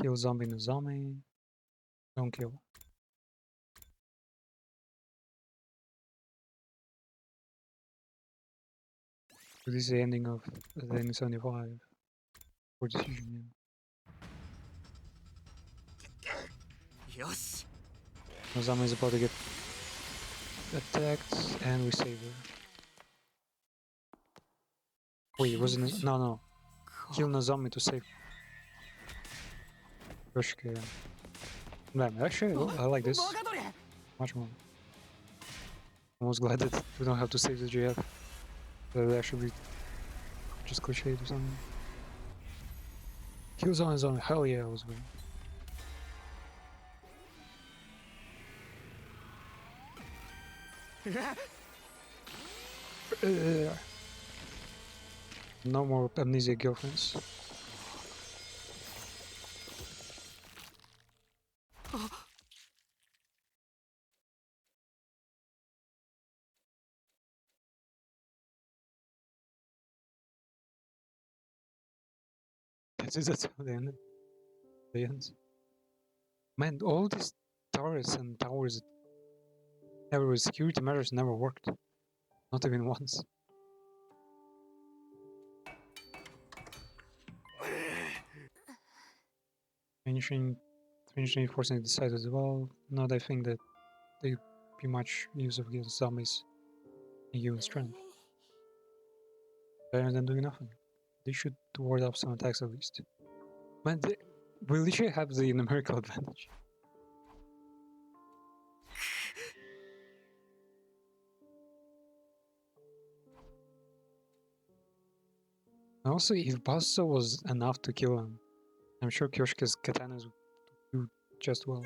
kill zombie no zombie. Don't kill. So this is the ending of the ending 75 for decision. Yeah. Nozama is about to get attacked, and we save her. Wait, it wasn't. No. Kill Nozami to save Yoshike. Man, actually, I like this much more. I'm almost glad that we don't have to save the GF. That would actually be just cliched or something. Kills on his own. Hell yeah, I was winning. No more amnesia girlfriends. That's how they ended. The end. Man, all these turrets and towers everywhere, security measures never worked. Not even once. Finishing forcing the side as well. Not I think that they be much use of against zombies and human strength. Better than doing nothing. They should ward off some attacks at least. Man, we literally have the numerical advantage. Also, if Basso was enough to kill him, I'm sure Kyoshika's katanas would do just well.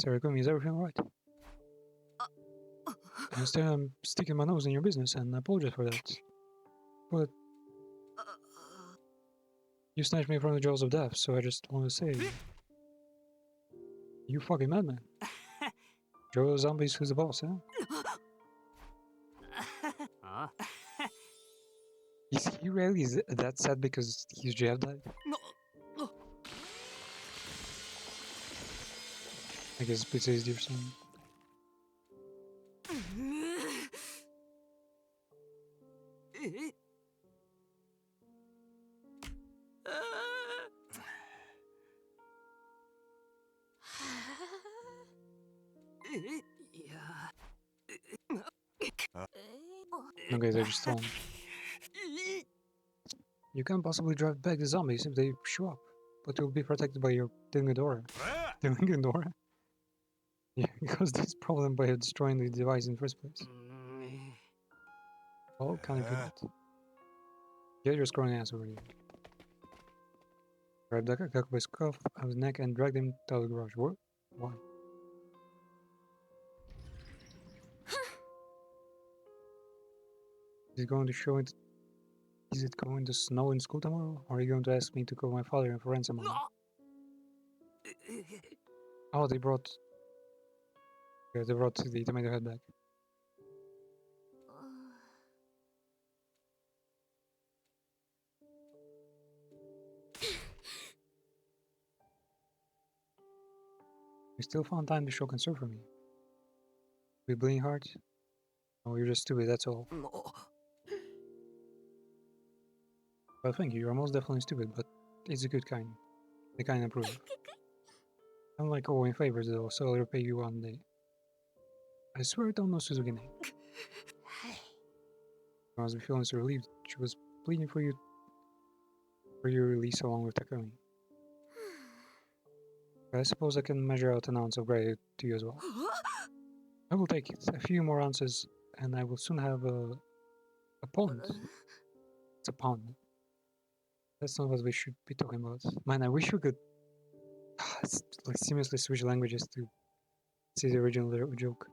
Sarikumi, is everything alright? I understand I'm sticking my nose in your business, and I apologize for that. But you snatched me from the jaws of death, so I just want to say, you fucking madman. Joe Zombies, who's the boss, huh? Is he really that sad because his GF died? I guess PTSD or something. Okay, they're just on. You can't possibly drive back the zombies if they show up, but you'll be protected by your Dingadora. Dingadora? Yeah, because this problem by destroying the device in the first place. Oh, kind of good. Get your scrolling ass over here. Grabbed Gaku by scuff of his neck and dragged him to the garage. What? Why? Is it going to show it? Is it going to snow in school tomorrow? Or are you going to ask me to call my father for ransom money? Oh, they brought. Yeah, they brought the tomato head back. You still found time to show concern for me. With bleeding heart? Oh, you're just stupid, that's all. Well, thank you, you're most definitely stupid, but it's a good kind. The kind I approve. I'm like owing favors though, so I'll repay you one day. I swear I don't know Suzuki-ne. I must be feeling so relieved. She was pleading for your release along with Takumi. But I suppose I can measure out an ounce of gratitude to you as well. I will take it. A few more ounces, and I will soon have a pond. It's a pond. That's not what we should be talking about. Man, I wish we could like seamlessly switch languages to see the original joke.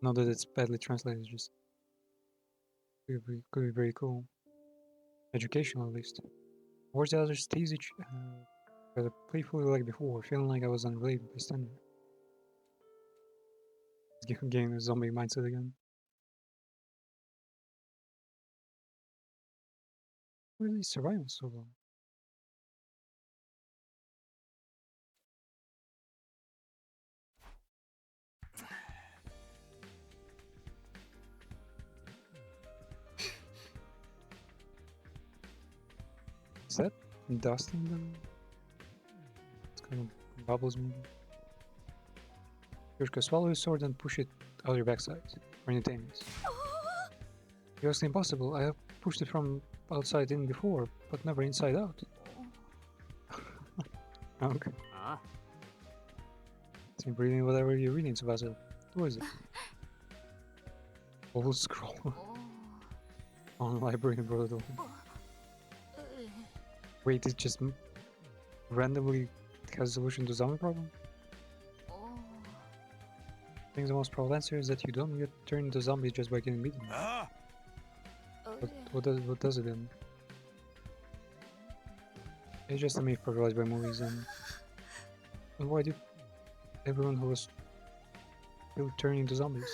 Not that it's badly translated, just could be very cool. Educational, at least. Where's the other stage? Rather playfully like before, feeling like I was unrelated by standard. Getting the zombie mindset again. Why are they surviving so long? Is that dust in them? It's kind of bubbles maybe. Yoshika, swallow your sword and push it out your backside for entertainment. It's impossible. I have pushed it from outside in before, but never inside out. Okay. So reading whatever you're reading, Tsubasa. What is it? Old scroll. On library brother. Wait, it just randomly has a solution to zombie problem? I think the most probable answer is that you don't get turned into zombies just by getting beaten. What does it then? It's just a myth popularized by movies, and why did everyone who was killed turn into zombies?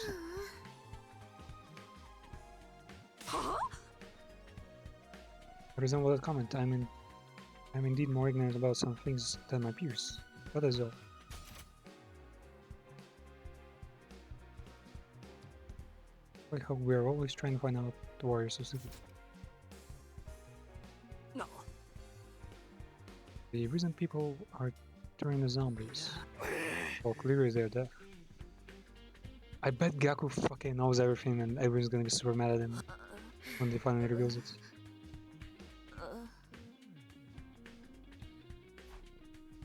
Resemble that comment. I'm indeed more ignorant about some things than my peers. That is all. Like how we are always trying to find out the warriors of Suzuki. No. The reason people are turning to zombies. Well, clearly they're deaf. I bet Gaku fucking knows everything and everyone's gonna be super mad at him when they finally reveals it.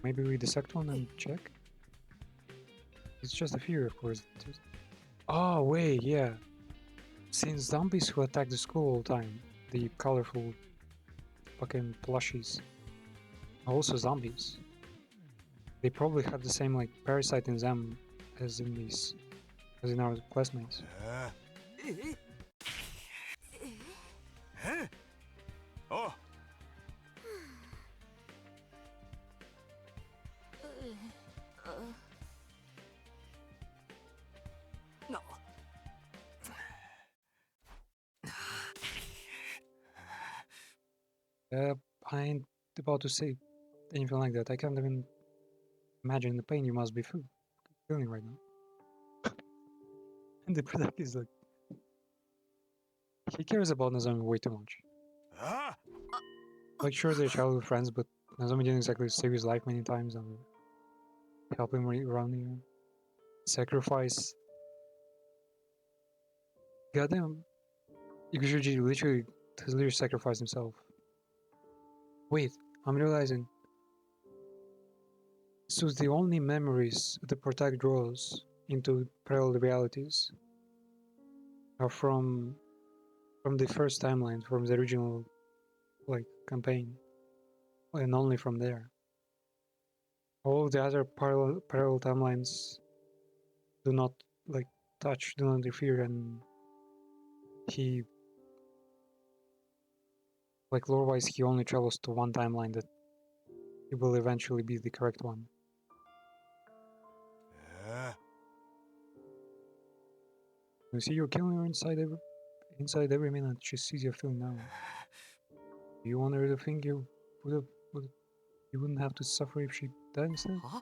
Maybe we dissect one and check? It's just a fear, of course. Oh, wait, yeah. Since zombies who attack the school all the time, the colorful fucking plushies, are also zombies. They probably have the same like parasite in them as in our classmates. Oh. No. I ain't about to say anything like that. I can't even imagine the pain you must be feeling right now. And the product is like, he cares about Nozomi way too much. Like, sure, they're childhood friends, but Nozomi didn't exactly save his life many times and help him around here. Sacrifice. Goddamn, Ikusuji has literally sacrificed himself. Wait, I'm realizing So the only memories the protect draws into parallel realities are from the first timeline, from the original campaign, and only from there. All the other parallel timelines do not touch, do not interfere, and he lore-wise he only travels to one timeline that it will eventually be the correct one. You see, you're killing her inside every minute. She sees your film now. You want her to think you wouldn't have to suffer if she died instead? Huh?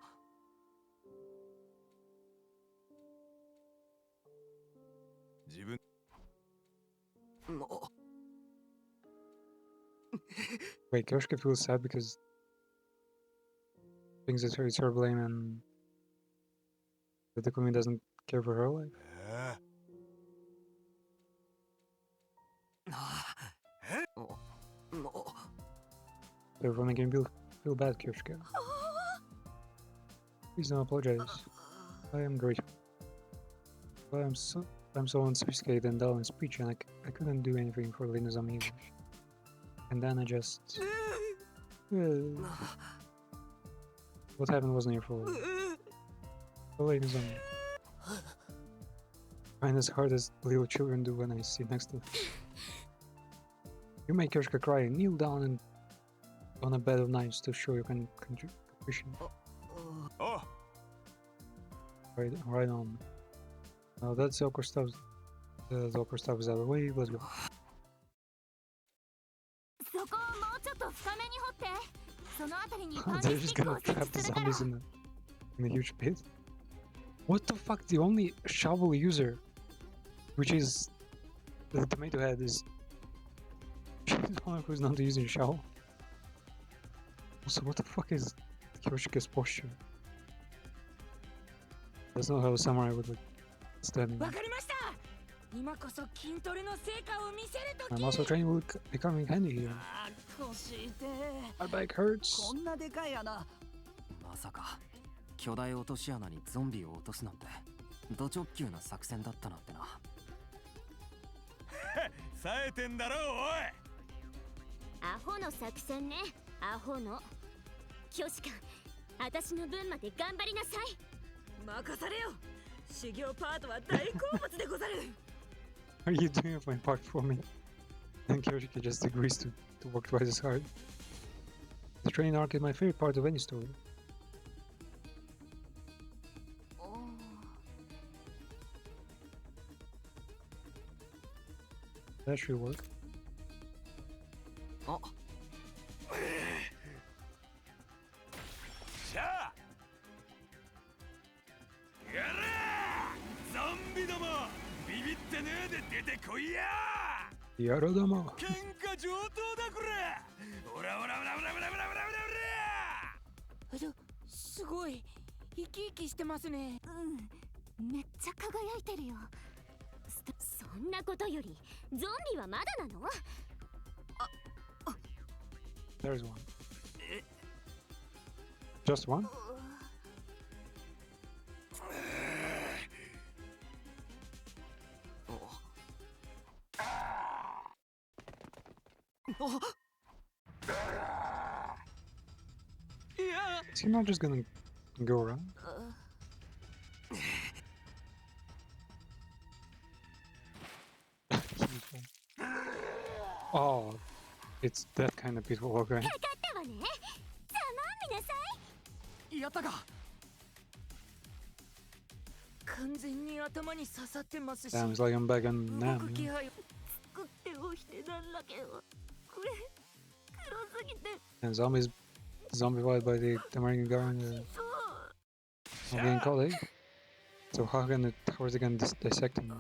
No. Wait, Kyoshka feels sad because thinks that it's her blame and that the Takumi doesn't care for her life. No. Therefore making me feel bad, Kyoshka. Please don't apologize. I am grateful. But I'm so unsophisticated and dull in speech, and I couldn't do anything for Lady Nozomi either. And then I just... what happened wasn't your fault. But Lady Nozomi. Find as hard as little children do when I sit next to them. You make Kyoshka cry and kneel down and on a bed of knives to show your contrition. Oh. Right on. Now that's the awkward stuff. The awkward stuff is out of the way. Let's go. They're just gonna trap the zombies in a huge pit. What the fuck? The only shovel user, which is the tomato head, is the one who's not using shovel. Also, what the fuck is Kyoshika's posture? That's not how a samurai would look standing. My muscle training will be coming handy here. My back hurts. まさか巨大落とし穴にゾンビを落とすなんてド直球な作戦だったなんてな。冴えてんだろおい。アホの作戦ね、アホの。キヨシカ、私の分まで頑張りなさい。任されよ。修行パートは大好物でござる。Are you doing my part for me? And Kyoshika just agrees to work twice as hard. The training arc is my favorite part of any story. That should work. Oh. Yarodama. 喧嘩上等だこれ。オラオラオラオラオラオラオラオラ。すごい生き生きしてますね。うん、めっちゃ輝いてるよ。そんなことよりゾンビはまだなの？There's one. Just one? Is he not just gonna go around? Oh, it's that kind of beautiful, okay. やったか。完全に頭に刺さってますし。 Damn, it's like I'm back on Nam. 作っておいてなんだけど、これ黒すぎて。 And zombified by the American government again colleague. So how is it gonna dissect him?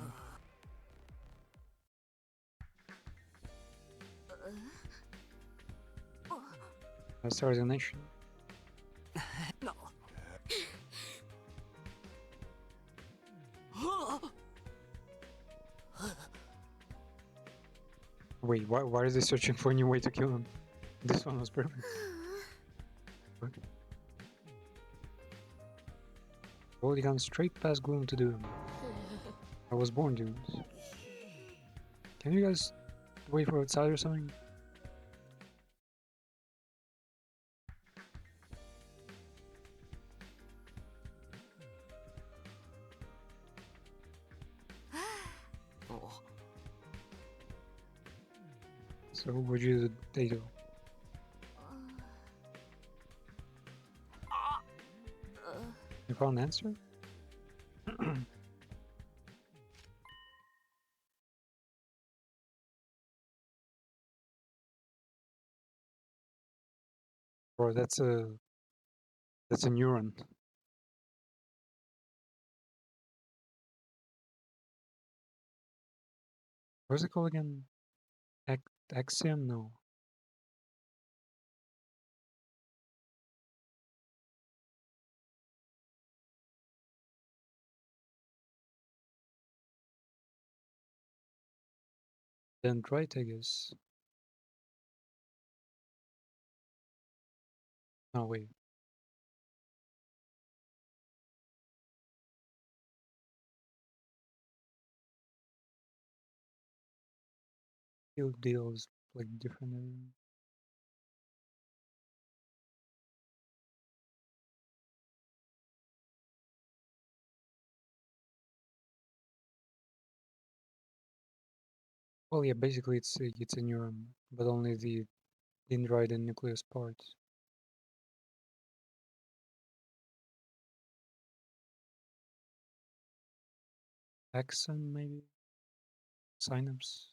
Let's start the nation. No. Wait, why is he searching for a new way to kill him? This one was perfect. What? Already gone straight past Gloom to Doom. I was born doomed. Can you guys wait for outside or something? So where'd they go? You found an answer? Bro, that's a neuron. What's it called again? Axiom? No. Dendrite, I guess. Oh, wait. Field deals like different. Well, yeah, basically it's a neuron, but only the dendrite and nucleus parts. Axon, maybe? Synapse?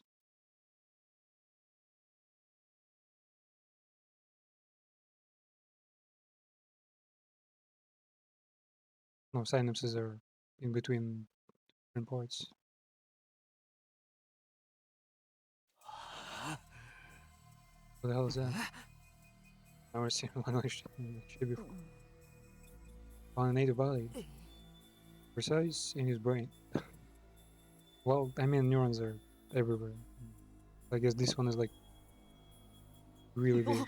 No, synapses are in between different parts. What the hell is that? Never seen one like shit before. On a native body. Precise in his brain. Well, I mean, neurons are everywhere. I guess this one is like really big.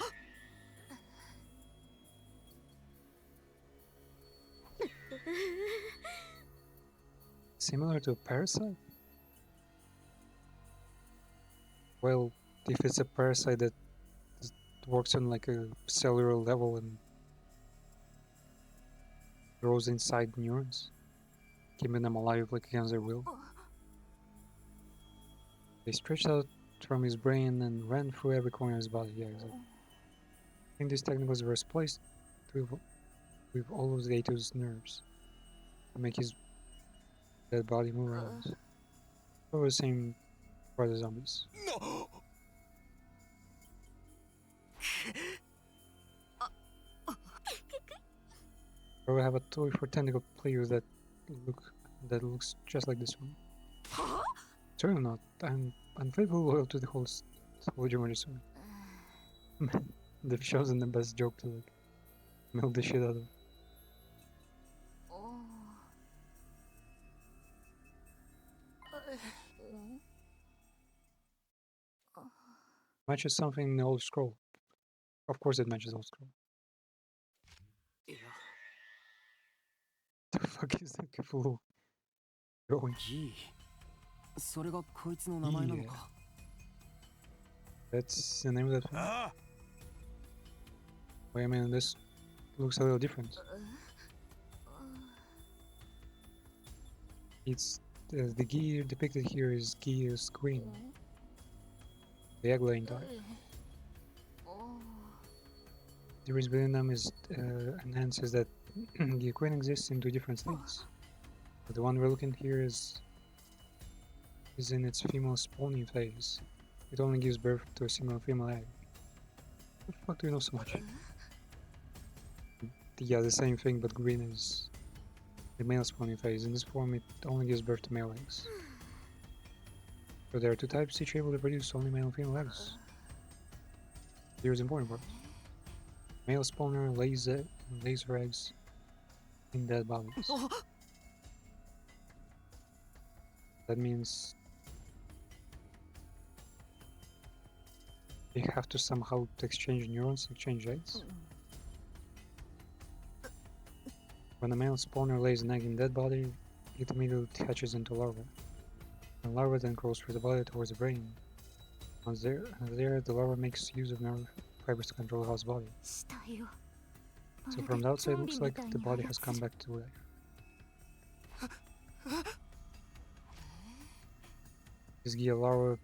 Similar to a parasite? Well, if it's a parasite that works on like a cellular level and grows inside neurons, keeping them alive like against their will. They stretched out from his brain and ran through every corner of his body. Yeah, exactly. I think these technicals were spliced with all of Zato's nerves to make his dead body move around. Probably the same for the zombies. No! Probably have a toy for tentacle players that looks just like this one. Certainly not. I'm unfaithfully loyal to the whole Geometry Sword. They've chosen the best joke to like milk the shit out of. Matches something in the old scroll. Of course it matches old scroll. The fuck is that Cthulhu going? Yeah. That's the name of that thing. Wait a minute, this looks a little different. It's the gear depicted here is Gear's green. The egg-laying type. The difference between them is enhances that the queen exists in two different states. But the one we're looking here is in its female spawning phase. It only gives birth to a single female egg. What the fuck do you know so much? Yeah, the same thing, but green is the male spawning phase. In this form, it only gives birth to male eggs. So there are two types, each able to produce only male and female eggs. Here's the important part. Male spawner lays her eggs in dead bodies. That means they have to somehow exchange neurons, exchange eggs. When a male spawner lays an egg in dead body, it immediately hatches into larva. The larva then crawls through the body towards the brain. Once there, the larva makes use of nerve fibers to control the host's body. So from the outside, it looks like the body has come back to life. This Gia larva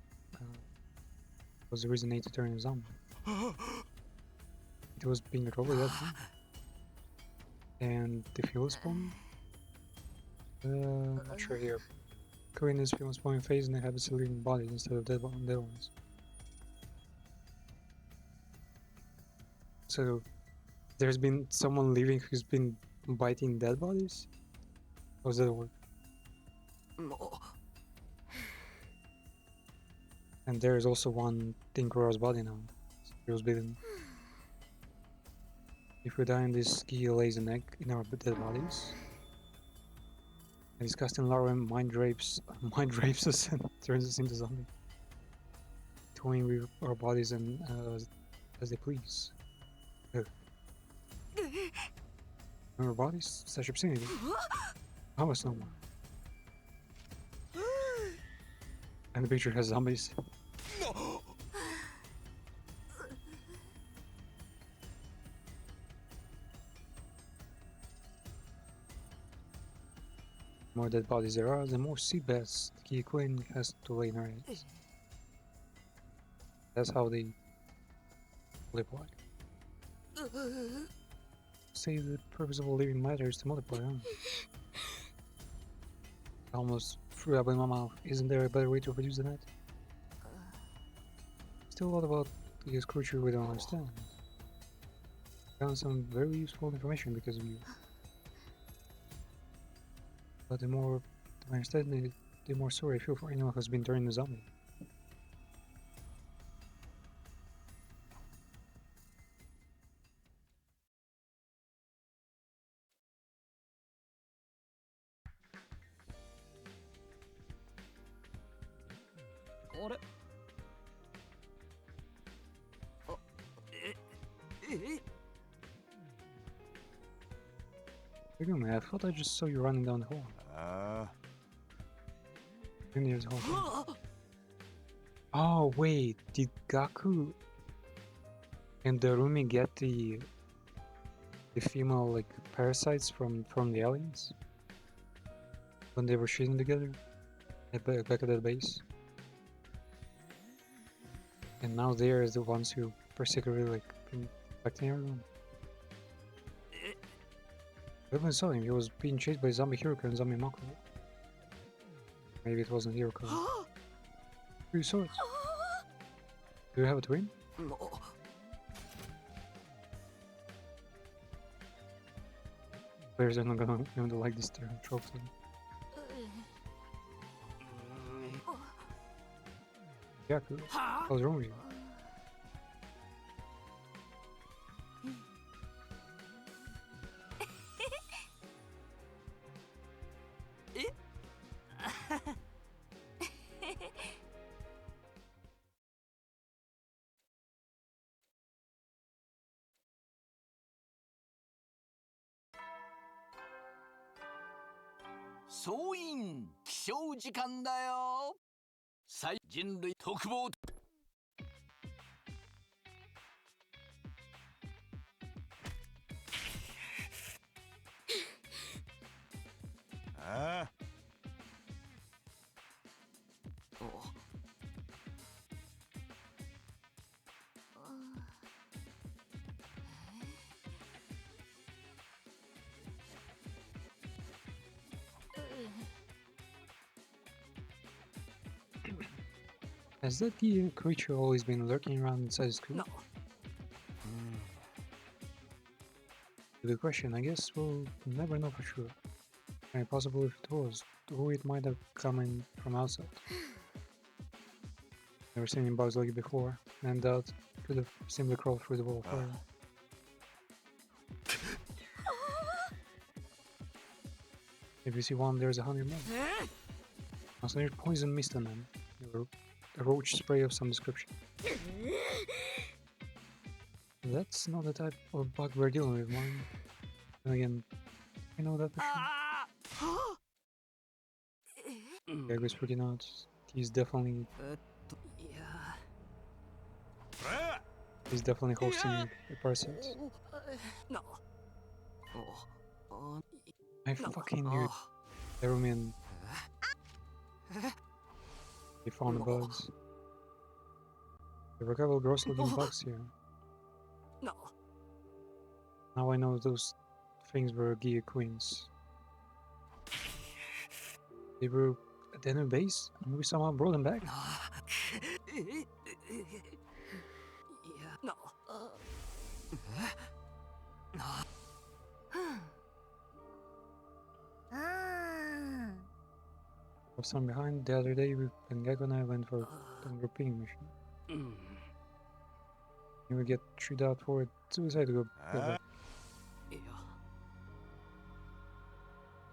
was the reason Nate turned a zombie. It was being recovered that time. And the fuel spawn? Not sure here. Occurring in this fuel spawning phase and inhabits living bodies instead of dead ones. So there's been someone living who's been biting dead bodies? How does that work? And there is also one in Kuro's body now. He was bitten. If we die in this, he lays an egg in our dead bodies. And disgusting larva mind rapes us and turns us into zombies. Toying with our bodies and as they please. Remember bodies? Such obscenity. How much no more? And the picture has zombies. The more dead bodies there are, the more seabeds the Key Queen has to lay in her eggs. That's how they multiply. Say the purpose of all living matter is to multiply, huh? Almost threw up in my mouth. Isn't there a better way to produce than that? Still a lot about this creature we don't understand. Found some very useful information because of you. But the more I understand it, the more sorry I feel for anyone who's been turned into a zombie. Forgive me, I thought I just saw you running down the hall. Near the hall. Oh wait, did Gaku and Darumi get the female like parasites from the aliens when they were shooting together back at that base? And now they are the ones who particularly like infecting everyone. I even saw him. He was being chased by zombie Hiroko and zombie Mako. Maybe it wasn't Hiroko. You saw it. Do you have a twin? Players are not going to like this trope thing. Gaku, what's wrong with you?総員起床時間だよ。人類特防。ああ。Has that the creature always been lurking around inside the screen? No. Good question. I guess we'll never know for sure. Very possible if it was, who it might have come in from outside. Never seen any bugs like it before, and doubt could have simply crawled through the wall further. If you see one, there's 100 more. Also, there's poison mist on them. Or a roach spray of some description. That's not the type of bug we're dealing with, man. And again, I know that for sure. Gago's freaking out. He's definitely hosting a parasite. I fucking knew it. Erumin. They found the bugs. There were a couple gross looking bugs here. Now I know those things were Giga Queens. They were at the enemy base and we somehow brought them back. Left some behind. The other day, when Gago and I went for a grouping mission. You would get shot out for suicide to go back.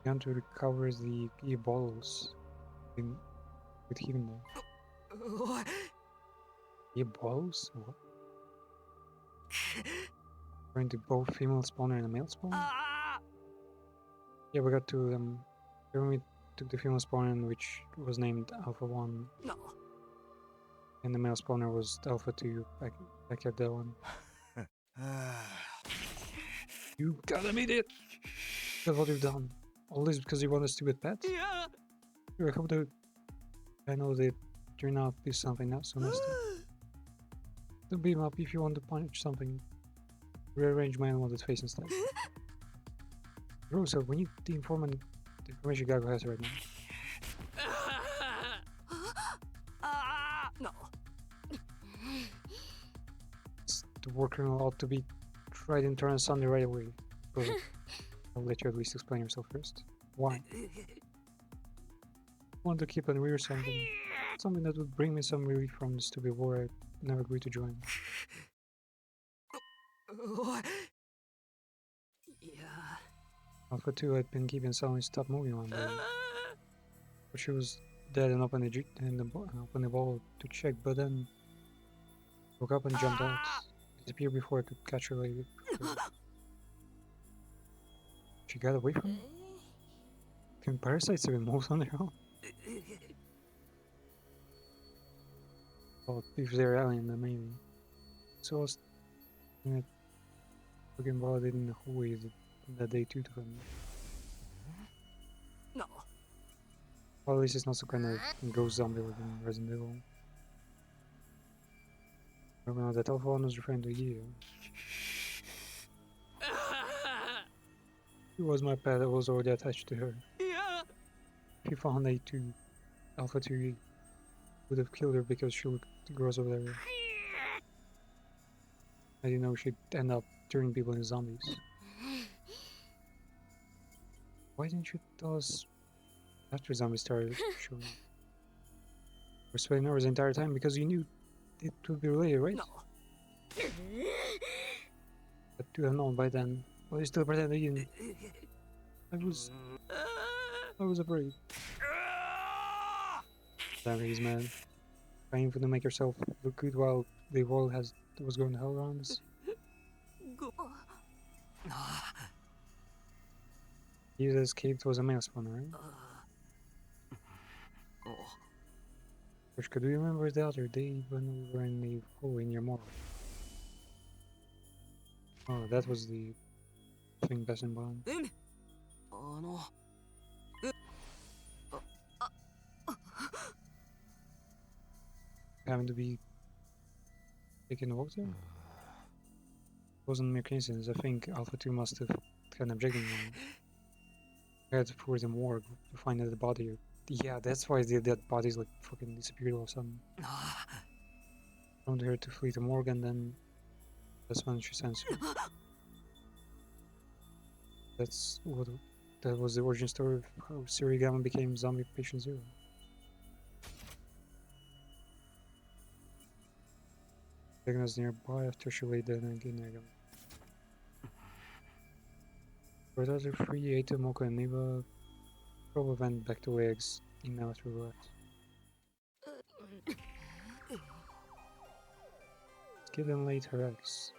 Gunter recovers the key bottles with him there. Key bottles? What? Referring to both female spawner and a male spawner? Yeah, we got to we took the female spawner, which was named Alpha 1. And the male spawner was Alpha 2 back at that one. You gotta meet it! That's what you've done. All this because you want a stupid pet? Yeah. I hope that I know that you're not do something not so nasty. Don't beat him up if you want to punch something. Rearrange my unwanted face instead. Rosa, we need the information Gago has right now. The war criminal ought to be tried in turn on Sunday right away. Perfect. I'll let you at least explain yourself first. Why? I want to keep and rear something that would bring me some relief from the stupid war I never agreed to join. Alpha 2 had been keeping suddenly stopped moving one day. But she was dead and opened the ball to check, but then woke up and jumped out. Disappeared before I could catch her later. She got away from me? Can parasites even move on their own? Well, if they're alien, then maybe. So I was looking validated in the hallway that day too to them. No. Well, at least it's not some kind of ghost zombie like in Resident Evil. I remember that Alpha 1 was referring to you. It was my pet that was already attached to her. Yeah. If you found A2, Alpha 2 would have killed her because she looked gross over there. I didn't know she'd end up turning people into zombies. Why didn't you tell us after zombies started showing? We're sweating over the entire time because you knew it would be related, right? No. But you have known by then. Well, you still pretend that you didn't. I was afraid. Damn, he's mad. Trying to make yourself look good while the world was going to hell around us. You that escaped was a male spawner, right? Which could you remember the other day when we were in the hole in your morgue? Oh, that was the thing passing by. Having to be taken to water? Wasn't mere coincidence. I think Alpha 2 must have had an objective now. I had to pour the morgue to find the body. Yeah, that's why the dead bodies like fucking disappeared or something. Found her to flee to morgue and then that's when she sends her. That was the origin story of how Surigama became zombie patient 0. Diagnosed nearby after she laid dead again. For the other 3, Eita, Moko, and Niva probably went back to eggs in now through that. Killed and laid her eggs.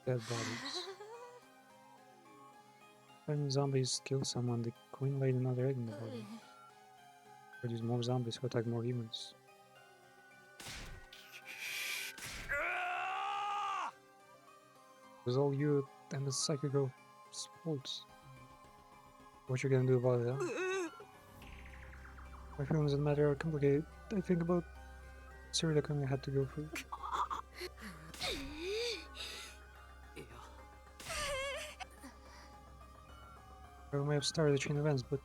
Dead bodies. When zombies kill someone, the queen laid another egg in the body. Produce more zombies who attack more humans. It was all you and the psychical sports. What you gonna do about it, huh? My feelings and matter are complicated. I think about Cyril I had to go through. I may have started a chain of events, but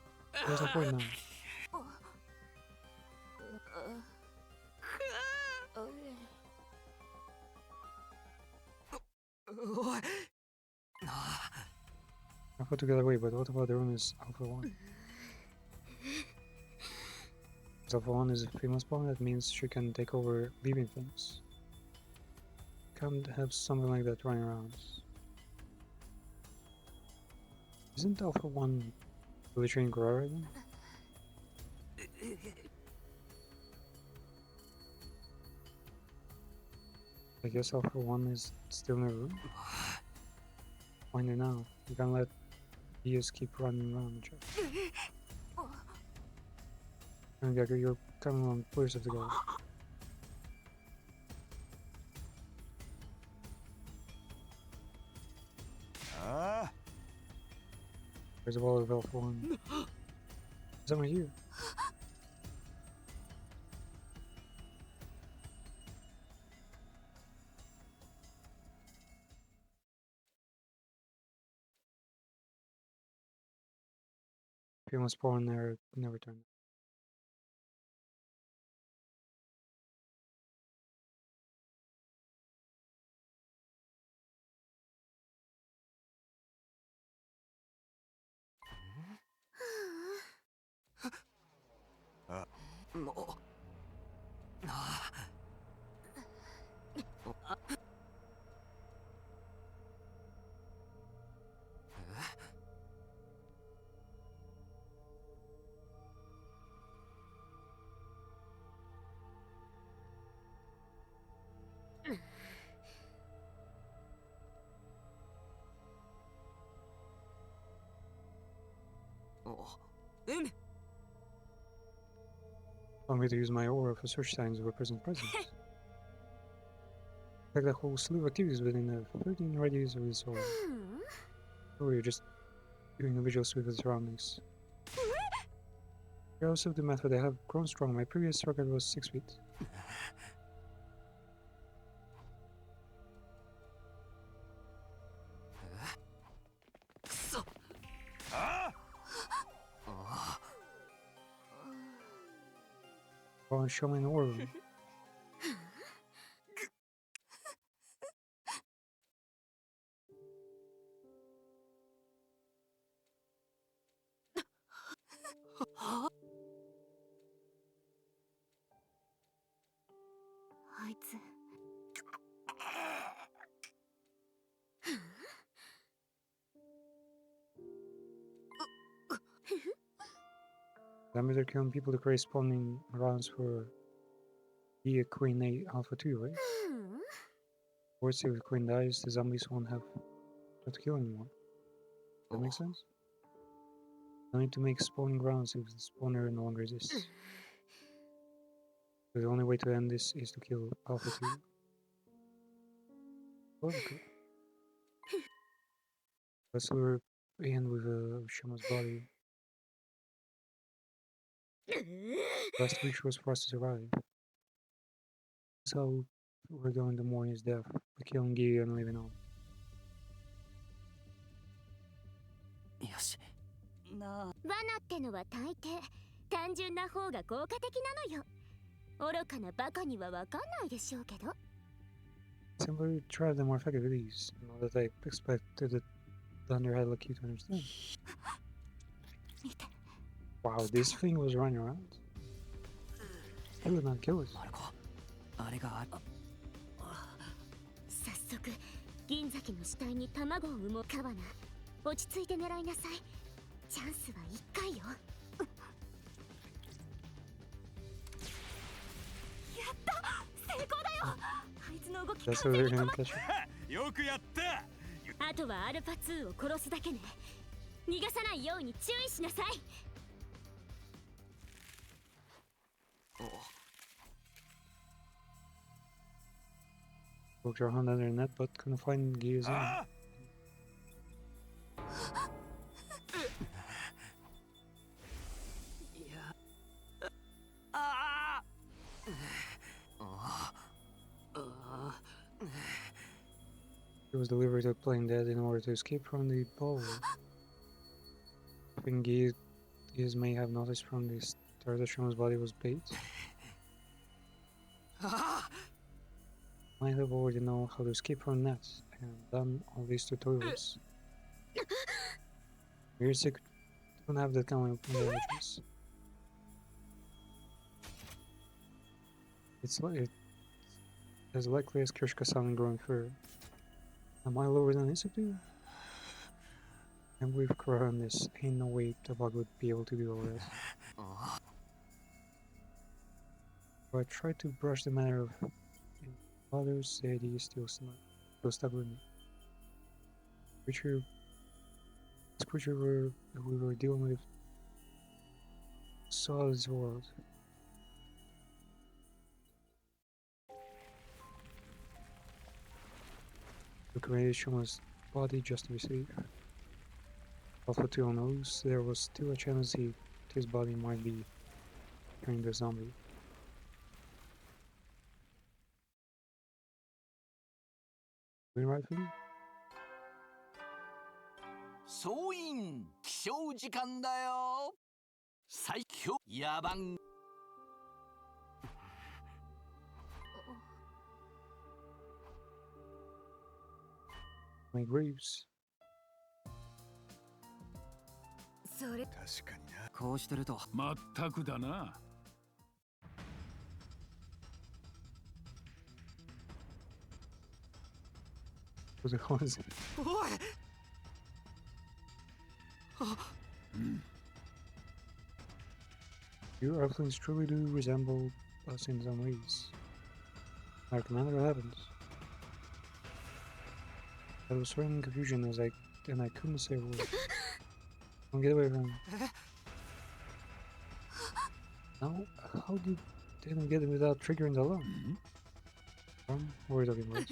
there's no point now. I put together way, but what about the room is Alpha 1? Alpha 1 is a female spawn, that means she can take over living things. Can't have something like that running around. Isn't Alpha 1 fully trained Gorara then? I guess Alpha 1 is still in the room. Find her now. You can't let Diaz keep running around each other. And Gagger, you're coming on first of the guy. There's a wall of Alpha 1. Someone here. If you must spawn there, never turn. Want me to use my aura for search signs of a present presence? Like the whole slew of activities within a 13 radius of this aura. Or you're just doing a visual sweep of the surroundings. Regardless of the method, I have grown strong. My previous record was 6 feet. Oh, show me an aura. Zombies are killing people to create spawning rounds for the Queen A Alpha 2, right? Or say if the Queen dies, the zombies won't have to kill anymore. That makes sense? I need to make spawning grounds if the spawner no longer exists. So the only way to end this is to kill Alpha 2. Oh, okay. Let's lure in with Shama's body. Last wish was for us to survive. So we're going to mourn his death by killing Gideon and living on. よし。なあ。罠ってのは大抵単純な方が効果的なのよ。愚かなバカにはわかんないでしょうけど。Simply try the more effective of these. Not that I expected the Thunder had lucky to understand. Wow, this thing was running around. It would not kill us. 早速銀崎の死体に卵を産もうかわな。落ち着いて狙いなさい。チャンスは1回よ。やった成功だよ。あいつの動き完璧に止まった。よくやった。あとはアルファ2を殺すだけね。逃がさないように注意しなさい。Poked your hand under the net, but couldn't find gears in. He was delivered to playing dead in order to escape from the ball. I think Gears may have noticed from the start that Shon's body was bait. Might have already known how to escape from nets and done all these tutorials. We're sick. Don't have that kind of intelligence. It's as likely as Kirshka-san growing fur. Am I lower than Isaku? And with Kura on this, ain't no way the bug would be able to do all that. So I tried to brush the matter of others said he is still stuck with me. This creature we were dealing with saw this world. The creation was body just to be safe. Alpha 2 knows there was still a chance his body might be turning the zombie. Doing right for you? 総員起床時間だよ。最強野蛮。My Graves. それ確かにな。こうしてるとまったくだな。What the hell is it? おい。You Earthlings truly do resemble us in some ways. Our commander, what happens? I was swearing in confusion and I couldn't say a word. Don't get away from me. Now, how did they not get it without triggering the alarm? What are you talking about?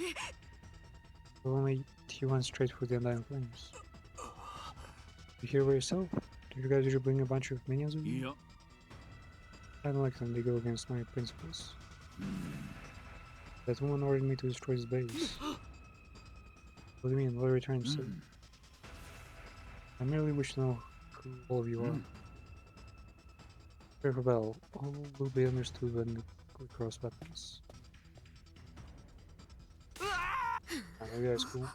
Well, only he went straight for the Undying Flames. You hear by yourself? Do you guys usually bring a bunch of minions with you? Yeah. I don't like them, they go against my principles. That woman ordered me to destroy his base. What do you mean? What are you trying to say? I merely wish to know who all of you are. Careful battle. All will be understood when we cross weapons. You guys cool?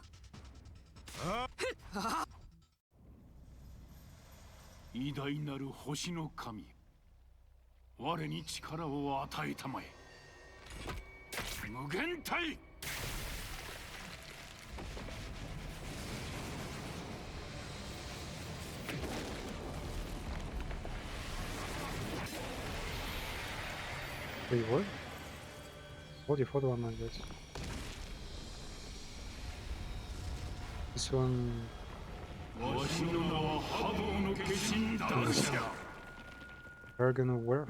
偉大なる星の神、我に力を与えたまえ。無限体。Wait, what? What if other one like that? This one. Dragon of Werewolf.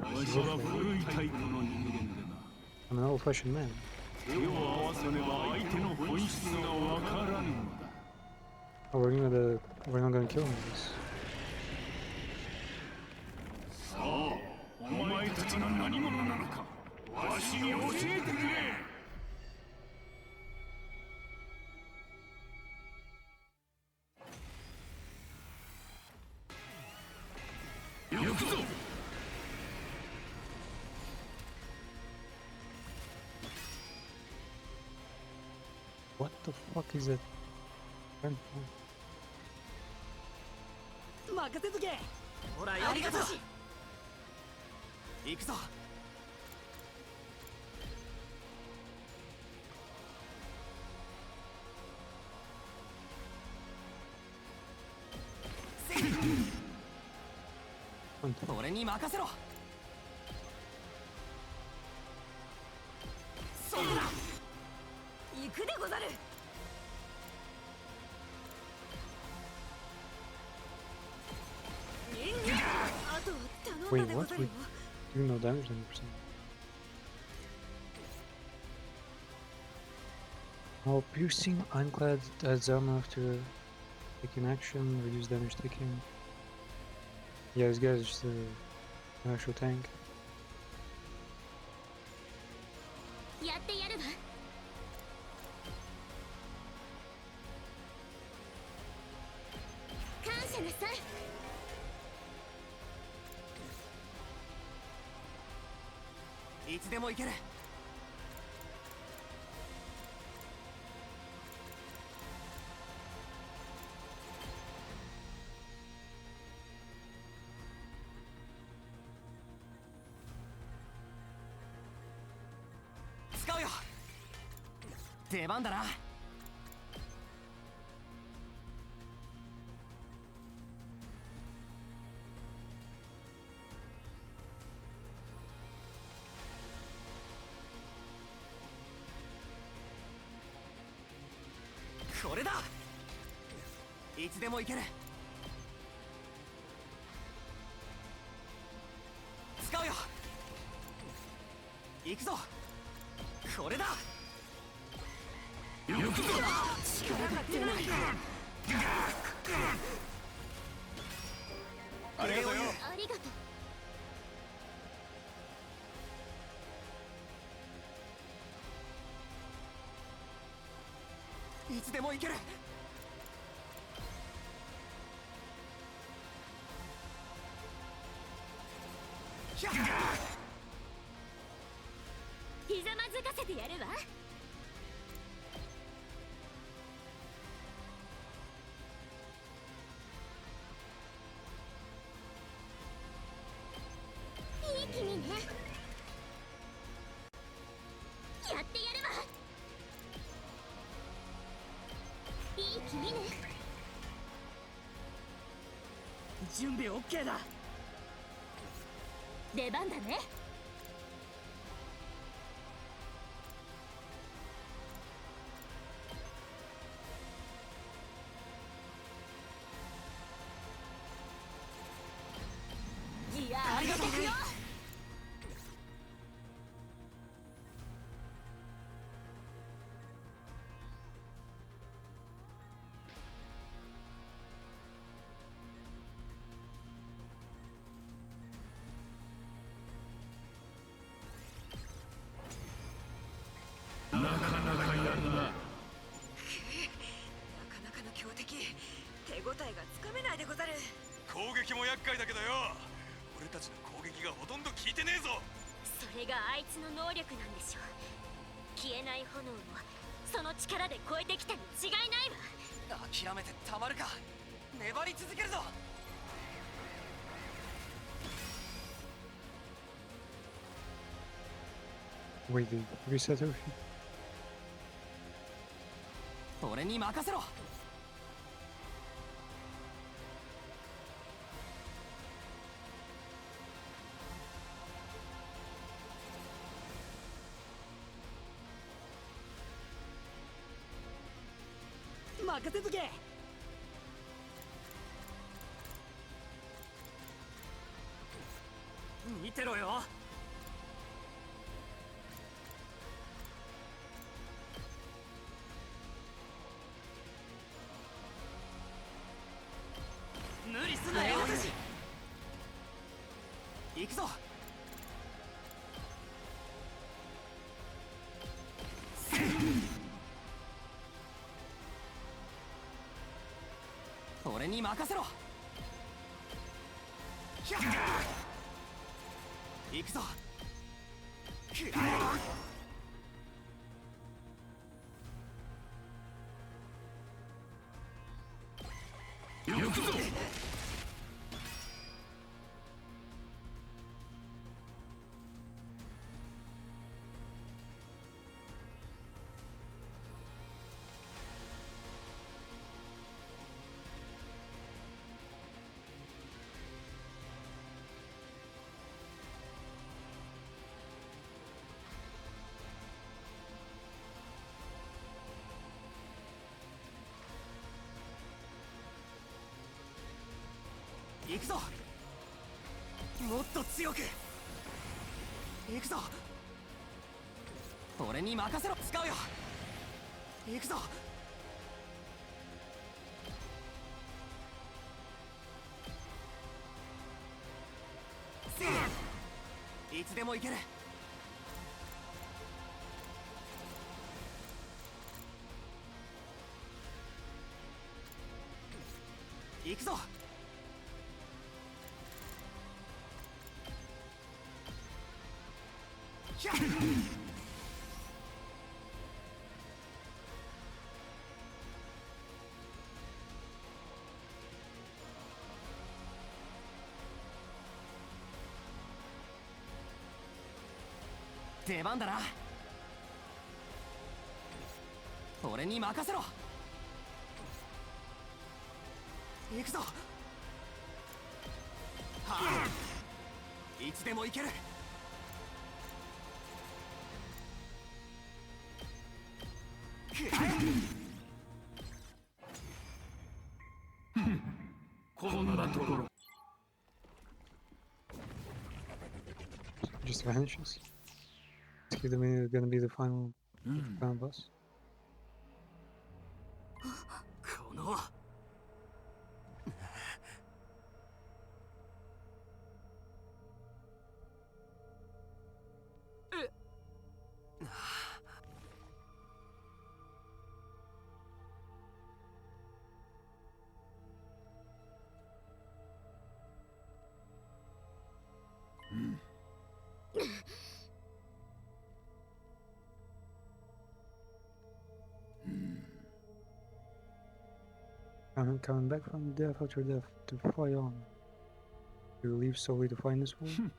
I'm an old-fashioned man. Oh, we're not gonna kill him with this. お前たちが何者なのか、わしに教えてくれ。行くぞ。What the fuck is that? 任せとけ。ほら、ありがとう。行くぞ。俺に任せろ。そうだ。行くでござる。Wait, what? We do no damage 90%. Oh, piercing ironclad adds armor after taking action, reduce damage taken. Yeah, this guy's just an actual tank. やってやるわ。感謝なさい。いつでも行ける。使うよ。出番だな。これだ。いつでも行ける。使うよ。行くぞ。これだ。行くぞ。力が出ない。ありがとうよ。ありがとう。いつでも行ける。ひざまずかせてやるわ。いい君ね。やってやるわ。いい君ね。準備 OK だ。出番だね。いやありがとうよ。なかなかやるな。なかなかの強敵。手応えがつかめないでござる。攻撃も厄介だけどよ。俺たちの攻撃がほとんど効いてねえぞ。それがあいつの能力なんでしょう。消えない炎をその力で超えてきたに違いないわ。諦めてたまるか。粘り続けるぞ。Wait, they reset everything? 俺に任せろ。任せとけ。見てろよ。無理すんなよ。行くぞ。俺に任せろ。行くぞ。行くぞ。行くぞ。もっと強く行くぞ。俺に任せろ。使うよ。行くぞ。いつでも行ける。行くぞ。ひゃっ出番だな。俺に任せろ。行くぞ。はあ、いつでも行ける。こんなところ。 Just vanishes. Is he gonna be the final boss? このComing back from death after death to fly on. You leave solely to find this world?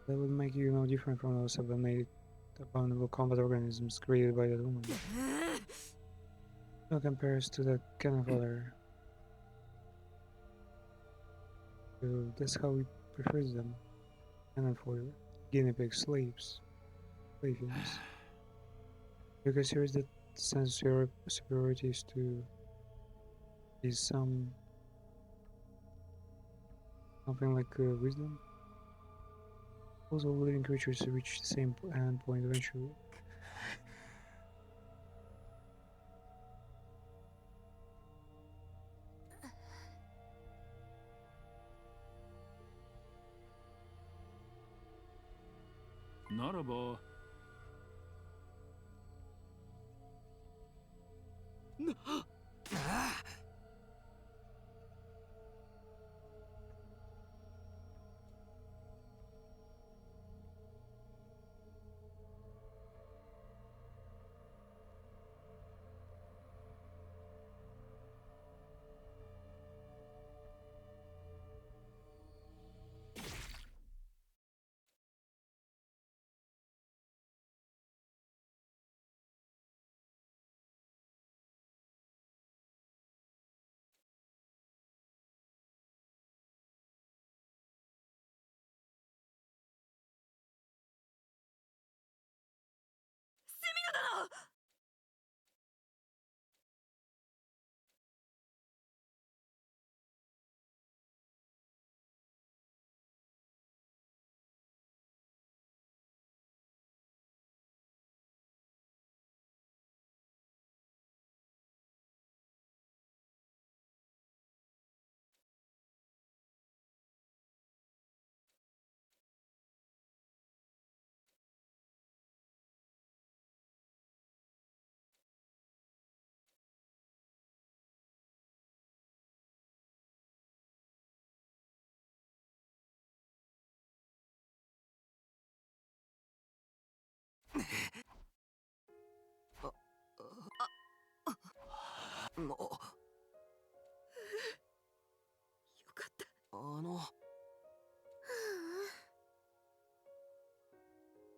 That would make you no different from those abominable combat organisms created by that woman. No compares to that cannon fodder. So that's how he prefers them. Cannon fodder, guinea pig slaves, playthings. Because here's that sense of superiority is something like wisdom. Also, living creatures reach the same end point eventually. Naraba.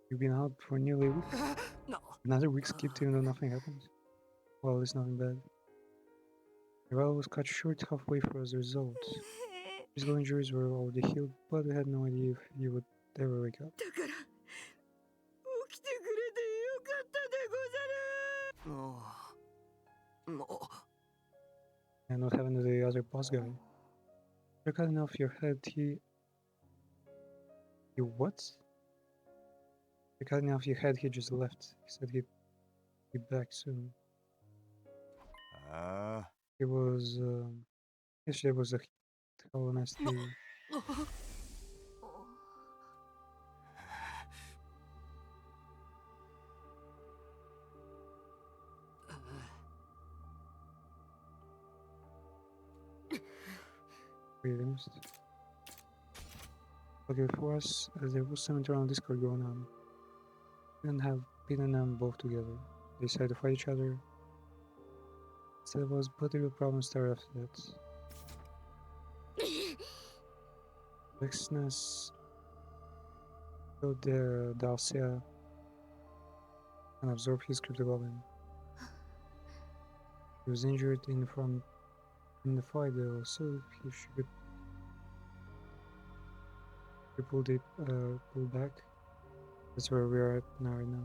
You've been out for nearly a week. No. Another week skipped even though nothing happened. Well, it's nothing bad. Your battle was cut short halfway through as a result. Physical injuries were already healed, but we had no idea if you would ever wake up. And what happened to the other boss guy? You're cutting off your head, You what? You're cutting off your head, he just left. He said he'd be back soon. He was, yesterday was a how nice to you. Released. Okay, for us, there was some internal discord going on. We didn't have Pete and them both together. They decided to fight each other. So there was political problems started after that. Vexness killed the Dalcia and absorbed his cryptoglobin. He was injured in the fight though, so he should pull back. That's where we are at now right now.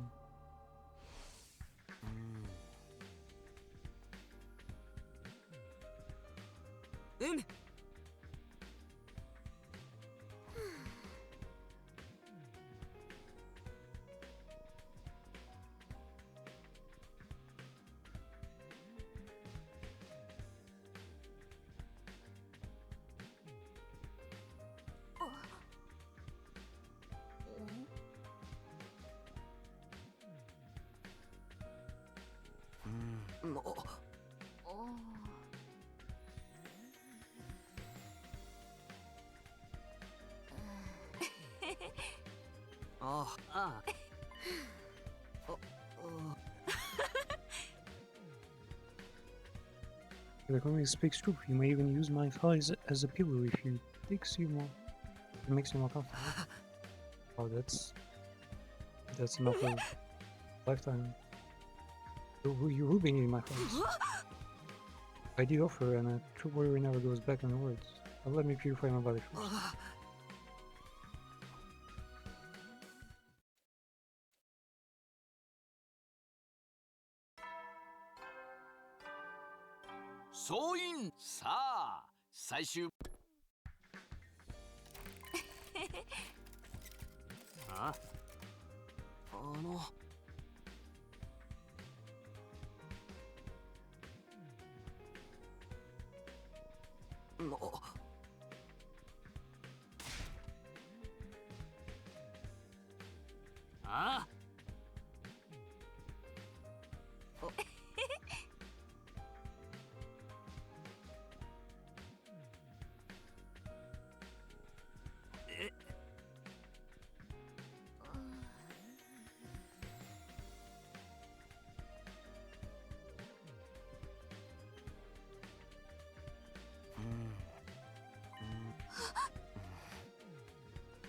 The comic speaks true. You may even use my thighs as a pillow if you takes you more. It makes you more comfortable. Oh, that's enough for a lifetime. You will be needing my thighs. I did offer, and a true warrior never goes back on words. But let me purify my body first.総員さあ最終ああ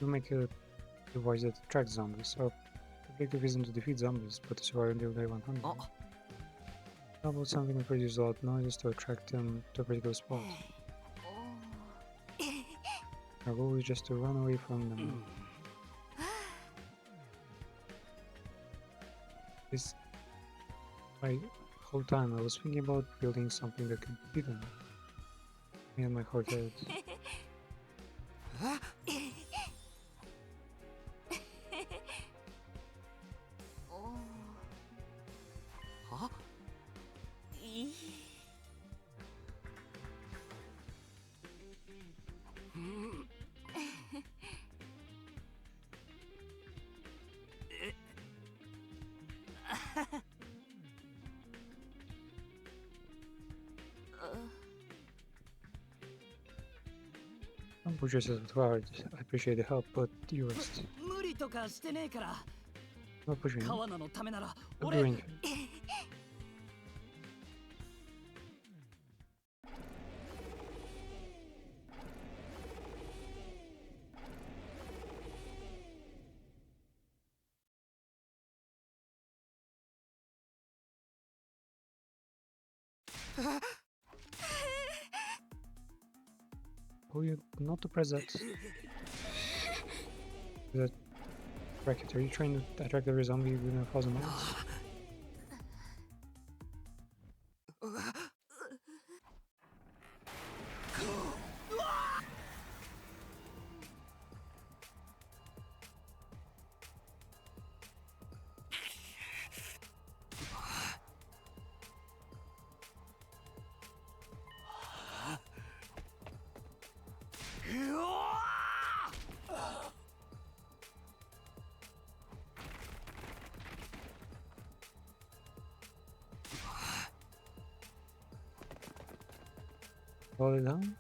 You make a device that attracts zombies. Our objective isn't to defeat zombies, but to survive until day 100. How about something that produces loud noises to attract them to a particular spot? Our goal is just to run away from them. This whole time I was thinking about building something that could beat them. Me and my hard head. Don't push yourself too hard. I appreciate the help, but you rest. 無理とかしてねえから Not pushing you. 川名のためなら I'm 俺 doing it. Oh, you not to press that. That bracket. Are you trying to attract every zombie within 1,000 miles? Slow it down.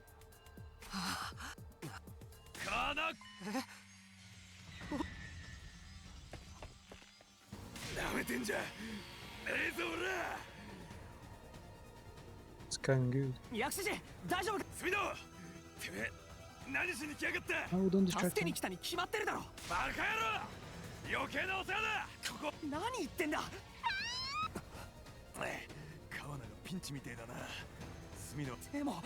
かななめてんじゃねえぞ俺ら It's kind of good. 薬師寺大丈夫かスピードてめえ何しに来やがった Oh, don't 助 distract けに him. 来たに決まってるだろバカ野郎余計なお世話だここ何言ってんだ川名がピンチみてえだな隅のでも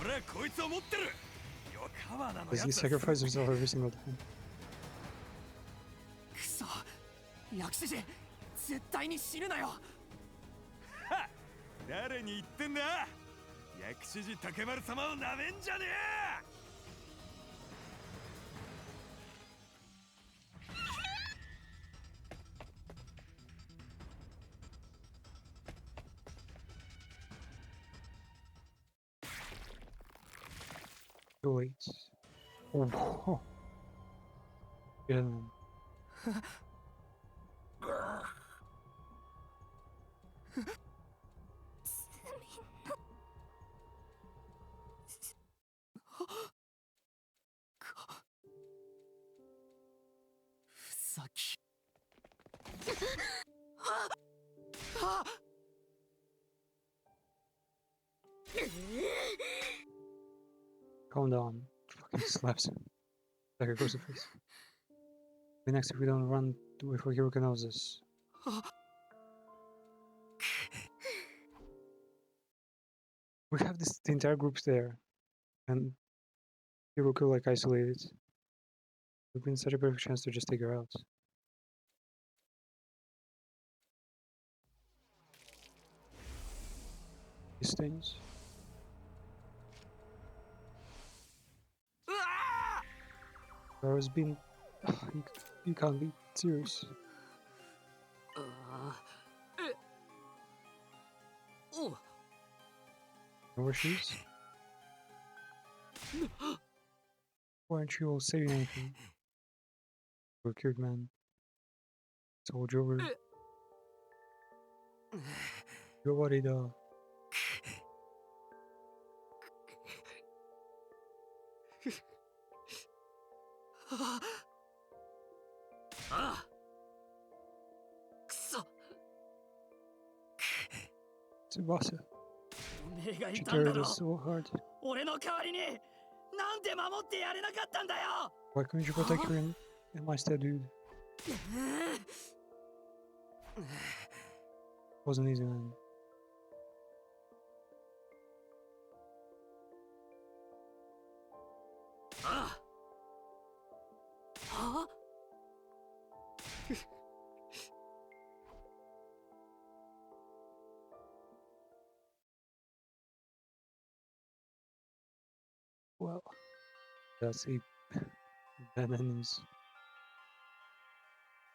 俺はこいつを持ってるよ川名の Does や he つは sacrifice himself every single time? くそ薬師寺絶対に死ぬなよ誰に言ってんだ薬師寺竹丸様をなめんじゃねえ Too late. Oh. Yeah. ふさき Calm down. Fucking slaps him. Like a crucifix. Be next if we don't run before Hiruka knows this. We have the entire group there. And Hiruka like isolated. Would have been such a perfect chance to just take her out. These things. There has been. You can't be serious. おう Know where she is? Why aren't you all saying anything? You're a cute man. Told you over. You're worried,ああくそ Tsubasa, おめえがい she たんだ carried ろ us so hard. 俺の代わりになんで守ってやれなかったんだよ Why couldn't you protect her in my stead, dude? Wasn't easy, man. Ah. Huh? Well, that's a bad news.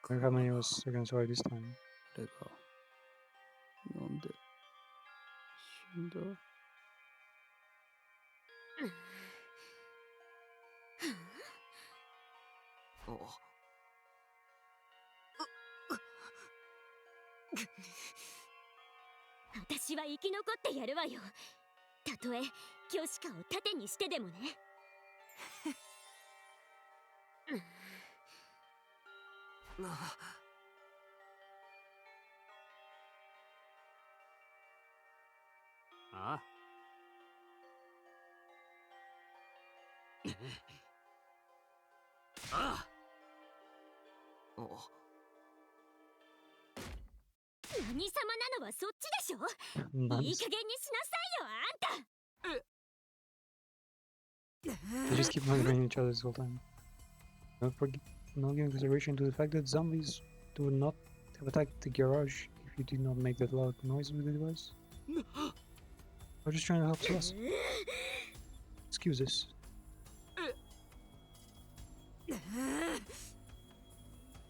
I wonder how many of us are gonna survive this time. 誰がなんで死んだ私は生き残ってやるわよ。たとえキョシカを盾にしてでもね。あああお何様なのはそっちでしょ。いい加減にしなさいよ、あんた。 They just keep murdering each other this whole time. Not giving consideration to the fact that zombies do not have attacked the garage if you did not make that loud noise with the device. We're just trying to help us. Excuse us.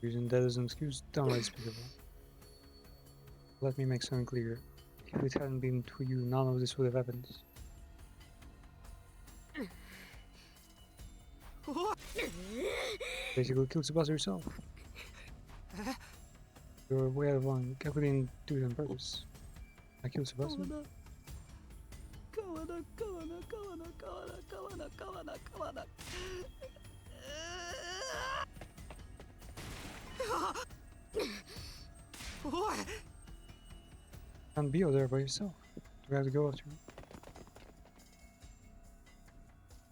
Using that as an excuse, downright despicable. Let me make something clear. If it hadn't been for you, none of this would have happened. Basically killed Tsubasa yourself. You're way out of line. I didn't do it on purpose. I killed Tsubasa. Can't be over there by yourself. We have to go after you.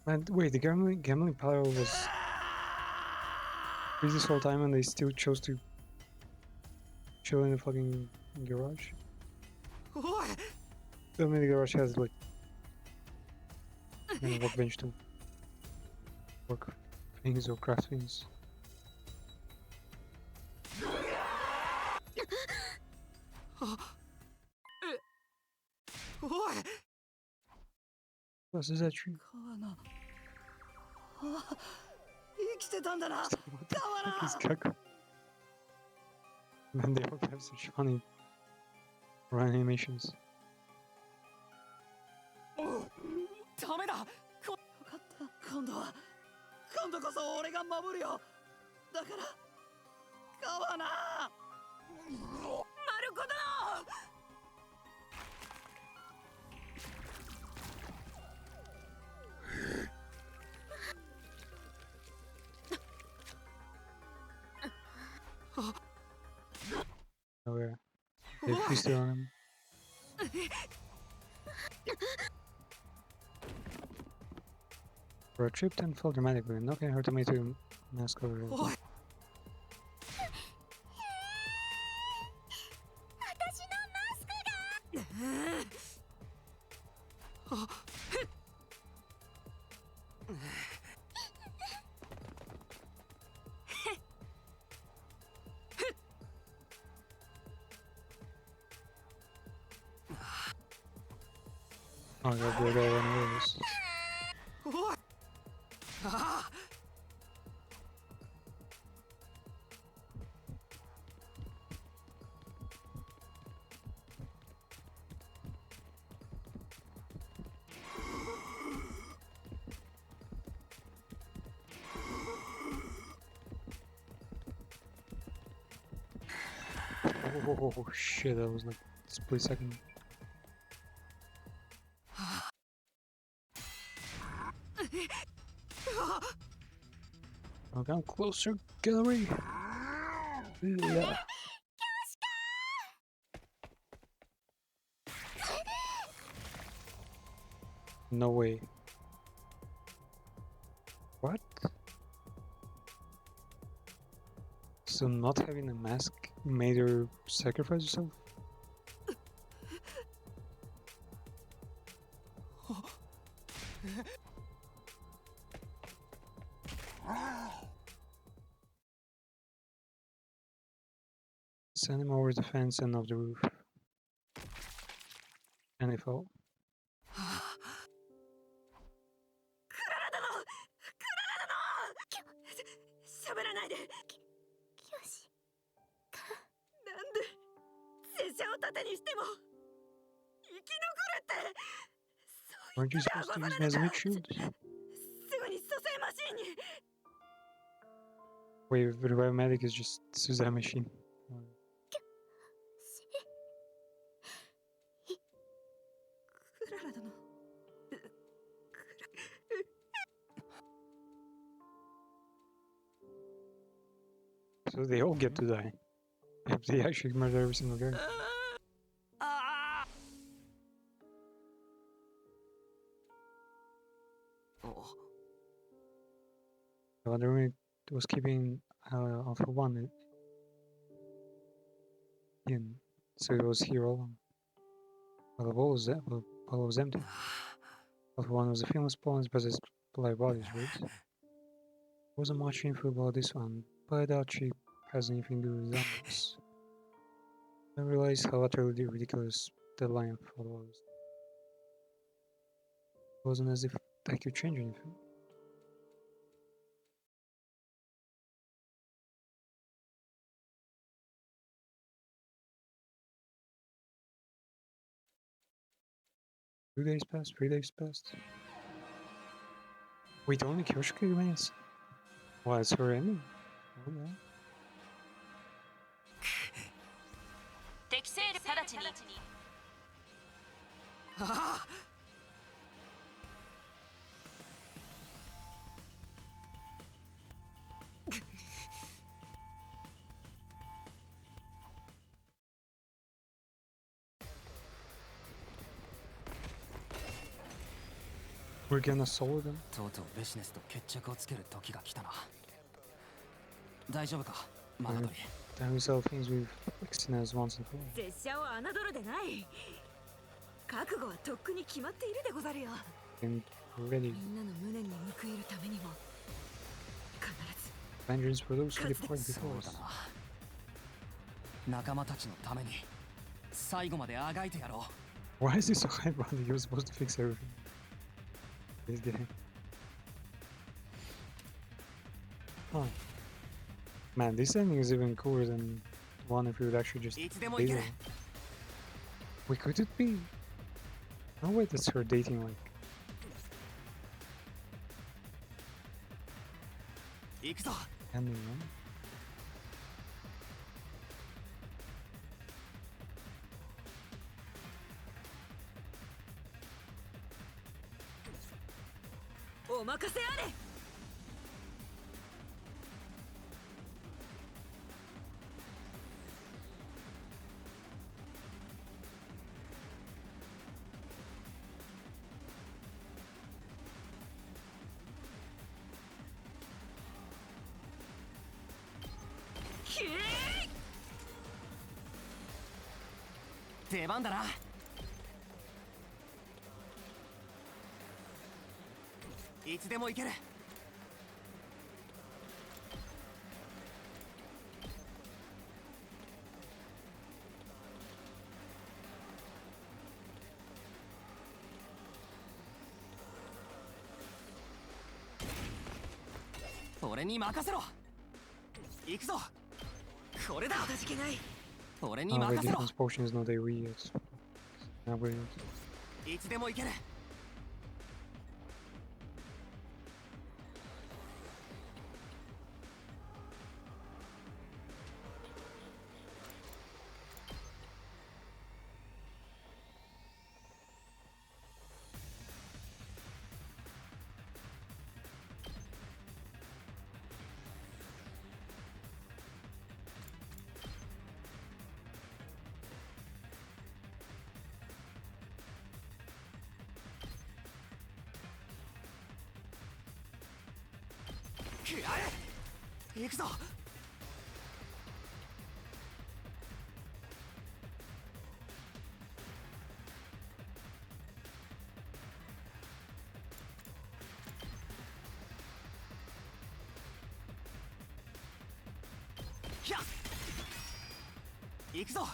Man, wait, the gambling parlor was free this whole time and they still chose to chill in the fucking garage? I mean, the garage has like a workbench to work things or craft things. What is that tree? 生きてたんだな。 What the fuck is Kaku? Man, they all have such funny run animations. ダメだ。よかった。今度こそ俺が守るよ。だから川名。マルコだ。 Oh yeah, they feasted on him. Bro, tripped and fell dramatically, knocking her tomato mask over her head. Oh god, they're all running over this. Oh shit, that was like a split second. Oh, come closer, gallery. Yeah. No way. What? So not having a mask made her sacrifice herself? Send him over the fence and off the roof. And he fell. 喋らないで。なんで拙者を盾にしても生き残るって。 Aren't you supposed to use me as a meat shield? すぐに蘇生マシンに。 Wait, revive medic is just Suzanne machine. So they all get to die. If they actually murder every single guy. The other one was keeping Alpha 1 in, so it was here all along. Well, the wall was empty. Alpha 1 was a famous Poland's possessed by bodies, right? Wasn't much info about this one, but I doubt she has anything to do with zombies. I realized how utterly ridiculous the line was. It wasn't as if I could change anything. Two days passed, 3 days passed. Wait, only Kyoshiki remains? Well, it's her ending. Oh, no. 敵セール直ちに。We're gonna solo them? とうとうベシネスと決着をつける時が来たな。大丈夫か、マナトリ。Then we settle things with Xenas once and for all. 拙者を侮るでない。覚悟はとっくに決まっているでござるよ。And ready. みんなの無念に報いるためにも必ず Vengeance for those who depart そう before だ us. な。仲間たちのために最後まであがいてやろう。 Why is he so hype on it? He was supposed to fix everything. This game. Huh. Man, this ending is even cooler than one if we would actually just いつでも date いける。 her. Wait, could it be? No way, that's her dating like. 行くぞ。 Ending, right? お任せあれ。出番だな。いつでも行ける。俺に任せろ。行くぞ。これだ。かたじけない。俺に Oh, wait, 任せろ。 defense potions, no, they re it. Now wait. いつでも行ける。行くぞ。ひゃっ行くぞ。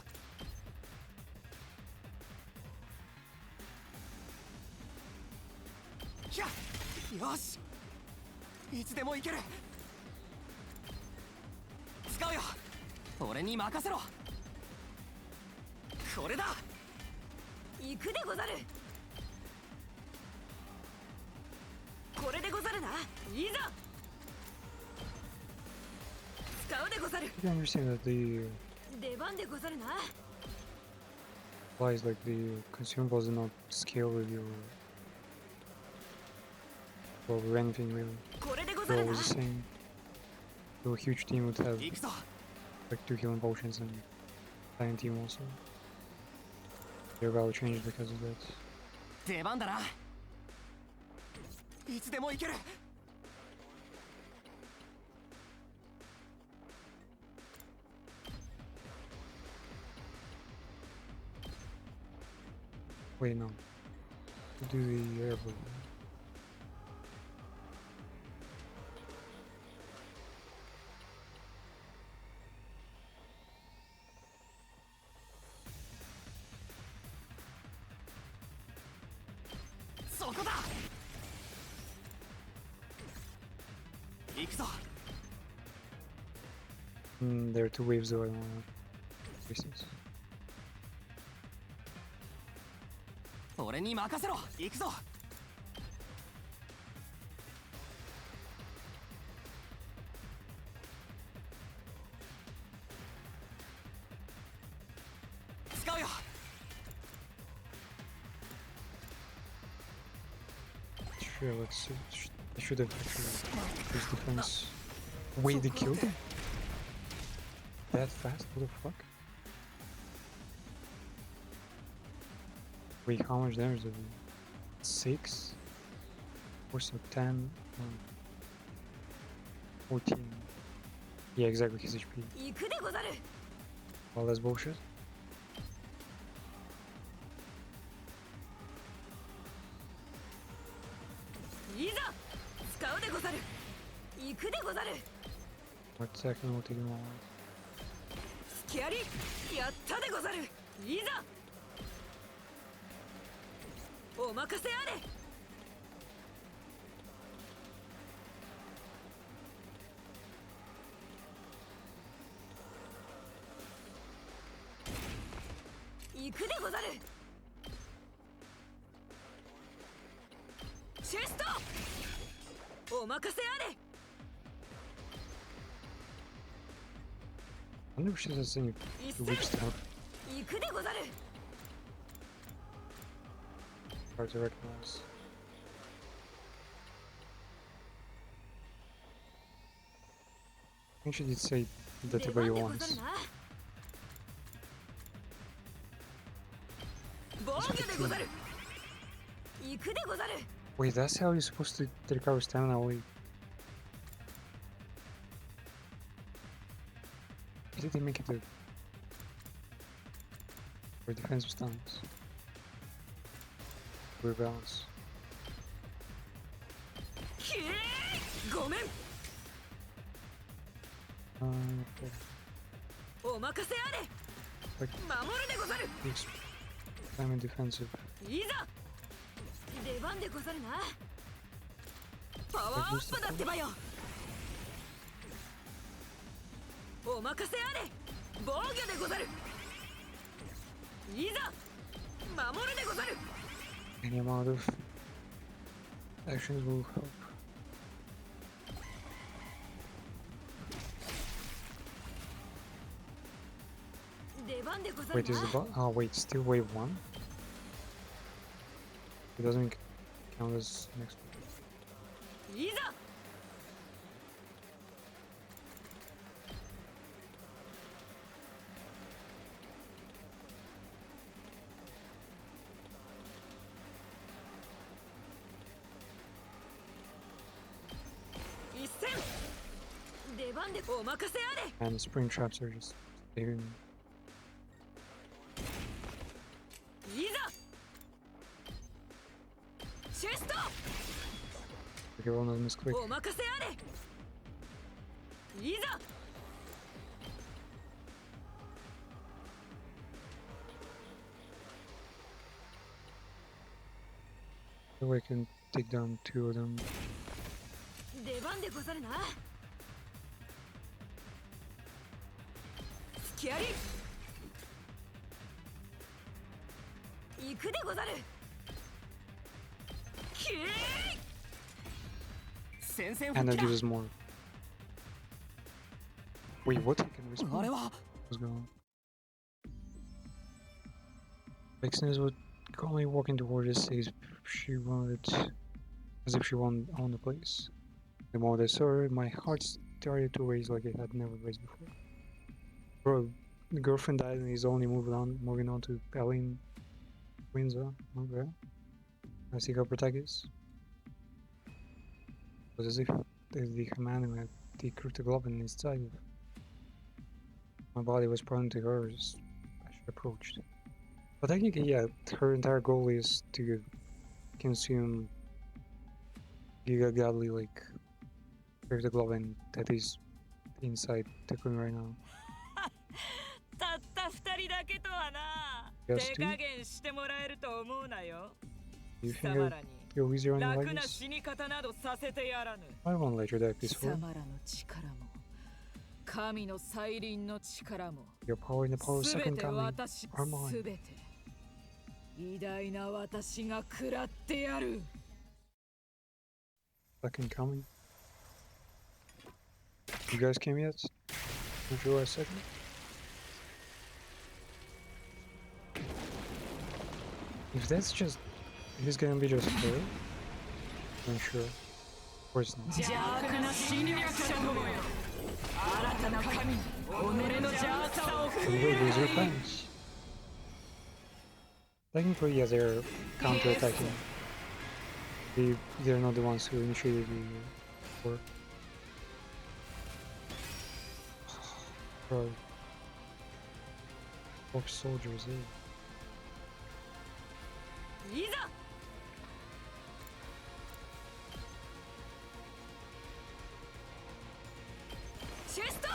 ひゃっよし、いつでも行ける。使うよ。俺に任せろ。これだ。行くでござる。これでござるな。いざ。使うでござる。I can understand that the 出番でござるな。 supplies, like the consumables, do not scale with your. Well, with anything really. これでござ They're るな。 always the same. So a huge team would have 行くぞ。 like 2 healing potions and tiny team also. Their value changed because of that. 出番だな。いつでも行ける。Wait, no. Do the air balloon. そこだ。行くぞ。There are 2 waves though, I don't wanna waste this. 俺に任せろ。行くぞ。使うよ。 Sure, let's see. They should have actually used defense. Wait, they killed him? That fast? What the fuck? Wait, how much damage did he? 6? Force of 10, 14. Yeah, exactly his HP. 行くでござる All that's bullshit. いざ使うでござる行くでござる What second will take more? スキャリやったでござるいざお任せあれ行くでござるチェストお任せあれ I wonder if she has any weak stuff. 行くでござる Hard to recognize. I think she did say that everybody wants. 防御でござる行くでござる Wait, that's how you're supposed to recover stamina. Wait. Did they make it for defensive stance? Rebalance. ごめん Okay. お任せあれ Like, 守るでござる I'm in defensive. いざ出番でござるなパワーアップだってばよお任せあれ防御でござるいざ守るでござる Any amount of actions will help. Wait, is the oh wait, still wave 1? It doesn't count as next wave. いざ 一戦出番でお任せあれ And spring traps are just saving. いざチェスト Okay, well, not miss quick. お任せあれいざ So I can take down 2 of them. 出番でござるなスキャリ行くでござるキー And that gives us more. Wait, what? He can respond? あれは What's going on? Vixen was calmly walking toward us as if she wanted on the place. The moment I saw her, my heart started to race like it had never raced before. Bro, the girlfriend died and he's only moving on to Eileen Windsor. Okay. I see how Protagus. It was as if the commanding had decrypted glove inside. My body was prone to hers as she approached. But technically, yeah, her entire goal is to consume Giga Godly, like, with the glove that is inside Takumi right now. たった二人だけとはな Just 手 two? 加減してもらえると思うなよ You 貴 think 様 I'll らに go easier on you 楽 like な this? 死に方などさせてやらぬ I won't let your deck 貴 peaceful. 様らの力も神の再臨の力も Your power in the power of すべ second て coming 私 are mine. すべて偉大な私が食らってやる Second coming. You guys came yet? Would you last second? If that's just, if it's gonna be just her, then sure. Of course not. 邪悪な侵略者どもよ新たな神己の邪悪さを Then we'll lose your plans. Technically, yeah, they're counter-attacking. They're not the ones who initiated the war. Bro. Poor soldiers, eh? いざシュスト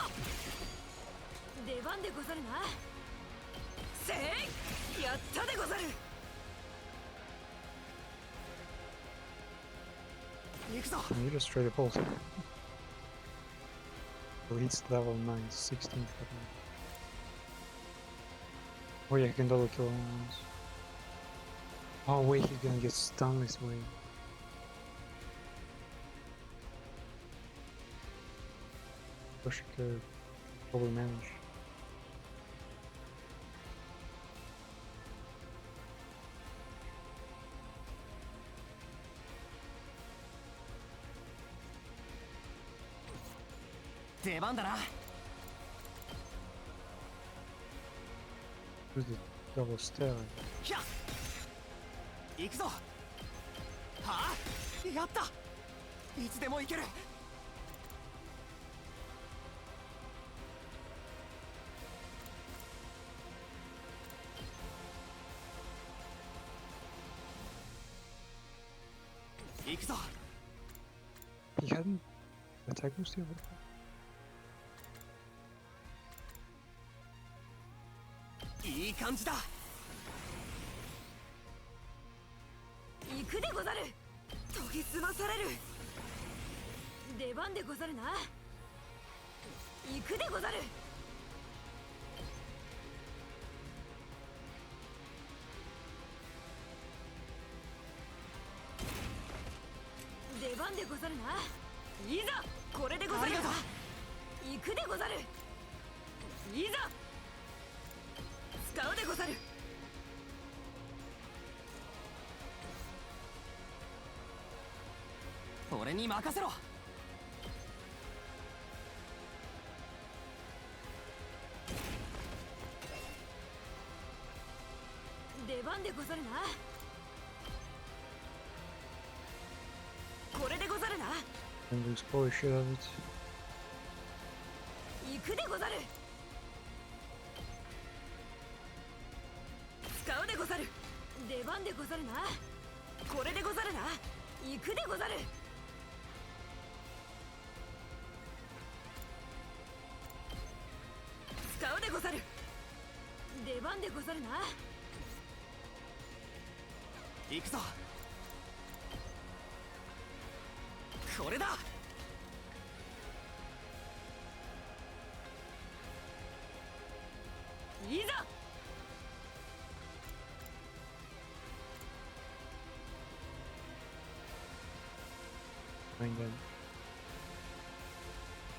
出番でござるなせいやったでござる行くぞ You just straight up ult. Elite's level 9, 16th level. Oh yeah, he can double kill once. Oh wait, he's gonna get stunned this way. Wish I could probably manage. Who's the double stare? 行くぞはあやったいつでも行ける行くぞ He hadn't attack boost yet? What the fuck? いい感じだ行くでござる研ぎ澄まされる出番でござるな行くでござる出番でござるないざこれでござる行くでござるいざ使うでござる俺に任せろ出番でござるなこれでござるな I'm gonna spoil shit out of it. 行くでござる使うでござる出番でござるなこれでござるな行くでござる使うでござる出番でござるな行くぞこれだいざFind them.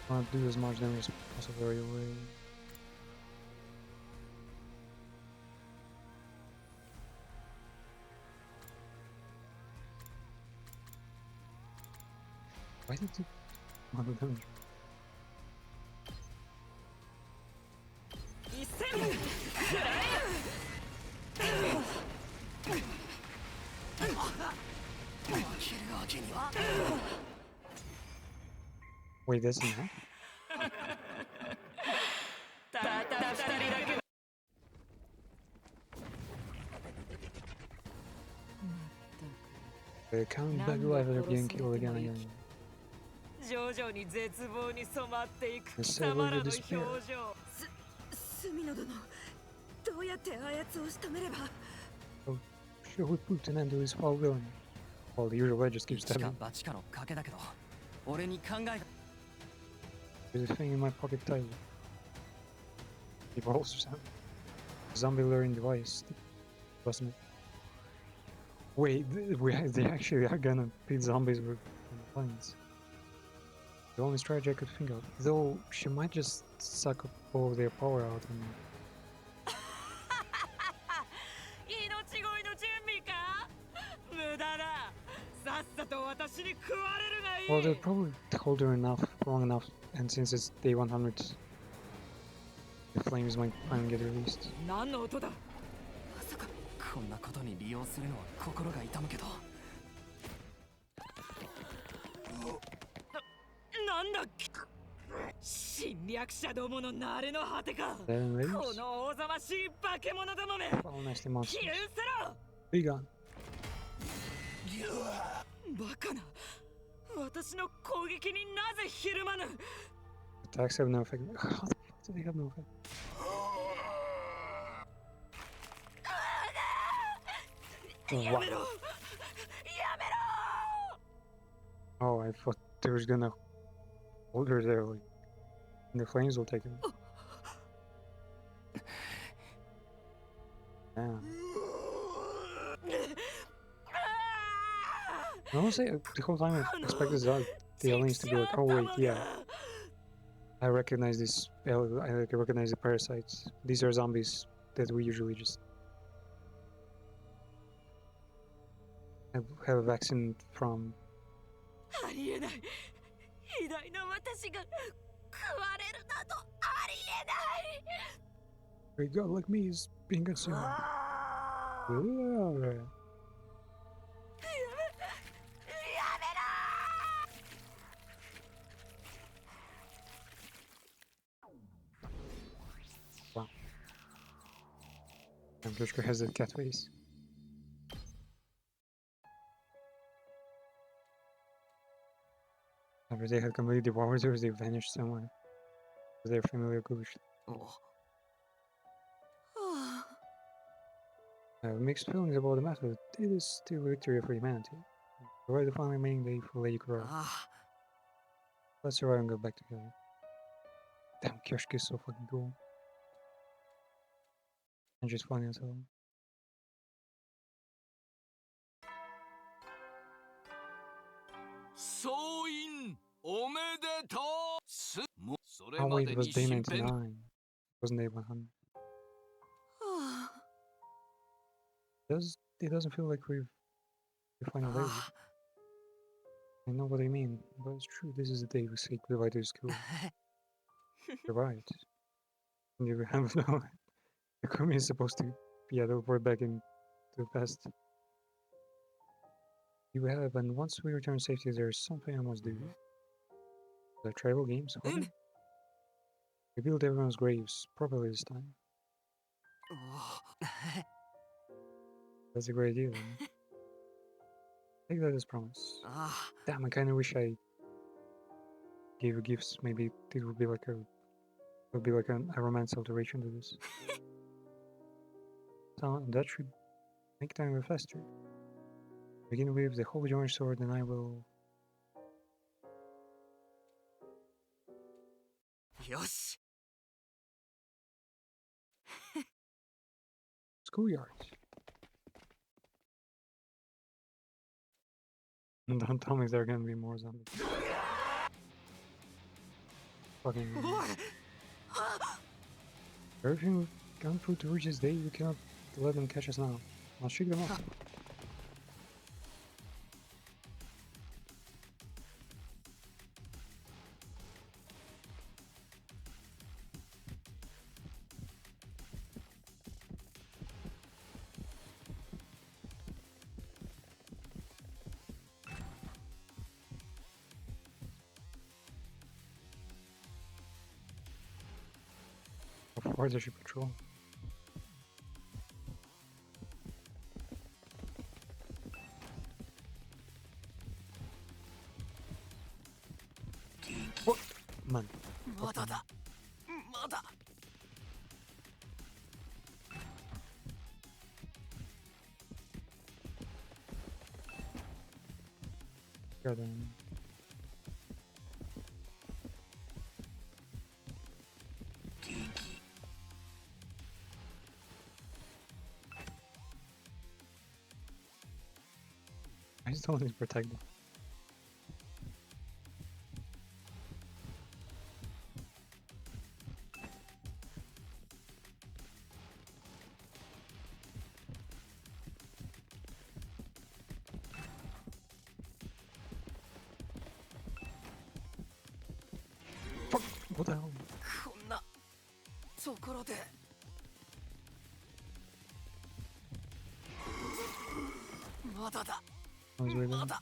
Can't do as much damage as possible right away. Why did you want the damage? 一戦食らえ負けるわけには Wait, that's enough? たった二人だけ They're coming back alive after getting killed again and again. 徐々に絶望に染まっていく The 貴 savage 様らの of 表 despair. 情隅野殿どうやってあやつを仕留めれば Sure, we put an end to his foul villain. Well, the usual way just keeps 一か stabbing. 八かの賭けだけど俺に考えが There's a thing in my pocket title. He also sound. Zombie luring device. Wasn't it? Wait, they actually are gonna beat zombies with planes. The only strategy I could think of. Though, she might just suck up all of their power out and 命乞いの準備か無駄ださっさと私に食われるがいい well, they'll probably hold her long enough, and since it's day 100, the flames might finally get released. 何の音だまさかこんなことに利用するのは心が痛むけどなんだっけ侵略者どもの慣れの果てか。 Then ladies. この大ざましい化け物どもめ。 Oh, nasty monsters. 許せろ。 Be gone. バカな。私の攻撃になぜひるまぬ。 Attacks have no effect. How the fuck do they have no effect? Yeah. Oh, I thought they was gonna hold her there, like, and the flames will take her. Damn. Honestly, the whole time I expected the aliens to be like, oh wait, yeah, I recognize this. I recognize the parasites. These are zombies that we usually just have a vaccine from. ありえない。偉大な私が食われるなどありえない。 A god like me is being consumed. Yeah. Wow. And Dushka has a cat face. After they had completely devoured her, they vanished somewhere. To their familiar ghost. I have mixed feelings about the matter. It is still a victory for humanity. Provide the final remaining day for Lady Crow. Let's survive and go back together. Damn, Kioshki is so fucking cool. And just funny as hell. Oh wait, it was day 99. It wasn't day 100. It doesn't feel like we're finally there. I know what I mean, but it's true. This is the day we say goodbye to school. You're right. You have no. The Kumi is supposed to be teleport back into the past. You have, and once we return safely, there's something I must do. The tribal games. We built everyone's graves properly this time. That's a great idea, then. Take that as promise. Damn, I kind of wish I gave you gifts. Maybe it would be like a romance alteration to this. So that should make time go faster. Begin with the Holy Orange Sword, and I will. Yosh. Schoolyard. And don't tell me there are gonna be more zombies. Fucking. Everything we've gone through to reach this day, we cannot let them catch us now. I'll shake them off. Where's the ship patrol? What? Man. What? God damn. I just don't want to protect them. Fuck! What the hell? こんなところで。まだだ。I was waiting. まだ。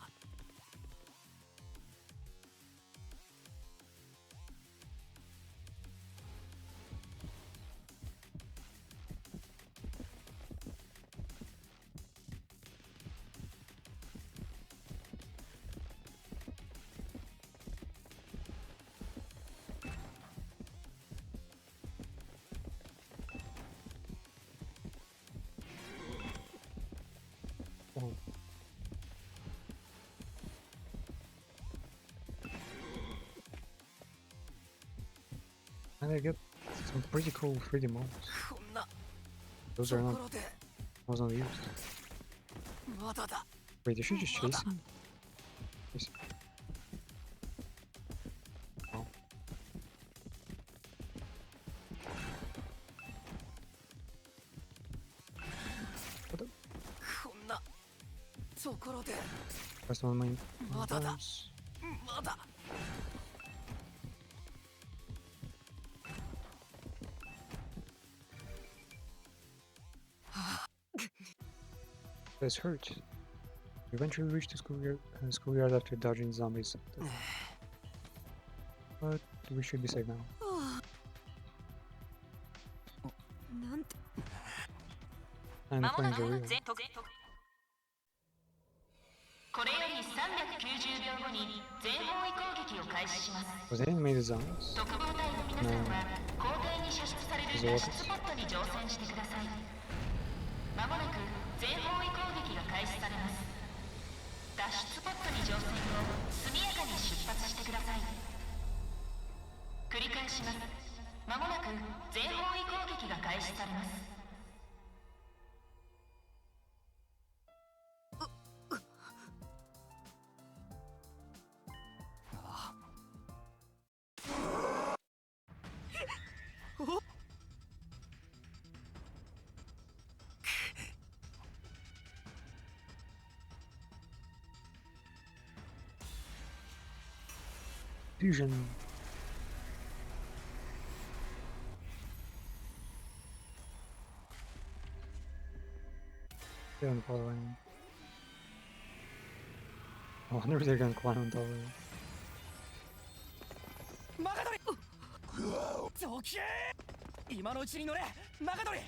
Oh. And I get some pretty cool 3D models. Those are not. Was not used. Wait, is she just chasing? Yes. Oh. What the? First one, my bombs. This hurt. We eventually reached the schoolyard after dodging zombies. But we should be safe now. And the planes are real. これより390秒後に全方位攻撃を開始します。 Was it animated zombies? 特防隊の皆さんは校庭に射出される脱出ポットに乗船してください。まもなく全方位攻撃が開始されます。脱出ポットに乗船後、速やかに出発してください。繰り返します。まもなく全方位攻撃が開始されます。 Fusion. They're on the power line. I wonder if they're gonna climb on top of it. マガドリどけー今のうちに乗れマガドリ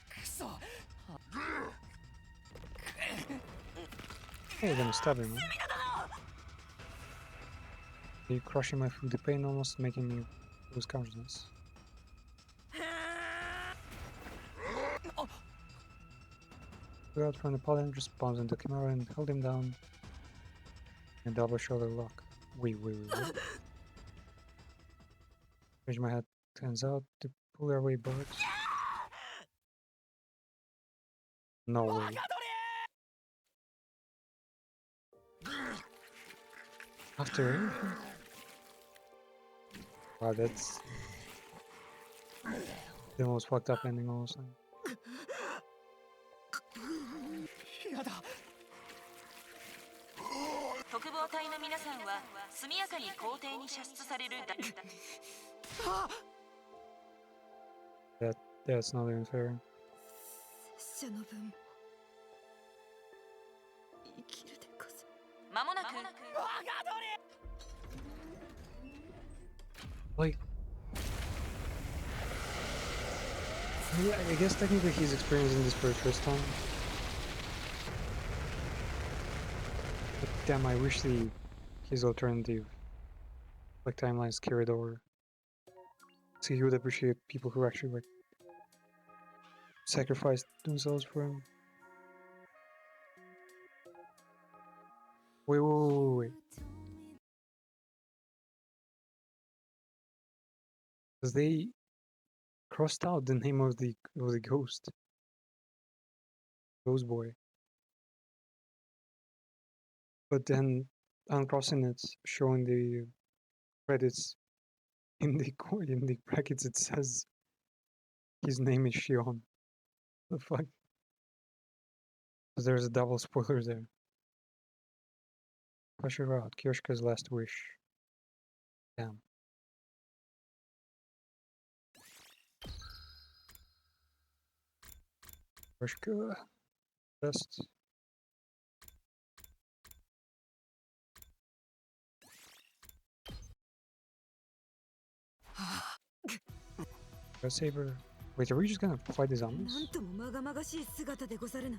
くそ Hey, you're gonna stab him, right? You're crushing my food, the pain almost making me lose consciousness. Go out from the polygon, just bounce into Chimera and hold him down. And double shoulder lock. Wait. Change my head. Turns out to pull their way birds. No way. After everything? Wow, that's the most fucked up ending of all time. やだ特防隊の皆さんは速やかに校庭に射出されるだ That's not even fair. 拙者の分生きるでこそまもなく Like, yeah, I guess technically he's experiencing this for the first time. But damn, I wish his alternative, like, timelines carried over. So he would appreciate people who actually, like, sacrificed themselves for him. Wait. Because they crossed out the name of the ghost. Ghost boy. But then uncrossing it, showing the credits in the brackets, it says his name is Shion. The fuck? So there's a double spoiler there. Pressure out. Kyoshika's last wish. Damn. Kyoshika. Best. Saber. Wait, are we just gonna fight the zombies? なんともまがまがしい姿でござるな。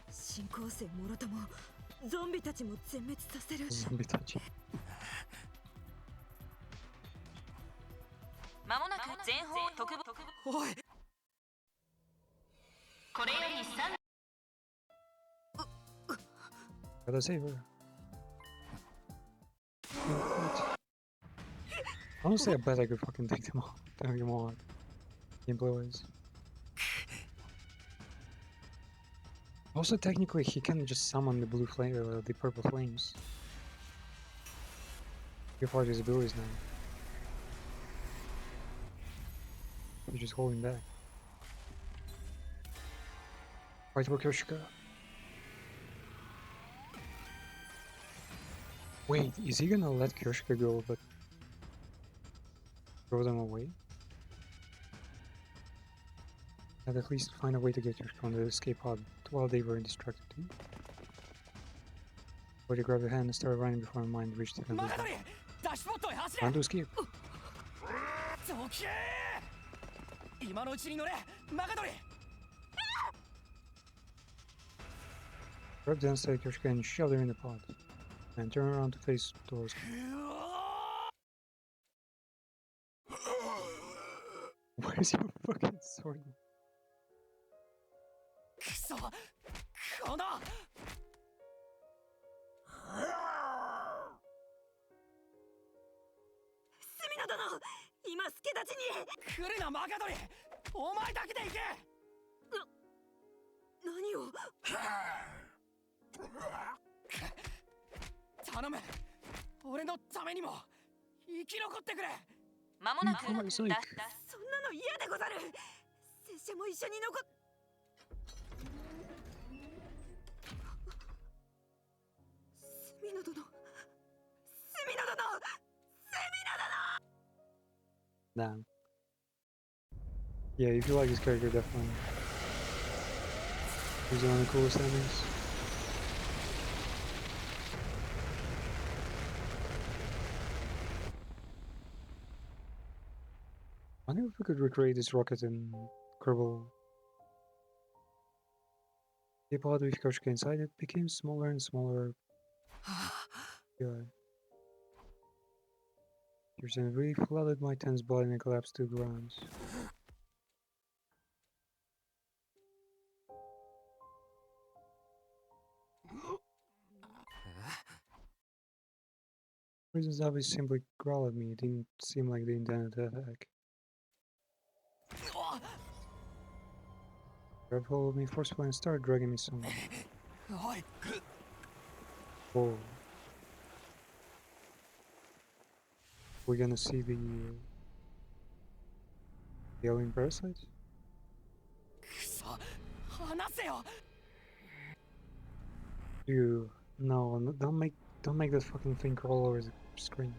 新興生もろともゾンビたちも全滅させる。ゾンビたち。まもなく全方特防おい。これより3 Gotta save her. Honestly, I bet I could fucking take them all out. Gameplay wise. Also, technically, he can just summon the blue flame or the purple flames. Give out his abilities now. He's just holding back. Fight for Kyoshika. Wait, is he gonna let Kyoshika go but throw them away? I'd at least find a way to get Kyoshika on the escape pod while they were distracted too. But he grabbed her hand and started running before her mind reached the end of the Plan to escape. どけー。今のうちに乗れ、マガドリ。Grabbed the unsteady Kyoshika and shoved him in the pod. And turned around to face doors. Where's your fucking sword? くそ、この。スミナ殿、今助太刀に。来るなマガドリ、お前だけで行け。何を。頼む、俺のためにも生き残ってくれ。間もなくそんなの嫌でござる。拙者も一緒に残っ。スミナ殿、スミナ殿、スミナ殿。 Damn. Yeah, if you like this character, definitely. He's one of the coolest enemies. I wonder if we could recreate this rocket in Kerbal. The pod with Kyoshika inside it became smaller and smaller. Yeah. Tears and relief flooded my tense body and I collapsed to the ground. Reasons Zabi simply growled at me. It didn't seem like they intended to attack. Grab hold of me forcefully and started dragging me somewhere. Whoa. We're gonna see the alien parasite? You no, don't make that fucking thing crawl over the screen.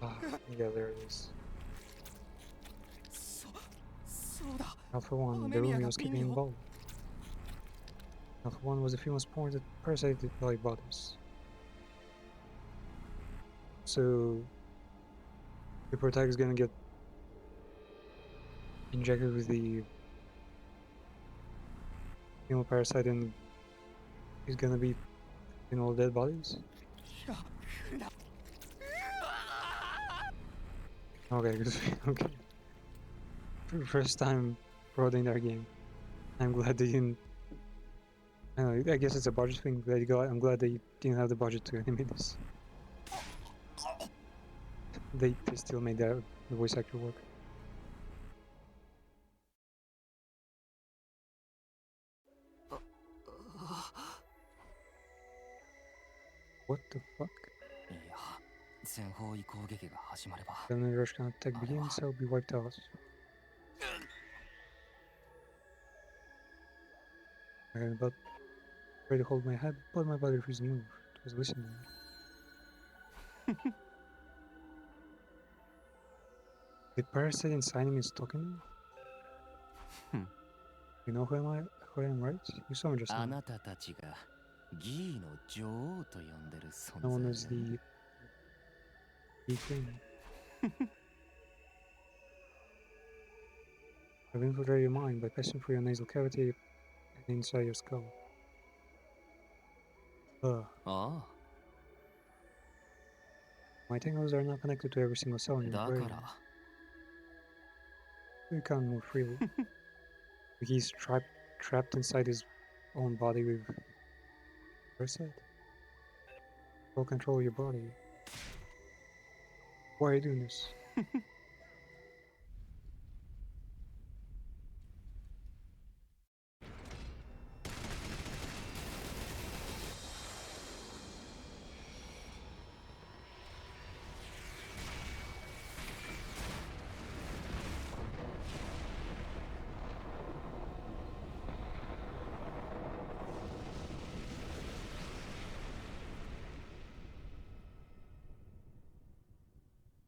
Ah, yeah, there it is. Alpha 1, the room he was keeping involved. Alpha 1 was the female spawn that parasited belly bottoms. So the protagonist is gonna get injected with the female parasite and he's gonna be in all dead bodies? Okay, good. Okay. For the first time for the entire game. I'm glad they didn't. I don't know, I guess it's a budget thing, but I'm glad they didn't have the budget to animate this. They still made the voice actor work. What the fuck? When the Russian attack begins, I'll be wiped out. I was about ready to hold my head, but my body refused to move. It was listening. The parasite inside me is talking to me? You know who I am, right? You saw me just now. No one is the thing. I've infiltrated your mind by passing through your nasal cavity and inside your skull. My tangles are not connected to every single cell in your brain. he can't move freely. He's trapped inside his own body with parasite. Don't control your body. Why are you doing this?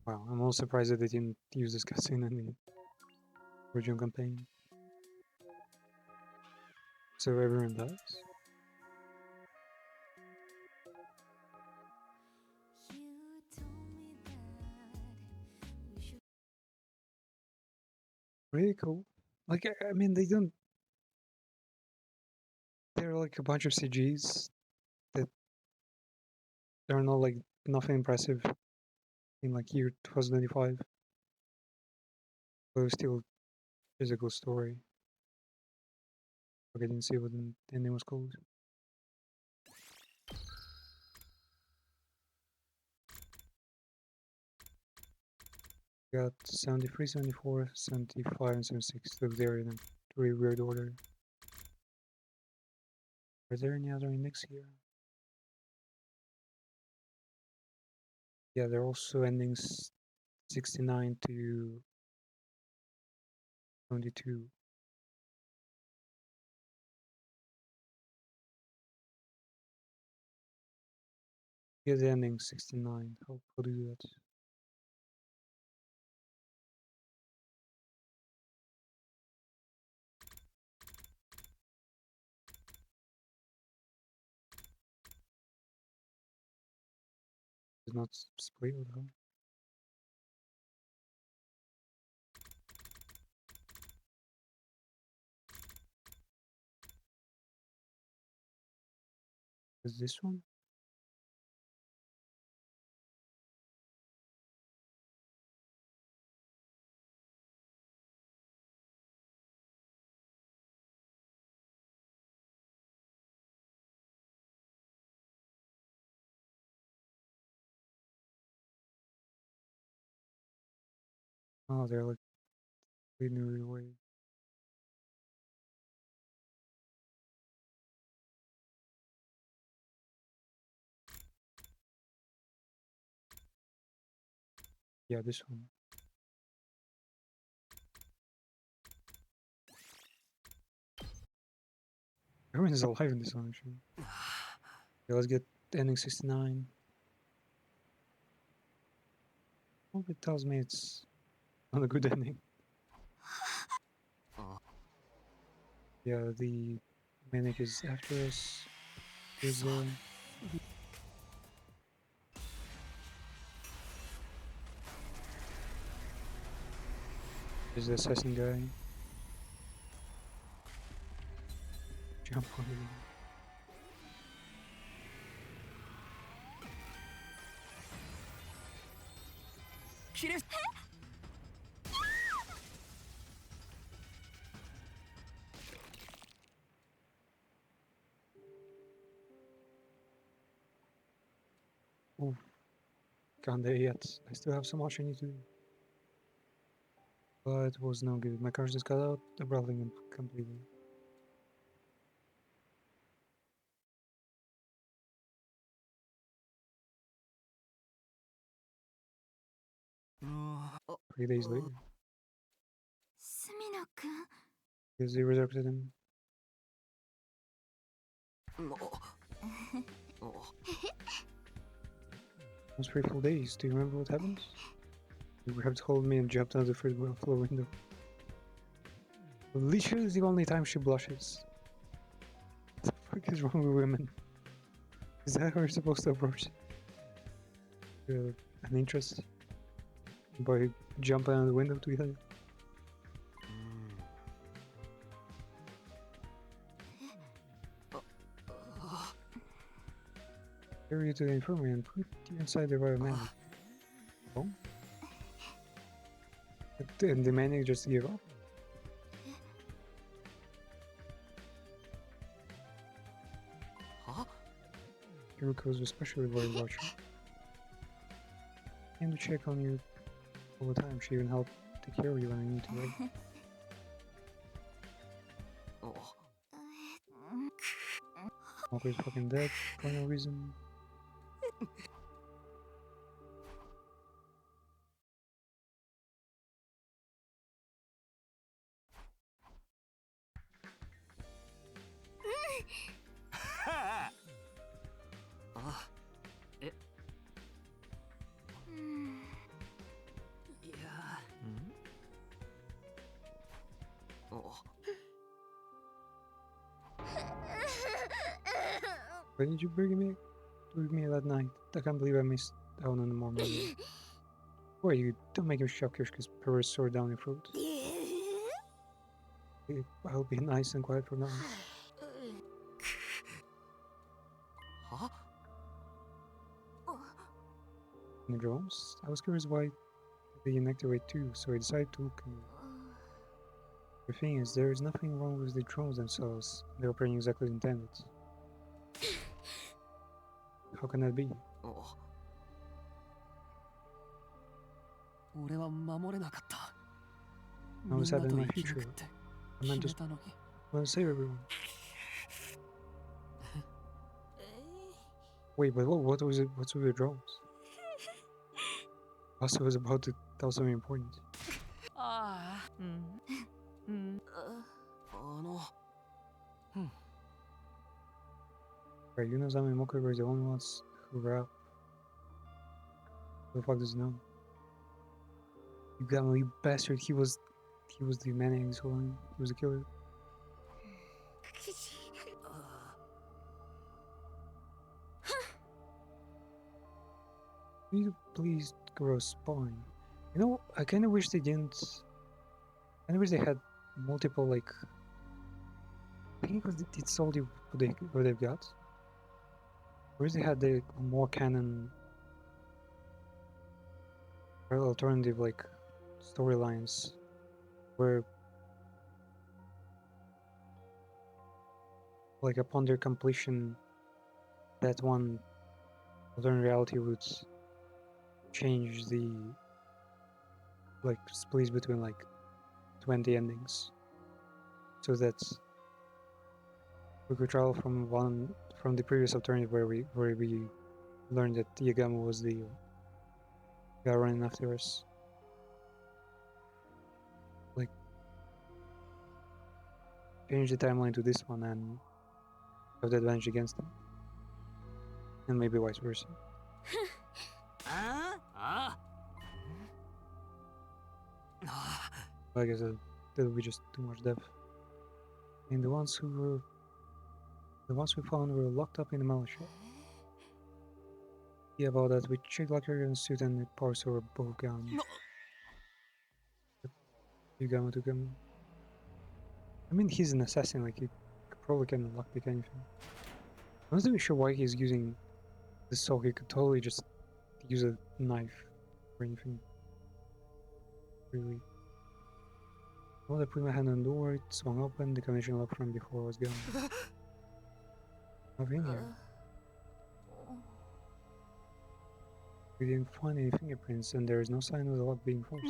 Wow, I'm also surprised that they didn't use this cutscene in the original campaign. So everyone dies? Really cool. Like, I mean, they don't... They're like a bunch of CGs that they're not like nothing impressive in like year 2025. But it was still physical story. I didn't see what the ending was called. Got 73, 74, 75, and 76. Look there in a really weird order. Are there any other index here? Yeah, they're also endings 69 to 22. Yeah, the ending 69. How do you do that? It's not split though. Is this one? Oh, they're like in a weird way. Yeah, this one. Everyone is alive in this one actually. Okay, let's get ending 69. Well, it tells me it's not a good ending. Yeah, the manic is after us. Here's the assassin guy. Jump on him. Oh, can't there yet. I still have so much I need to do. But it was no good. My cards just got out abruptly and completely. Oh. 3 days later. スミノくん Because they resurrected him. Those 3 full days. Do you remember what happened? You grabbed hold of me and jumped out of the first floor window. Literally the only time she blushes. What the fuck is wrong with women? Is that how you're supposed to approach an interest? By jumping out of the window together? Carry you to the infirmary and put you inside the royal manic. Oh? And the manic just gave up? Hiruka was especially worried about you. Came to check on you all the time. She even helped take care of you when I need to, right? Walker is fucking dead for no reason. Why did you bring me that night? I can't believe I missed out on the more money. Why you don't make him shock Yoshika's perverse sword down your throat. I'll be nice and quiet from now on. Huh? In the drones? I was curious why they inactivate too, so I decided to look. The thing is, there is nothing wrong with the drones themselves. They're operating exactly as intended. How can that be? Now it's happening in my future. I meant to save everyone. Wait, but what was it? What's with the drones? Asa was about to tell something important. Right, you know Zami and Mokuba are the only ones who rap. Who the fuck does he know? You got me, you bastard. He was the man this whole time. He was a killer. Can you please grow a spine? You know, I kinda wish they didn't. I kinda wish they had multiple, like. I think it's all what they've got. I wish they had the more canon, alternative, like, storylines where, like, upon their completion, that one alternate reality would change the, like, splits between, like, 20 endings, so that we could travel from the previous alternative where we learned that Yagami was the guy running after us. Like, change the timeline to this one and have the advantage against them. And maybe vice versa. I guess that would be just too much depth. And the ones we found were locked up in the metal shop. Yeah, about that, we checked Locker and suit and the parts were both gone. Yagami took him. I mean, he's an assassin, like, he probably can lockpick anything. I'm not even sure why he's using the saw. He could totally just use a knife or anything. Really. Well, I put my hand on the door, it swung open, the connection lock from before was gone. Nothing here. We didn't find any fingerprints, and there is no sign of the lock being forced.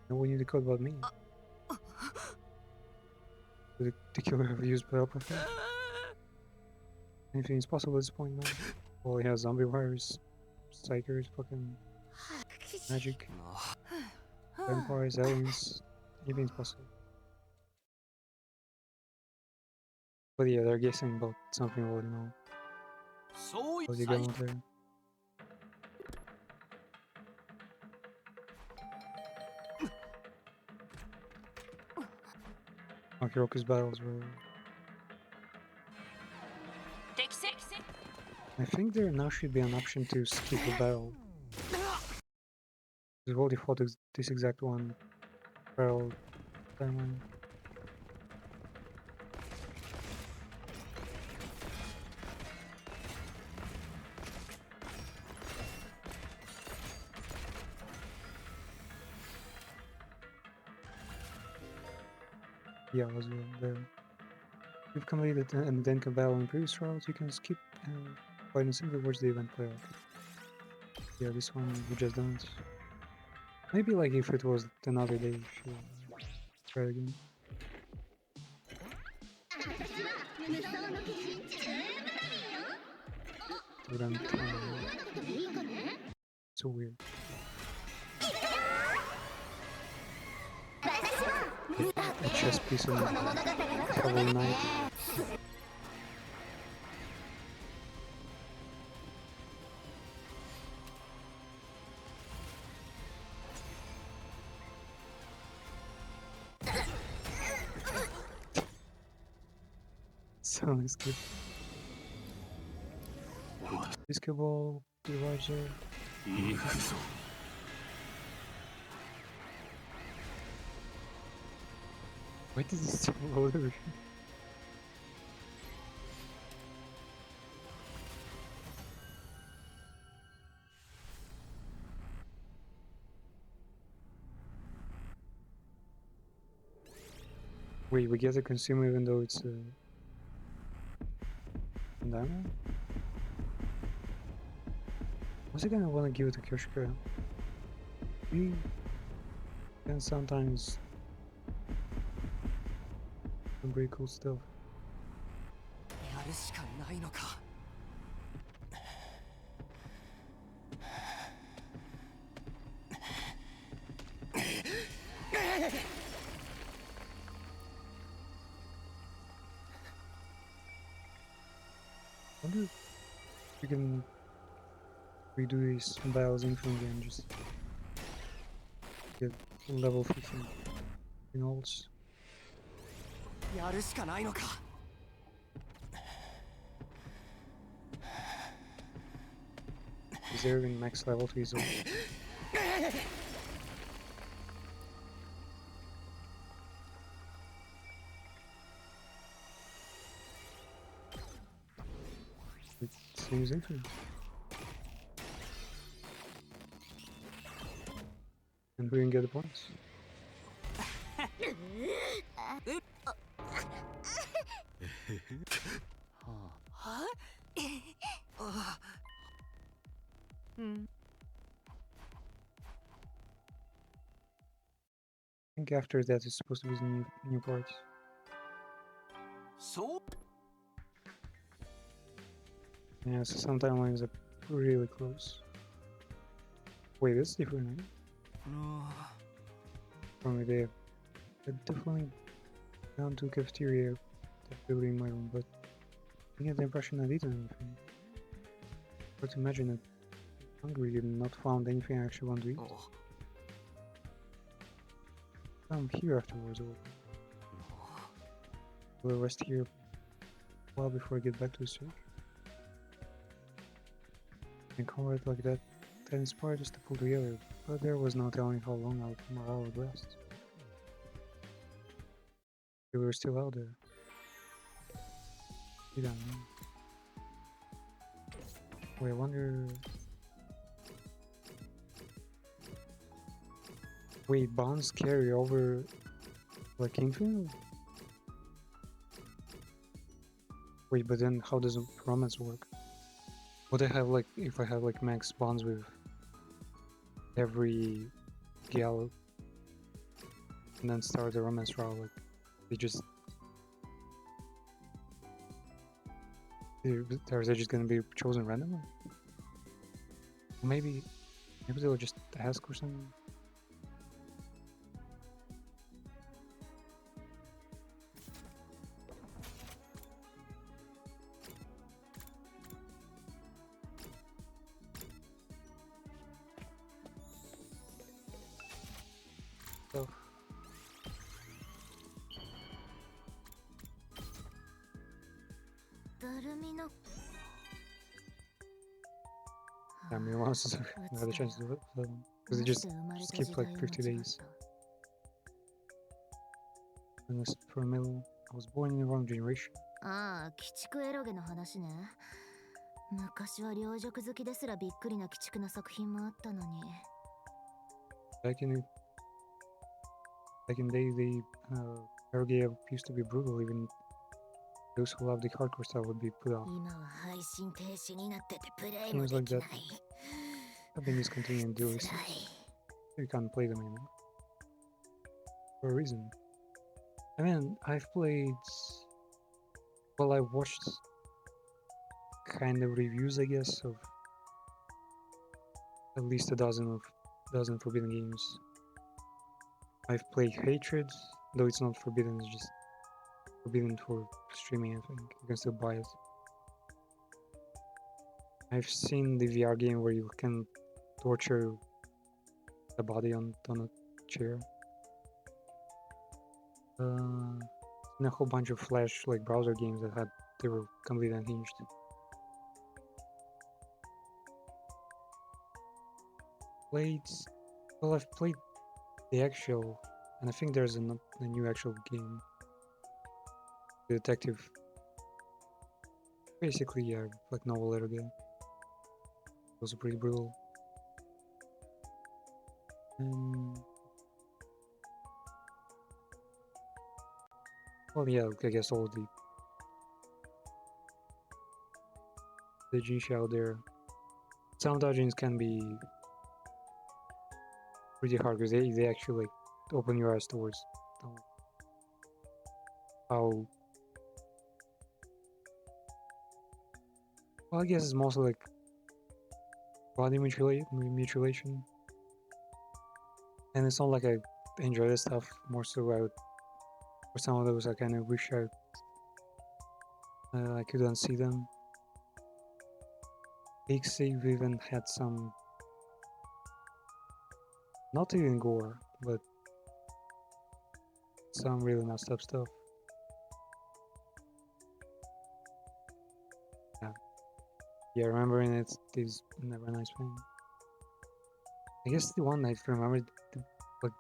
No one knew the code about me. Did the killer have used Battle Perfect? Anything is possible at this point now. Well, he has zombie virus, psychers, fucking magic, vampires, aliens. Anything's possible. But yeah, they're guessing about something we already know. How's you going out there? Hiroka's battles were... I think there now should be an option to skip a battle. We've already fought this exact one parallel timeline. Yeah, as well. There. You've completed and then can battle in previous routes, you can skip and quite and simply watch the event play out. Yeah, this one we just done it. Maybe like if it was another day, sure. Try it again. So weird. A chess piece in Shovel Knight. Sounds good. Disco ball, divisor. Why does this so loader? Wait, we get a consumer even though it's diamond? What's he gonna wanna give it to Kyoshika? We can sometimes some pretty cool stuff. I wonder if we can redo these battles infinitely and just get level 15 in ults. Is there even max level for his ult? It seems infinite. And we can get the points. I think after that it's supposed to be the new parts. So? Yeah, so some timelines are really close. Wait, that's different, right? Probably they definitely down to cafeteria building my room, but I get the impression I didn't anything. But imagine that Hungary did not found anything I actually want to eat. I'm here afterwards, or will rest here a while before I get back to the search. And combat like that inspired us to pull together, but there was no telling how long our morale would last. We were still out there. You don't know. Wait, I wonder. Wait, bonds carry over like infinite? Wait, but then how does romance work? Would I have like if I have like max bonds with every gal and then start the romance route, like they just they're just gonna be chosen randomly? Maybe they'll just ask or something. So I mean, once I had a chance to do it, because they just skipped like 50 days. And this for a middle, I was born in the wrong generation. ああ、鬼畜エロゲの話ね。昔は両辱好きですらびっくりな鬼畜な作品もあったのに。Back in the day, they Eroge used to be brutal, even those who love the hardcore style would be put off. 今は配信停止になっててプレイ Seems もで like き that ない have been discontinued due to 辛い you can't play them anymore. For a reason. I mean, I've played. Well, I watched kind of reviews, I guess, of at least a dozen forbidden games. I've played Hatred, though it's not forbidden, it's just forbidden for streaming, I think. You can still buy it. I've seen the VR game where you can torture the body on a chair. And a whole bunch of Flash like browser games they were completely unhinged. I've played the actual, and I think there's a new actual game. The detective. Basically, yeah, like novel Eroge. It was pretty brutal. Well, yeah, I guess all the Jinshi out there. Some dungeons can be pretty hard because they actually like open your eyes towards how. Well, I guess it's mostly like body mutilation, and it's not like I enjoy this stuff. More so, for some of those, I kind of wish I could unsee them. Save even had some, not even gore, but some really messed up stuff. Yeah, remembering it is never a nice thing. I guess the one I remembered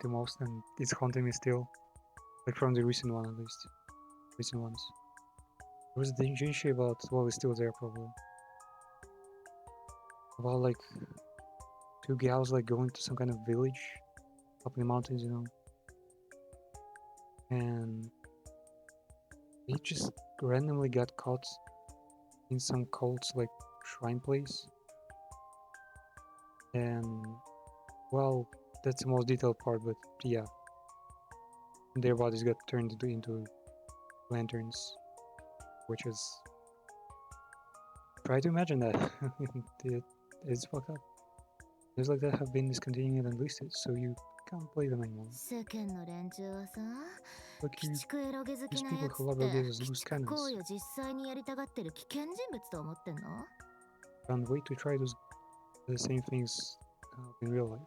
the most, and it's haunting me still, like from the recent one at least, recent ones. There was the Jinshi about, well, it's still there probably. About like two gals like going to some kind of village up in the mountains, you know, and they just randomly got caught in some cult's like shrine place, and well, that's the most detailed part, but yeah, their bodies got turned into lanterns, which is, try to imagine that. It's fucked up. Things like that have been discontinued and listed, so you can't play them anymore. 世間の連中はさ、 Look, 鬼畜エロゲ好き these な people やつ who love って Eroge as 鬼 loose 畜 cannons 行為を実際にやりたがってる危険人物と思ってんの？ can't wait to try the same things in real life.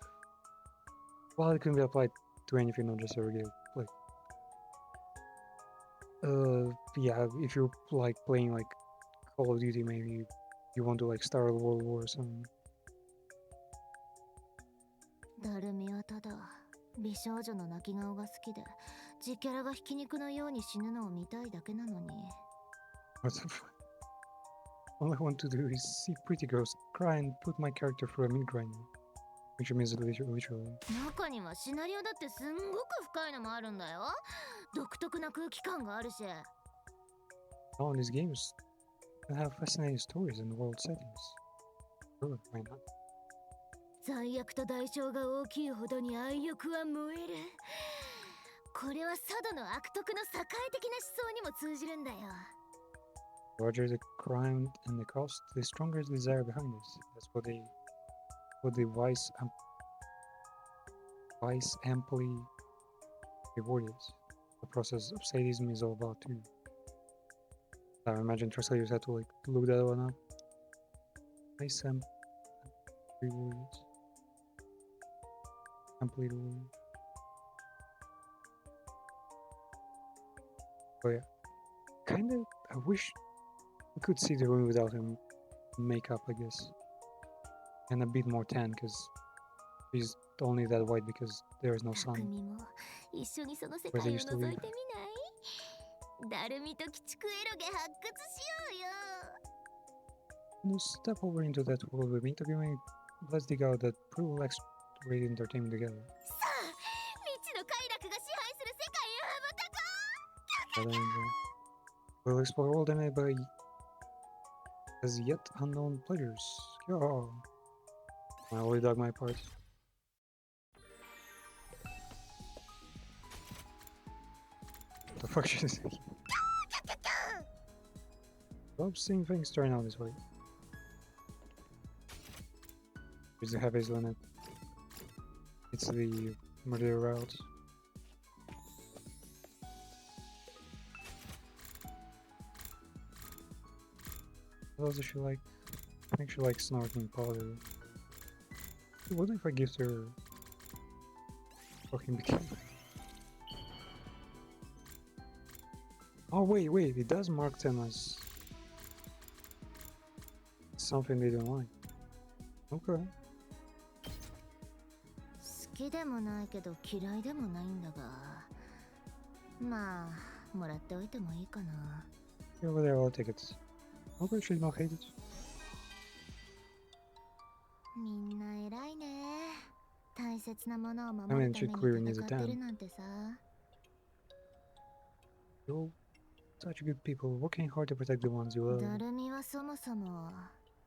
Well, it can be applied to anything, not just Eroge. Like, yeah, if you're like playing like Call of Duty, maybe you want to like start a World War or something. ダルミはただ美少女の泣き顔が好きで、自キャラがひき肉のように死ぬのを見たいだけなのに。 What the fuck? All I want to do is see pretty girls cry and put my character through a meat grinder, which means literally. 中にはシナリオだってすんごく深いのもあるんだよ。独特な空気感があるし。All these games can have fascinating stories and world settings. Sure, why not? 罪悪と代償が大きいほどに愛欲は燃える。これは佐渡の悪徳の社会的な思想にも通じるんだよ。The larger the crime and the cost, the stronger the desire behind it. That's what the wise amply rewarded. The process of sadism is all about too. I imagine translators had to like look that one up. Wise rewarded. Amply rewarded. Oh yeah. Kinda, I wish we could see the room without him makeup, I guess. And a bit more tan, because he's only that white because there is no sun. 一緒にその世 Where 界 they を used to 覗 live. いてみない？ダルミと鬼畜エロゲ発掘しようよ。 No, step over into that world with me to give me. Let's dig out that brutal X-rated entertainment together. さあ、未知の快楽が支配する世界へ羽ばたこう。We'll explore world made by as yet unknown players. Yo. I already dug my part. What the fuck is this? Love seeing things turn out this way. There's the heavies on it. It's the murder route. What else does she like? I think she likes snorting powder. What if I give her fucking bikini? Oh wait, it does mark them as something they don't like. Okay. 好きでもないけど嫌いでもないんだが、まあもらっておいてもいいかな。Over there, I'll take it. Okay, she's not hated. みんな偉いね。大切なものを守 I る mean, た she め clearly に needs a 戦ってる tan. なんてさ。You're such good people, working hard to protect the ones you love. ダルミはそもそも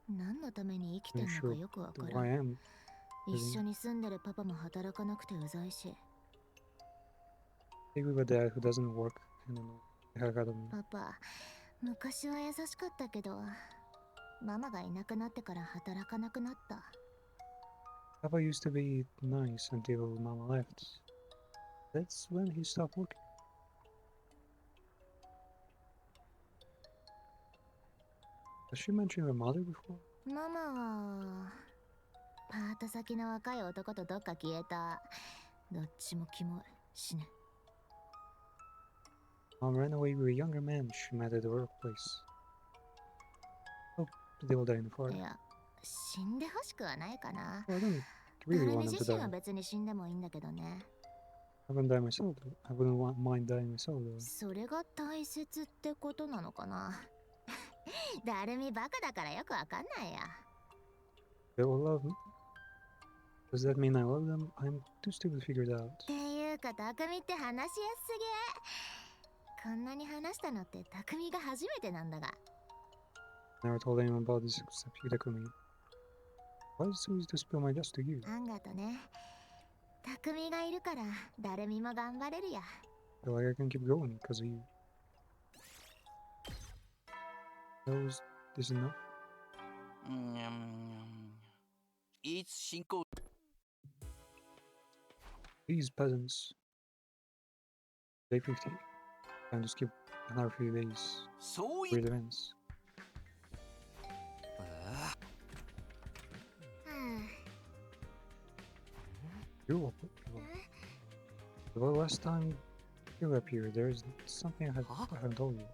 何のために生きて I'm んのか sure よくわから who I ん。 am. 一緒に住んでるパパも働かなくてうざいし。 Maybe with a dad who doesn't work. I don't know. The heck out of me. パパ、昔は優しかったけど、ママがいなくなってから働かなくなった。 Papa used to be nice until Mama left. That's when he stopped working. Has she mentioned her mother before? ママはパート先の若い男とどっか消えた。どっちもキモい。死ね。 Mom ran away with a younger man she met at the workplace. Hope they will die in the fire. いや、死んでほしくはないかな。 Well, I don't ダ really ル want ミ them 自 to 身は die. 別に死んでもいいんだけどね。 I wouldn't die myself. I wouldn't mind dying myself though. それが大切ってことなのかな。ダルミバカだからよくわかんないや。 They will love me. Does that mean I love them? I'm too stupid to figure it out. っていうか、匠って話しやすすぎ。こんなに話したのって匠が初めてなんだが。 Never told anyone about this except you, Takumi. Why is it so easy to spill my dust to you? あんがとね。匠がいるから、ダルミも頑張れるや。 I feel like I can keep going because of you. Is this enough? いつ進行 These peasants. Day 50. Time to skip another few days. そうい Weird events. You Well, last time you appeared, there's something I haven't told you.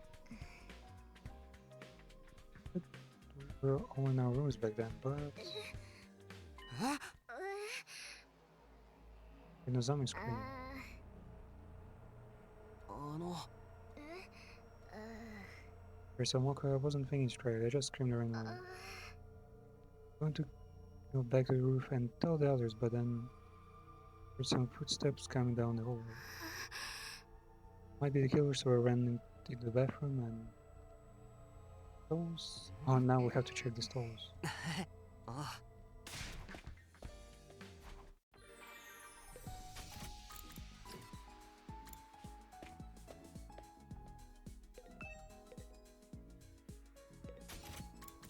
We were all in our rooms back then, but Inazami screamed. あの For some walk, I wasn't thinking straight. I just screamed around the room. I went to go back to the roof and tell the others, but then heard some footsteps coming down the hallway. Might be the killer, so I ran into the bathroom and those. Oh, now we have to check the stalls. あ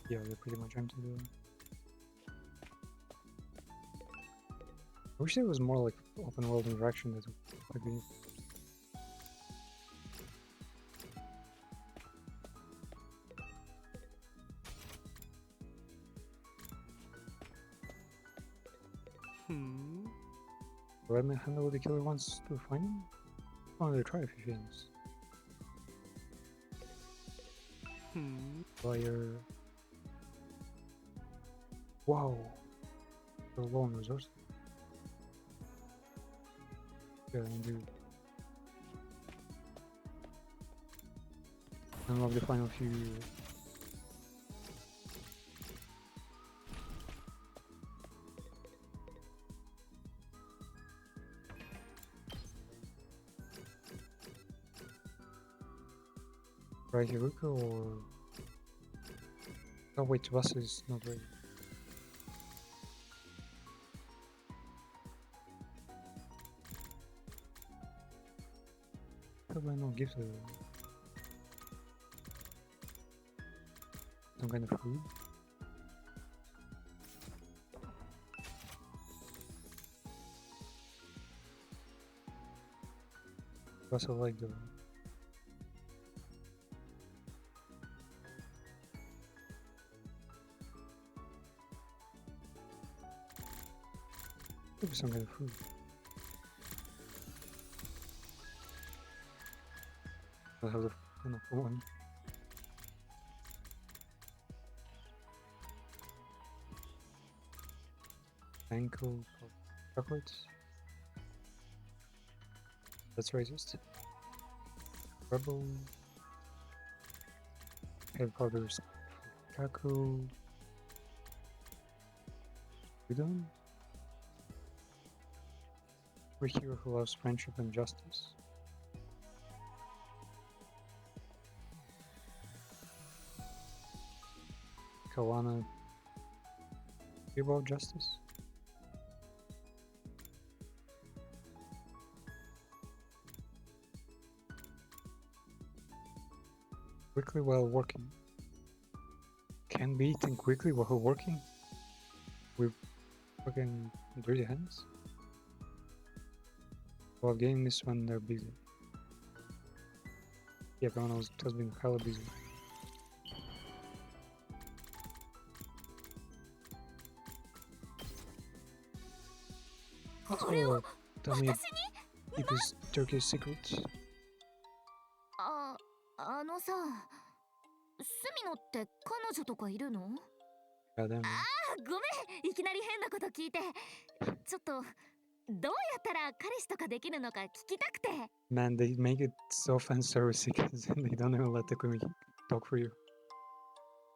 Yeah, they're pretty much empty though. I wish there was more like open world interaction that would be. Do I handle what the killer wants to find him? I wanted to try a few things. Fire. Wow. So low on resources. Yeah, indeed. Unlock the final few. Right, Hiruka or... Oh wait, Tsubasa is not ready. Probably not give the... some kind of food. Also like the... maybe some kind of food. I'll have the enough for one. Ankle chocolates. That's racist. Rebel. Headquarters. Kaku. Udon. We're a hero who loves friendship and justice. Kawana. About justice. Quickly while working. Can be eating quickly while working? With fucking dirty hands? While getting this when they're busy. Yeah, everyone else has been hella busy. Also, tell me if it's Turkey's secrets. あのさ、スミノって彼女とかいるの？ God damn. ごめん、いきなり変なこと聞いて。ちょっと、どうやったら彼氏とかできるのか聞きたくて。 Man, they make it so fan service because they don't even let Takumi talk for you.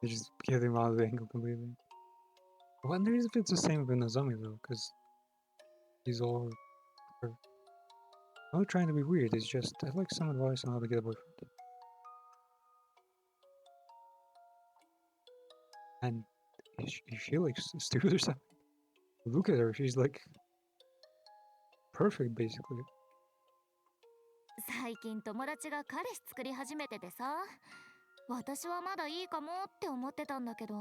They just get him out of the angle completely. I wonder if it's the same with Nozomi though, because he's all... I'm not trying to be weird, it's just I'd like some advice on how to get a boyfriend. And is she like stupid or something? Look at her, she's like perfect basically. 最近友達が彼氏作り始めててさ、私はまだいいかもって思ってたんだけど。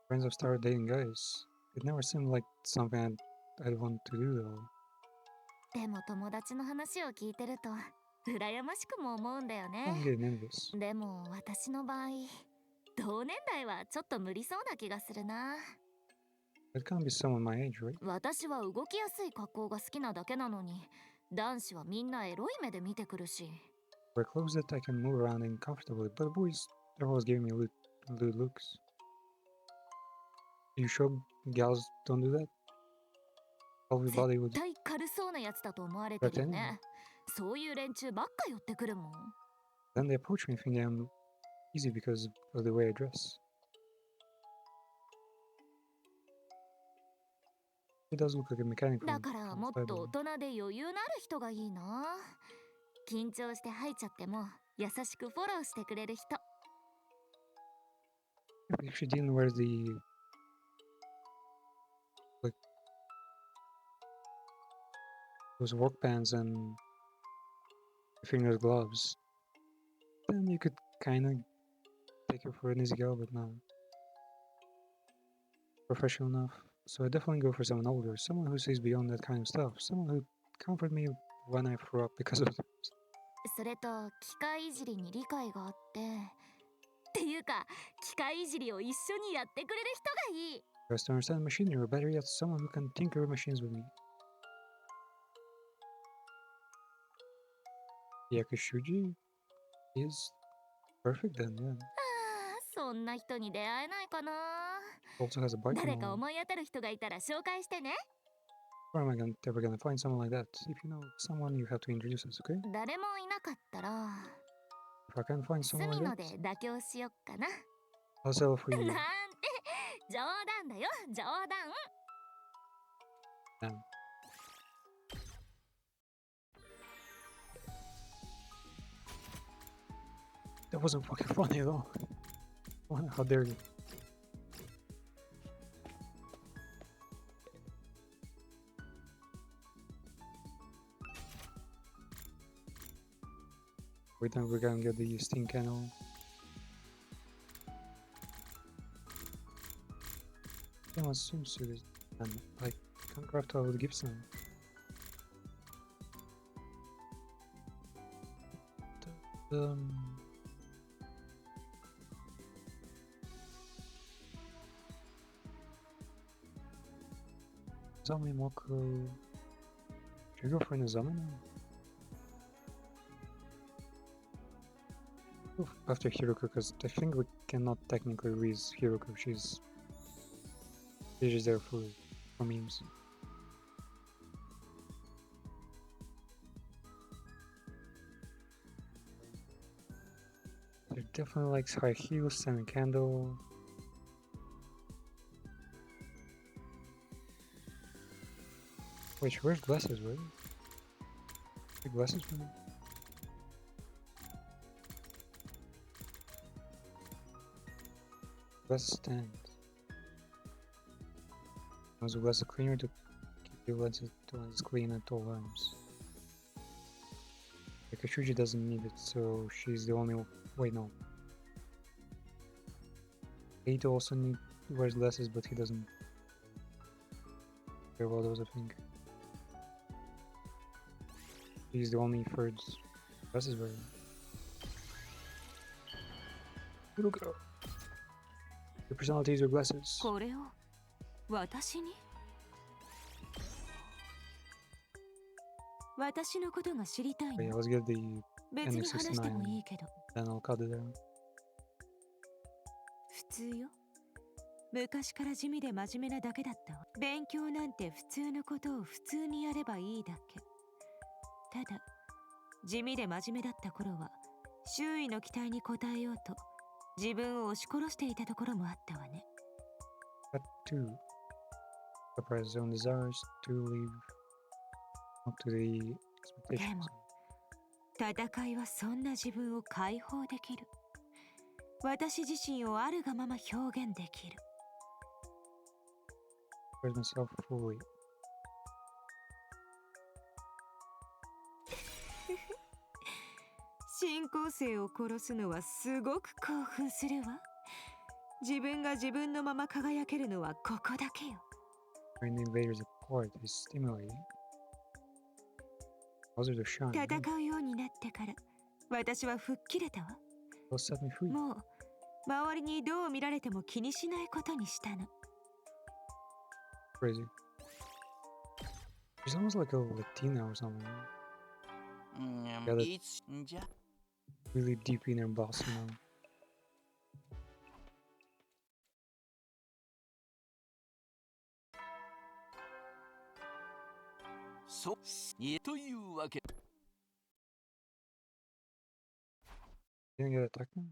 Friends have started dating guys. It never seemed like something I'd want to do though. でも友達の話を聞いてると羨ましくも思うんだよ I'm ね。 getting envious. でも私の場合、同年代はちょっと無理そうな気がするな。 It can't be someone my age, right? 私は動きやすい格好が好きなだけなのに、男子はみんなエロい目で見てくるし。 Wear clothes that I can move around in comfortably, but the boys are always giving me lewd looks. You sure gals don't do that? Everybody would. 絶対軽そうなやつだと思われてるよね。そういう連中ばっか寄ってくるもん。 Then they approach me thinking I'm easy because of the way I dress. It does look like a mechanic. だからもっと大人で余裕のある人がいいな。緊張して吐いちゃっても優しくフォローしてくれる人。 If she didn't wear the like those work pants and finger gloves, then you could kind of take her for an easy girl, but not professional enough. So I definitely go for someone older, someone who sees beyond that kind of stuff, someone who comforted me when I threw up because of it. それと機械いじりに理解があって、っていうか機械いじりを一緒にやってくれる人がいい。 Just to understand machinery, or better yet, someone who can tinker with machines with me. Yakushuji is perfect then, yeah. そんな人に出会えないかな。 Also has a bike. 誰か思い当たる人がいたら紹介してね。 Where am I ever gonna find someone like that? If you know someone, you have to introduce us, okay? 誰もいなかったら、 If I can't find ス someone ミ like ノ that, で妥協しよっかな。 I'll settle for you. なんて冗談だよ、冗談。 Damn. That wasn't fucking funny at all. How dare you? Wait, then we're gonna get the steam candle. Yeah, my swimsuit is done. I can't craft out with Gibson. Zami Moko. Should we go for Nizami now? After Hiroku, because I think we cannot technically raise Hiroku. She's just there for memes. There definitely likes high heels, and candle. Wait, she wears glasses, right? The glasses for me? Glass stand. Use a glass cleaner to keep your lenses clean at all times. Akashuji doesn't need it, so she's the only one. Wait, no. Eito also wears glasses, but he doesn't wear all those, I think. He's the only third glasses wearer. Look at her. Your personalities are glasses. これを私に私のことが知りたい Yeah, の let's get the 別に話してもいいけど then I'll cut it down. 普通よ昔から地味で真面目なだけだったわ勉強なんて普通のことを普通にやればいいだけただ地味で真面目だった頃は周囲の期待に応えようと自分を押し殺していたところもあったわね Cut 2. Suppress his own desires to live up to the expectations. 戦いはそんな自分を解放できる私自身をあるがまま表現できる Express myself fully. 進行生を殺すのはすごく興奮するわ自分が自分のまま輝けるのはここだけよ When the invaders apart is stimulating. How's it to shine? 戦うようになってから私は吹っ切れたわ It'll set me free. もう周りにどう見られても気にしないことにしたの Crazy. She's almost like a Latina or something. Yeah, It's really deep in her boss now. そうというわけ Didn't get attacked now?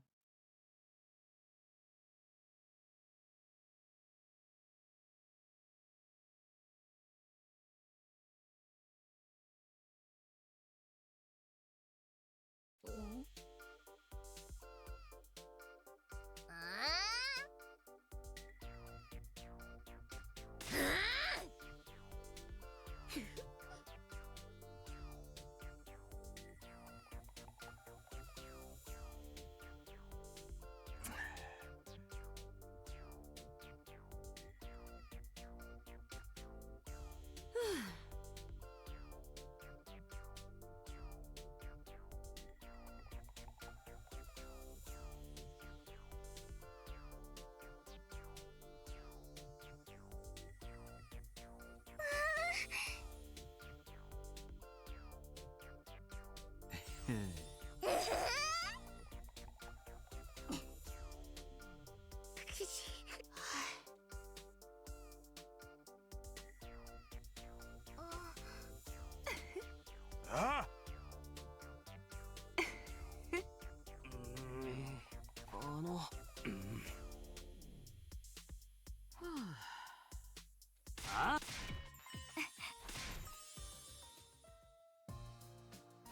Ah!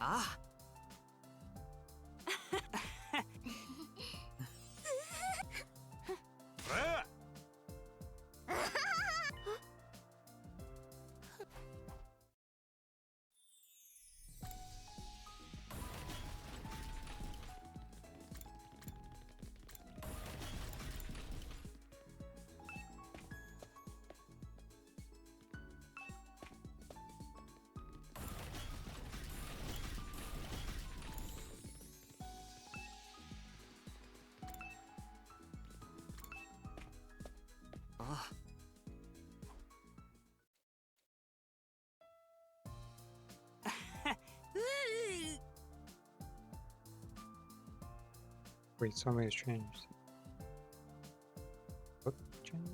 ああ Wait, something has changed. What changed?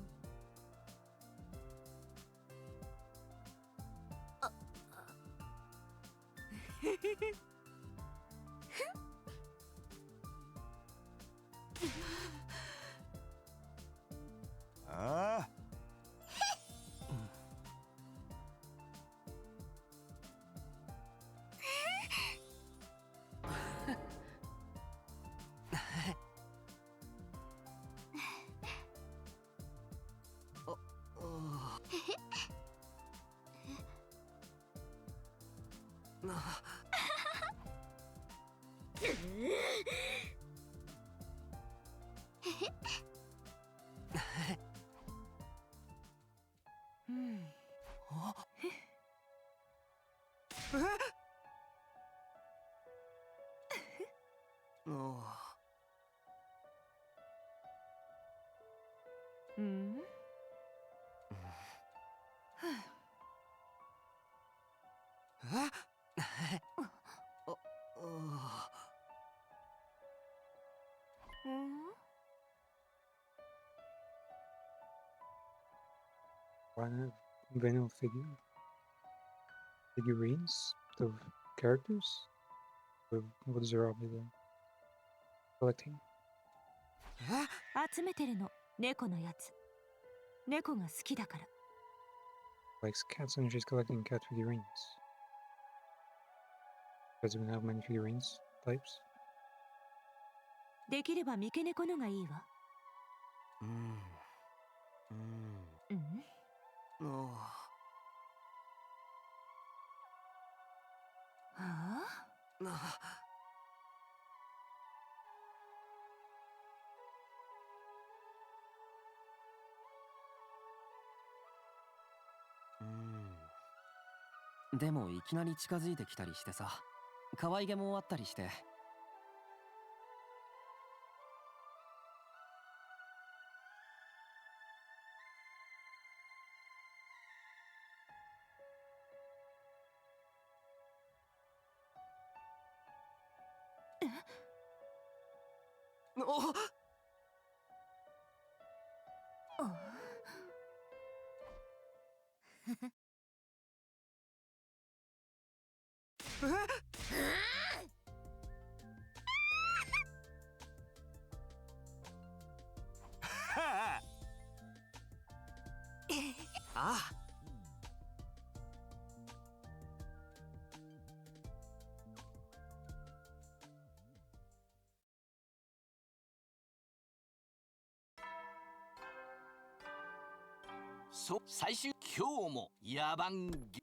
Ah. One Venom figurines of characters? What is your hobby there? Collecting? 集めてるの、猫のやつ。猫が好きだから。Likes cats and she's collecting cat figurines. Does it have many figurines types? できれば三毛猫のがいいわ。でもいきなり近づいてきたりしてさ、可愛げもあったりして。ああ。最終今日も野蛮げ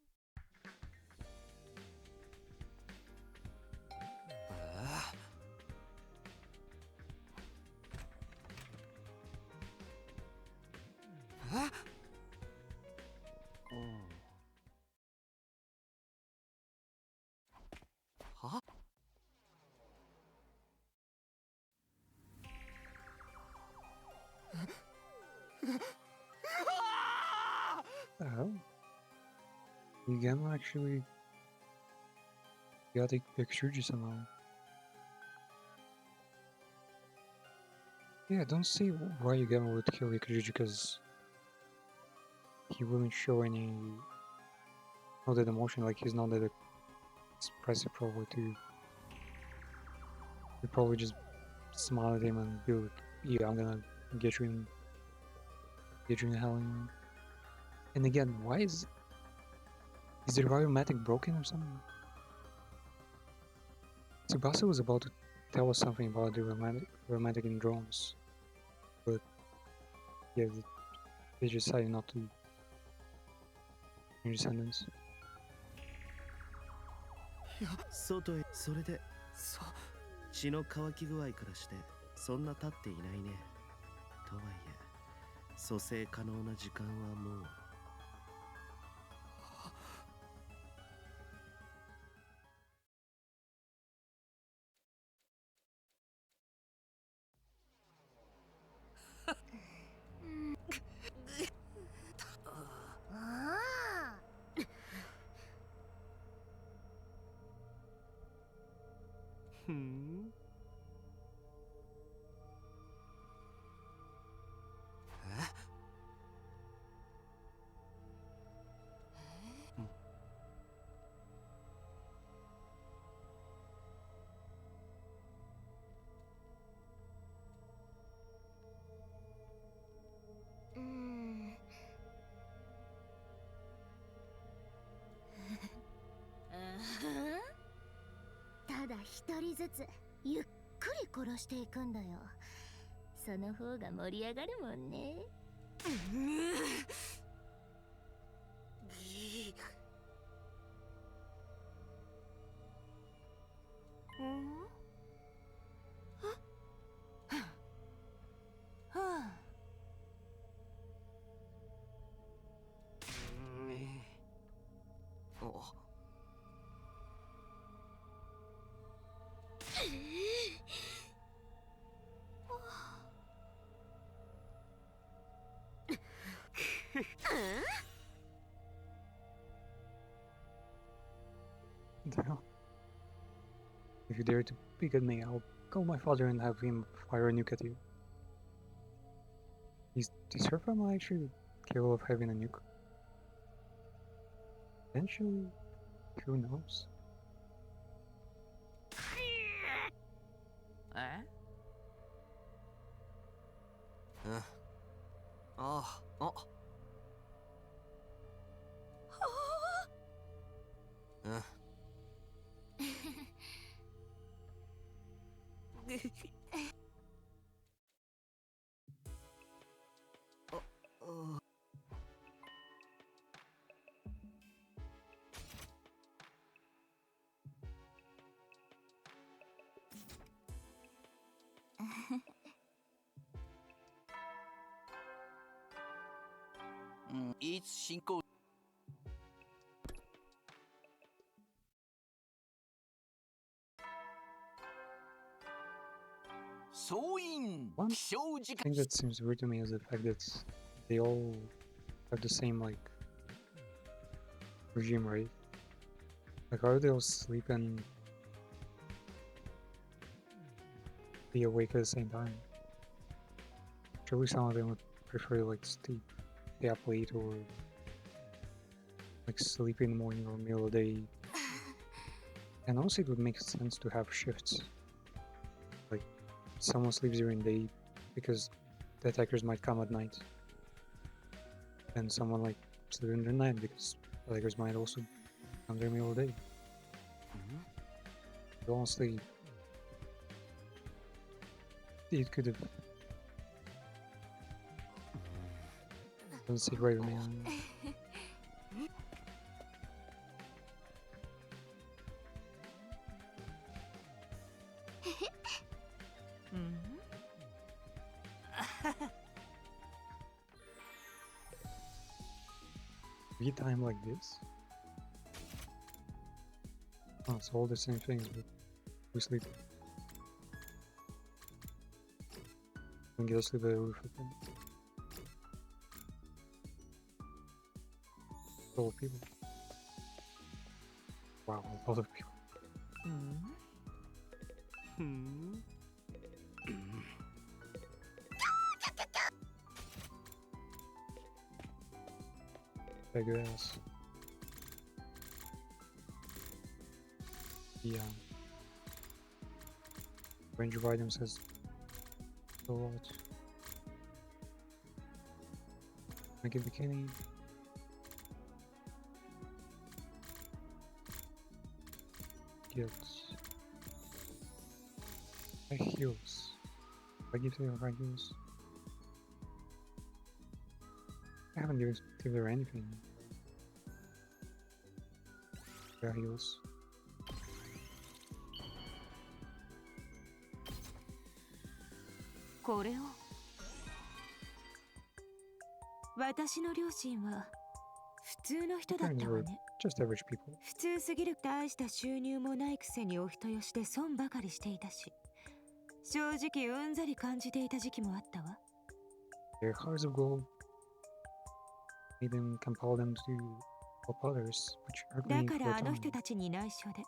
はOh. Yugama actually got a picture somehow. Yeah, I don't see why Yugama would kill Ikujuji because he wouldn't show any not that emotion, like he's not that expressive probably too. He'd probably just smile at him and be like, yeah, I'm gonna get you in the hell in. And again, why is the Ryomatic broken or something? Tsubasa was about to tell us something about the Ryomatic in drones, but yeah, they decided not to change the sentence. 外へそれで血の乾き具合からしてそんな経っていないね。とはいえ蘇生可能な時間はもう。一人ずつゆっくり殺していくんだよ。その方が盛り上がるもんね。What the hell? If you dare to peek at me, I'll call my father and have him fire a nuke at you. Is her family actually capable of having a nuke? Eventually, who knows? It's 進行総員 One 起床時間 thing that seems weird to me is the fact that they all have the same like regime, right? Like, how do they all sleep and be awake at the same time? Surely some of them would prefer to like stay up late or like sleep in the morning or middle of the day. And also it would make sense to have shifts. Like someone sleeps during the day because the attackers might come at night. And someone like sleep in the night because the attackers might also come during the middle of the day. But honestly, it could have. Doesn't sit right with me. Be time like this? Oh, it's all the same things, but we sleep. We get asleep at the roof again. A lot of people. Wow, a lot of people. Big ass. Yeah. Range of items has a lot. Make a bikini. Get high heels. I give them high heels. I haven't given her anything. High heels. これを私の両親は普通の人だったわね。 Just average people. 普通すぎる大した収入もないくせにお人よしで損ばかりしていたし、正直うんざり感じていた時期もあったわ。 Their hearts of gold made them compel them to help others, which hurt だ me か for ら a あの time. 人たちに内緒で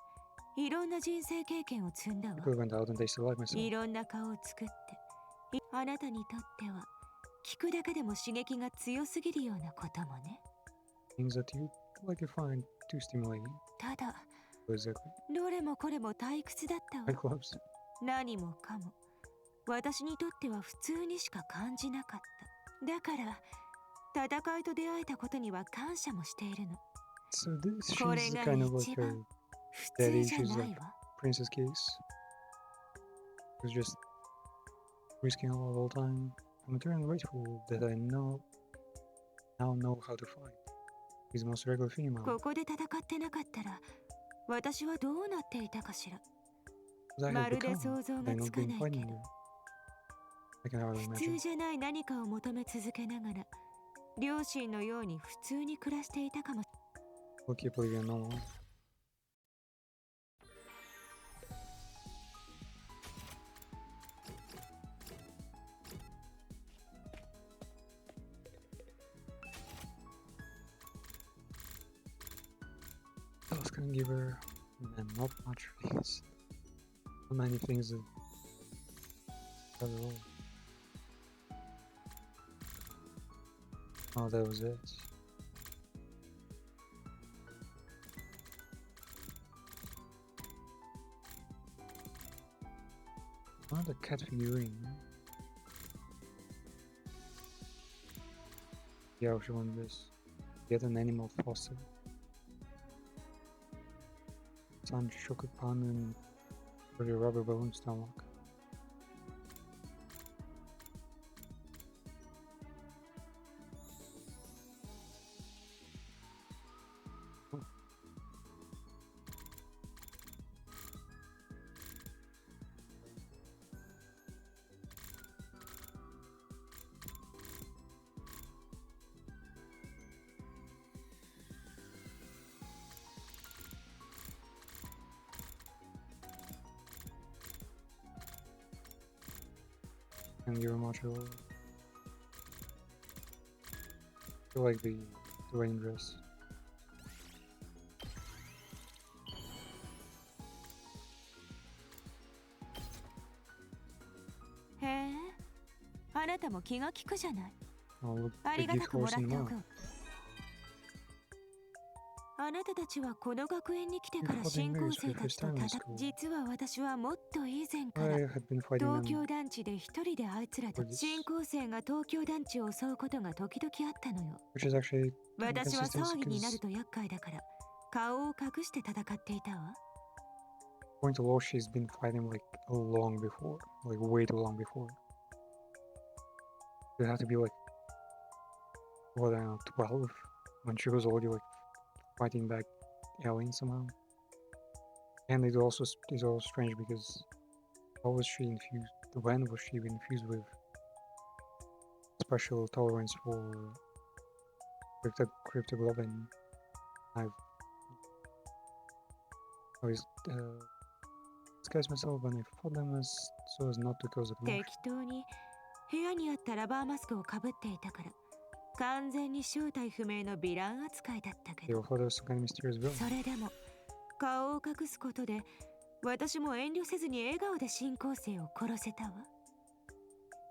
いろんな人生経験を積んだわ。 I could have went out and tasted like myself. いろんな顔を作って、あなたにとっては聞くだけでも刺激が強すぎるようなこともね。 Things that you like you find too stimulating. ただ、 Exactly. どれもこれも退屈だったわ。 High clubs. 何もかも私にとっては普通にしか感じなかった。だから戦いと出会えたことには感謝もしているの。 So this これ shows が kind of like 一 her 番普 daddy 通じゃ issues, ない like わ。Prince's case. It was just risking a lot of all time. I'm eternally grateful that I now know how to fight. He's the most regular female. ここで戦ってなかったら私はどうなっていたかしら。 What I ま have るで become 想像 had が I つ not か been ない fighting け you. ど I can hardly 普 imagine. 通じゃない何かを求め続けながら両親のように普通に暮らしていたかも。 We'll keep living normal. What else can I give her? Man, not much things. So many things that does it all. Oh, that was it. Oh, the cat figurine. Yeah, we should want this. Get an animal fossil. Sun Shokupan and pretty rubber balloon stomach. And you're much I feel like the rain dress. へえ、あなたも気が利くじゃない。 Oh, look, あ the りが gift たくも horse らっ in て the お mouth. く。あなたたちはこの学園に来て You're から fighting 新校 Marys 生 for た your ちと first time in 戦 school. 実は私はもっと以前か I ら had been fighting 東 them 京団地で一人であいつらと for this, 新校生が東京団地を襲うことが時々あったのよ。 which is actually 私は inconsistent 騒ぎにな because ると厄介だから顔を隠して戦っていたわ。 according to law she's been fighting like long before, like way too long before. You have to be like what I don't know, 12 when she was already like fighting back aliens somehow. And it also is all strange because how was she infused? When was she infused with special tolerance for cryptoglobin? I've always disguised myself when I fought them as so as not to cause a commotion. 適当に部屋にあったラバーマスクをかぶっていたから完全に正体不明のヴィラン扱いだったけ They ど were thought of some kind of mysterious villain. それでも顔を隠すことで私も遠慮せずに笑顔で新校生を殺せたわ。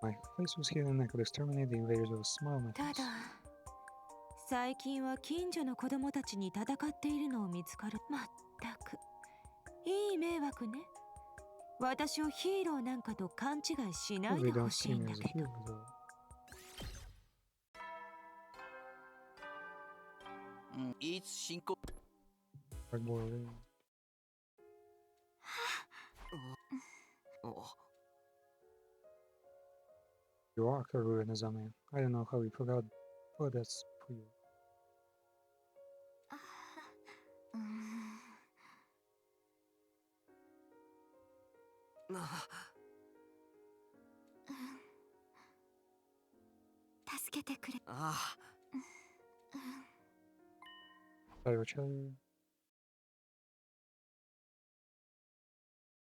My face was hidden and I could exterminate the invaders with a smile on my た face. だ最近は近所の子供たちに戦っているのを見つかる。まったくいい迷惑ね。私をヒーローなんかと勘違いしない They で don't ほし see いん me だ as a けど。 hero though. Iつ進行 Hardboiled. お You are Karu and Azame. I don't know how we forgot, but that's for you. 助けてくれ。ああ Sorry, which other?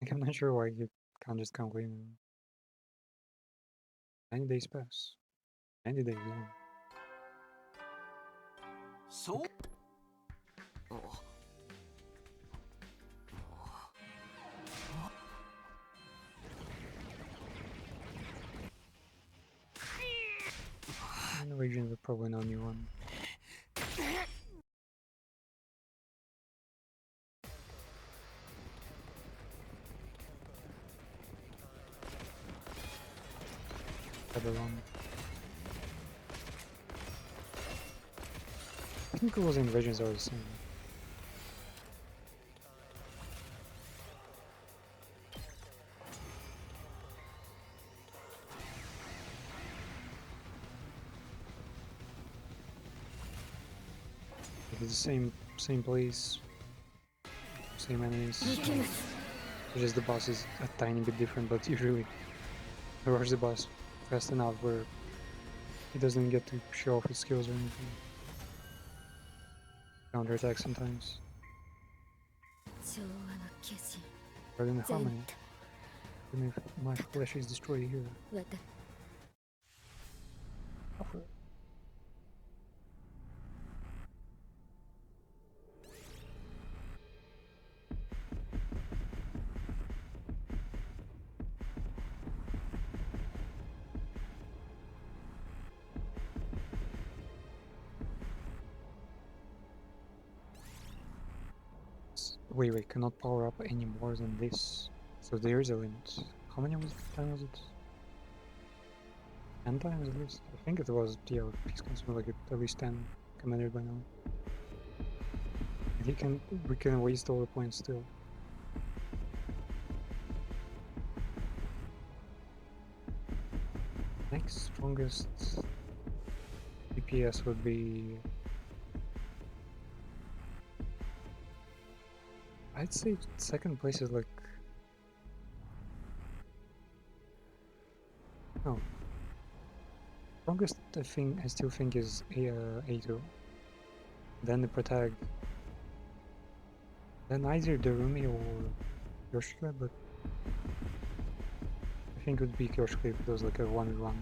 Like, I'm not sure why you can't just come clean. 90 days pass. 90 days, yeah. そう And the regions are probably no new one. Everyone. I think all those invasions are the same. It's the same place, same enemies. Just the boss is a tiny bit different, but usually I rush the boss fast enough where he doesn't get to show off his skills or anything. Counterattack sometimes. But in harmony, even if my flesh is destroyed here. Wait, cannot power up any more than this. So there is a limit. How many times was it? 10 times at least? I think it was, yeah, he's consumed like at least 10 commander by now. And we can waste all the points still. Next strongest DPS would be, I'd say second place is like, no. Strongest I still think is A2. Then the Protag. Then either Darumi or Yoshika, but I think it would be Yoshika if it was like a 1v1.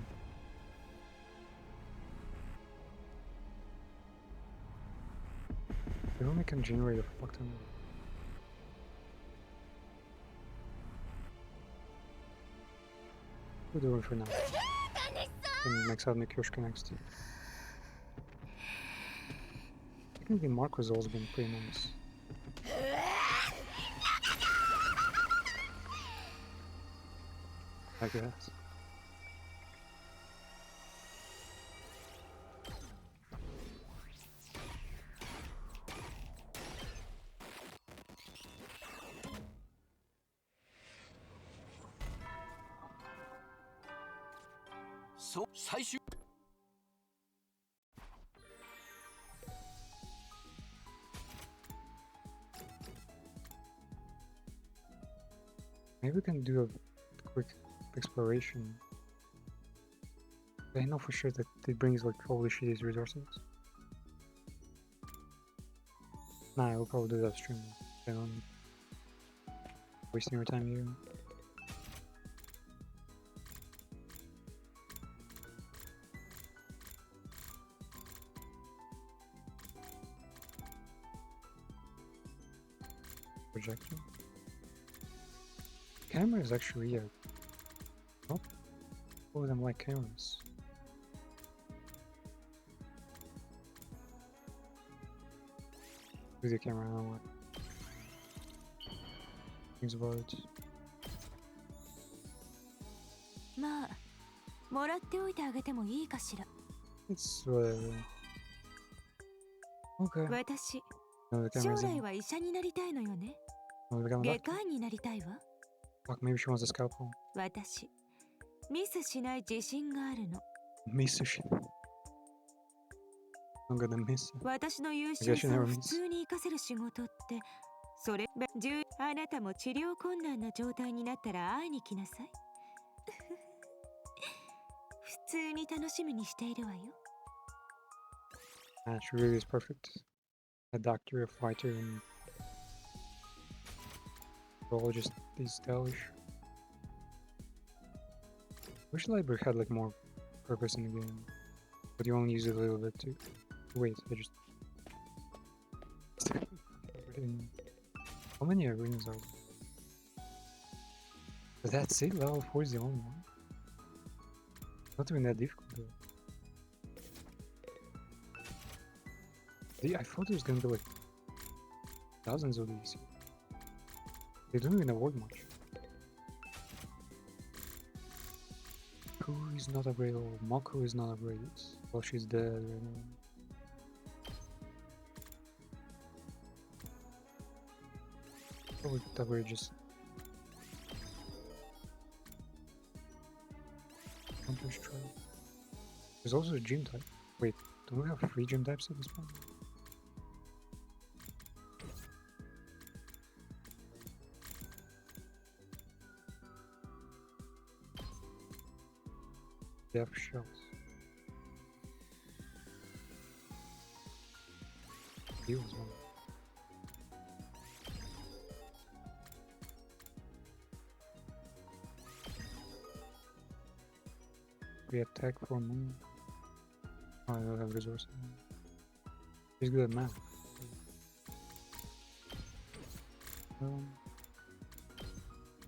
Darumi can generate a fuck ton. We'll do it for now. And max out Nikyoshka next. Technically Mark has also been pretty nice. I guess. So, 最終 Maybe we can do a quick exploration. I know for sure that it brings like holy shit these resources. Nah, I'll probably do that stream. I don't wasting your time here. Projector. Camera is actually not all of them like cameras. With the camera, I don't know what things about it. まあ、もらっておいてあげてもいいかしら。It's whatever. Okay. 私、 No, the 将 camera's 来 in. は医者になりたいのよね。 No, the camera's 外 back. 科医になりたいわ。 Fuck, maybe she wants a scalpel. 私、ミスしない自信があるの。 Miss shit. I'm gonna miss it. 私の優 I 秀 guess you さ never を普 miss. 通に活かせる仕事って、それ、あなたも治療困難な状態になったら会いに来なさい。普通に楽しみにしているわよ。 She really is perfect. A doctor, a fighter, and biologist is stylish. Wish the library had like more purpose in the game, but you only use it a little bit too. Wait, I just. How many arenas are there? But that's it, level 4 is the only one. Not even that difficult though. I thought there was gonna be like thousands of these. They don't even award much. Who is not upgraded? Mako is not upgraded. Well, she's dead right now. Probably could upgrade just Counter Strike. There's also a gym type. Wait, don't we have 3 gym types at this point? death shells. Heals one. We attack for a move. Oh, I don't have resources. He's good at math.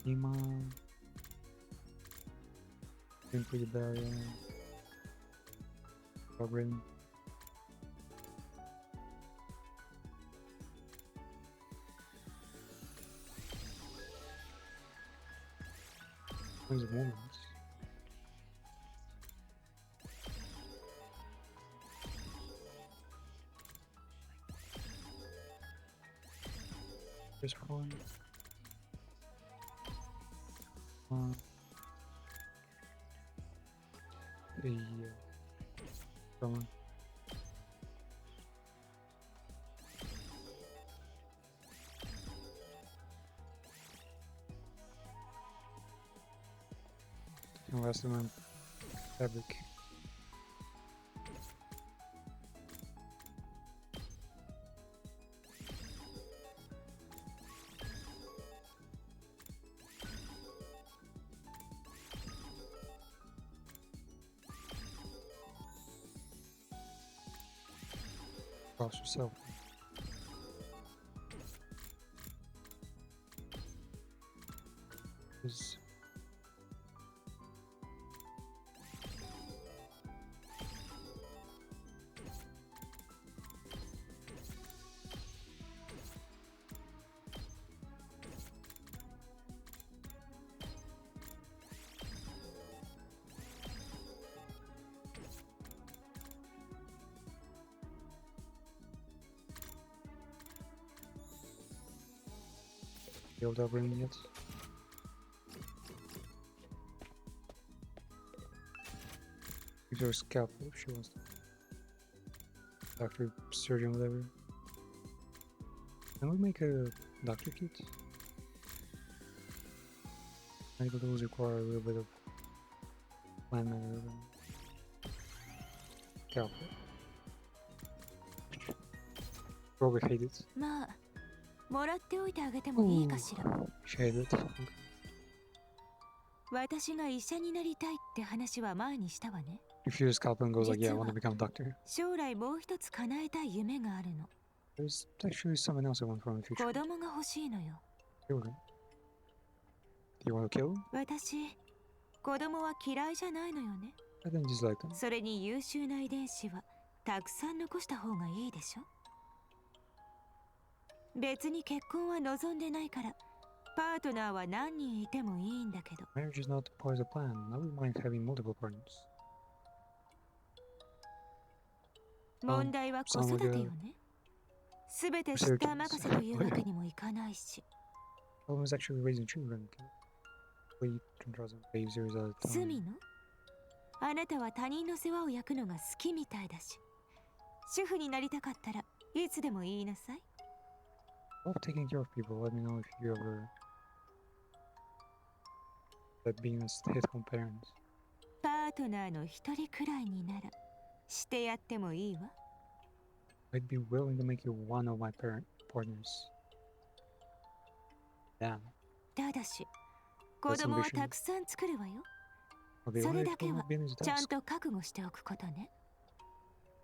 Ema. Doing pretty bad, yeah. Upgrading. There's moments. There's one. Come on. Investment fabric. Cross yourself. Is build up ring yet? Give her a scalpel if she wants to. Doctor, surgeon, whatever. Can we make a doctor kit? Medical tools require a little bit of plant matter. Scalpel. Probably hate it. まあ、もらっておいてあげてもいいかしら。Shade it. 私が医者になりたいって話は前にしたわね。If you scalpel and goes like, yeah, I want to become a doctor. 将来もう一つ叶えたい夢があるの。There's actually something else I want from the future. 子供が欲しいのよ。 Children. Do you want to kill? 私、子供は嫌いじゃないのよね。I didn't dislike them. それに優秀な遺伝子はたくさん残した方がいいでしょ。別に結婚は望んでないから、パートナーは何人いてもいいんだけど。Marriage is not part of the plan. I wouldn't mind having multiple partners. 問題は子育てよね。すべてスター任せというわけにもいかないし。Problem is actually raising children. We control them. Babies are at a ス time. ミのあなたは他人の世話を焼くのが好きみたいだし、主婦になりたかったらいつでも言いなさい。Love taking care of people. Let me know if you ever that being a stay-at-home parent. パートナーの一人くらいにならしてやってもいいわ。I'd be willing to make you one of my partners. Damn. ただし、子供はたくさん作るわよ。 Okay, そ what れ if だけ we は begin as a ちゃん task? と覚悟しておくことね。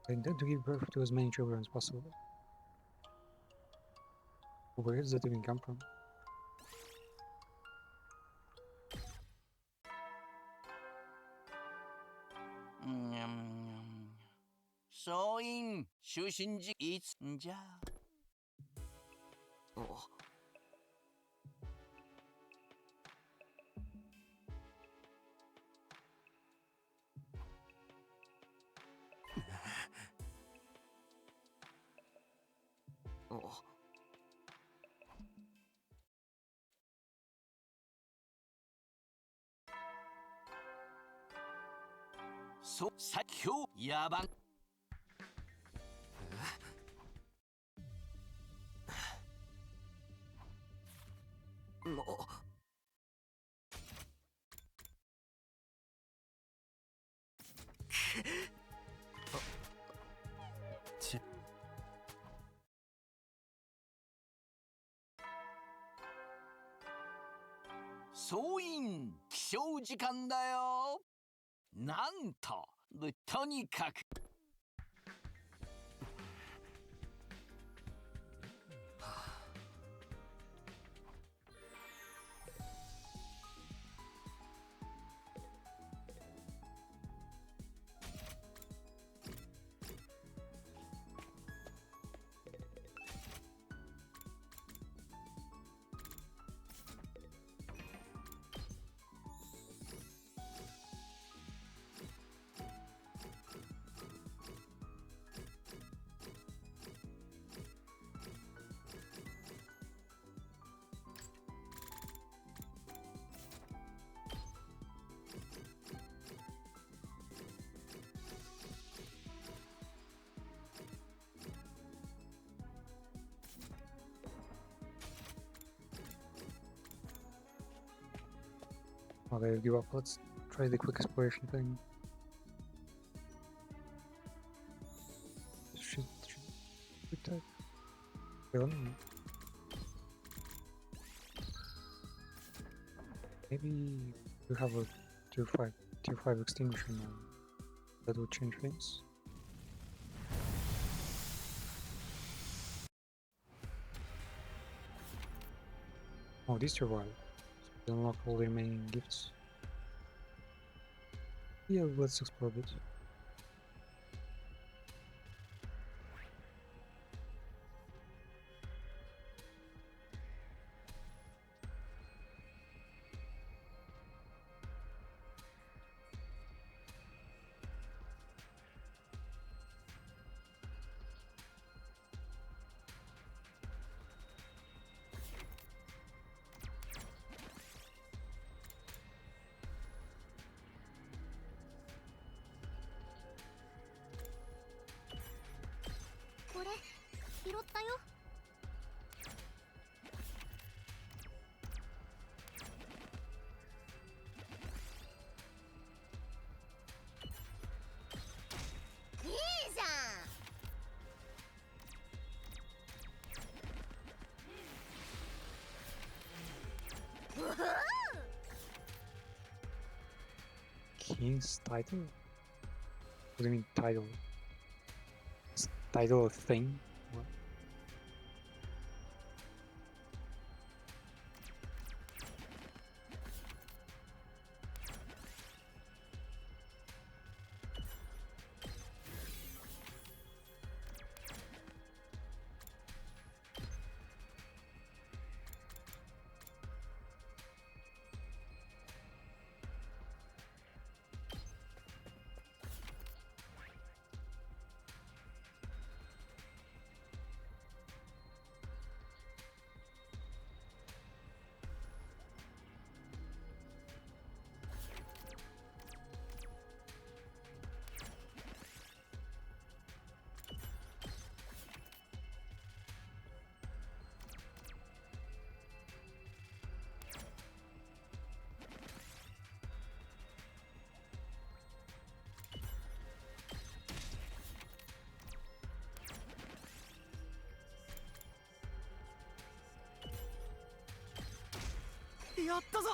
I intend to give birth to as many children as possible. Where does that even come from? Soin, 就寝時いつじゃ。さ今日やばん。総員起床時間だよ。なんと、とにかく。Okay, give up. Let's try the quick exploration thing. Should quick type. Wait, let me. Maybe we have a tier 5 extinguisher now. That would change things. Oh, these survive. So we unlock all the remaining gifts. Yeah, let's explore a bit. King's title? What do you mean title? Is title a thing? What?やったぞ。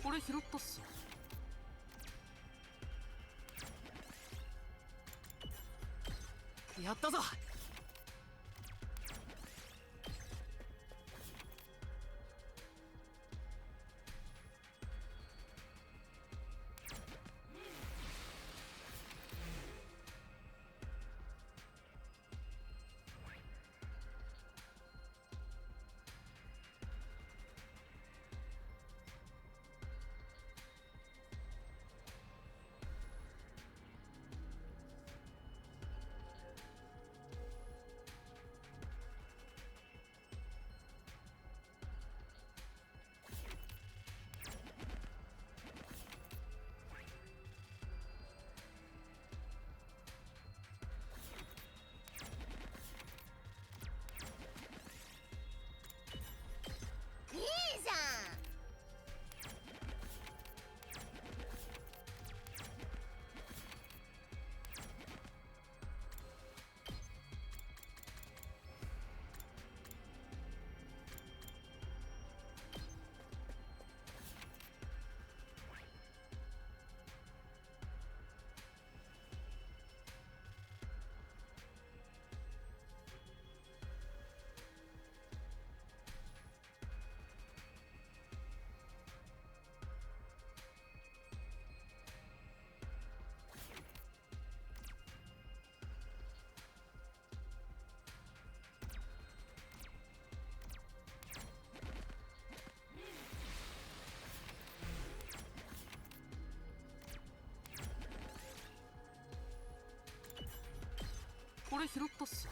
これ拾ったっす。やったぞ。れ拾ったっす。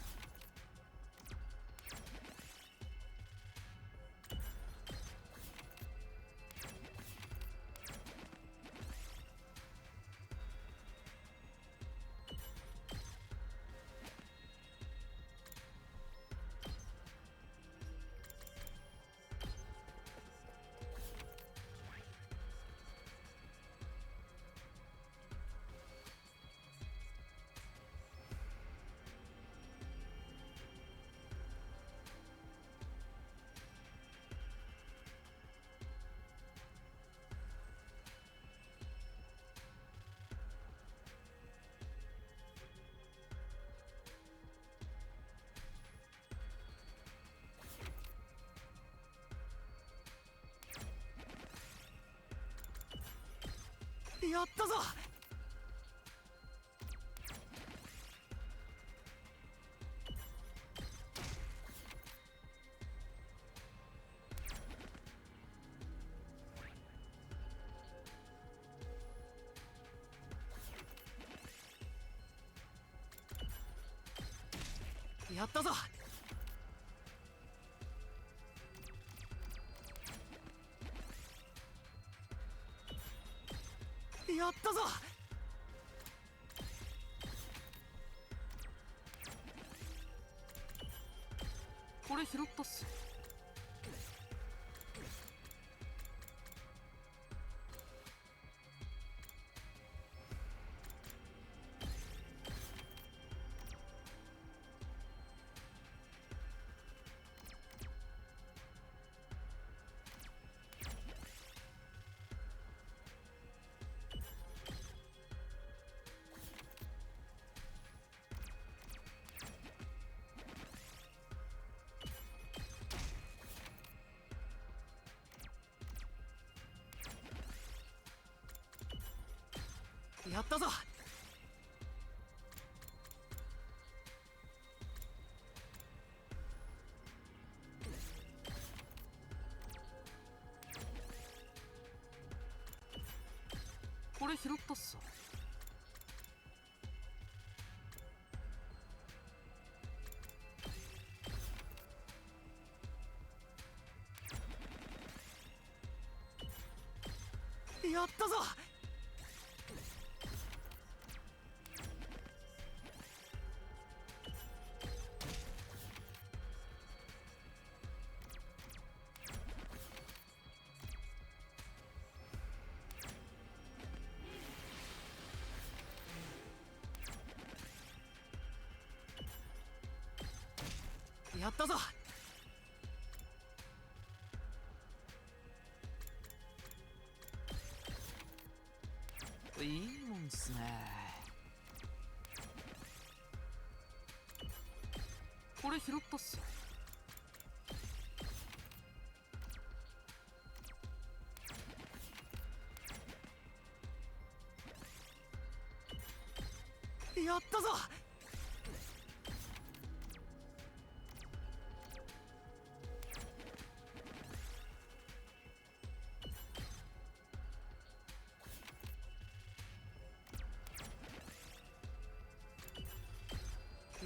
やったぞ。やったぞ。やったぞ。これ拾ったっす。やったぞ。これ拾ったっす。やったぞ。やったぞ。いいもんっすね。これ拾ったっす。やったぞ。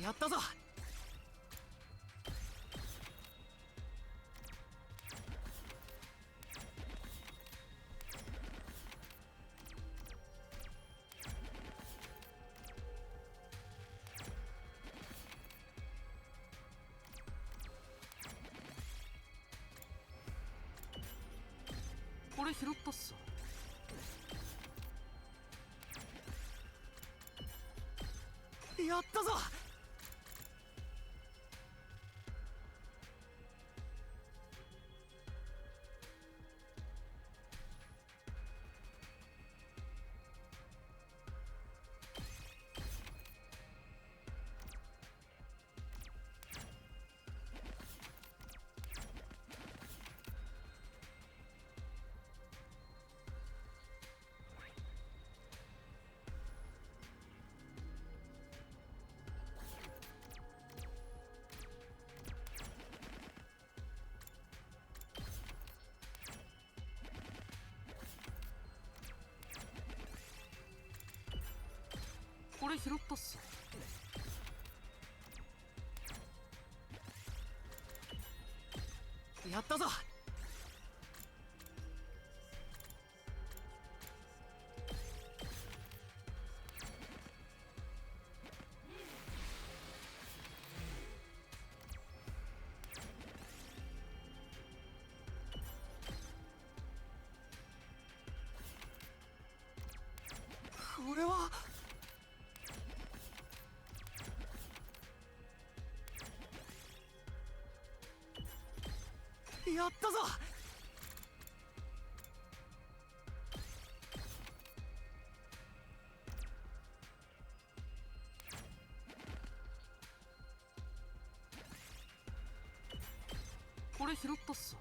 やったぞ。これ拾ったっす。やったぞ。これ拾ったっす。やったぞ。これはやったぞ。これ拾ったっす。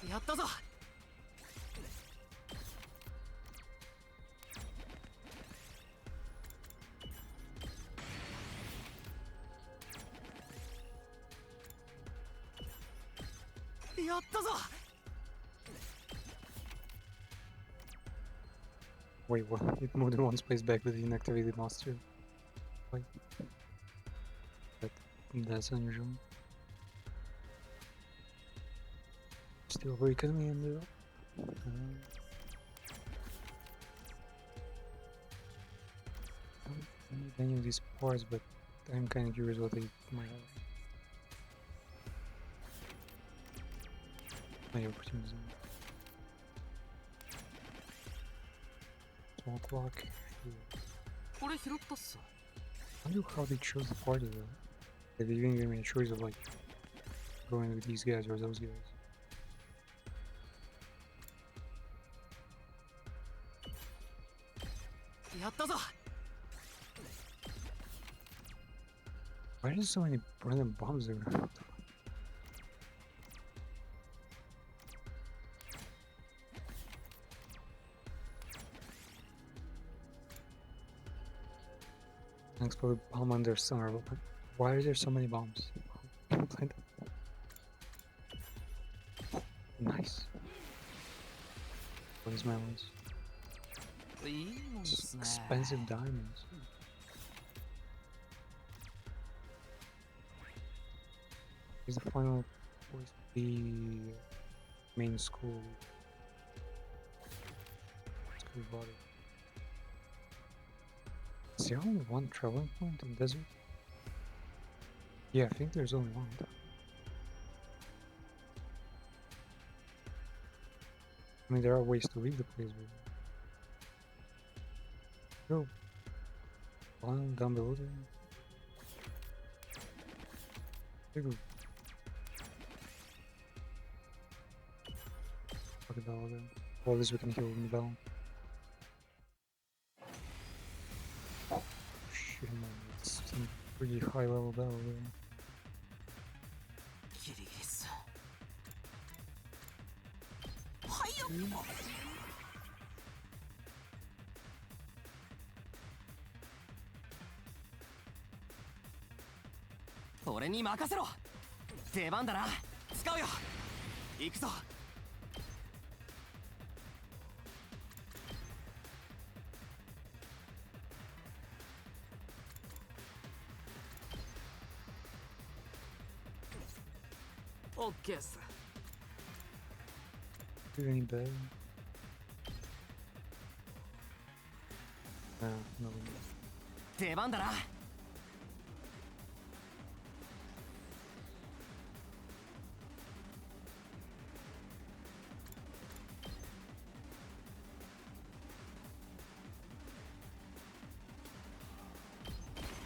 やったぞ。やったぞ。 Wait, what? It moved in one space back with the inactivated monster. Wait. That's unusual. Still weaken me in there. I don't need any of these parts, but I'm kind of curious what they might have. My opportunities. Small clock. I wonder how they chose the party though. Like, they didn't give me a choice of like going with these guys or those guys. Why are there so many random bombs there? Thanks for the bomb under summer, but why are there so many bombs? Nice. What is my ones? Expensive diamonds. Is the final voice the main school? School body. Is there only one traveling point in the desert? Yeah, I think there's only one. I mean, there are ways to leave the place, but... Go. One down below there. There you go. Crocodile there. Well, at least we can heal in the bell. Shit, man, it's some pretty high level battle there.俺に任せろ。出番だな。使うよ。行くぞ。オッケーっす。Do any better? No. 出番だな。は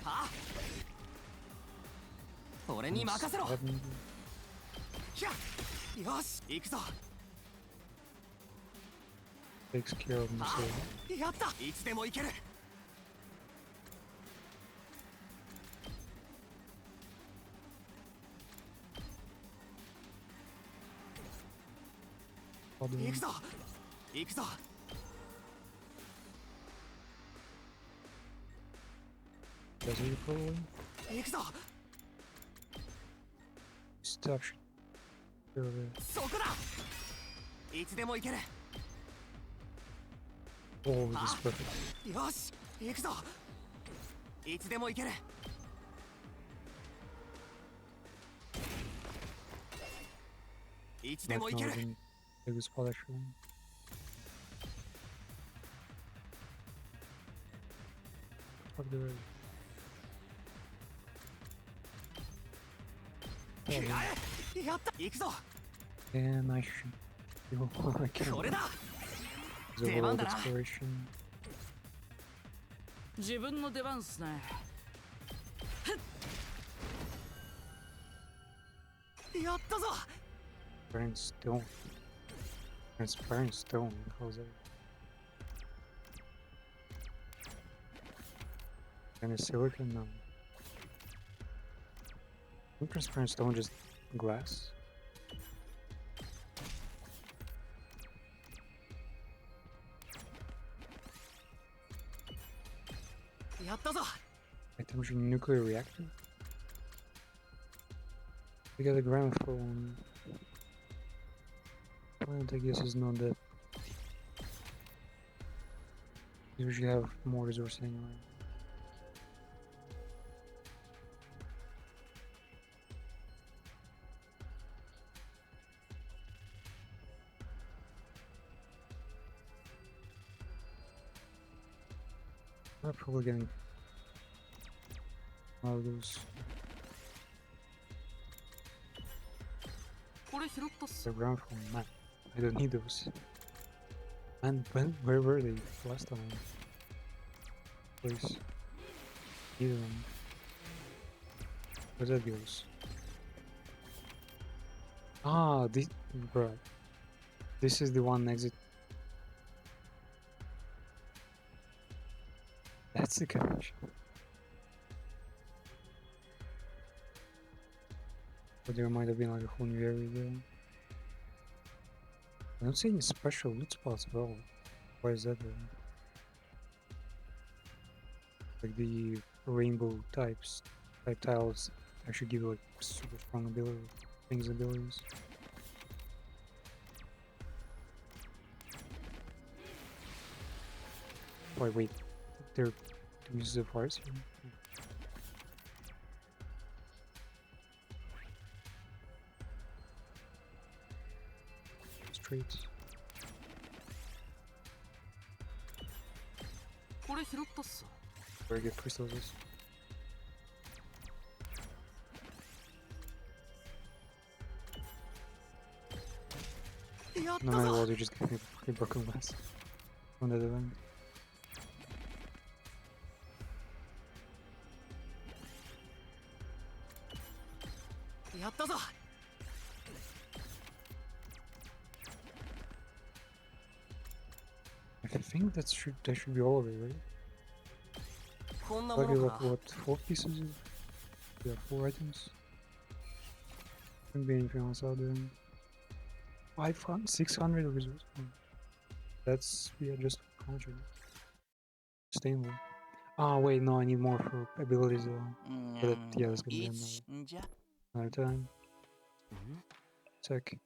あ、俺に任せろ。ひゃ、よし、行くぞ。 Takes care of himself. やった、いつでも行ける。行くぞ、行くぞ。 Does he probably? 行くぞ。 Stuff should go there. そこだ。いつでも行ける。 Oh, this is perfect. よし、行くぞ。いつでも行ける。いつでも行ける。 Take his spot actually. Fuck the road. やった、行くぞ。 And I should go I can't. これだ。 There's a world exploration. 自分の出番っすね。やったぞ。 Burn stone. Transparent stone. How's that? And a silicon? No. Isn't transparent stone just glass? Like a nuclear reactor? We got a gramophone. Plant, I guess, is not that. You usually have more resources anyway. I'm probably getting all of those. The ground phone, man. I don't need those. And where were they last time? Please. Either them. Where that goes? Ah, this, bro. This is the one exit. That's the connection. But there might have been like a whole new area there. I don't see any special loot spots at all. Why is that there? Like the rainbow type tiles actually give you like super strong abilities. Wait, there are two uses of hearts here? Straight. Very good crystals. No matter what, you just get me broken glass on the other end. I think that should be all of it, right? Maybe like what, 4 pieces? Yeah, 4 items. Couldn't be anything else out there. 500, 600 resources. That's, yeah, just how much? Sustainable. Ah, wait, no, I need more for abilities though. But yeah, that's gonna be another time. Check.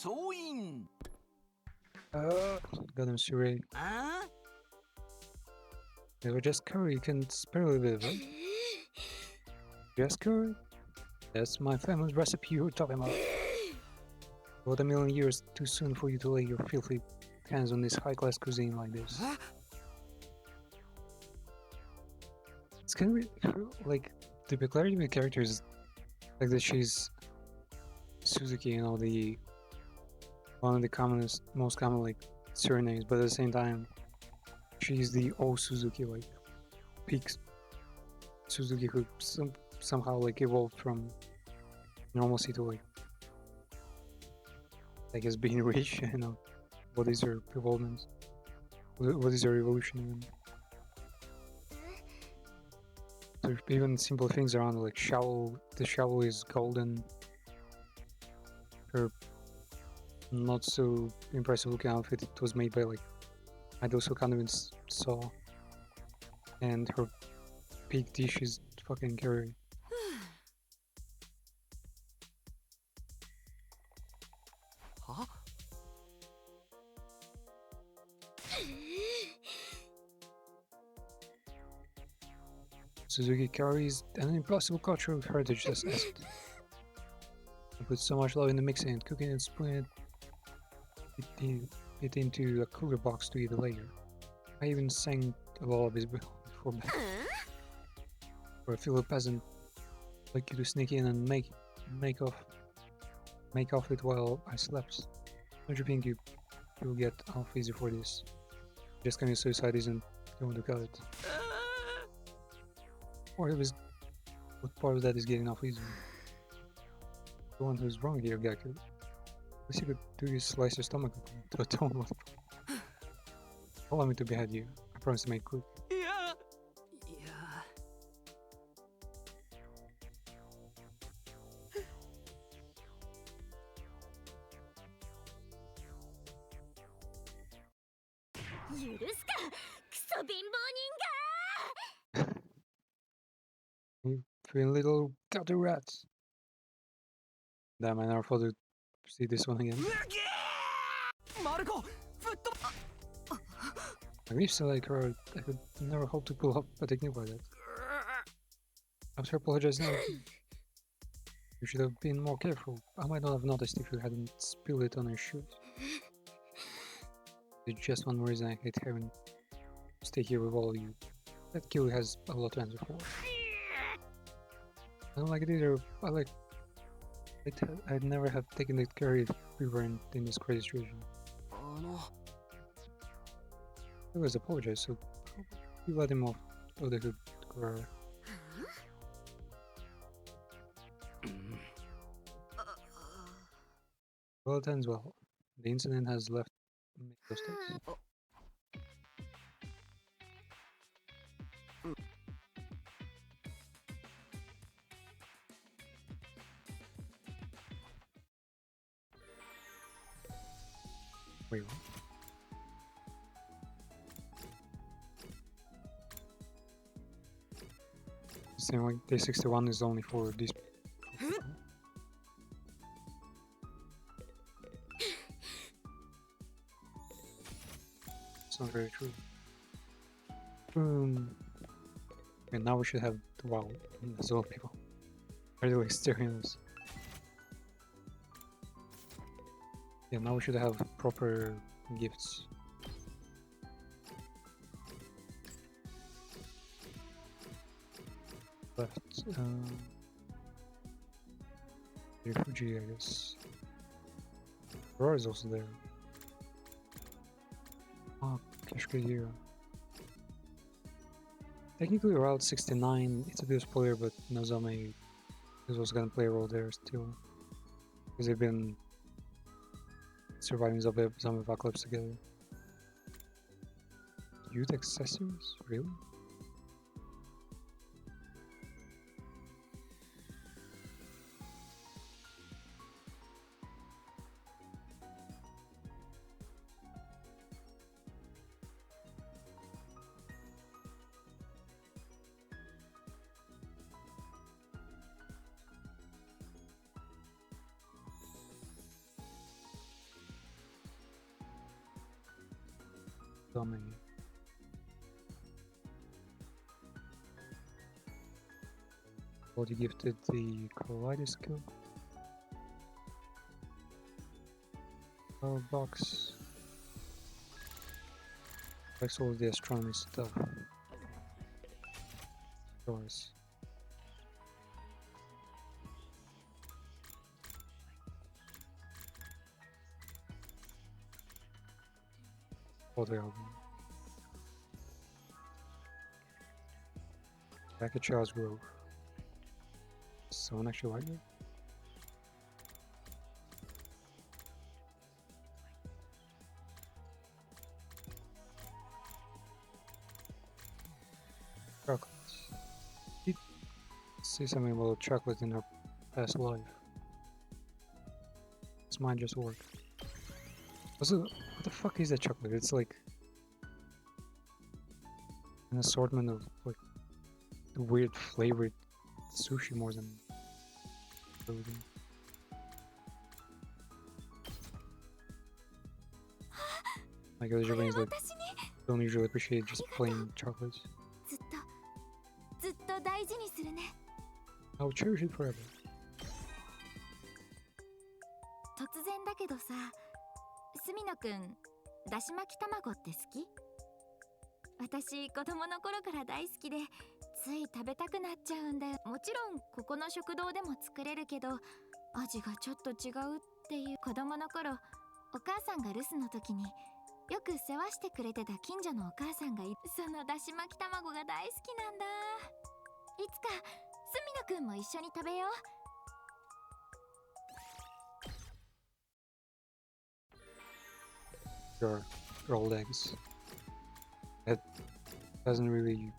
総員 Got him Surrey. They were just Curry, you can spare a little bit, right? Just Curry? That's my famous recipe you were talking about. What a million years too soon for you to lay your filthy hands on this high-class cuisine like this. It's kind of like the peculiarity of the character is like that she's Suzuki, you know, the one of the most common like surnames, but at the same time, she's the old Suzuki, like peak Suzuki, who somehow like evolved from normalcy to like I guess being rich. You know, what is her evolvement? What is her evolution even? There's even simple things around like shovel. The shovel is golden. Her not so impressive looking outfit, it was made by like idols who can't even saw. And her big dish is fucking curry. Huh? Suzuki carries an impossible cultural heritage as asked. I put so much love in the mixing and cooking and spooning it into a cooler box to eat later. I even sang a lullaby before bed. For a fellow peasant like you to sneak in and make off it while I slept. Don't you think you'll get off easy for this? Just commit suicide isn't going to cut it. What part of that is getting off easy? The one who's wrong here, Gaku. At least you could do is slice your stomach to a tone. Allow me to behead you. I promise to make quick. Yeah. You three little gutter rats. Damn, I never thought to see this one again. Maruko, I used to like her. I could never hope to pull up a technique like that. I'm sure apologize now. You should have been more careful. I might not have noticed if you hadn't spilled it on your shoes. It's just one reason I hate having to stay here with all of you. That kill has a lot to answer for. I don't like it either. I'd never have taken the curry if we weren't in this crazy situation. I always apologize, so you let him off so they could grow. Well, it ends well. The incident has left mistakes. Wait, what? Saying like day 61 is only for these. It's not very true. Boom. And now we should have wow as well, people. Really staring at us. Yeah, now we should have proper gifts. Left, refugee, I guess. Aurora is also there. Ah, Kashkir. Technically, Route 69. It's a bit of a spoiler, but Nozomi is also gonna play a role there still, because they've been surviving zombie apocalypse together. Youth accessories, really? Dummy. Body gifted the kaleidoscope. Power box. Likes all the astronomy stuff. Of course. Photo album. Back at Charles Grove. Someone actually like it? Chocolate. Did say something about chocolate in her past life. This might just work. Also, what the fuck is that chocolate? It's like an assortment of like weird flavored sushi more than food. Like other Japanese like don't usually appreciate just plain chocolates. ずっと大事にするね。 I'll cherish it forever. 突然だけどさ、住野くん、だし巻き卵って好き？私、子供の頃から大好きで、つい食べたくなっちゃうんだよ。もちろん、ここの食堂でも作れるけど、味がちょっと違うっていう。子供の頃、お母さんが留守の時に、よく世話してくれてた近所のお母さんがいる。そのだし巻き卵が大好きなんだ。いつか、住野くんも一緒に食べよう。 Sure, rolled eggs. That doesn't really.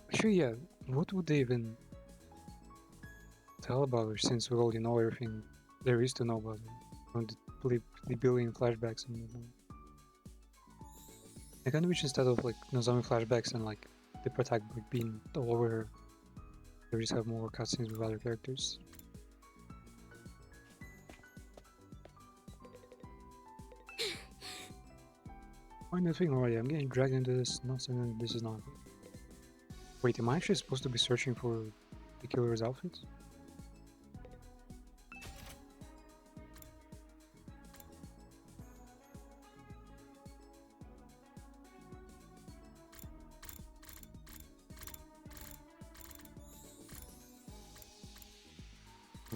Actually, yeah. What would they even tell about her since we already know everything there is to know about her? From the billion flashbacks and whatnot. I kind of wish instead of like Nozomi flashbacks and like the protagonist like, being all over her, they just have more cutscenes with other characters. Find that thing already. I'm getting dragged into this nonsense and this is not. Wait, am I actually supposed to be searching for the killer's outfits?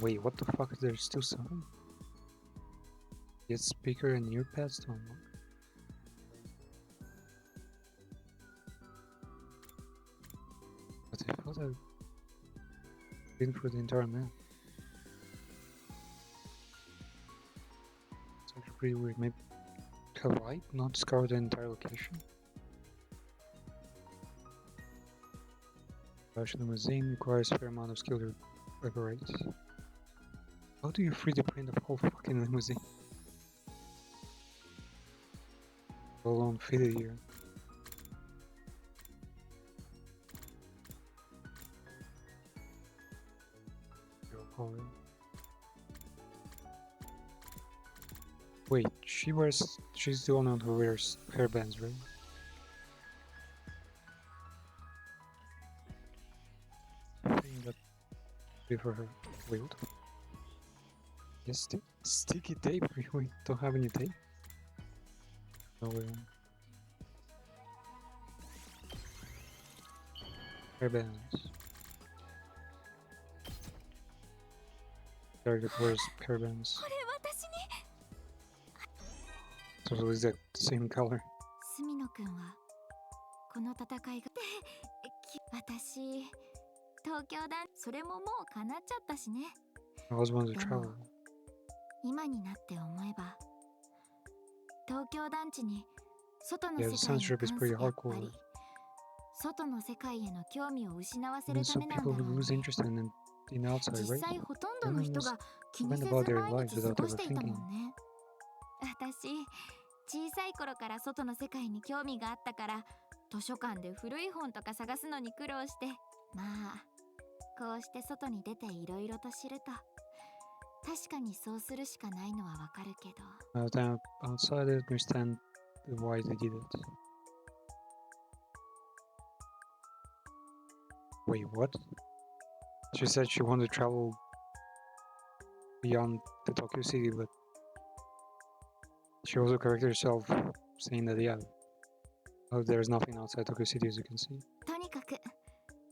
Wait, what the fuck? There's still some? Get speaker and earpads to unlock. But I thought I'd been through the entire map. It's actually pretty weird. Maybe have I not discovered the entire location? Actually, the museum requires a fair amount of skill to operate. How do you 3D print a whole fucking limousine? Let alone fit it here. Wait, she's the one who wears hairbands, right? I think that be for her. Wait, what the fuck? Yes, sticky tape? We don't have any tape? No way. Hairbands. Target wears hairbands. So is that the same color? 住野くんはこの戦いが私東京だそれももう叶っちゃったしね I was one to travel. 今になって思えば東京団地に外の Yeah, 世 the 界に censorship is 関す pretty やっぱ hardcore. り外の世界への興味を失わせ And る then た some めなんだ people ろ who う lose ね interest in outside, 実 right? 際ほとんどの人が気に Learn せず about their 毎 lives 日過 without ごしていたも overthinking. んね私小さい頃から外の世界に興味があったから図書館で古い本とか探すのに苦労してまあこうして外に出ていろいろと知ると確かにそうするしかないのはわかるけど Outside, I understand why they did it. Wait, what? She said she wanted to travel beyond the Tokyo City, but she also corrected herself, saying that yeah, there's nothing outside Tokyo City as you can see. とにかく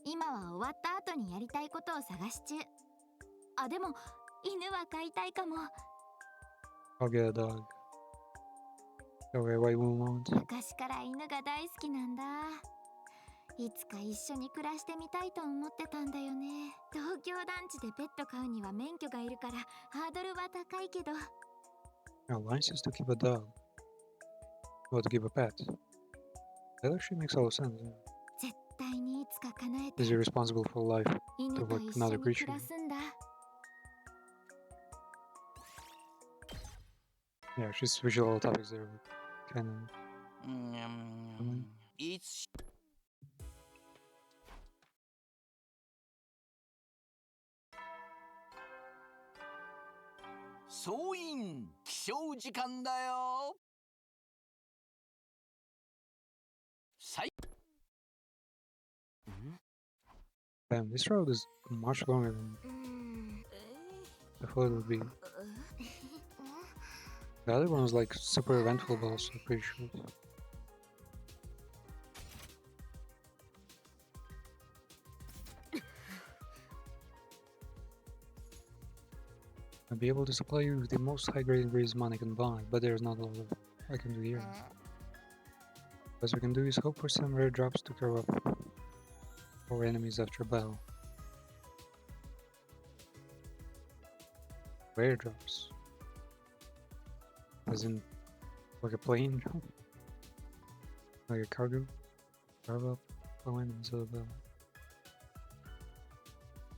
今は終わった後にやりたいことを探し中。あ、でも犬は飼いたいかも。 I'll get a dog. Okay, why won't? 昔から犬が大好きなんだ。いつか一緒に暮らしてみたいと思ってたんだよね。東京団地でペット飼うには免許がいるからハードルは高いけど。A license to keep a dog. Or to keep a pet. That actually makes a lot of sense. 絶対にいつか叶えて Is he responsible for life 犬 to と like 一緒 another に creature? 暮らすんだ。 Yeah, she switched all the topics there. Kind of. It's 総員起床時間だよ。Damn, this road is much longer than I thought it would be. The other one was like super eventful, but also pretty short. I'll be able to supply you with the most high-grade ingredients money can buy, but there's not a lot of I can do here. What we can do is hope for some rare drops to cover up our enemies after battle. Rare drops. As in, like a plane drop? Like a cargo? Cargo up for enemies of the battle.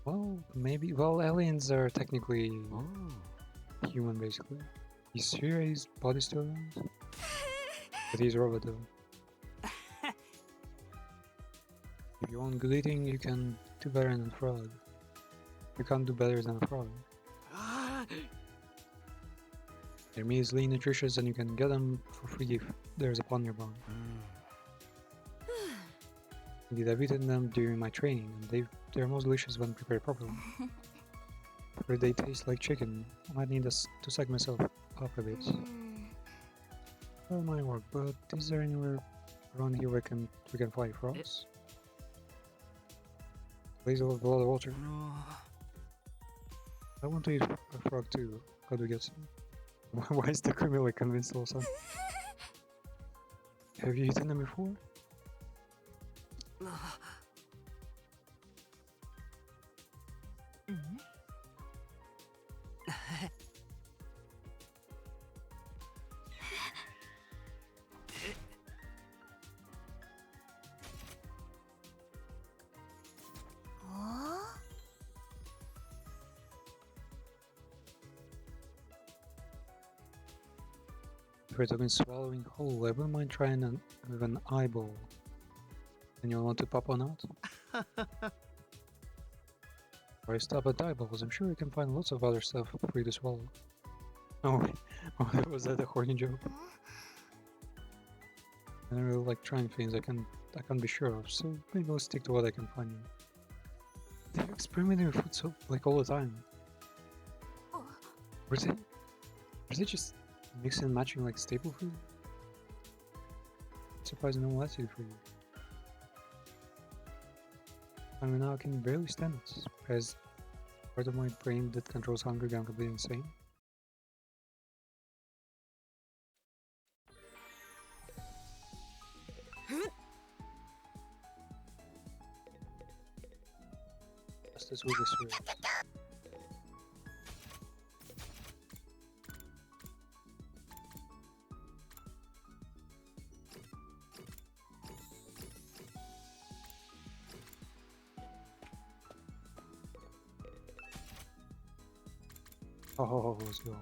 Well, maybe. Well, aliens are technically human, basically. He's here, his body's still around. But he's a robot, though. If you want good eating, you can do better than a frog. You can't do better than a frog. Their meat is lean, nutritious, and you can get them for free if there's a pond nearby. Indeed, I've eaten them during my training, and they're most delicious when prepared properly. But they taste like chicken. I might need to psych myself up a bit. That might work, but is there anywhere around here we can fight frogs? Please over below the water. I want to eat a frog too. How do we get some? Why is the criminal like convinced or something? Have you eaten them before? If we're talking swallowing whole, I wouldn't mind trying with an eyeball. And you'll want to pop one out? Or I stop at eyeballs, I'm sure you can find lots of other stuff for you to swallow. Oh, wait. Was that a horny joke? I don't really like trying things I can't be sure of, so maybe I'll stick to what I can find. They're experimenting with food so like all the time. Or is it just mixing and matching like staple food? Surprisingly no attitude for you. I mean, now I can barely stand it, as part of my brain that controls hunger gone completely insane. Justice with the spirit. Oh, let's go.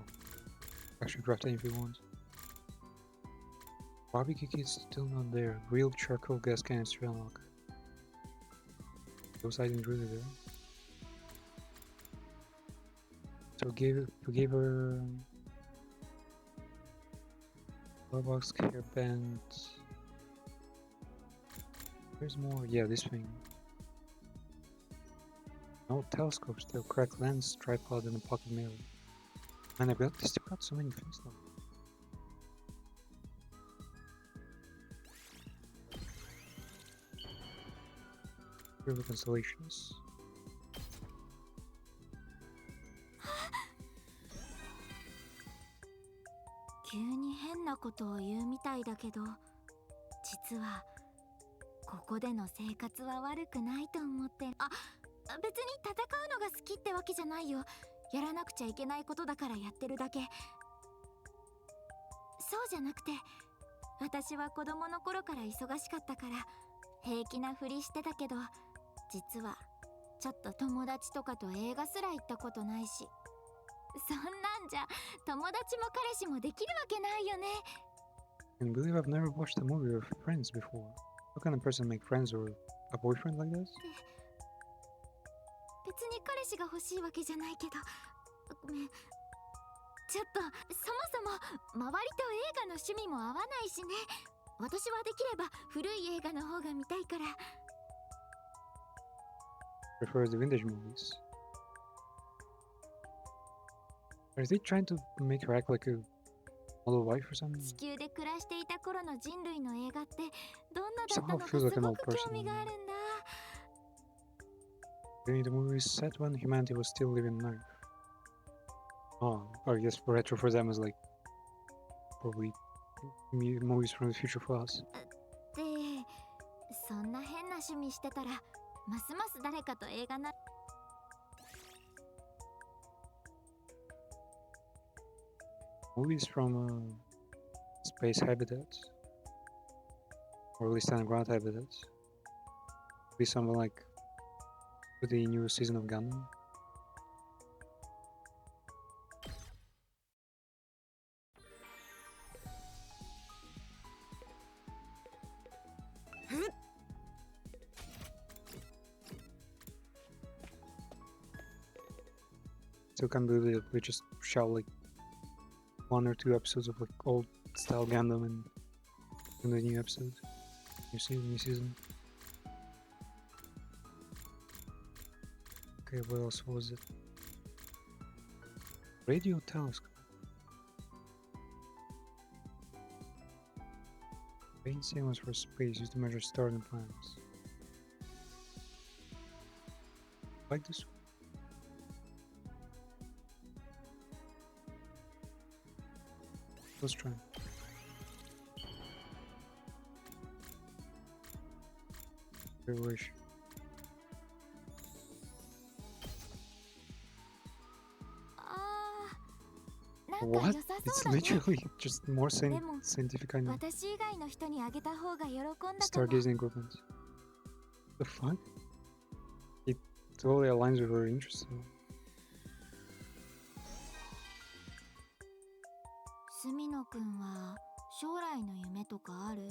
Actually, craft anything we want. Barbecue kit's still not there. Grilled charcoal gas canister unlock. Those items really there. So we gave her Starbucks hairband. There's more. Yeah, this thing. No telescope, still cracked lens, tripod, and a pocket mirror. Man, they still got so many things now. Here are the constellations. 急に変なことを言うみたいだけど、実はここでの生活は悪くないと思って。あ、別に戦うのが好きってわけじゃないよ。やらなくちゃいけないことだからやってるだけ。そうじゃなくて、私は子供の頃から忙しかったから平気なふりしてたけど、実はちょっと友達とかと映画すら行ったことないし。そんなんじゃ友達も彼氏もできるわけないよね。 I can't believe I've never watched a movie with friends before. How can a person make friends or a boyfriend like this? 別に彼氏が欲しいわけじゃないけど、ごめん。ちょっとそもそも周りと映画の趣味も合わないしね。私はできれば古い映画の方が見たいから。 Prefers the vintage movies. Are they trying to make her act like a model wife or something? 地球で暮らしていた頃の人類の映画ってどんなだった Somehow のか feels す like an ご old く person. 興味があるんだ。 Maybe the movie is set when humanity was still living on Earth. Oh, I guess retro for them is like probably movies from the future for us. で、そんな変な趣味してたらますます誰かと映画な。 Movies from space habitats, or at least underground habitats. Be something like the new season of Gundam. Still can't believe that we just shot like 1 or 2 episodes of like old style Gundam in the new episode, new season. Okay, what else was it? Radio telescope. Main signals for space used to measure stars and planets. Like this one. Let's try. Wish. What? It's literally just more scientific kind of 私以外の人にあげた方が喜んだかも。 stargazing equipment. The fuck? It totally aligns with her interests. 住野くんは将来の夢とかある？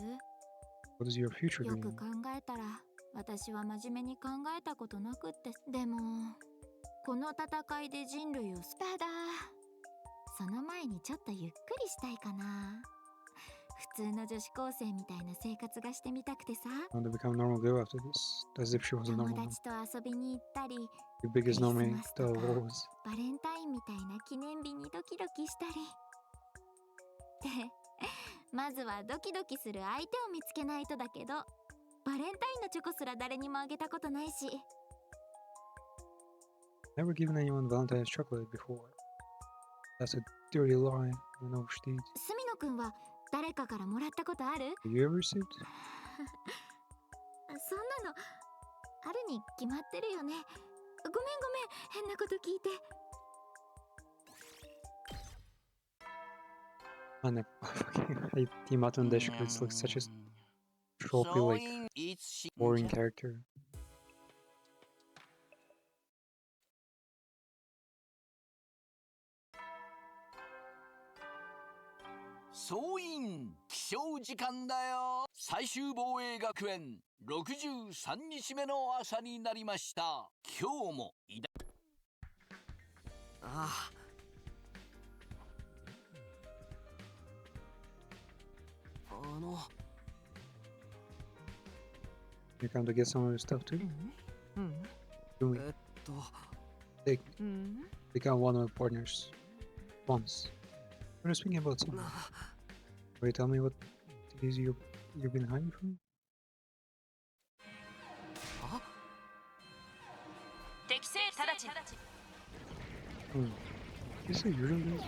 What is your future よ dream? く考えたら私は真面目に考えたことなくって。でもこの戦いで人類をただその前にちょっとゆっくりしたいかな。普通の女子高生みたいな生活がしてみたくてさ。 I want to become a normal girl after this, as if she was a 友 normal one. 達と遊びに行ったり、 The biggest normie クリスマスと that か always. バレンタインみたいな記念日にドキドキしたり。で、まずはドキドキする相手を見つけないとだけど、バレンタインのチョコすら誰にもあげたことないし。 Never given anyone Valentine's chocolate before. That's a dirty lie. I know she did. 住野くんは誰かからもらったことある？ Have you ever received? そんなのあるに決まってるよね。ごめん変なこと聞いて。 Man, I fucking hate Himata and Deshiko. It's like such a tropey, like boring character. Soin 起床時間だよ。最終防衛学園63日目の朝になりました。今日もああ。You come to get some of your stuff too? Do we? Become one of our partners. Once. We're speaking about something. Will you tell me what it is you've been hiding from me? Is it usually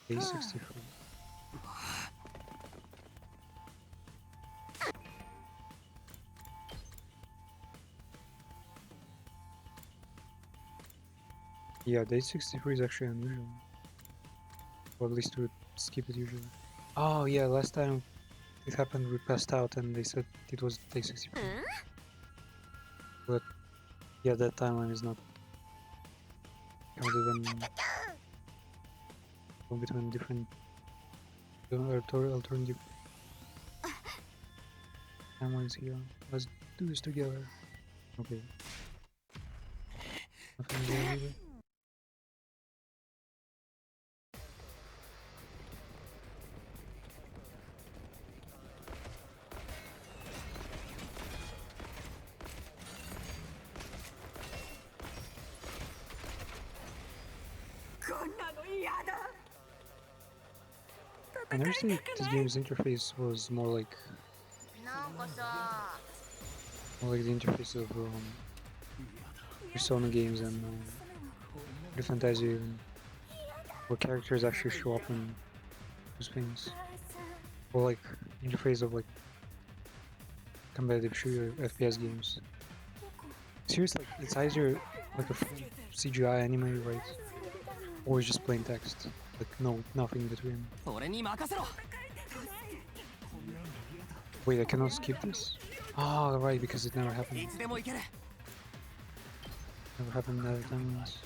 A63? Yeah, day 63 is actually unusual. Or at least we would skip it usually. Oh yeah, last time it happened we passed out and they said it was day 63. But yeah, that timeline is not counted when between different alternative timelines here. Let's do this together. Okay. Nothing there either. I never said this game's interface was more like the interface of Persona games and the Fantasia, where characters actually show up in those things, or like interface of like competitive shooter FPS games. Seriously, like, it's either like a full CGI anime, right, or it's just plain text. Like nothing in between. Wait, I cannot skip this? Ah, right, because it never happened. Never happened other times.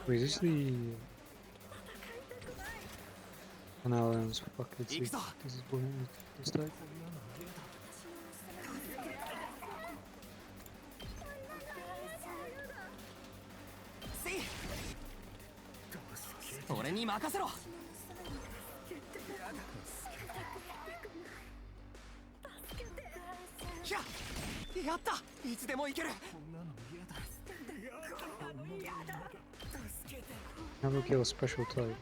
Wait, is this the Alliance? Fuck, it's this is bullshit. This type? Never kill a special type.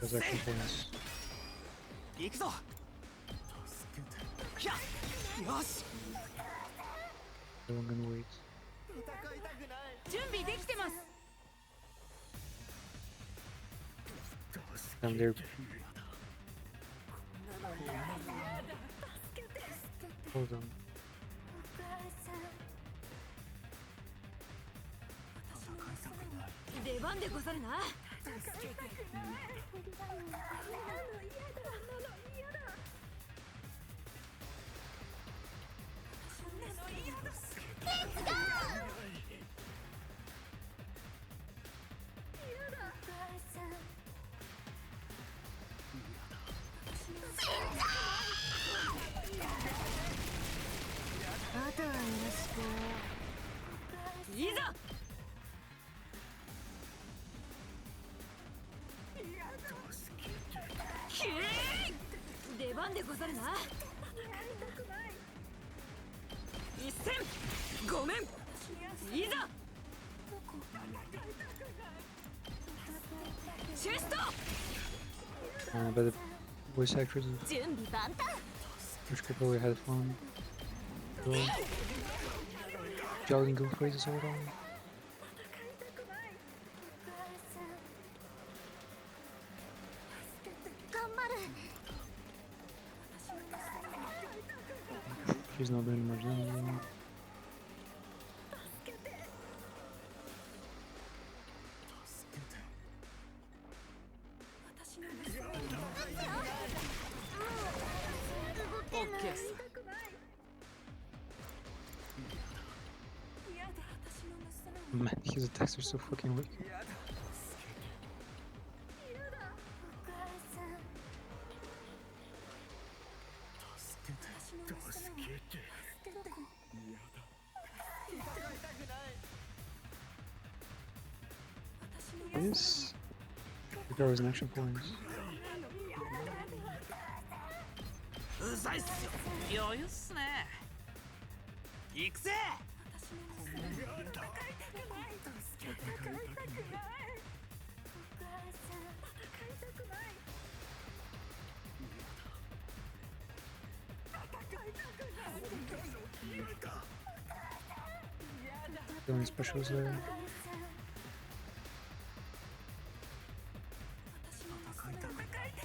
That's actually points. I'm gonna wait. And they're... Hold on. But the voice actors, which could probably have fun. Jolly and Goofy is all on. She's not doing much damage. ケース Man, his attacks are so fucking weak. 'This requires an action point. うざいっすよ余裕っすね行くぜ Doing specials there.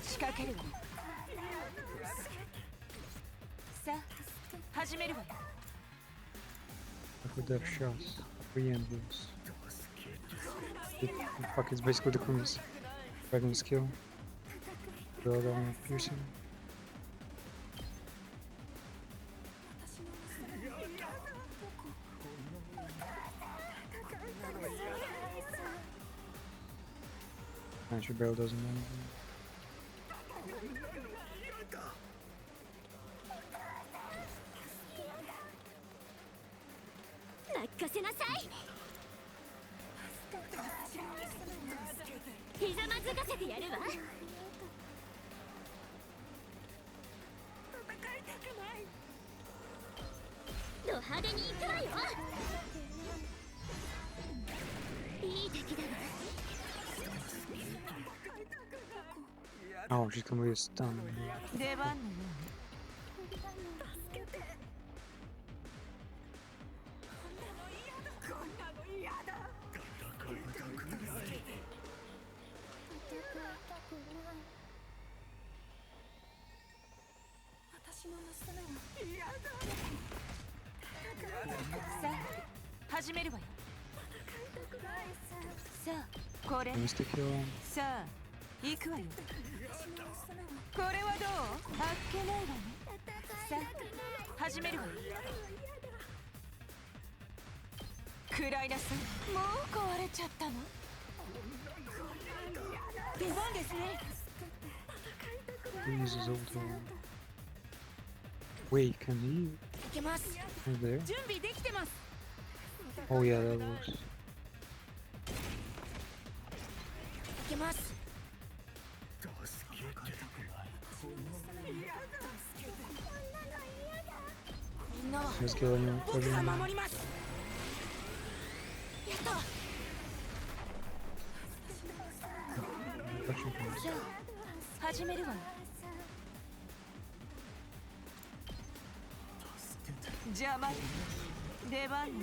仕掛けるわさあ始めるわよ For death shots, 3 envies. Fuck, it's basically the Kumis. Dragon skill. The other one piercing. And your barrel doesn't know anything. 任せなさいひざまずかせてやるわド派手に行くわよいい敵だわ Oh, she's gonna be a stun. 出番のよさあ始めるわよさあこれ Insta kill. さあ行くわよこれはどうあっけないわねさあ始めるわよ食らいなさいもう壊れちゃったの出番ですね He uses ulti. Wait, can he? いけます Right there? 準備できてます Oh yeah, that works. いけますみんなは Let's kill anyone. 僕が Everyone. 守りますやったわ Action points. じゃあ始めるわよ邪魔出番よ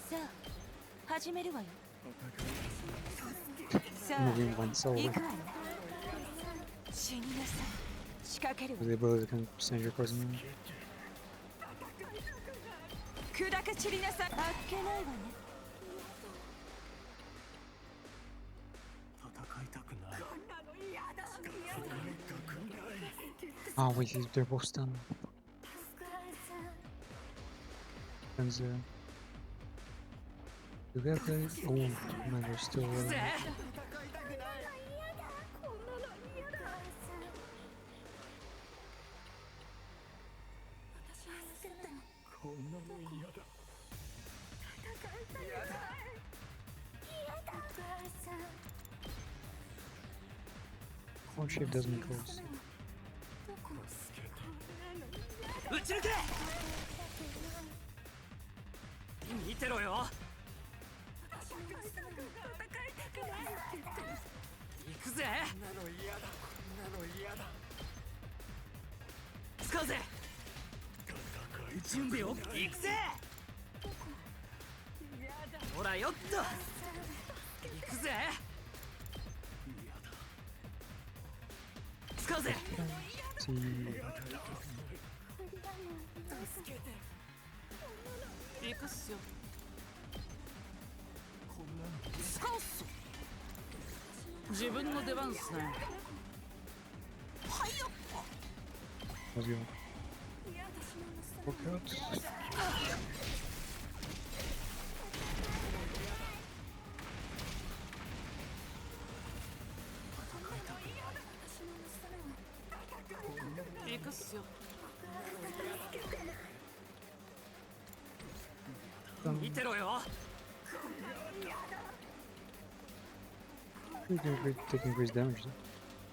さあ始めるわよさあ Moving one solo. 行くわよ死になさい仕掛けるわ With the ability to kind of send your poison in. 砕け散りなさいあっけないわね Oh wait, they're both stunned. And together. Oh man, they're still. こんなの嫌だ Clone shape doesn't make close. 撃ち抜け見てろよ行くぜ使うぜ準備を行くぜほらよっと行くぜ使うぜ See. 行くっすよこんなの使うっす自分の出番っすね。Let's go. Look out. You can take increased damage though.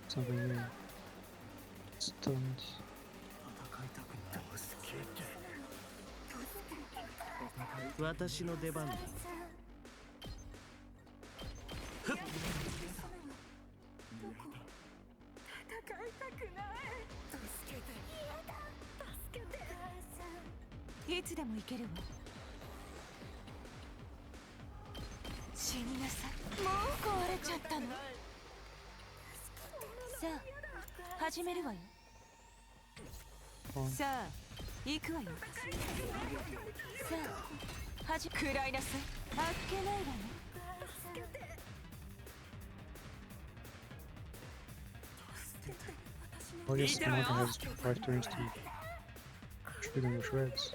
Something new. Stunned. 私の出番だ。いつでも行けるわ。死になさい。もう壊れちゃったの？さあ、始めるわよ。さあ、行くわよ。さあ、食らいなさい。あっけないわね。Well, yes, Martin has 5 turns to shoot them to shreds.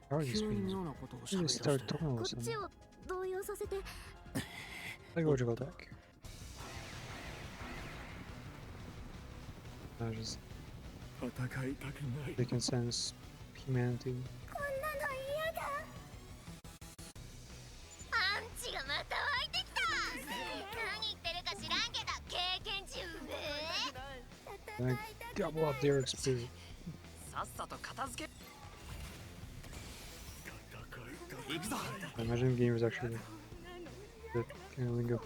How are these things? You just start talking こ with っ them. ちを動揺させて。 Psychological attack. Just they can sense humanity. こんなの嫌だ。アンチがまた湧いてきた。何言ってるか知らんけど経験値うめえ。 Like double up their XP. さっさと片付け。 I imagine the game is actually that kind of lingo.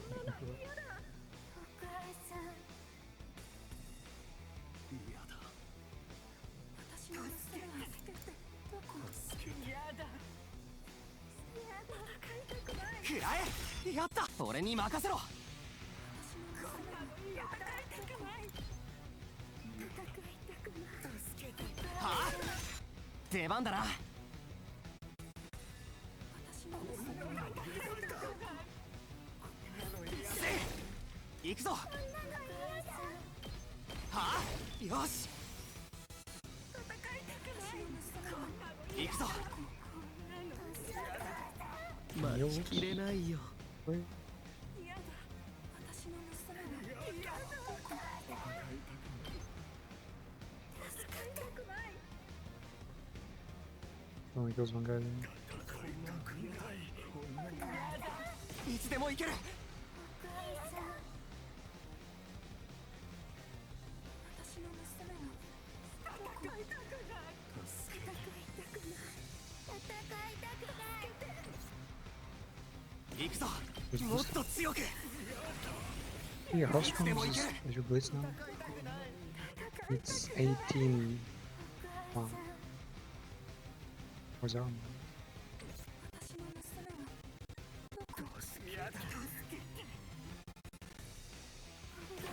Only kills one guy then. いつでも行ける。 Yeah, how strong is your blitz now? It's 18. Wow. Where's our arm?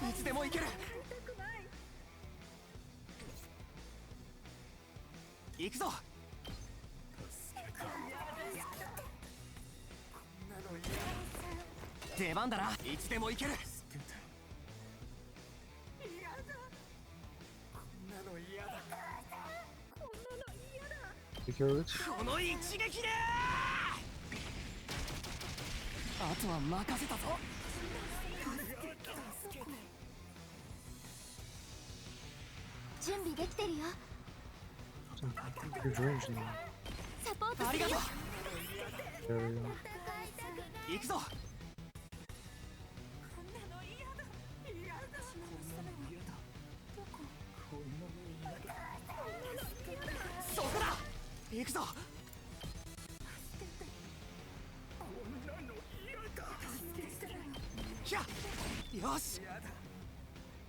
いつでも行ける。行くぞ。出番だな。いつでも行ける。 Take care of it. この一撃で。あとは任せたぞ。準備できてるよ。 Good range now. サポートありがとう。 There we go. 行くぞ。行くぞ。ひゃよし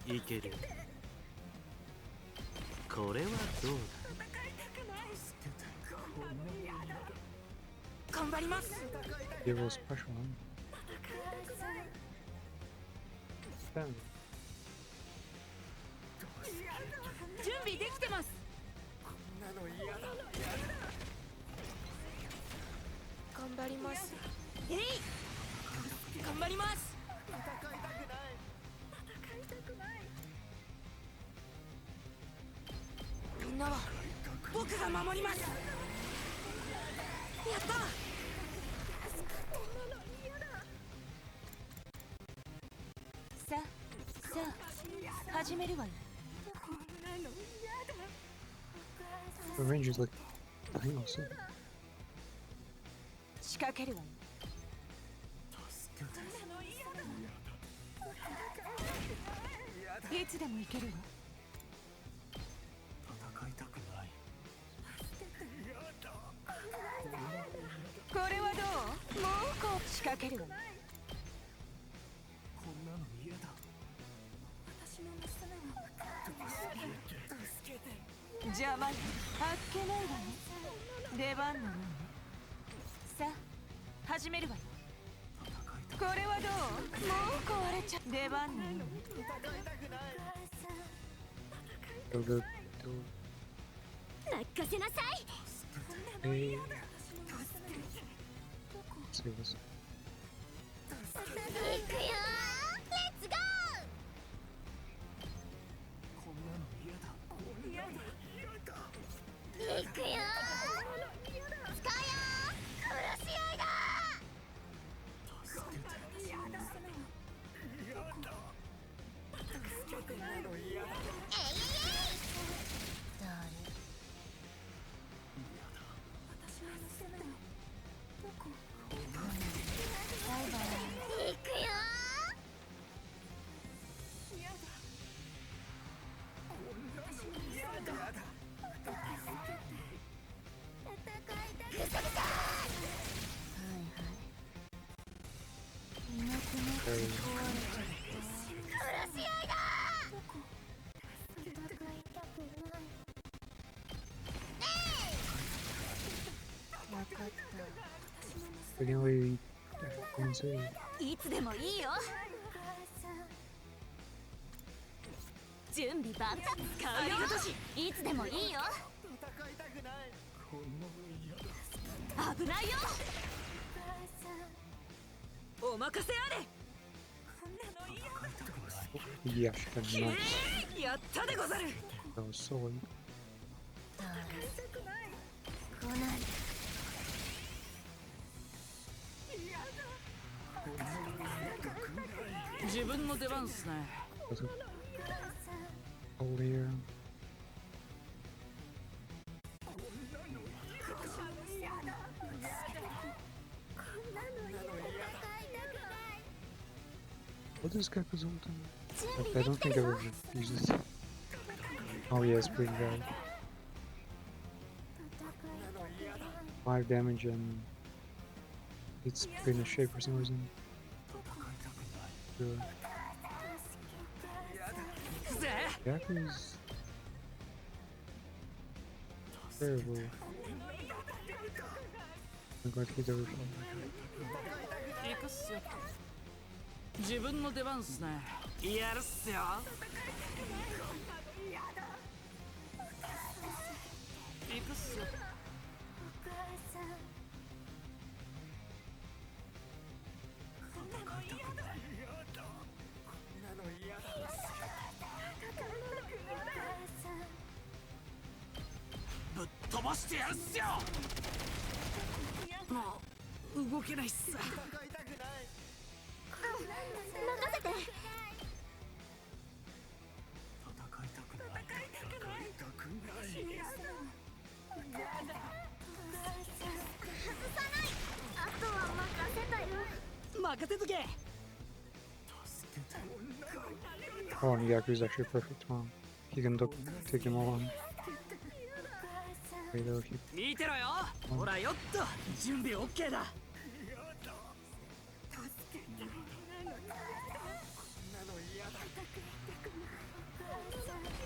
いける。これはどうだ。頑張ります。 Give a special one. Stand. 準備できてます。こんなの嫌だ。頑張ります。えい。頑張ります。戦いたくない。戦いたくない。みんなは僕が守ります。やった。さあ始めるわよ。 The range is like, hang on a second. 仕掛けるわよ。いつでも行けるわ。戦いたくない。これはどう？もうこう仕掛けるわよ。こんなの嫌だ。邪魔。あっけないわね。出番なのね。さあ始めるわよ。これはどう？もう壊れちゃう。出番なのね。 Go, go, go. 任せなさい。 Hey. Save us. 行くよ。レッツゴこんなの嫌だ。ー。行くよ。使うよ。殺し合いだ。行くよ。Anyway, didn't say. いつでもいいよ。準備万端。使うよ。いつでもいいよ。危ないよ。お任せあれ。 Yeah, she can not. やったでござる。 That was so late. 自分の出番っすね。 Was it over here? What is Gecko's ultimate? Like, I don't think I've ever used it. Oh yeah, it's pretty bad. 5 damage and it's in a shape for some reason. Sure. Gecko's terrible. I'm going to hit everything. 行くっすよ。自分の出番っすね。やるっすよ。行くっすよ。ぶっ飛ばしてやるっすよ。もう動けないっす。 任せて。あとは任せたよ。任せとけ。 Oh, and Yaku's actually a perfect one. He can take him all on. Radar hit. 見てろよ。ほらよっと準備 OK だ。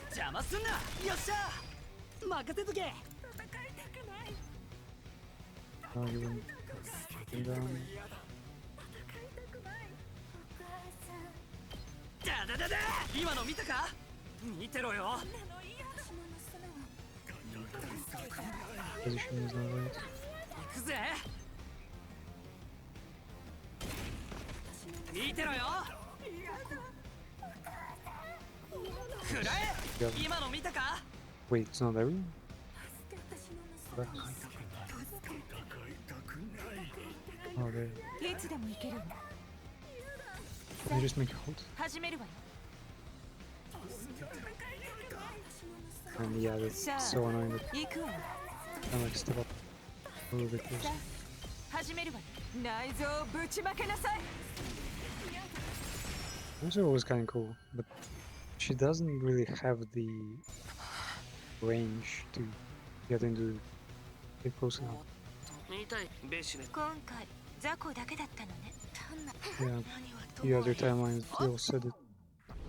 邪魔すんな。よっしゃ任せとけ。 Oh, you went down. だだだだ、今の見たか。見てろよ。 Position is not right. 行くぜ。見てろよ。くらえ。今の見たか。 Wait, it's not everyone? What? Oh, they いつでも行けるわ。 they just make a hold. 始めるわよ。 And yeah, that's so annoying that 行くわよ。 I like step up a little bit closer. 始めるわよ。内臓をぶちまけなさい。 Ursula was kind of cool, but she doesn't really have the range to get into get close enough. 今回雑魚だけだったのね。 Yeah, the other timelines they all said that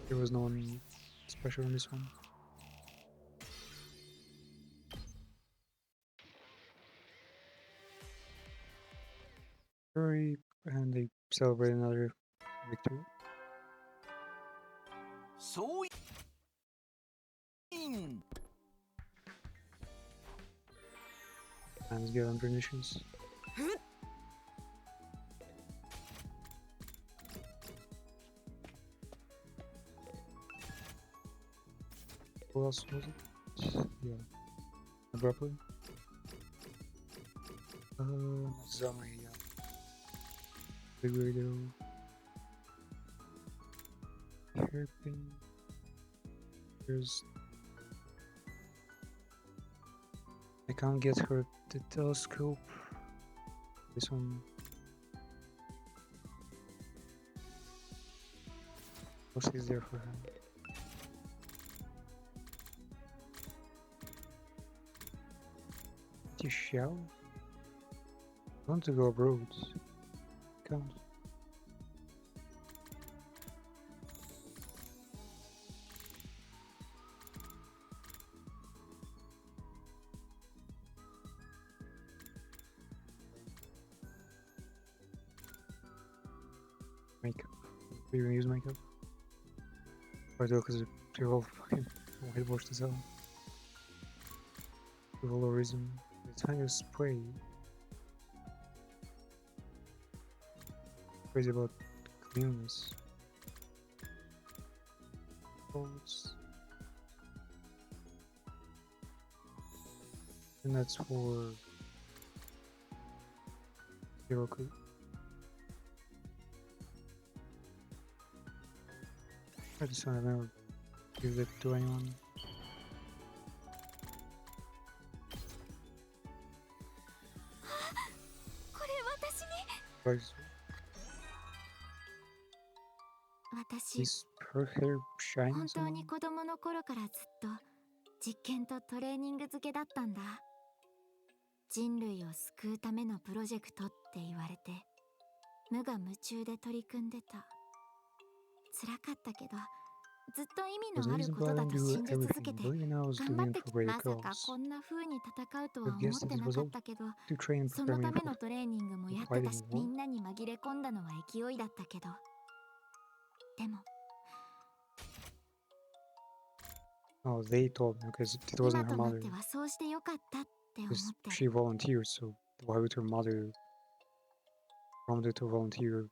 there was no one special in this one. Hurry, and they celebrate another victory. そういん And get on conditions. Who else was it? Yeah. Abruptly. Zama, yeah. Big radio. Hairpin. There's. I can't get her the telescope. This one. What is there for her? Xiao? I want to go abroad. Can't. Makeup. Do you even use makeup? Or do because they're all fucking whitewashed as hell. Valorism. The tiny spray. Crazy about cleanness. Bolts. And that's for Hiroku. I just want to never give it to anyone. Guys, 私 is her hair 本 shiny 当に somehow? 子供の頃からずっと実験とトレーニング漬けだったんだ。人類を救うためのプロジェクトって言われて無我夢中で取り組んでた。辛かったけどずっと意味 Was のあ the る reason ことだ Valen と do 信じ続け everything? て Believe now is 頑 doing 張っ it て for き greater まさか cause. こんな風に戦うとは But 思 guess って this な was か all ったけど to train and その prepare た me め for のトレーニングもやってた fighting し war. みんなに紛れ込んだのは勢いだったけどでも Oh, they told me because it 今 wasn't her となっ mother. てはそうしてよかったって思 Because って she volunteered, so why would her mother want her to volunteer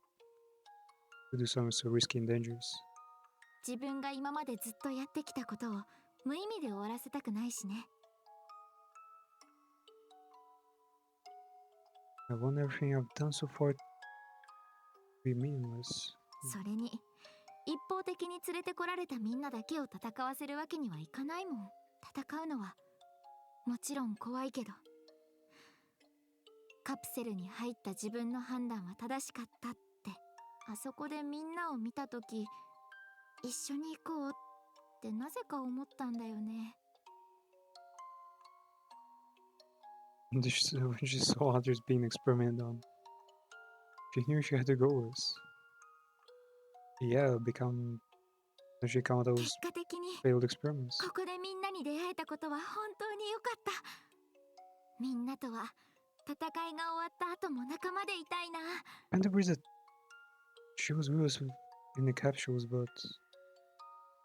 to do something so risky and dangerous? 自分が今までずっとやってきたことを無意味で終わらせたくないしね。 I want everything I've done so far to be meaningless. それに一方的に連れてこられたみんなだけを戦わせるわけにはいかないもん。戦うのはもちろん怖いけどカプセルに入った自分の判断は正しかったってあそこでみんなを見たとき一緒に行こうってなぜか思ったんだよね。When she saw others being experimented on, she knew she had to go with. Yeah, she come those 結果的に failed experiments. ここでみんなに出会えたことは本当に良かった。みんなとは戦いが終わった後も仲間でいたいな。 And the reason she was with us in the capsules, but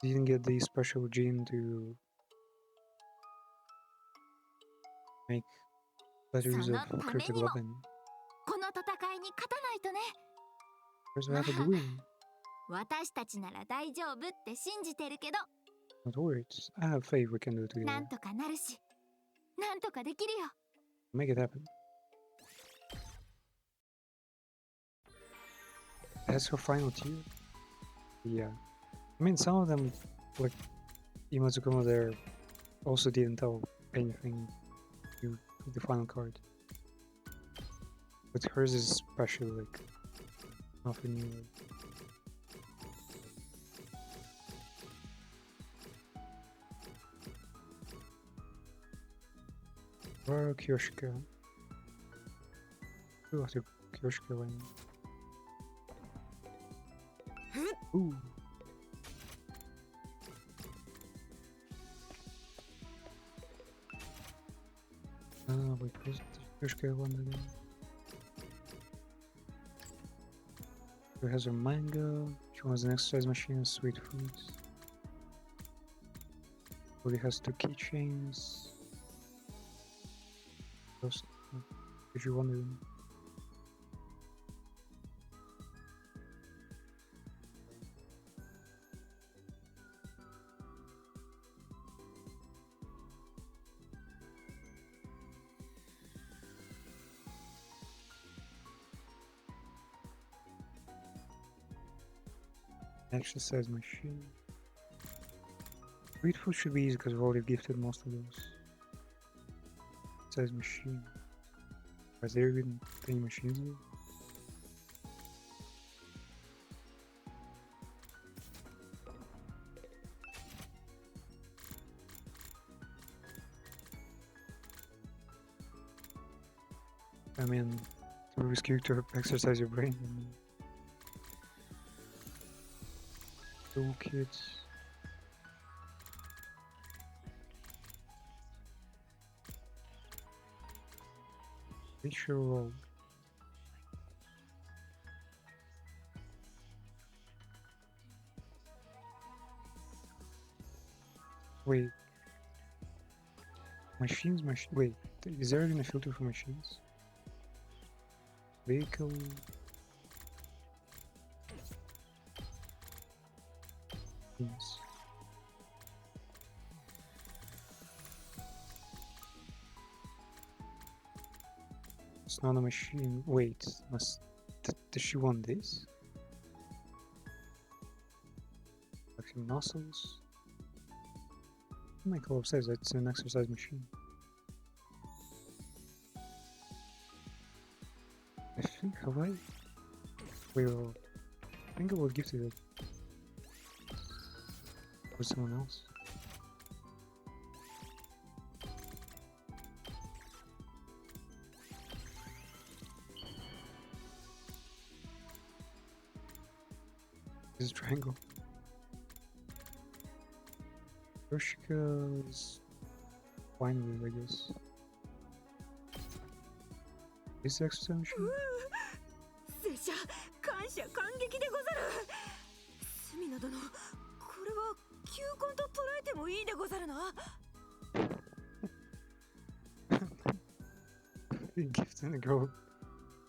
didn't get the special gene to make better use of cryptic weapon. この戦いに勝たないとね。 Where's we have to do it? 私たちなら大丈夫って信じてるけど、 Not worried. I have faith we can do it な together. んとかなるし、なんとかできるよ。 Make it happen. That's her final tier? Yeah. I mean, some of them, like Imatsukuma there, also didn't tell anything to the final card. But hers is special, like, nothing new. Where Kyoshika? Who after Kyoshika went? Ooh. Wait, who's Kyoshika one again? She has her manga, she wants an exercise machine and sweet foods. Body has 2 keychains. If you wonder. Exercise machine. Sweet food should be easy because we've already gifted most of those. Exercise machine. Are there even any machines here? I mean, to rescue to exercise your brain. I mean, toolkits. Feature roll. Wait. Machines, wait, is there even a filter for machines? Vehicle. Yes. It's not a machine. Wait, does she want this? Like muscles? Michael says it's an exercise machine. I think, have I? Well, I think I will give it for someone else. This is a triangle. Yoshika's fine with it, I guess. Is the exercise machine? 拙者感謝感激でござる。隅野殿、これは球根と捉えてもいいでござるな。Gifting a girl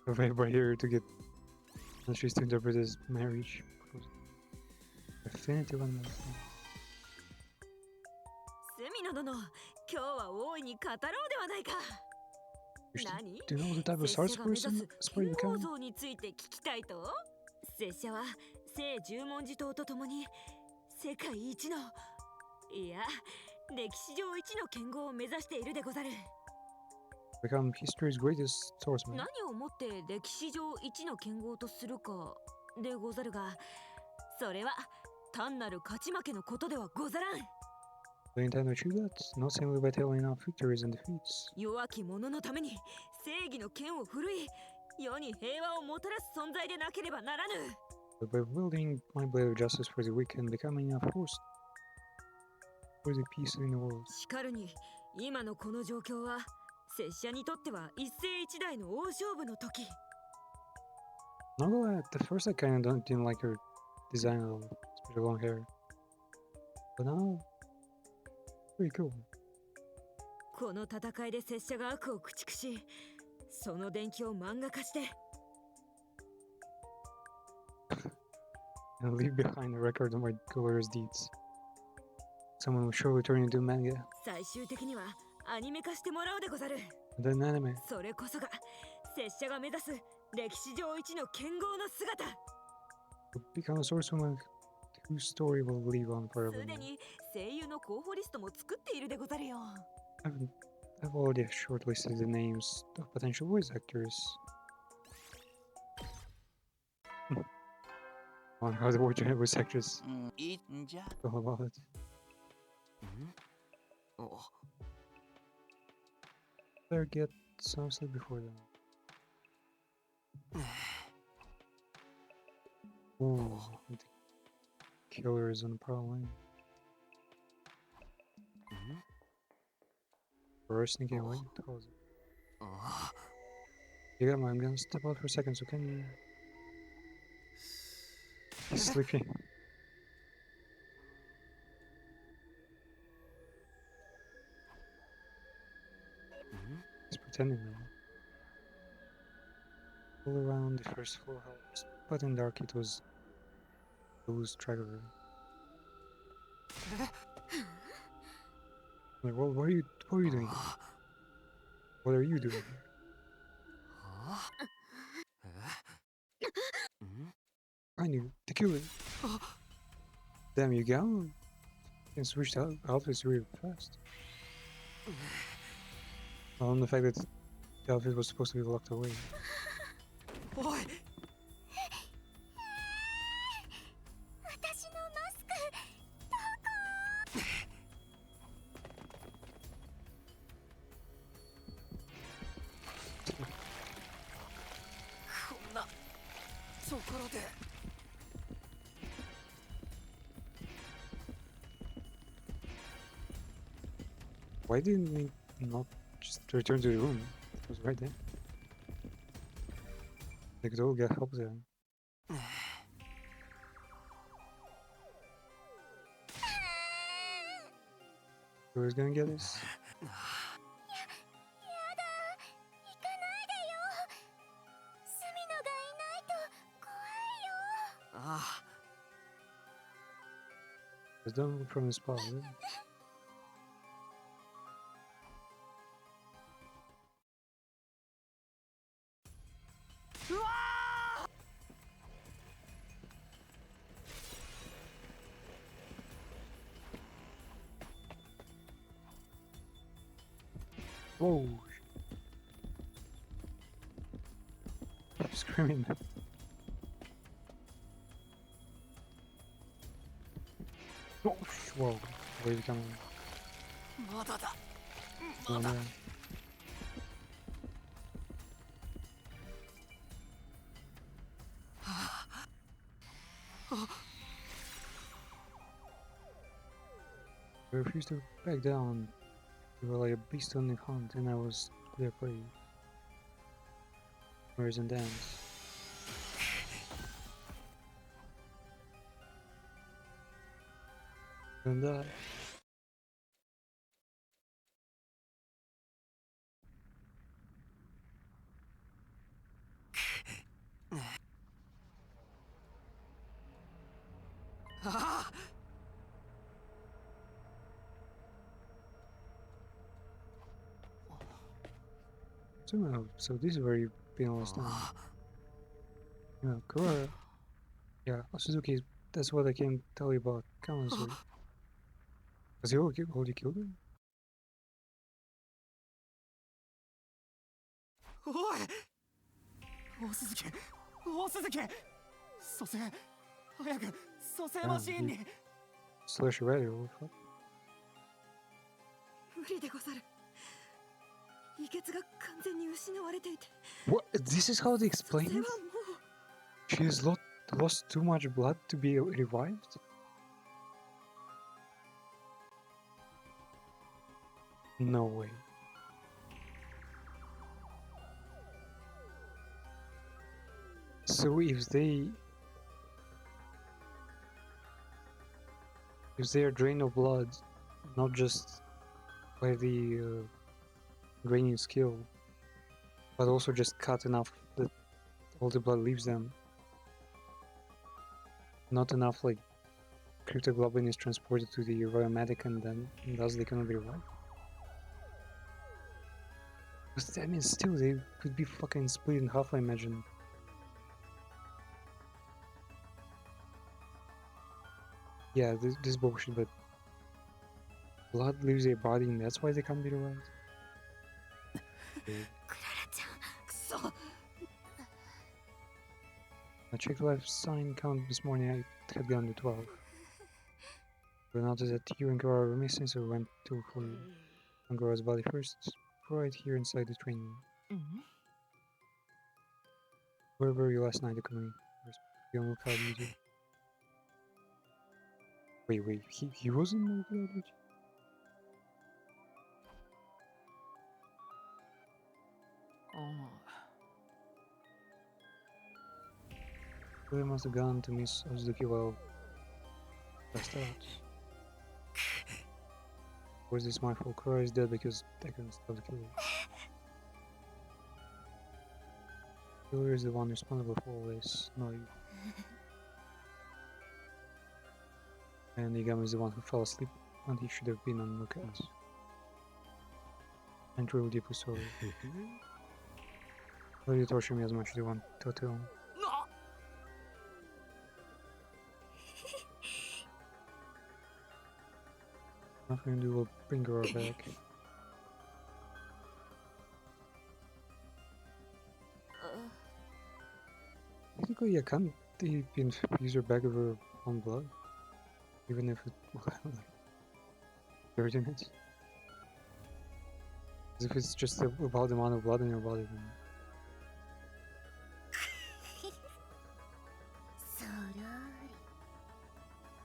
away by here to get countries to interpret as marriage. Affinity one more thing. 隅野殿、今日は大いに語ろうではないか。何？ Do you know the type of 拙 SARS 者が目指 person す spray you 剣王 can? 像について聞きたいと？拙者は聖十文字塔とともに世界一の、いや、歴史上一の剣豪を目指しているでござる。Become history's greatest swordsman. 何をもって歴史上一の剣豪とするかでござるが、それは単なる勝ち負けのことではござらん。Do you intend to achieve that? Not simply by telling out victories and defeats. 弱き者のために正義の剣を振るい、世に平和をもたらす存在でなければならぬ。But by wielding my blade of justice for the weak and becoming a force for the peace in the world. しかるに、今のこの状況は、拙者にとっては一世一代の大勝負の時。Not gonna lie, at first I didn't like her design at all, especially long hair. But now, pretty cool. この戦いで拙者が悪を駆逐し、その伝記を漫画化して。And leave behind a record of my glorious deeds. Someone will surely turn into manga. 最終的にはアニメ化してもらうでござる。Then anime. それこそが拙者が目指す歴史上一の剣豪の姿。Become a swordswoman whose story will live on forever. すでに声優の候補リストも作っているでござるよ。I've already shortlisted the names of potential voice actors. On how the voice actors go about it. Better get some sleep before then. Ooh, the killer is on the prowl lane. We're sneaking away. You got I'm gonna step out for a second, so can you? He's sleeping. He's pretending now. All around the first floor house, but in dark it was to lose track of her. Like, what are you doing here? What are you doing here? I knew the killer. Damn, you got him. And switched outfits really fast. On the fact that the outfit was supposed to be locked away. Boy. 私のマスクどこ？こんなところで。Why didn't we not just return to the room? It was right there. They could all get help there. Who's gonna get this? やだ、行かないでよ。スミノがいないと怖いよ。ああ。It's done from the spot, right? Whoa! Keep screaming. Oh, whoa! Where are you coming? まだだ。 Oh, no. I refused to back down. You were like a beast on the hunt, and I was their prey. Whereas in dance. And that. So this is where you've been all this time. Yeah, Kurara. Yeah, Suzuki, that's what I came to tell you about Kamasuri. Was he already killed him? おい大鈴木大鈴木蘇生早く蘇生マシーンに Slash ready, what the fuck? 無理でござる。胃血が完全に失われていて。What? This is how they explain それ it? はもう She has lost too much blood to be revived? No way. So if they are drained of blood, not just by the draining skill, but also just cut enough that all the blood leaves them, not enough like cryptoglobin is transported to the royal medic and then thus they cannot be revived. But I mean, still, they could be fucking split in half, I imagine. Yeah, this bullshit, but blood leaves their body and that's why they can't be revived. I checked the life sign count this morning, I had gone to 12. We noticed that you and Gora were missing, so we went to look for Gora's body first, right here inside the train room. Where were you last night, Akumi? Be on lookout, you. Wait, he wasn't on the lookout? They must have gone to Miss Ozuki while passed out. Was this my fault? Kura is dead because I couldn't stop the killer. The killer is the one responsible for all this, not you. And Igami is the one who fell asleep when he should have been on lookout. I'm truly deeply sorry. Why do you torture me as much as you want, Toto? Nothing to do will bring her back. Technically, I can't use her back of her own blood, even if it like dirty it. As if it's just about the amount of blood in your body. Then...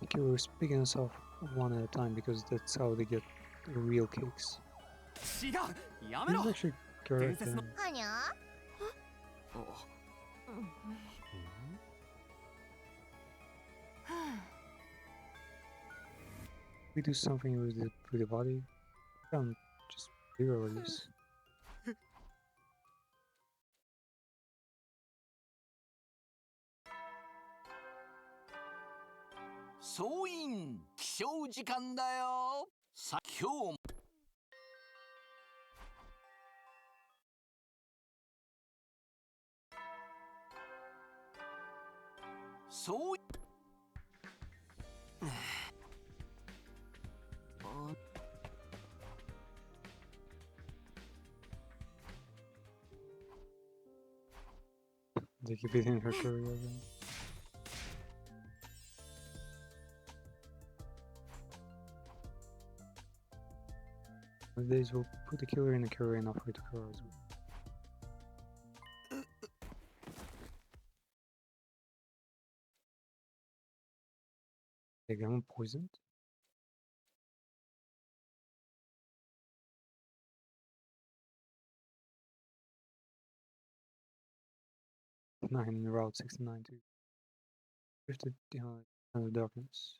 The killer is picking us off one at a time because that's how they get the real kicks. He's actually correct. We do something with the body. Can't just figure this.総員起床時間だよ。さ今日も総員They keep eating her curry again. Nowadays we'll put the killer in a curry and offer it to her as well. They got poisoned? Nine Route 69 to drifted behind the darkness.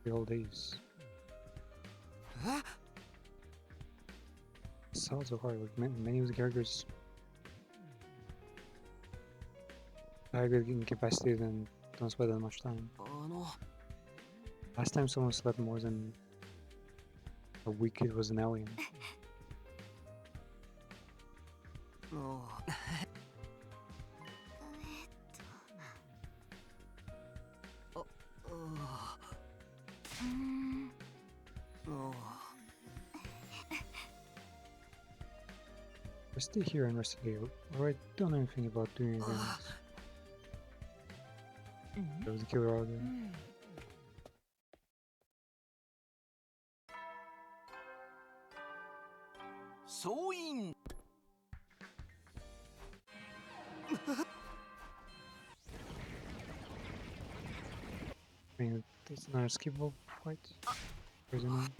The old days. Sounds so hard, like many of the characters are good in capacity and don't spend that much time. Last time someone slept more than a week, it was an alien. I stay here and investigate, or I don't know anything about doing anything else. There's the killer out there. Soin! I mean, it's not a skippable fight. Or is it not?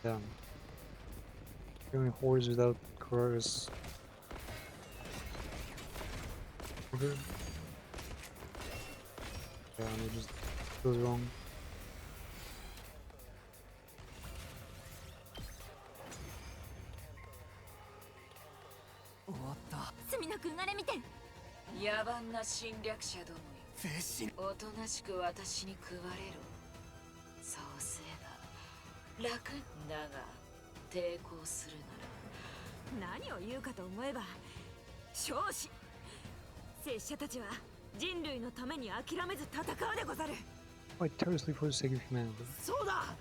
Damn. Killing hordes without Kurora's trigger. Yeah, it just goes wrong. 終わった。隅野くんあれ見て。野蛮な侵略者どもよ。全身。おとなしく私に食われろ。そうすれば楽だが抵抗するなら。何を言うかと思えば少子拙者たちは人類のために諦めず戦うでござる。 Fight tirelessly for the sake of humanity. そうだ。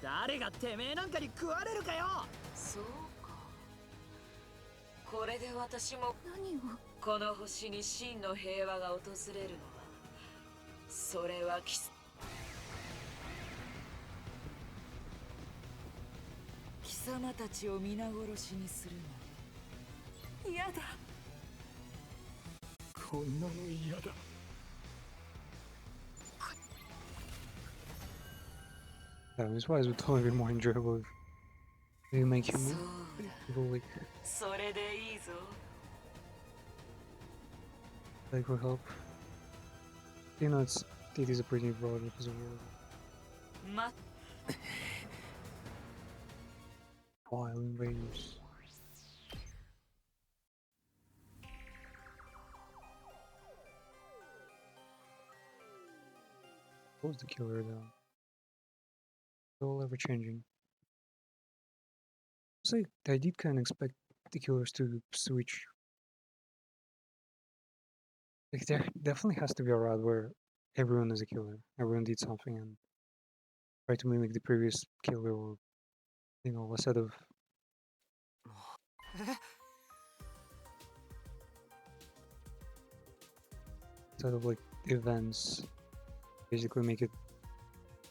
誰がてめえなんかに食われるかよ。そうか。これで私も何を。この星に真の平和が訪れるのは、それは貴様たちを皆殺しにするまで。嫌だ。こんなの嫌だ。Yeah, this fight would totally be more enjoyable if they make him people like それでいいぞ。 for help. You know, it is a pretty broad as a world. ま Wild invaders. Who's the killer though? All ever changing. So I did kind of expect the killers to switch. Like there definitely has to be a route where everyone is a killer. Everyone did something and try to mimic the previous killer, or you know, a set of like events. Basically make it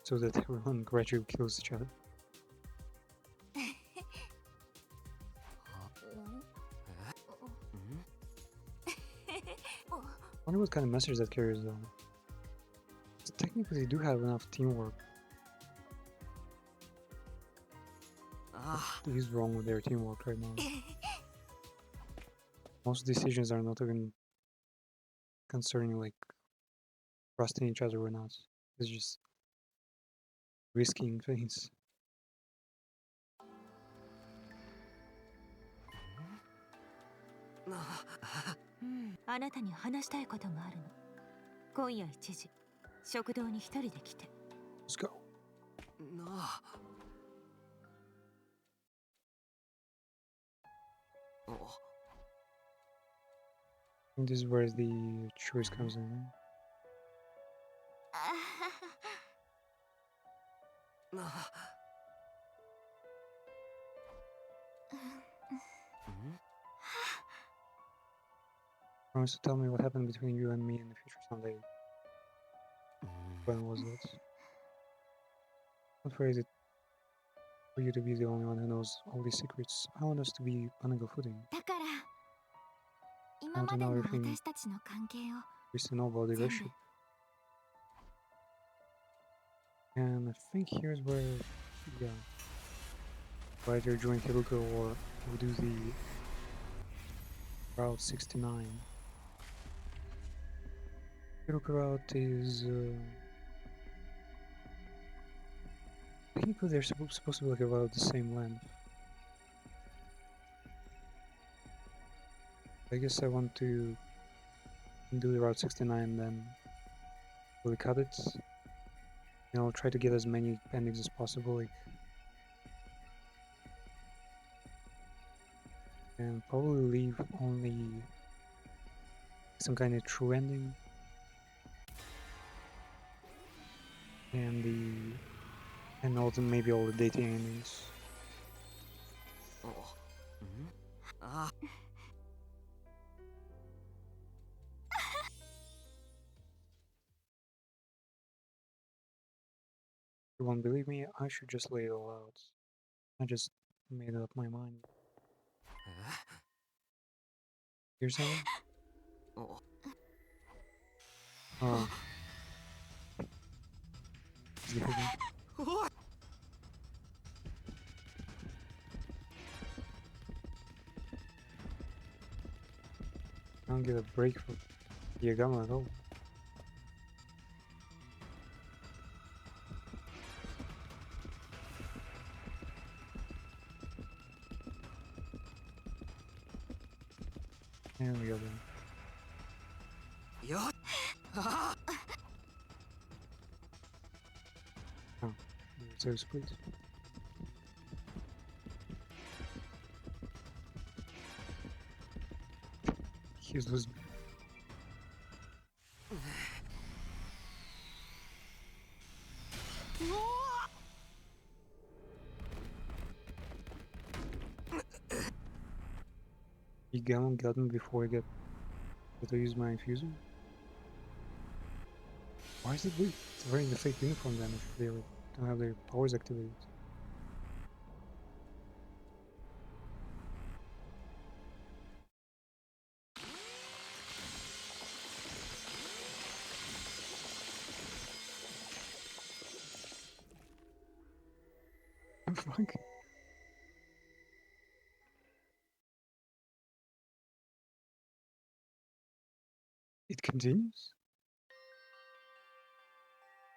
so that everyone gradually kills each other. I wonder what kind of message that carries though. So technically they do have enough teamwork. What is wrong with their teamwork right now? Most decisions are not even concerning like trusting each other or not. It's just risking things. あなたに話したいことがあるの。今夜1時、食堂に一人で来て。Let's go. なあ。And this is where the choice comes in. なあ。Promise to tell me what happened between you and me in the future someday. When was it? I'm afraid it for you to be the only one who knows all these secrets. I want us to be on a good footing. だから今までの私たちの関係を We used to know about the relationship. And I think here's where, yeah, we'll either join Hiruka or we'll do the Route 69. Hiruka route is technically they're supposed to be like about the same length. I guess I want to do the Route 69 then really cut it. And I'll try to get as many endings as possible, like, and probably leave only some kind of true ending. and also maybe all the dating enemies. You won't believe me, I should just lay it all out. I just made up my mind. Hear something? Oh. Is it hidden? I don't get a break for Yagama at all. There we go then. Oh, so split. He's was. Yagama got me before I get to use my infuser. Why is it wearing the fake uniform then if they don't have their powers activated? Fuck. It continues?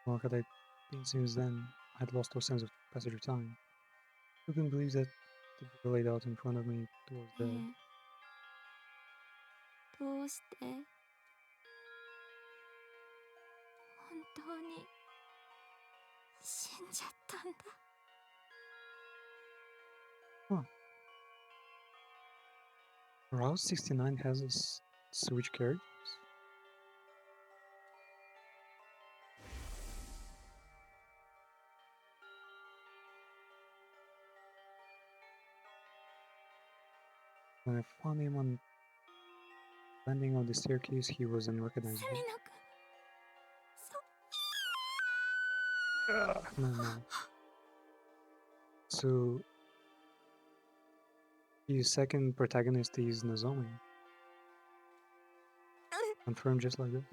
Well, had I been since then, I'd lost all sense of passage of time. I couldn't believe that the book laid out in front of me towards the... どうして本当に死んじゃったんだ。 Huh. Route 69 has us switch characters? When I found him on landing on the staircase, he was unrecognizable. No. So, his second protagonist is Nozomi. Confirmed just like that.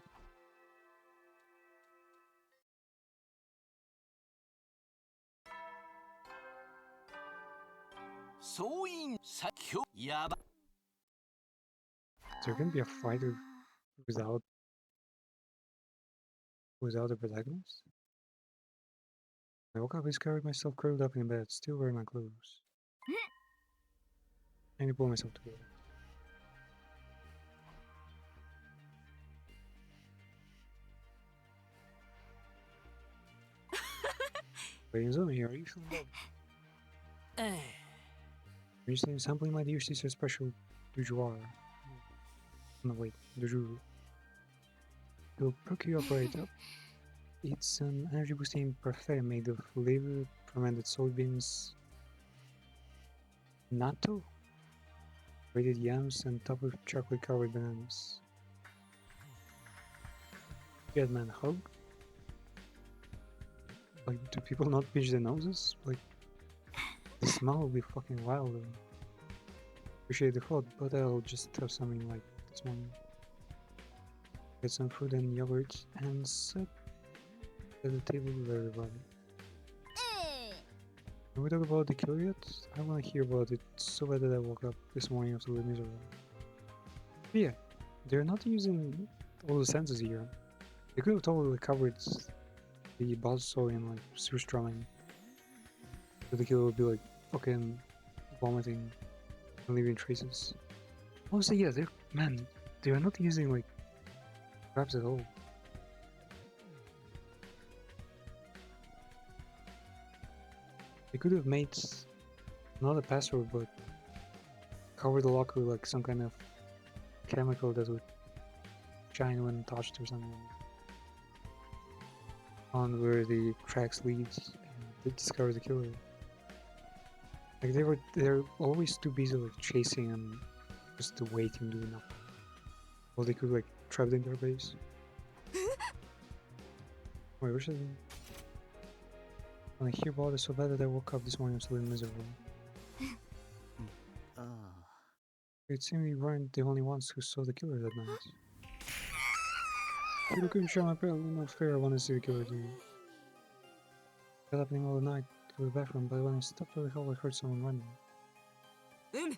Is there gonna be a fighter without a protagonist? I woke up, discovered myself curled up in bed, still wearing my clothes. I need to pull myself together. Wait, Nozomi here, are you feeling well? Are you saying sampling my dear sister's special Dujuar? No, wait, Dujuru. It'll perk you up right up. It's an energy boosting parfait made of flavored fermented soybeans, natto, grated yams, and topped with chocolate covered bananas. Yeah, man, hug? Like, do people not pinch their noses? Like, the smell will be fucking wild though. Appreciate the thought, but I'll just have something like this one. Get some fruit and yogurt and sit at the table with everybody. Can we talk about the kill yet? I want to hear about it so bad that I woke up this morning absolutely miserable. But yeah, they're not using all the senses here. They could have totally covered the buzzsaw and like surstrumming. So the killer would be like fucking vomiting and leaving traces. Also, yeah, they're not using like traps at all. They could have made not a password, but cover the lock with like some kind of chemical that would shine when touched or something. on where the tracks leads and they discover the killer. Like they're always too busy like chasing and just waiting, doing nothing. Well, they could like trap them in their base. Wait, where's the... When I hear about it so bad that I woke up this morning absolutely miserable. It seemed we weren't the only ones who saw the killer that night. You couldn't show my parents, not fair, I want to see the killer too. It was happening all the night to the bathroom, but when I stopped to the hall I heard someone running.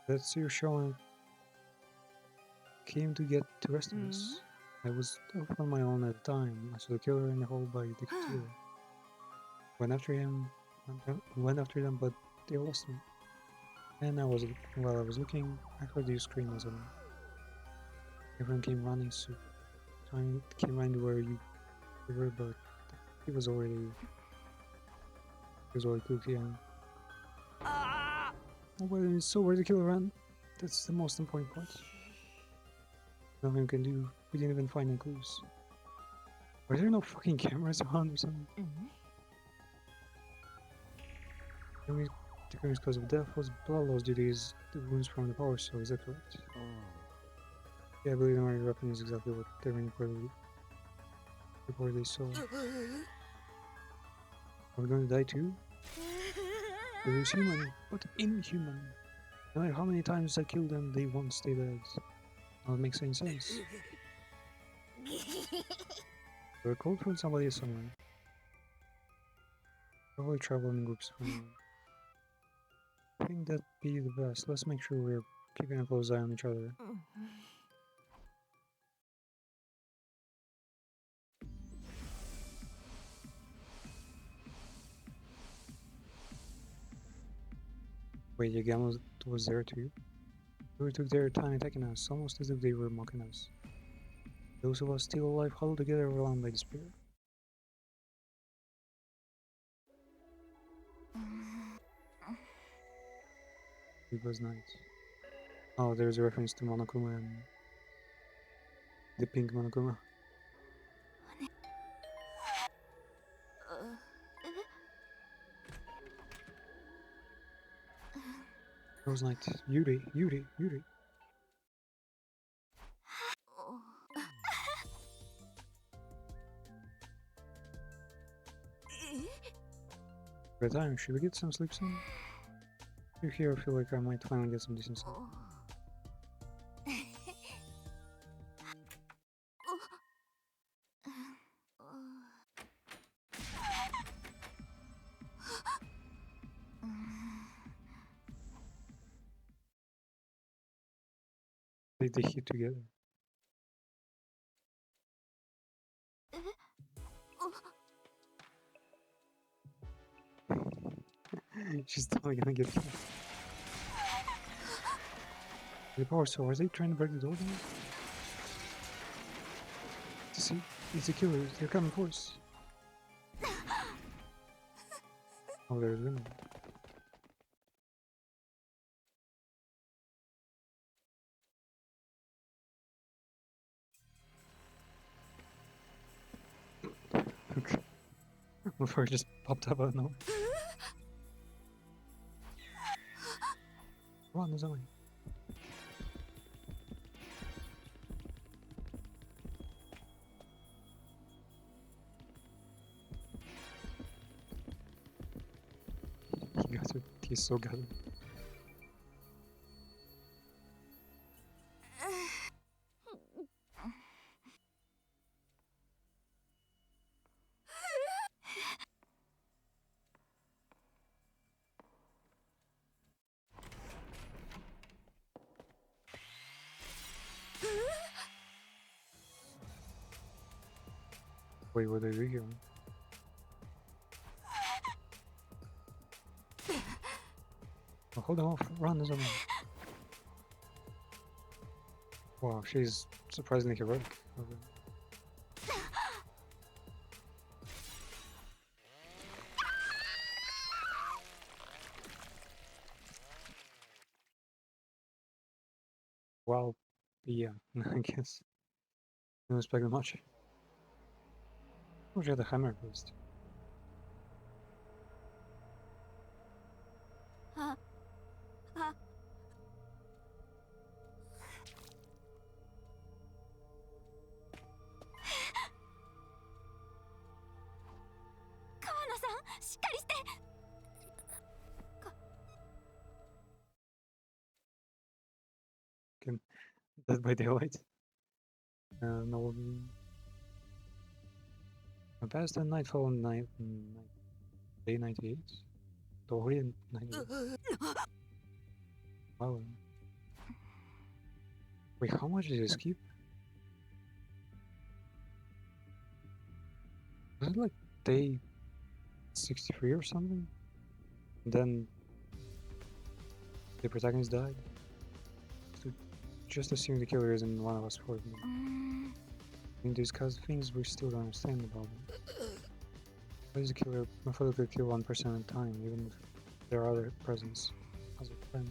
That's your show and came to get the rest of us. I was off on my own at the time. I saw the killer in the hole by the killer. Went after them, but they lost me. And while I was looking, I heard you scream as well. Everyone came running, so time came running to where you were, but he was already cooked, yeah. Nobody saw where the killer ran. That's the most important part. Nothing we can do. We didn't even find any clues. Were there no fucking cameras around or something? The current cause of death was blood loss due to the wounds from the power cell, is that correct? Yeah, I believe the murder weapon is exactly what everyone reported they saw. Are we going to die too? It was human, but inhuman. No matter how many times I killed them, they won't stay dead. Now it makes any sense. We're called for somebody somewhere. Probably travel in groups for now. I think that'd be the best. Let's make sure we're keeping a close eye on each other. Wait, your gamma was there too? They took their time attacking us, almost as if they were mocking us. Those of us still alive huddled together overwhelmed by despair. It was night. Oh, there's a reference to Monokuma and the pink Monokuma. It was night. Yuri. Good time. Should we get some sleep soon? You're here, I feel like I might finally get some decent sleep. They hit together. She's totally gonna get killed. The power cell, are they trying to break the door down? See, it's the killers, they're coming for us. Oh, there's women. Okay. Before it just popped up out of nowhere. Run, there's only. He got it. He's so good. Wait, what are they doing? Oh, hold on, run, there's a man. Wow, she's surprisingly heroic. Okay. Well, yeah, I guess. Didn't expect much. Oh, she had a hammer first. しっかりして。 Dead by Daylight. No. Past the Nightfall on day 98. Already 98. Wow. Wait, how much did you skip? Was it like day 63 or something? And then the protagonist died? So just assume the killer isn't one of us for me. I mean, these kinds of things we still don't understand about them. Why is the killer methodically kill one person at a time, even if there are other presents as a friend?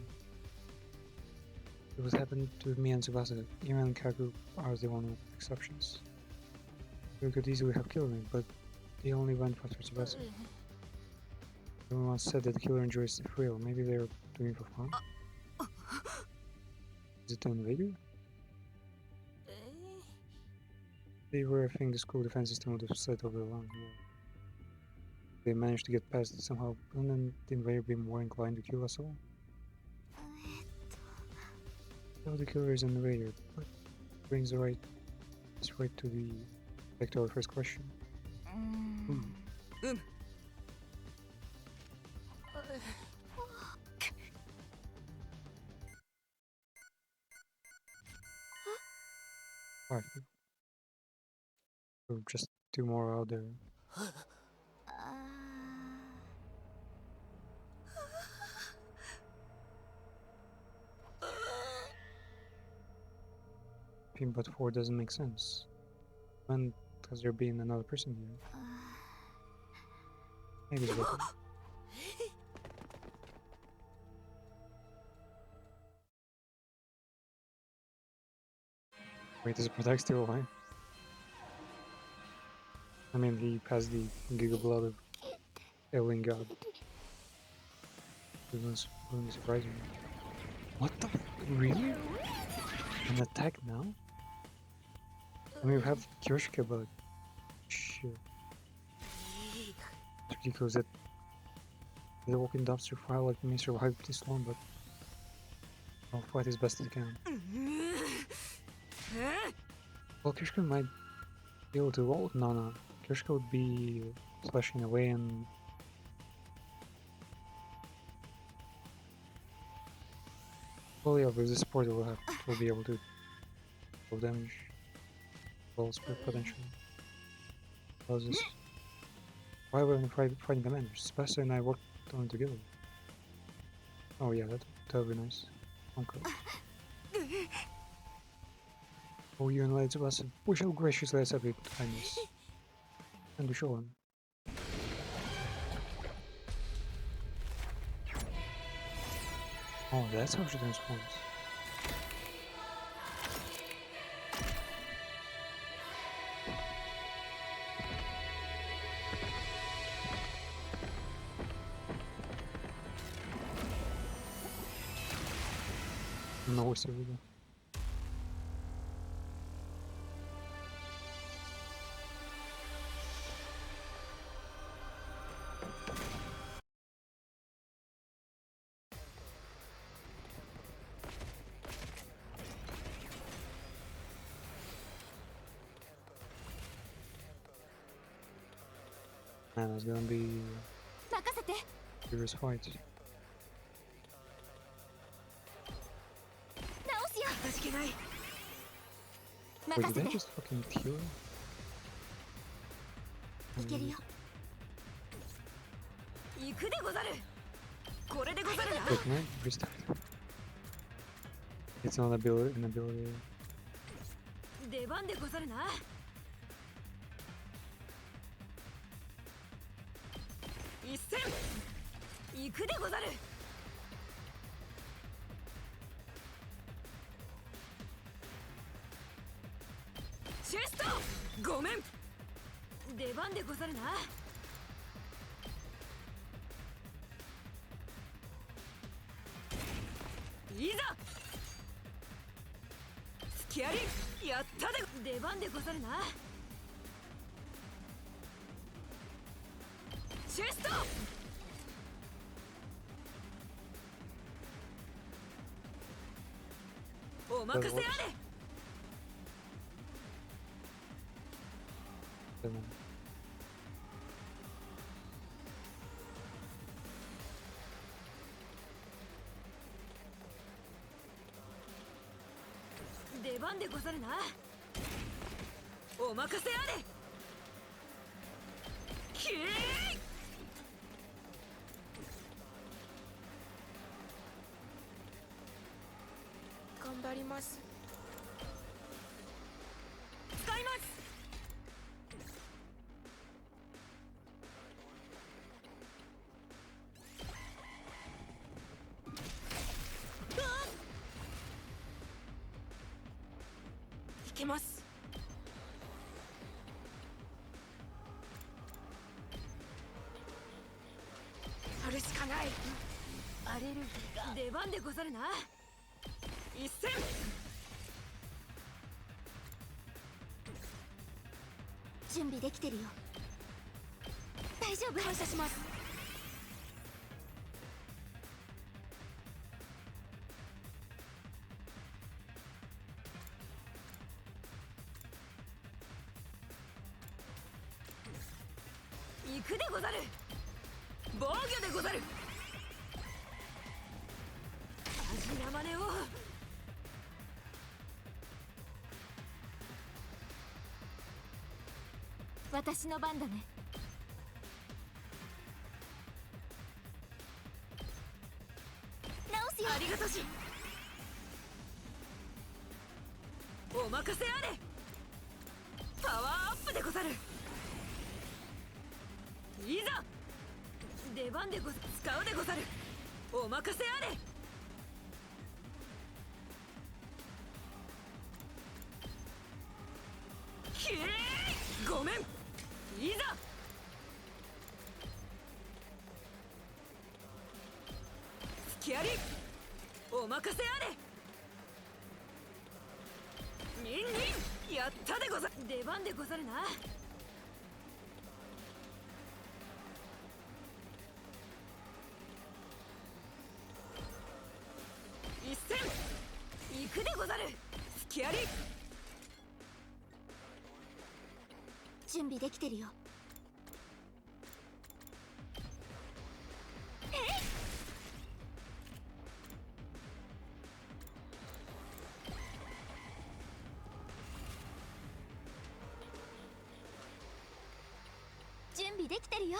It was happened to me and Tsubasa. Ime and Kaku are the only exceptions. They could easily have killed me, but they only went after Tsubasa. Everyone once said that the killer enjoys the thrill. Maybe they're doing it for fun? Is it an invader? They were a thing the school defense system would have set over the line. Yeah. They managed to get past it somehow, and then the invader be more inclined to kill us all? So the killer is an invader, but brings us right to the back to our first question. Five people. So just two more out there. But 4 doesn't make sense. When has there been another person here? Maybe it's better. Wait, is Protect still alive? I mean, he passed the Giga Blood of Alien God. It wouldn't surprise me. What the really? An attack now? I mean, we have Kyoshika, but shit. It's ridiculous that the walking dumpster fire like me survived this long, but I'll fight as best as I can. Well, Kyoshika might be able to ult. No. Kyoshika would be slashing away and... Well, yeah, with the support we'll be able to full damage. Well, spread potential. How's this? Why were we fighting commanders? Tsubasa and I worked on it together. Oh yeah, that would be nice. Okay. Oh, you and Lady Tsubasa, we shall graciously accept it, kindness. And we show him. Oh, that's how she transforms. No, it's over there. Man, it's gonna be a serious fight. Wait, did I just fucking kill her? Wait, can I restart? It's not an ability. 出番でござるな。一戦行くでござる。チェストごめん。出番でござるな。いざスキャリやったで。出番でござるな。チェストお任せあれ。出番でござるな。お任せあれ。キー頑張ります。使います。いけます。あるしかない。アレルギーが。出番でござるな。一戦準備できてるよ。大丈夫。感謝します。行くでござる。防御でござる。味なまねを。私の番だね。直すよ。ありがとし。お任せあれ。パワーアップでござる。いざ出番でござる。使うでござる。お任せあれ。きれい。ごめん。いざスキャリお任せあれ。ニンニンやったでござる。出番でござるな。一戦行くでござる。スキャリ準備できてるよ。準備できてるよ。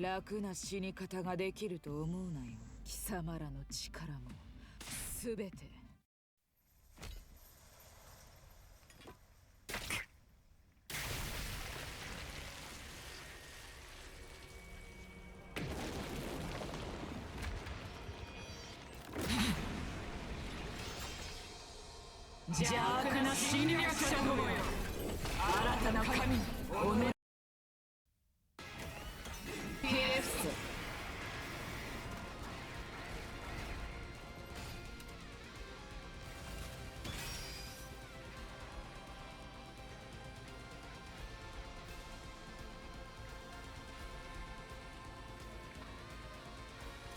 楽な死に方ができると思うなよ。貴様らの力もすべて。邪悪な侵略者どもよ、新たな神おね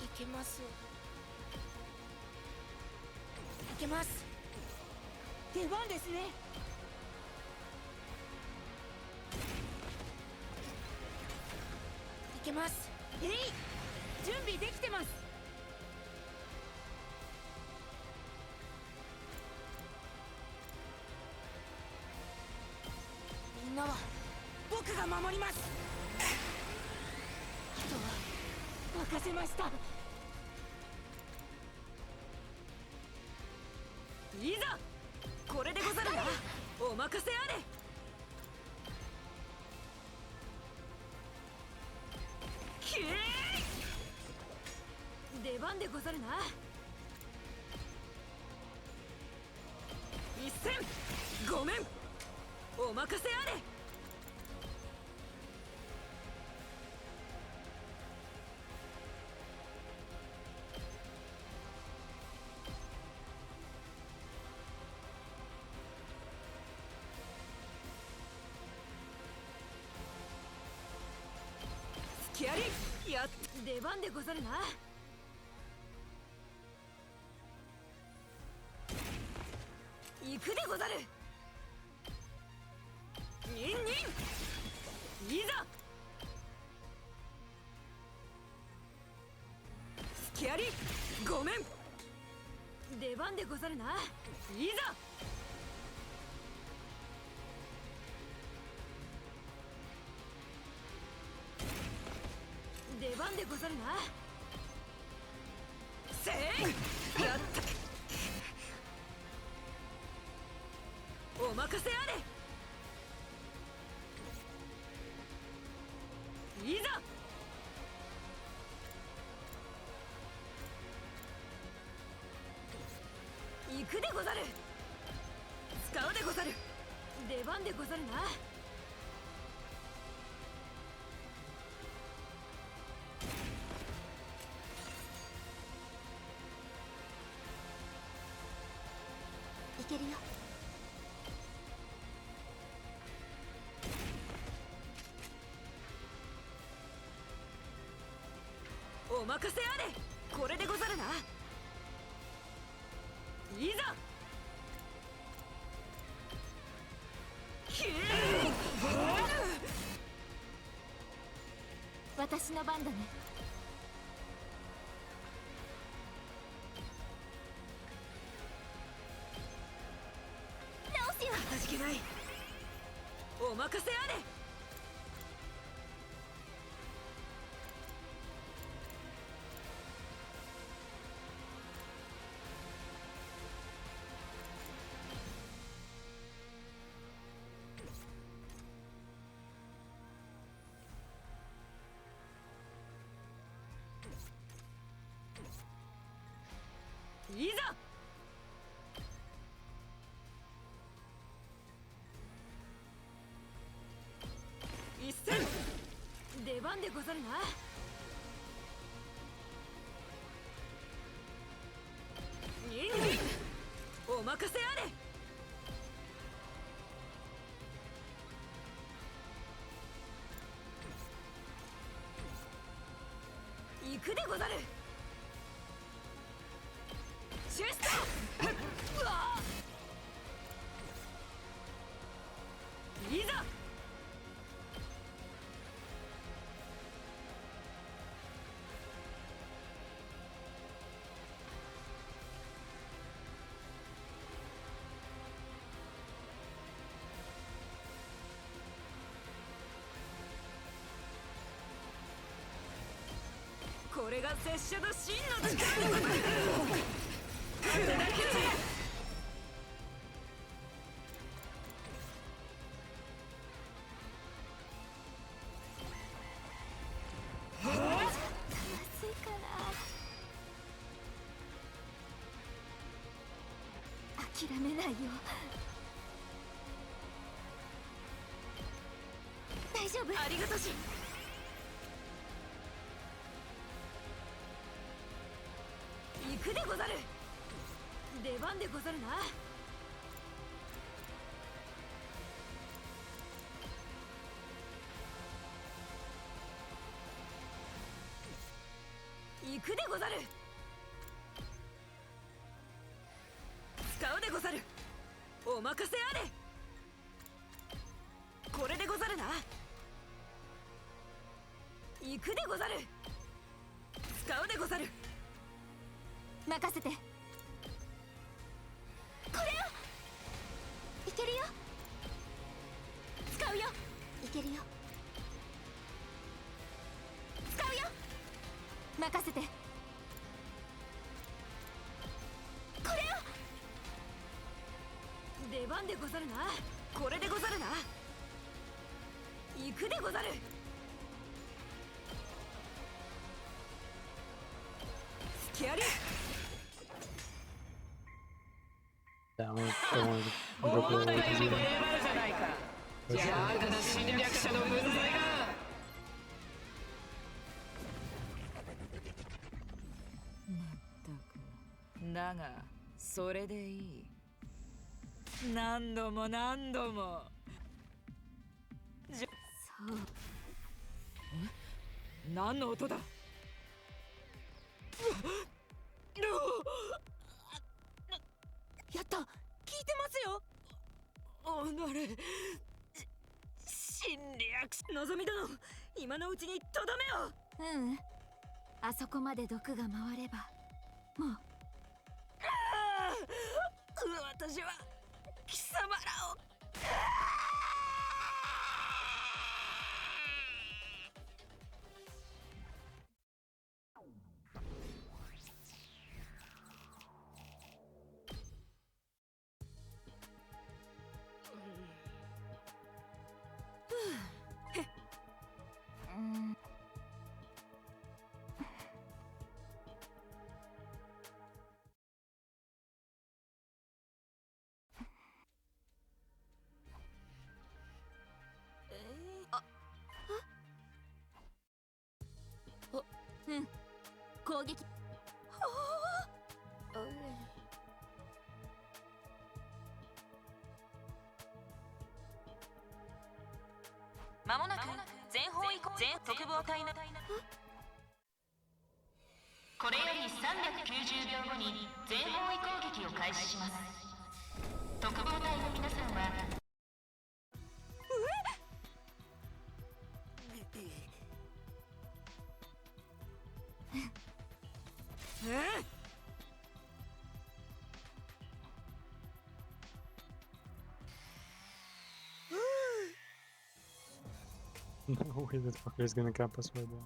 いけます。いけます。出番ですね。いけます。準備できてます。みんなは僕が守ります。あとは任せました。いざこれでござるな。お任せあれ。きれいでござるな。一戦ごめん、お任せあれ。隙あり、やっ出番でござるな。行くでござる。ニンニン、いざ。隙あり、ごめん、出番でござるな。いざ。出番でござるな。せい、やった。お任せあれ。いざ。行くでござる。使うでござる。出番でござるな。いけるよ。お任せあれ。これでござるな。いざ。私の番だね。直すよ。かたじけない。お任せあれ。いざ。一戦出番でござるな。ニンニン、お任せあれ。行くでござる。シュスター、うわー。いざ。これが拙者の真の力でござる。これだけで。安いかな。諦めないよ。大丈夫。ありがとし。行くでござる。出番でござるな。行くでござる。使うでござる。お任せあれ。これでござるな。行くでござる。使うでござる。任せて。これよ。いけるよ。使うよ。いけるよ。使うよ。任せて。これよ。出番でござるな。これでござるな。行くでござる。隙訳あり。 Yeah, I mean, I wanted to 思 go ったよ for り it. も粘るじゃないか。邪悪な侵略者の分際が。だがそれでいい。何度も何度も。そう。何の音だ。やった、聞いてますよ。おのれ、侵略。のぞみ殿、今のうちにとどめよ。あそこまで毒が回ればもう。私は貴様らを。攻撃。まもなく全方位全特防隊のこれより390秒後に全方位攻撃を開始します。特防隊の皆さんはNo way that fucker is gonna camp us right there.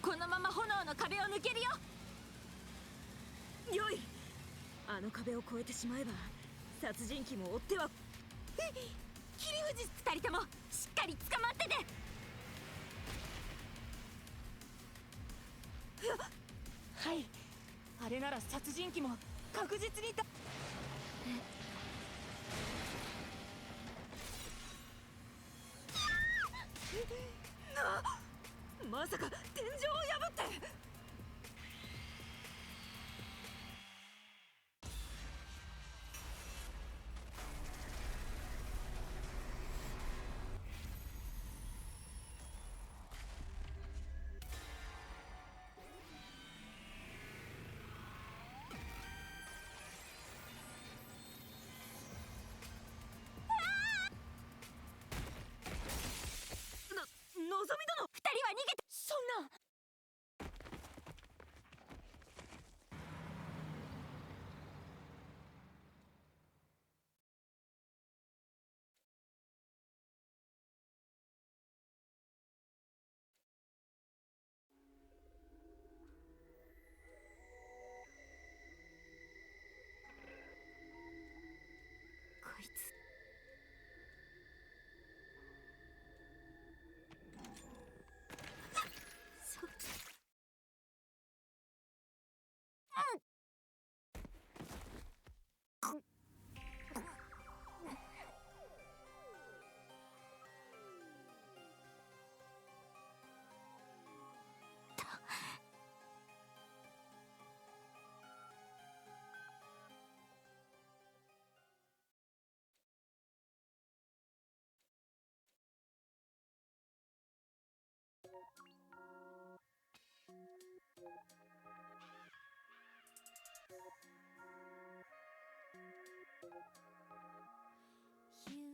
このまま炎の壁を抜けるよ。よい、あの壁を越えてしまえば殺人鬼も追っては。切り藤二人ともしっかり捕まってて。はい、あれなら殺人鬼も確実にだ。まさか天井を破って。のぞみ殿、二人は逃げて。そんな。こいつ。そヒュ